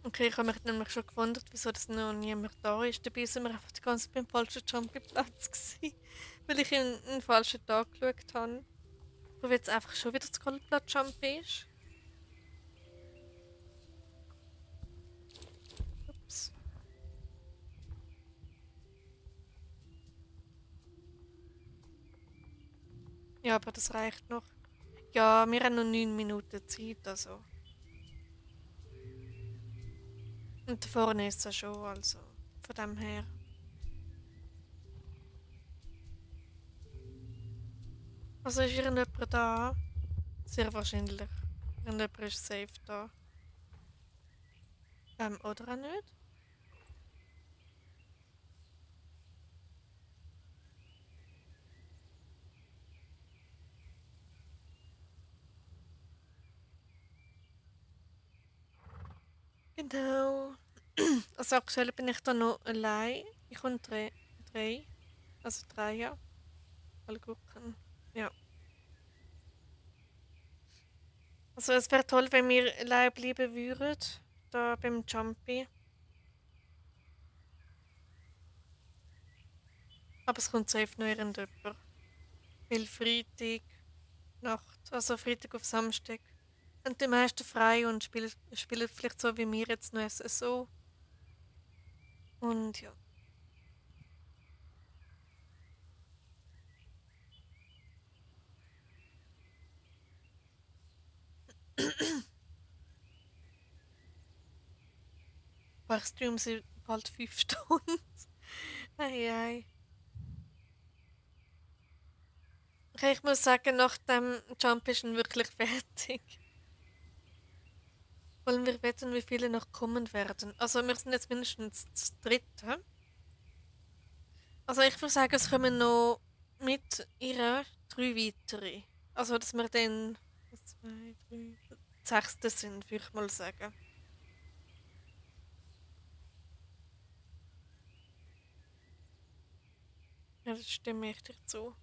Okay, ich habe mich nämlich schon gewundert, wieso das noch niemand da ist. Dabei sind wir einfach die ganze Zeit beim falschen Jumpy-Platz gewesen, weil ich in den falschen Tag geschaut habe. Wo jetzt einfach schon wieder das Goldblatt Jumpy ist. Ups. Ja, aber das reicht noch. Ja, wir haben noch 9 Minuten Zeit, also. Und da vorne ist es schon, also. Von dem her. Also ist irgendjemand da? Sehr wahrscheinlich. Irgendjemand ist safe da. Oder auch nicht? Genau. Also aktuell bin ich da noch allein. Ich habe drei. Also 3, ja. Mal gucken. Ja. Also es wäre toll, wenn wir allein bleiben würden. Da beim Jumpy. Aber es kommt safe noch irgendjemand. Weil Freitag Nacht, also Freitag auf Samstag, haben die meisten frei und spielen vielleicht so wie wir jetzt noch SSO. Und ja. Aber ich stream sie bald 5 Stunden. Ei, ei. Okay, ich muss sagen, nach dem Jump ist er wirklich fertig. Wollen wir wetten, wie viele noch kommen werden? Also wir sind jetzt mindestens das dritte. Also ich würde sagen, es kommen noch mit ihr 3 weitere. Also dass wir dann 2, 3, sechste sind, würde ich mal sagen. Ja, das stimme ich dir zu.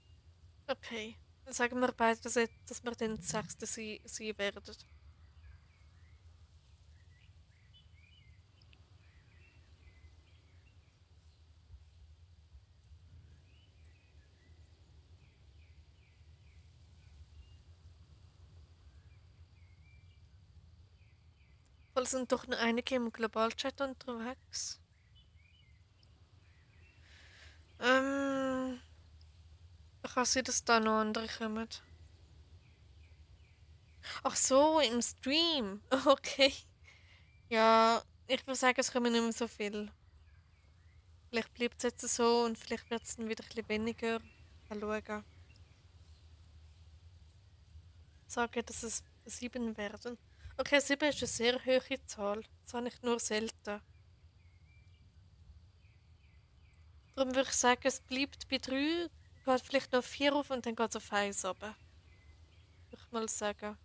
Okay. Dann sagen wir beide, dass wir dann das sechste sein werden. Weil sind doch noch einige im Globalchat unterwegs. Kann sein, dass da noch andere kommen. Ach so, im Stream. Okay. Ja, ich würde sagen, es kommen nicht mehr so viel. Vielleicht bleibt es jetzt so und vielleicht wird es dann wieder ein bisschen weniger. Mal schauen. Sage, dass es 7 werden. Okay, 7 ist eine sehr hohe Zahl. Das habe ich nur selten. Darum würde ich sagen, es bleibt bei 3, geht vielleicht noch 4 auf und dann geht es auf 1 runter. Würde ich mal sagen.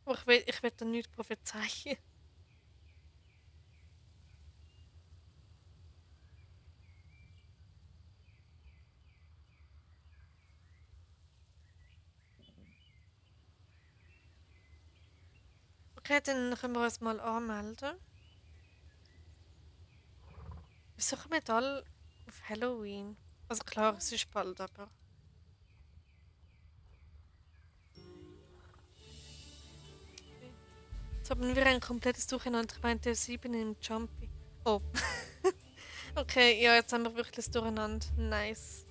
Aber ich will da nichts prophezeien. Okay, dann können wir uns mal anmelden. Wieso kommen wir alle auf Halloween? Also klar, es ist bald, aber... Jetzt haben wir ein komplettes Durcheinander. Ich meinte 7 im Jumpy. Oh. Okay, ja, jetzt haben wir wirklich das Durcheinander. Nice.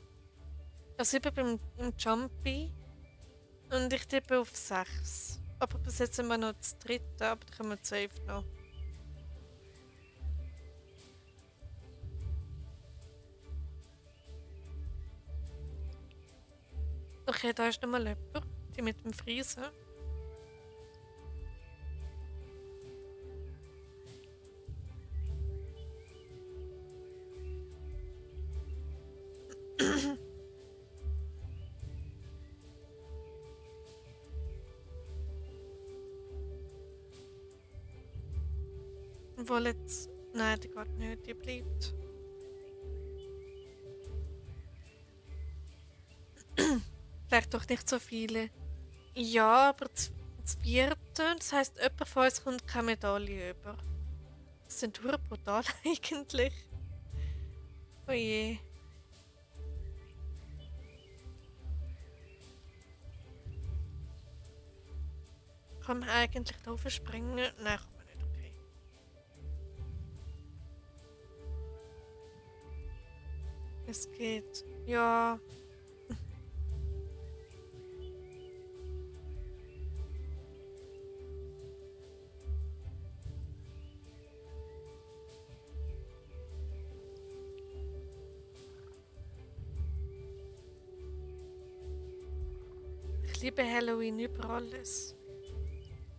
Ja, 7 im Jumpy. Und ich tippe auf 6. Aber bis jetzt sind wir noch das dritte, aber da kommen wir safe noch. Okay, da ist nochmal jemand. Die mit dem Friesen. Obwohl jetzt... Nein, die geht nicht, die bleibt. Vielleicht doch nicht so viele. Ja, aber das vierte, das heisst, jemand von uns kommt keine Medaille über. Das sind nur brutal eigentlich. Oh je. Kann man eigentlich da springen? Nein, kann man nicht, okay. Es geht. Ja. Ich liebe Halloween über alles.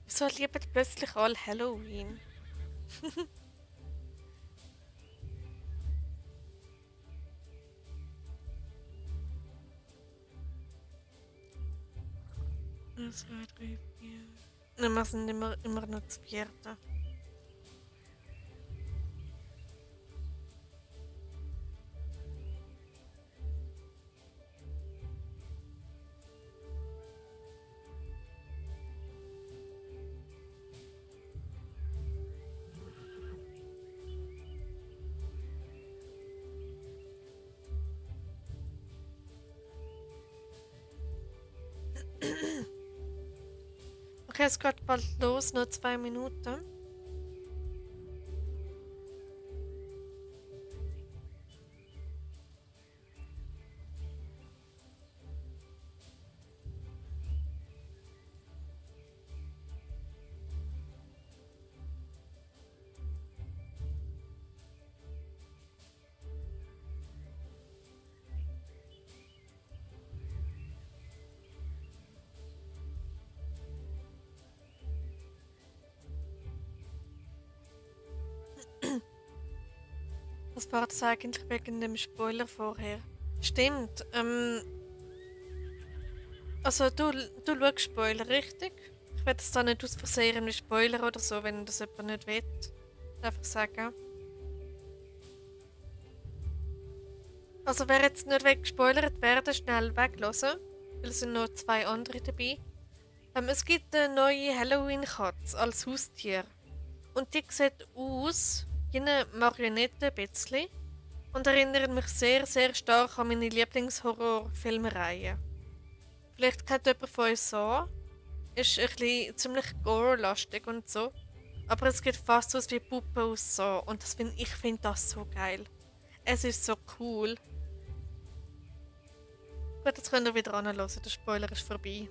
Wieso lieben plötzlich alle Halloween? Eins, zwei, drei, vier. Nein, wir sind immer noch das vierte. Okay, es geht bald los, noch 2 Minuten. Was war das eigentlich wegen dem Spoiler vorher? Stimmt, also du schaust Spoiler, richtig? Ich werde es da nicht aus Versehen mit Spoiler oder so, wenn das jemand nicht will. Einfach sagen. Also wer jetzt nicht weggespoilert werden, schnell weglassen. Weil es sind noch 2 andere dabei. Es gibt eine neue Halloween-Katze als Haustier. Und die sieht aus wie eine Marionette ein bisschen. Und erinnert mich sehr, sehr stark an meine Lieblingshorror-Filmreihe. Vielleicht kennt jemand von euch so. Ist ein bisschen ziemlich gore-lastig und so. Aber es geht fast so aus wie Puppe aus so. Und ich finde das so geil. Es ist so cool. Gut, jetzt könnt ihr wieder anhören. Der Spoiler ist vorbei.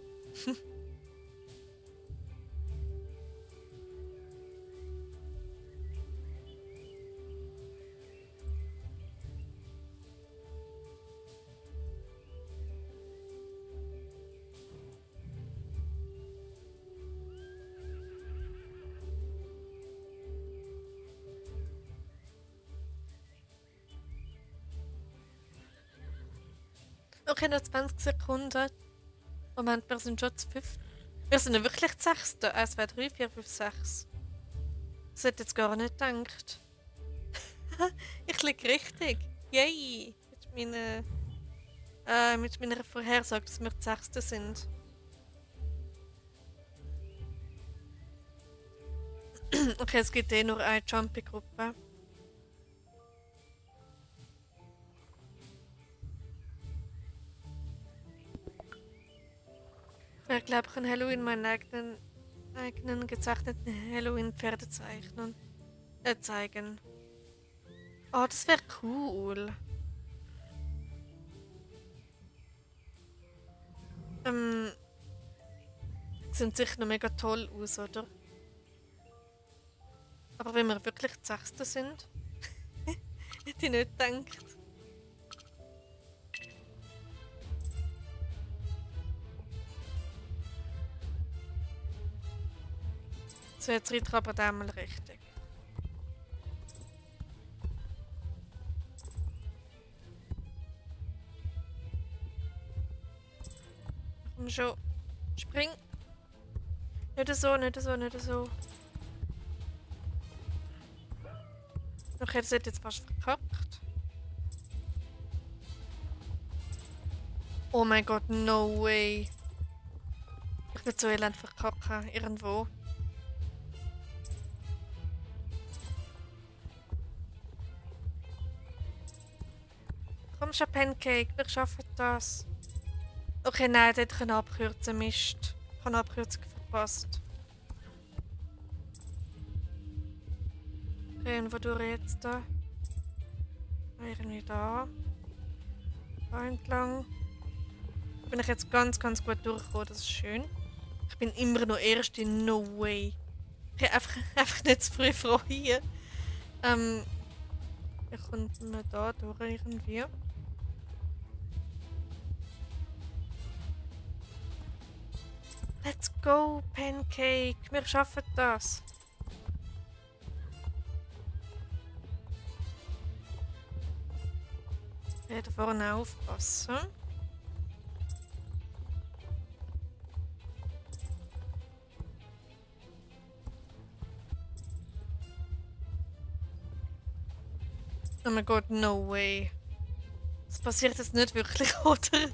Okay, noch 20 Sekunden. Moment, wir sind schon zu 5. Wir sind ja wirklich zu 6. 1, 2, 3, 4, 5, 6. Das hätte ich jetzt gar nicht gedacht. Ich liege richtig. Yay! Mit meiner Vorhersage, dass wir die 6. sind. Okay, es gibt eh nur eine Jumpy-Gruppe. Ich glaube, ich an Halloween meinen eigenen gezeichneten Halloween-Pferde zeigen. Oh, das wäre cool. Sieht sicher noch mega toll aus, oder? Aber wenn wir wirklich die 6. sind, hätte ich nicht gedacht. So, jetzt reite ich aber einmal richtig. Komm schon. Spring. Nicht so, nicht so, nicht so. Okay, das hat jetzt fast verkackt. Oh mein Gott, no way. Ich will so elend verkacken, irgendwo. Komm schon, Pancake, wir schaffen das. Okay, nein, dort kann ich abkürzen, Mist. Ich habe eine Abkürzung verpasst. Okay, und wodurch jetzt da? Irgendwie da. Da entlang. Bin ich jetzt ganz, ganz gut durchgekommen, das ist schön. Ich bin immer noch Erste, no way. Ich bin einfach nicht zu früh freuen. Ich komme da durch irgendwie. Let's go, Pancake. Wir schaffen das. Ich werde vorne aufpassen. Oh mein Gott, no way. Das passiert jetzt nicht wirklich, oder?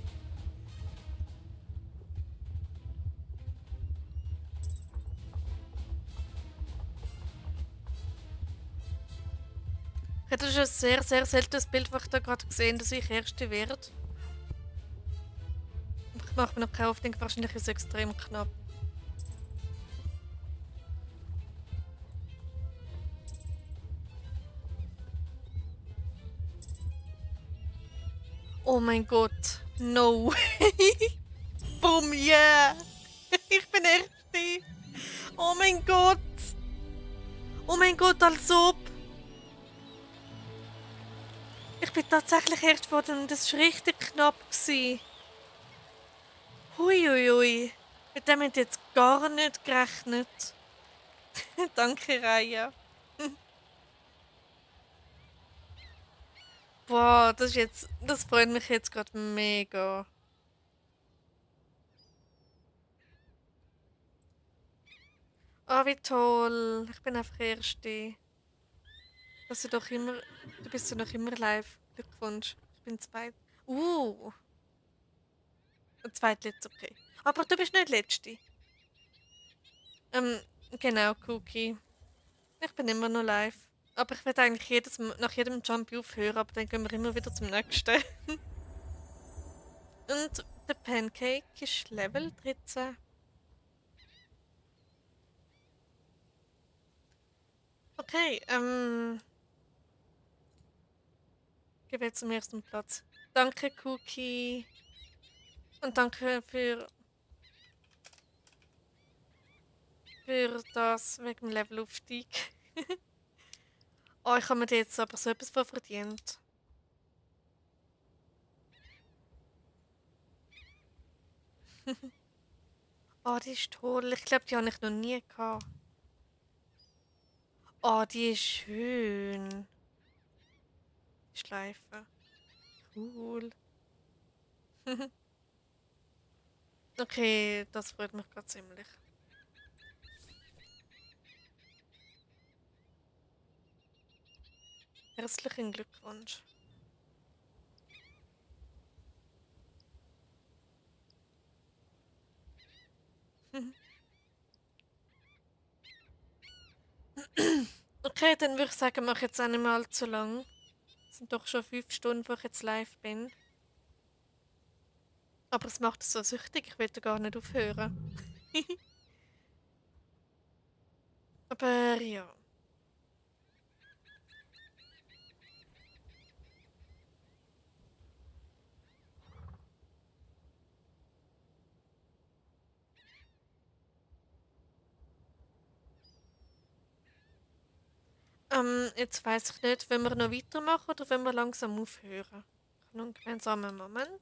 Das ist ein sehr, sehr seltenes Bild, das ich da gerade gesehen habe, dass ich Erste werde. Ich mache mir noch keine Hoffnung, wahrscheinlich ist es extrem knapp. Oh mein Gott, no way. Boom, yeah. Ich bin Erste. Oh mein Gott. Oh mein Gott, als ob. Ich bin tatsächlich erst geworden und das war richtig knapp. Huiuiui. Mit dem hätte ich jetzt gar nicht gerechnet. Danke, Raya. Boah, das freut mich jetzt gerade mega. Oh, wie toll. Ich bin einfach Erste. Du bist ja noch immer live. Glückwunsch. Ich bin zweit. Zweitletzte, okay. Aber du bist nicht Letzte. Ähm, genau, Cookie. Ich bin immer noch live. Aber ich werde eigentlich nach jedem Jump aufhören, aber dann gehen wir immer wieder zum nächsten. Und der Pancake ist Level 13. Okay, gebe jetzt zum ersten Platz. Danke, Cookie. Und danke für das wegen dem Levelaufstieg. Oh, ich habe mir da jetzt aber so etwas von verdient. Oh, die ist toll. Ich glaube, die habe ich noch nie gehabt. Oh, die ist schön. Die Schleife. Cool. Okay, das freut mich gerade ziemlich. Herzlichen Glückwunsch. Okay, dann würde ich sagen, mach jetzt auch nicht mehr allzu lang. Es sind doch schon 5 Stunden, wo ich jetzt live bin. Aber es macht es so süchtig, ich will da gar nicht aufhören. Aber ja. Jetzt weiß ich nicht, wenn wir noch weitermachen oder wenn wir langsam aufhören. Noch einen gemeinsamen Moment.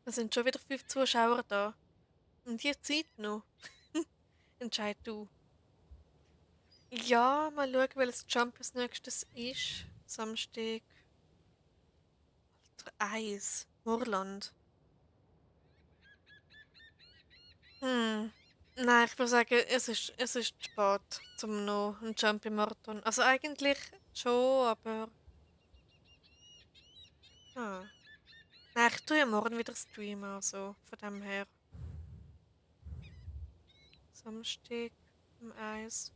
Es sind schon wieder 5 Zuschauer da. Und die Zeit noch. Entscheid du. Ja, mal schauen, welches Jump als nächstes ist. Samstag. Eis. Moorland. Hm. Nein, ich würde sagen, es ist spät zum noch einen Jump im Marathon. Also eigentlich schon, aber. Ah. Nein, ich tue ja morgen wieder streamen, also von dem her. Samstag um Eis.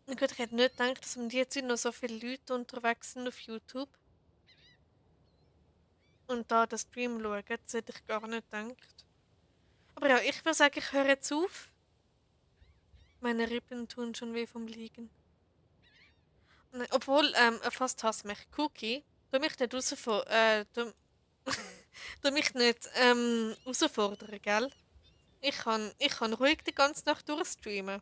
Na gut, ich hätte nicht gedacht, dass um die Zeit noch so viele Leute unterwegs sind auf YouTube. Und da den Stream schauen, das hätte ich gar nicht gedacht. Aber ja, ich würde sagen, ich höre jetzt auf. Meine Rippen tun schon weh vom Liegen. Nein, obwohl, fast hasst mich. Cookie, du mich nicht herausfordern, du mich nicht, herausfordern, gell? Ich kann ruhig die ganze Nacht durchstreamen.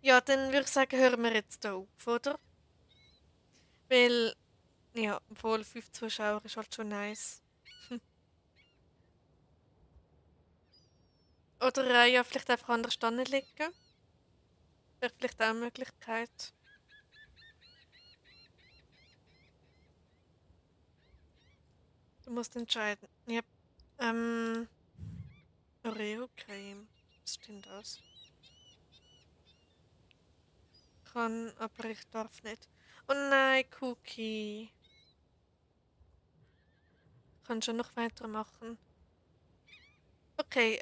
Ja, dann würde ich sagen, hören wir jetzt hier auf, oder? Weil, ja, obwohl 5 Zuschauer ist halt schon nice. Oder ja, vielleicht einfach anders liegen. Wäre vielleicht auch eine Möglichkeit. Du musst entscheiden. Ja. Ähm, Oreo-Creme. Was ist denn das? Kann, aber ich darf nicht. Oh nein, Cookie. Kann schon noch weitermachen. Okay,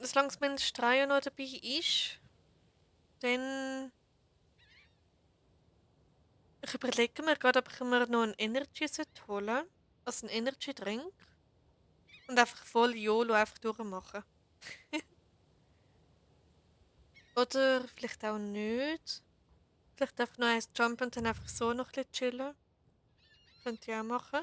solange mindestens 3 noch dabei ist, dann. Ich überlege mir gerade, ob ich mir noch ein Energy holen sollte. Also ein Energy Drink. Und einfach voll YOLO einfach durchmachen. Oder vielleicht auch nicht. Vielleicht einfach noch eins jumpen und dann einfach so noch ein bisschen chillen. Könnt ihr auch machen.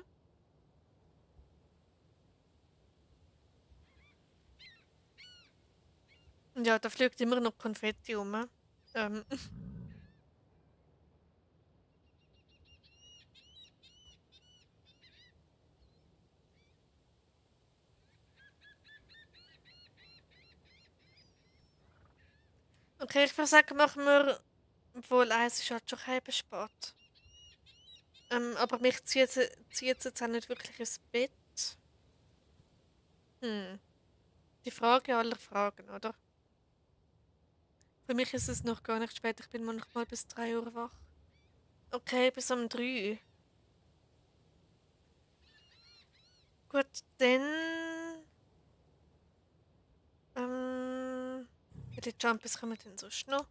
Und ja, da fliegt immer noch Konfetti rum. Ähm, okay, ich würde sagen, machen wir. Obwohl, eins ist halt schon halb spät. Aber mich zieht jetzt auch nicht wirklich ins Bett. Hm. Die Frage aller Fragen, oder? Für mich ist es noch gar nicht spät. Ich bin manchmal bis 3 Uhr wach. Okay, bis um 3. Gut, dann. Ähm, Welche Jumpys kommen denn sonst noch?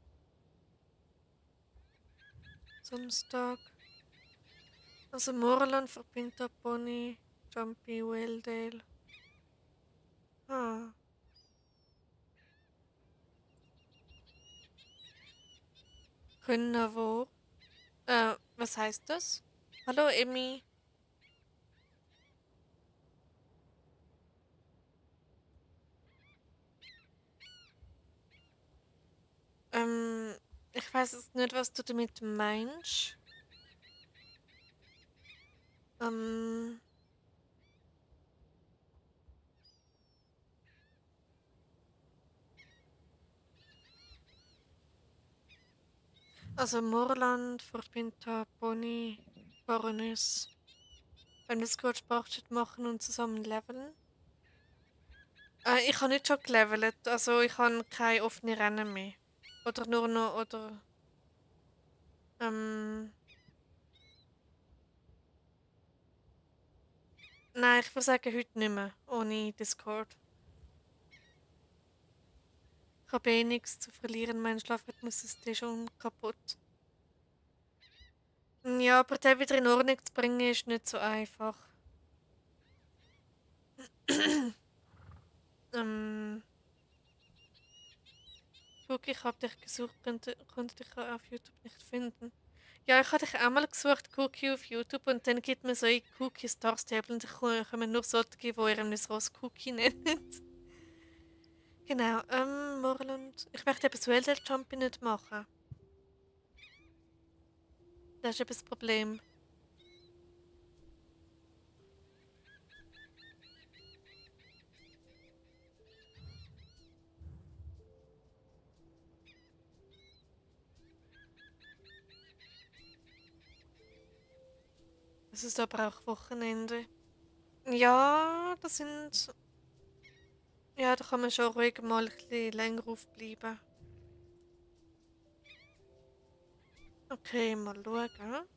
Samstag. Also Moorland, Verbinter, Pony, Jumpy, Wildale. Ah. Rünnavor. Was heißt das? Hallo, Emmy. Ich weiß jetzt nicht, was du damit meinst. Ähm, also Moorland, Verbinter, Pony, Baroness. Wenn wir es kurz Sportschritt machen und zusammen leveln. Ich habe nicht schon gelevelt, also ich habe keine offenen Rennen mehr. Oder nur noch, oder... Ähm, nein, ich würde sagen heute nicht mehr, ohne Discord. Ich habe eh nichts zu verlieren, mein Schlafrhythmus ist eh schon kaputt. Ja, aber den wieder in Ordnung zu bringen ist nicht so einfach. ähm, Guck, ich habe dich gesucht, konnte dich auf YouTube nicht finden. Ja, ich habe dich einmal gesucht, Cookie auf YouTube, und dann gibt mir so ein Cookie Stars Table und da kommen nur solche, die ihr so als Cookie nennt. Genau, Morland. Ich möchte eben das Wildel Jumpy nicht machen. Das ist eben das Problem. Es ist aber auch Wochenende. Ja, das sind. Ja, da kann man schon ruhig mal ein bisschen länger aufbleiben. Okay, mal schauen.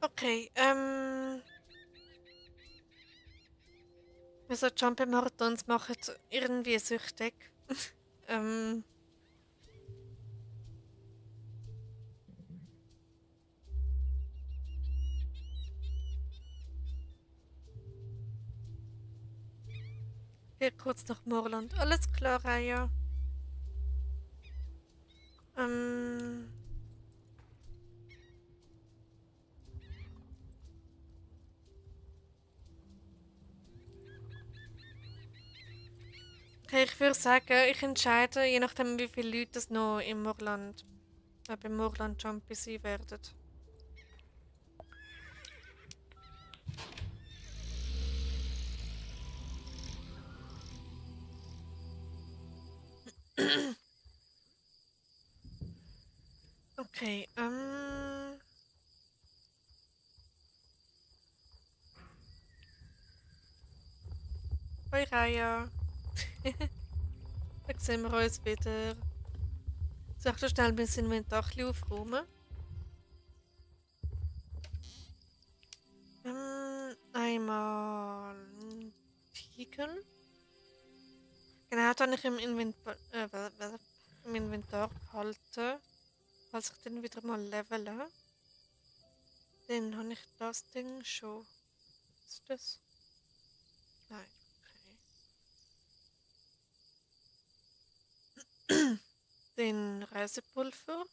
Okay, so Jumping-Marathons machen irgendwie süchtig. ähm, Geh kurz nach Moorland. Alles klar, Raya. Ähm, okay, ich würde sagen, ich entscheide, je nachdem, wie viele Leute es noch im Moorland, beim Moorland Jumpy sein werden. Okay, hoi Raya. Dann sehen wir uns wieder. Soll ich so schnell mein Inventar ein bisschen aufräumen? Einmal Tiegel. Genau, das habe ich im Inventar behalten. Falls ich dann wieder mal levele. Dann habe ich das Ding schon. Was ist das? Nein, okay. Den Reisepulver.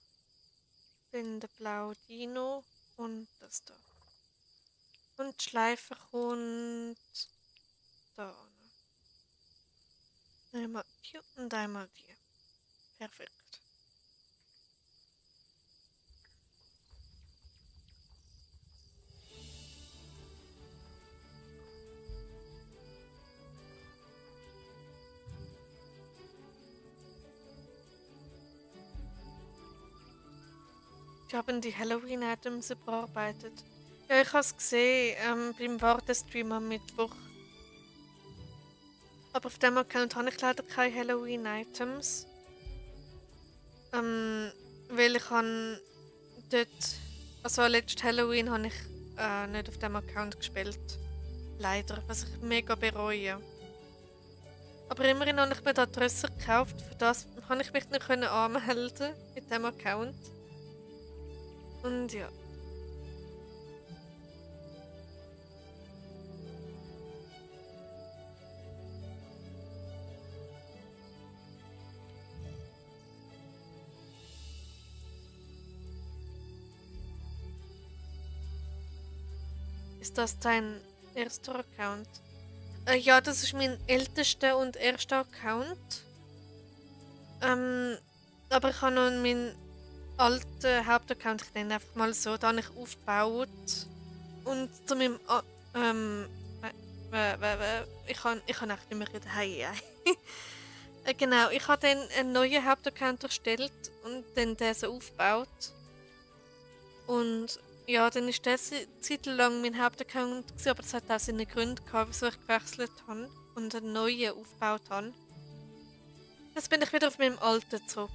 Dann der blaue Dino und das da. Und die Schleife kommt da. Einmal die und einmal die. Perfekt. Die haben die Halloween-Items überarbeitet. Ja, ich habe es gesehen beim Wartestream am Mittwoch. Aber auf dem Account habe ich leider keine Halloween-Items. Weil ich habe dort... Also letztes Halloween habe ich nicht auf dem Account gespielt. Leider, was ich mega bereue. Aber immerhin habe ich mir da die Rösser gekauft. Für das habe ich mich nicht anmelden mit dem Account. Und ja. Ist das dein erster Account? Ja, das ist mein ältester und erster Account. Aber ich habe noch meinen alten Hauptaccount, ich nenne einfach mal so, da habe ich aufgebaut. Und zu meinem... ich kann echt nicht mehr reden. Hey. Genau, ich habe dann einen neuen Hauptaccount erstellt und dann den so aufgebaut. Und ja, dann war das eine Zeit lang mein Hauptaccount, aber das hat auch seine Gründe gehabt, wieso ich gewechselt habe und einen neuen aufgebaut habe. Jetzt bin ich wieder auf meinem alten zurück.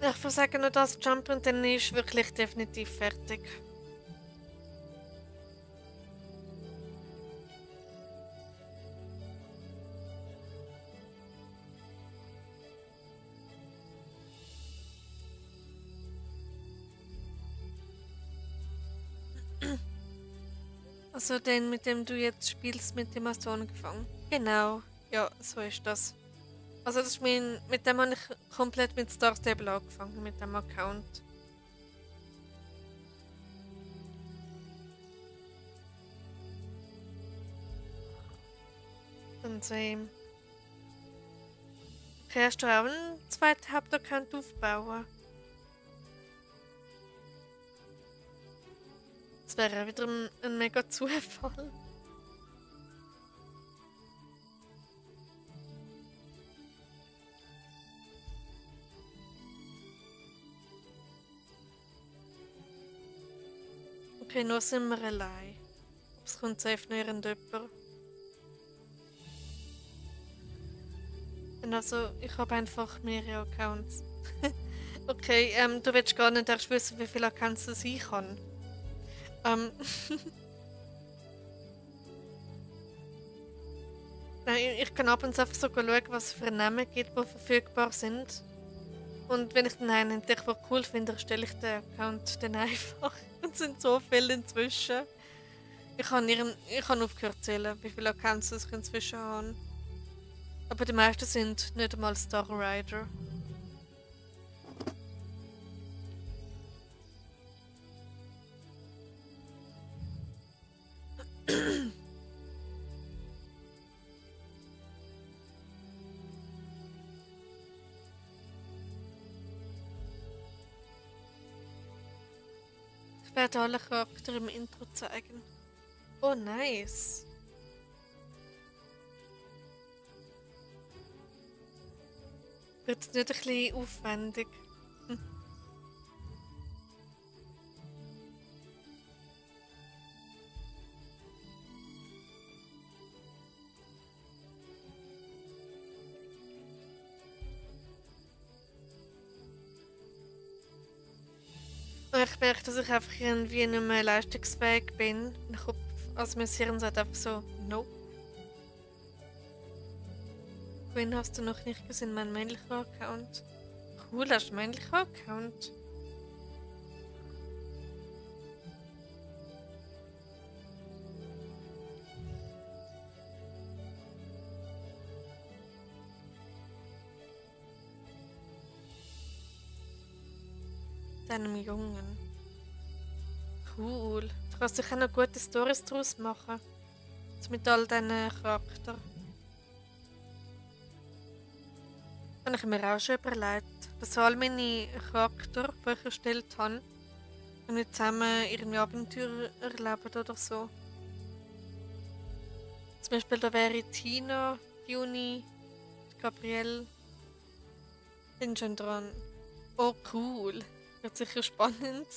Ich würde sagen, nur das Jump und dann ist wirklich definitiv fertig. Also den, mit dem du jetzt spielst, mit dem hast du angefangen. Genau, ja, so ist das. Also das ist mit dem habe ich komplett mit Star Stable angefangen, mit dem Account. Und same. Okay, hast du auch einen zweiten Hauptaccount aufbauen? Das wäre wieder ein mega Zufall. Okay, nur sind wir allein. Es kommt safe noch irgendjemand. Und also, ich habe einfach mehrere Accounts. Okay, du willst gar nicht erst wissen, wie viele Accounts das ich habe. Nein, ich kann ab und zu einfach so schauen, was es für Namen gibt, die verfügbar sind. Und wenn ich dann einen entdecke, den ich cool finde, erstelle ich den Account dann einfach. Es sind so viele inzwischen. Ich habe aufgehört zu zählen, wie viele Accounts ich inzwischen habe. Aber die meisten sind nicht einmal Star Rider. Ich werde alle Charaktere im Intro zeigen. Oh, nice. Wird es nicht ein bisschen aufwendig? Ich merke, dass ich einfach irgendwie nicht mehr leistungsfähig bin. Also mein Hirn sagt einfach so, nope. Wen hast du noch nicht gesehen? Mein männlicher Account. Cool, hast du einen männlichen Account? Deinem Jungen. Cool. Du kannst sicher noch gute Stories daraus machen. So mit all deinen Charakteren. Habe ich mir auch schon überlegt, dass all meine Charakter, die ich erstellt habe, wenn wir zusammen irgendwie Abenteuer erleben oder so. Zum Beispiel da wäre Tina, Juni, Gabrielle, sind schon dran. Oh cool, wird sicher spannend.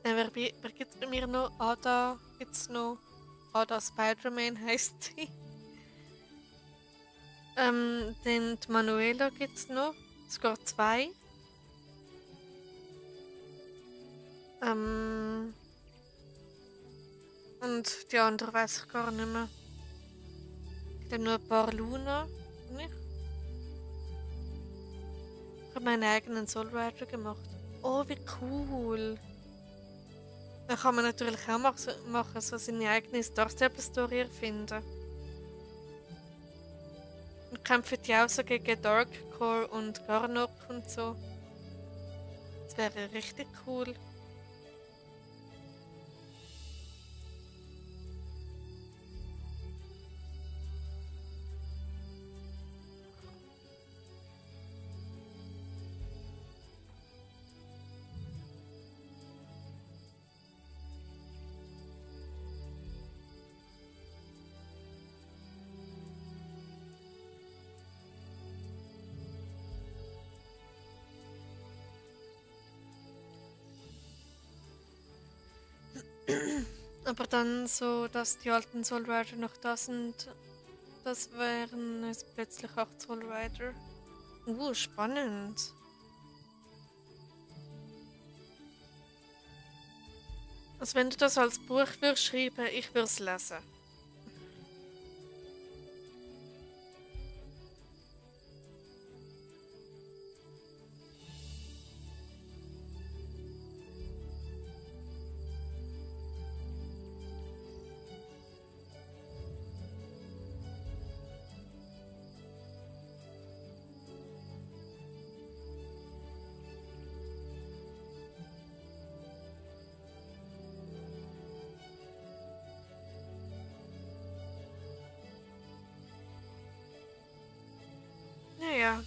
Wer gibt's bei mir noch? Ada gibt's noch. Ada Spider-Man heisst sie. Dann die Manuela gibt's noch. Sogar zwei. Und die andere weiß ich gar nicht mehr. Ich habe nur ein paar Luna. Nicht? Ich habe meinen eigenen Soulrider gemacht. Oh, wie cool. Dann kann man natürlich auch machen, so seine eigene Star Stable Story erfinden. Und kämpfen die auch so gegen Darkcore und Garnock und so. Das wäre richtig cool. Aber dann so, dass die alten Soulrider noch da sind, das wären es plötzlich 8 Soulrider. Spannend. Also wenn du das als Buch würdest schreiben, ich würde es lesen. Naja.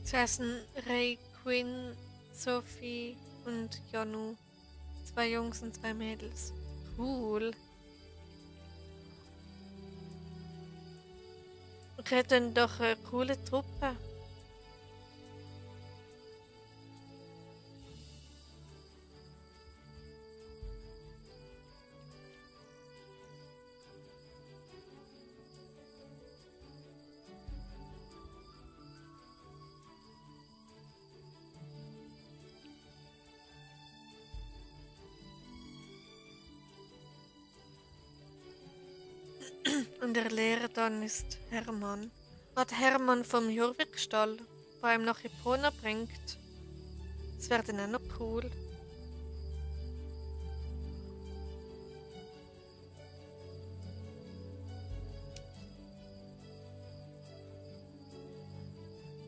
Es heißen Ray, Quinn, Sophie und Janu. 2 Jungs und 2 Mädels. Cool. Okay, dann doch eine coole Truppe. Und der Lehrer dann ist Hermann. Hat Hermann vom Jurvikstall, der ihm nach Epona bringt. Das wäre dann auch noch cool.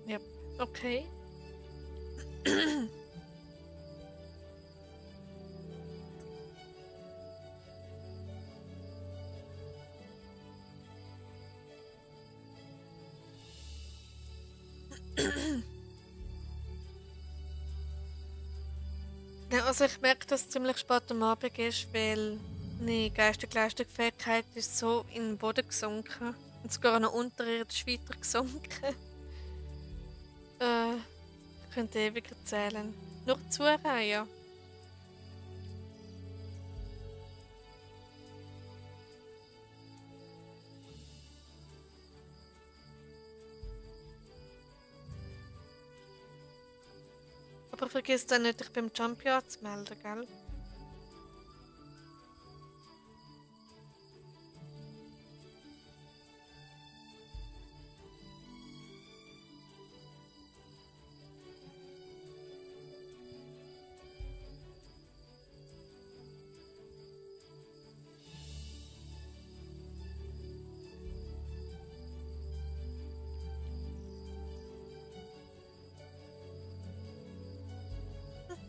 Ja, okay. Ja, also ich merke, dass es ziemlich spät am Abend ist, weil meine Geistesleistungsfähigkeit ist so in den Boden gesunken. Und sogar noch unterirdisch weiter gesunken. Ich könnte ewig erzählen. Nur zuhören, ja. Aber vergiss dann nicht, dich beim Jumpy anzumelden, gell?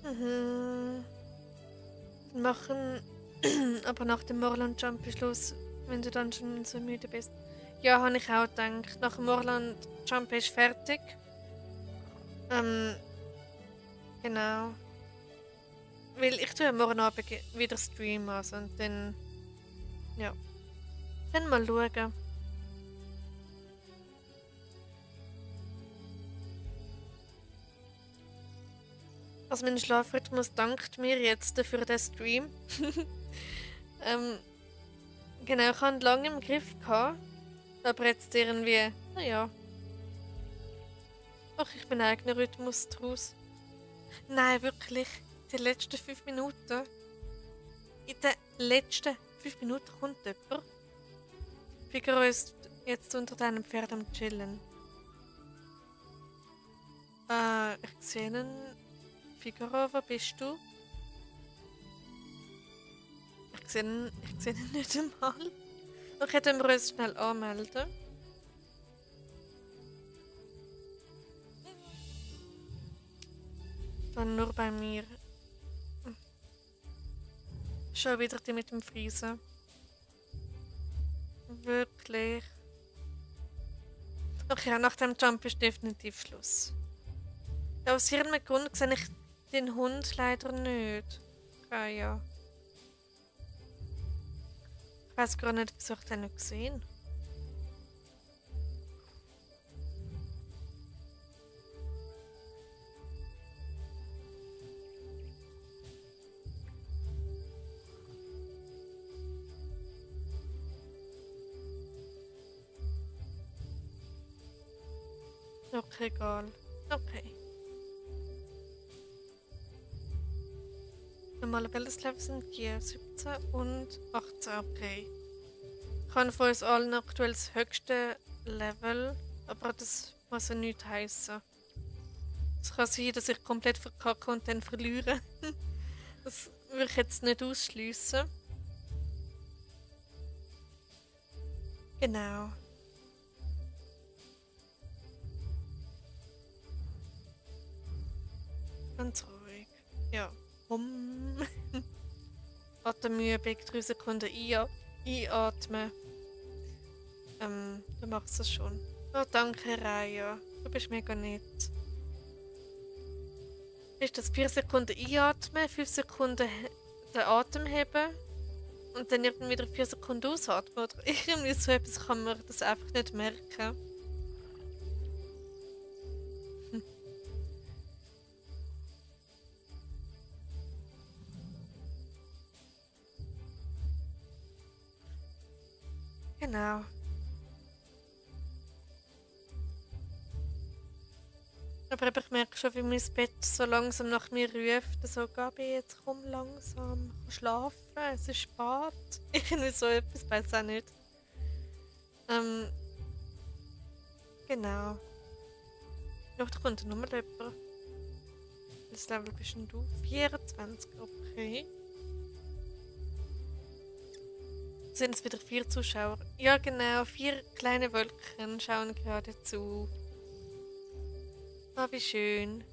Mhm. Wir machen aber nach dem Morland Jump Schluss, wenn du dann schon so müde bist. Ja, habe ich auch gedacht. Nach dem Morland Jump ist fertig. Ähm, genau. Weil ich tue ja morgen Abend wieder streamen, also und dann, ja. Dann mal schauen. Also mein Schlafrhythmus dankt mir jetzt für den Stream. Genau, ich hatte lange im Griff gehabt, aber jetzt irgendwie, naja. Ach, ich bin eigener Rhythmus draus. Nein, wirklich. Die letzten 5 Minuten. In den letzten 5 Minuten kommt jemand. Figaro ist jetzt unter deinem Pferd am Chillen. Ich sehe ihn. Figaro, wo bist du? Ich sehe ihn nicht einmal. Okay, dann wir uns schnell anmelden. Dann nur bei mir. Schon wieder die mit dem Friesen. Wirklich. Okay, nach dem Jump ist definitiv Schluss. Ja, aus irgendeinem Grund sehe ich den Hund leider nicht. Ja. Ich weiß gar nicht, wieso ich den nicht gesehen. Okay, egal. Okay. Normale Wellness-Level sind hier 17 und 18, okay. Ich habe von uns allen aktuell das höchste Level, aber das muss ja nichts heissen. Es kann sein, dass ich komplett verkacke und dann verliere. Das würde ich jetzt nicht ausschliessen. Genau. Ganz ruhig. Ja. Atemübung, 3 Sekunden einatmen. Du machst es schon. Oh, danke, Raya. Du bist mega nett. Ist das 4 Sekunden einatmen, 5 Sekunden den Atem heben und dann irgendwie wieder 4 Sekunden ausatmen? Oder irgendwie so etwas kann man das einfach nicht merken. Genau. Aber ich merke schon, wie mein Bett so langsam nach mir ruft. So, Gabi, jetzt komm langsam. Schlafen, es ist spät. Irgendwie so etwas, weiß auch nicht. Genau. Ja, da kommt noch mal jemand. Welches Level bist denn du? 24, okay. Sind es wieder 4 Zuschauer? Ja, genau, 4 kleine Wölkchen schauen gerade zu. Ah, wie schön.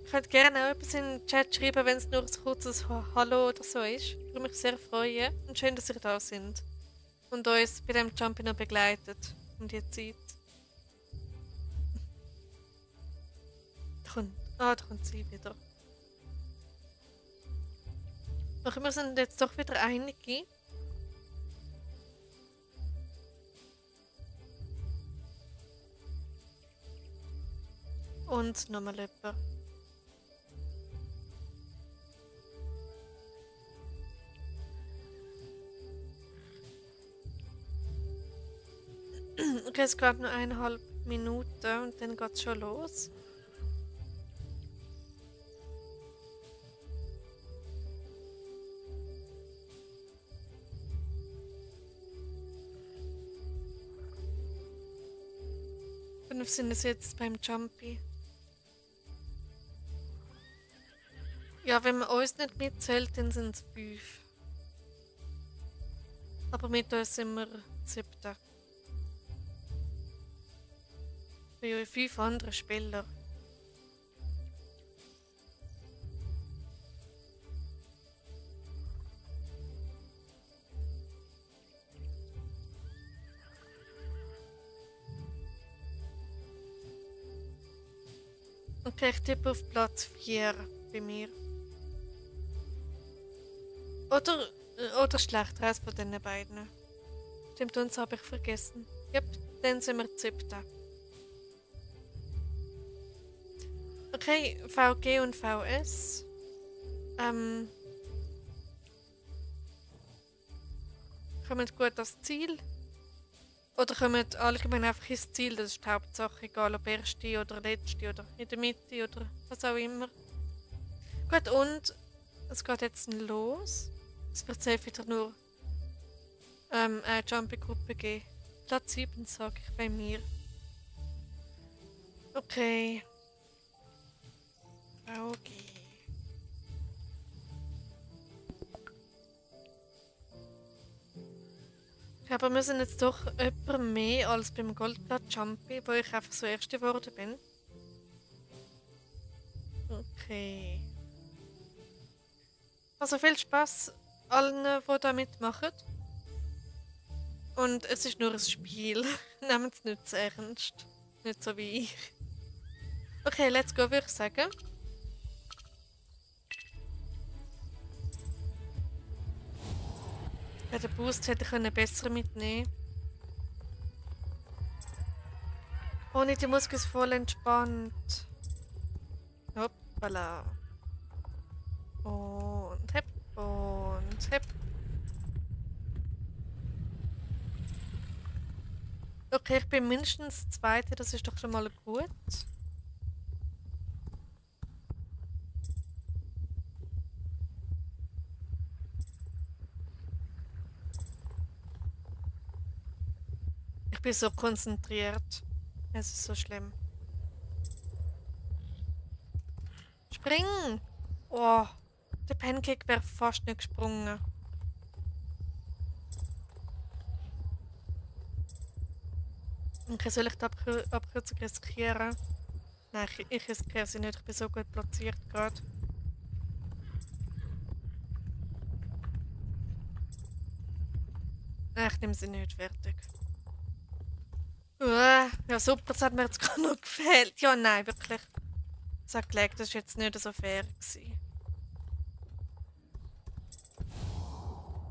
Ich könnte gerne auch etwas in den Chat schreiben, wenn es nur ein kurzes Hallo oder so ist. Ich würde mich sehr freuen. Und schön, dass ihr da sind. Und uns bei dem Jumpy noch begleitet. Um die Zeit. Da kommt sie wieder. Ach, wir sind jetzt doch wieder einige. Und nochmal jemand. Okay, es geht nur 1,5 Minuten und dann geht es schon los. Und wir sind es jetzt beim Jumpy. Ja, wenn man uns nicht mitzählt, dann sind es 5. Aber mit uns sind wir 7. Bei 5 anderen Spieler. Okay, ich tippe auf Platz 4 bei mir. Oder schlechter als von den beiden. Stimmt, uns habe ich vergessen. Yep, dann sind wir 7. Okay, VG und VS. Kommen gut ans Ziel? Oder kommen allgemein einfach ins Ziel? Das ist die Hauptsache, egal ob erste oder letzte oder in der Mitte oder was auch immer. Gut, und es geht jetzt los. Es wird safe wieder nur eine Jumping-Gruppe geben. Platz 7 sage ich bei mir. Okay. Okay. Aber wir müssen jetzt doch jemand mehr als beim Goldblatt Jumpy, wo ich einfach so Erste geworden bin. Okay. Also viel Spaß allen, die da mitmachen. Und es ist nur ein Spiel. Nehmt es nicht zu ernst. Nicht so wie ich. Okay, let's go, würde ich sagen. Ja, den Boost hätte ich besser mitnehmen können. Oh nicht, die Musik ist voll entspannt. Hoppala. Und hepp. Und hepp. Okay, ich bin mindestens Zweite, das ist doch schon mal gut. Ich bin so konzentriert. Es ist so schlimm. Spring! Oh, der Pancake wäre fast nicht gesprungen. Okay, soll ich die Abkürzung riskieren? Nein, ich riskiere sie nicht. Ich bin so gut platziert gerade. Nein, ich nehme sie nicht fertig. Ja super, das hat mir jetzt gerade noch gefehlt. Ja, nein, wirklich. Das hat gelegt, das war jetzt nicht so fair gewesen.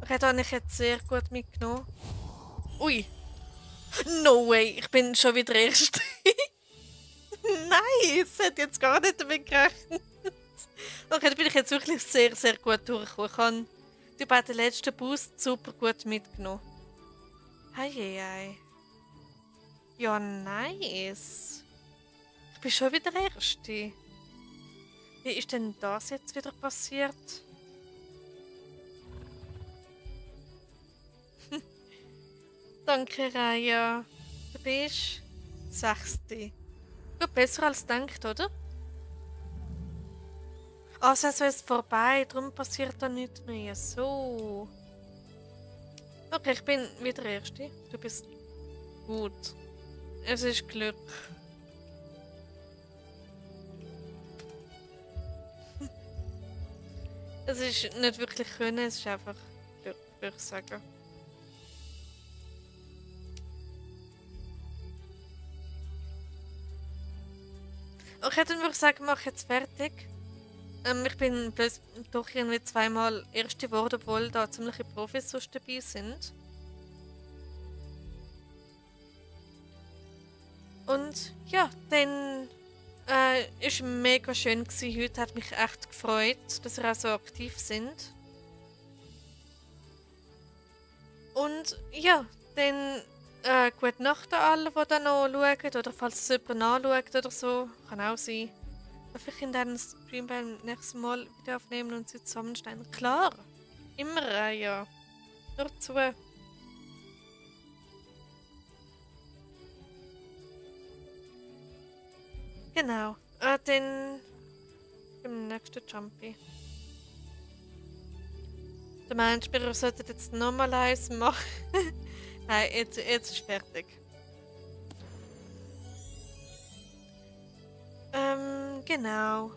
Okay, da habe ich jetzt sehr gut mitgenommen. Ui! No way, ich bin schon wieder Erste. Nein, es hat jetzt gar nicht damit gerechnet. Okay, da bin ich jetzt wirklich sehr, sehr gut durchgekommen. Ich habe die beiden letzten Boosts super gut mitgenommen. Heieiei. Ja, nice. Ich bin schon wieder Erste. Wie ist denn das jetzt wieder passiert? Danke, Raya. Du bist 6. Gut, besser als gedacht, oder? Ah, es ist vorbei, darum passiert da nichts mehr. So. Okay, ich bin wieder Erste. Du bist gut. Es ist Glück. Es ist nicht wirklich können, es ist einfach Glück, würde ich sagen. Okay, dann würde ich sagen, mach jetzt fertig. Ich bin doch irgendwie zweimal Erste geworden, obwohl da ziemliche Profis sonst dabei sind. Und ja, dann ist mega schön gewesen. Heute hat mich echt gefreut, dass ihr auch so aktiv sind. Und ja, dann gute Nacht an alle, die da noch schauen. Oder falls es jemand anschaut oder so. Kann auch sein. Darf ich in deinen Stream beim nächsten Mal wieder aufnehmen und sie zusammenstellen? Klar! Immer, ja. Nur zu. Genau. Dann im nächsten Jumpy. Du meinst, wir sollten jetzt nochmal eins machen? Nein, jetzt ist fertig. Genau.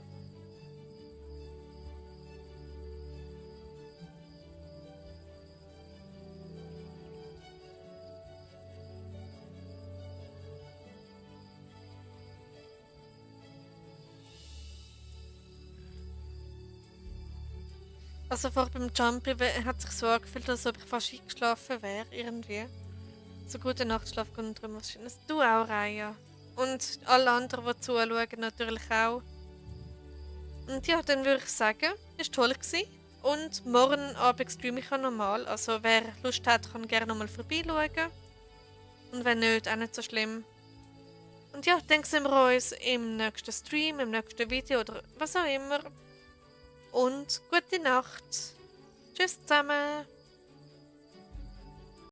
Also vor beim Jumpy hat sich so angefühlt, als ob ich fast eingeschlafen wäre, irgendwie. So gute Nachtschlaf und darum was Schönes. Du auch, Raya. Und alle anderen, die zuschauen, natürlich auch. Und ja, dann würde ich sagen, es war toll gewesen. Und morgen Abend streame ich auch nochmal. Also wer Lust hat, kann gerne nochmal vorbeischauen. Und wenn nicht, auch nicht so schlimm. Und ja, dann sehen wir uns im nächsten Stream, im nächsten Video oder was auch immer. Und gute Nacht. Tschüss zusammen.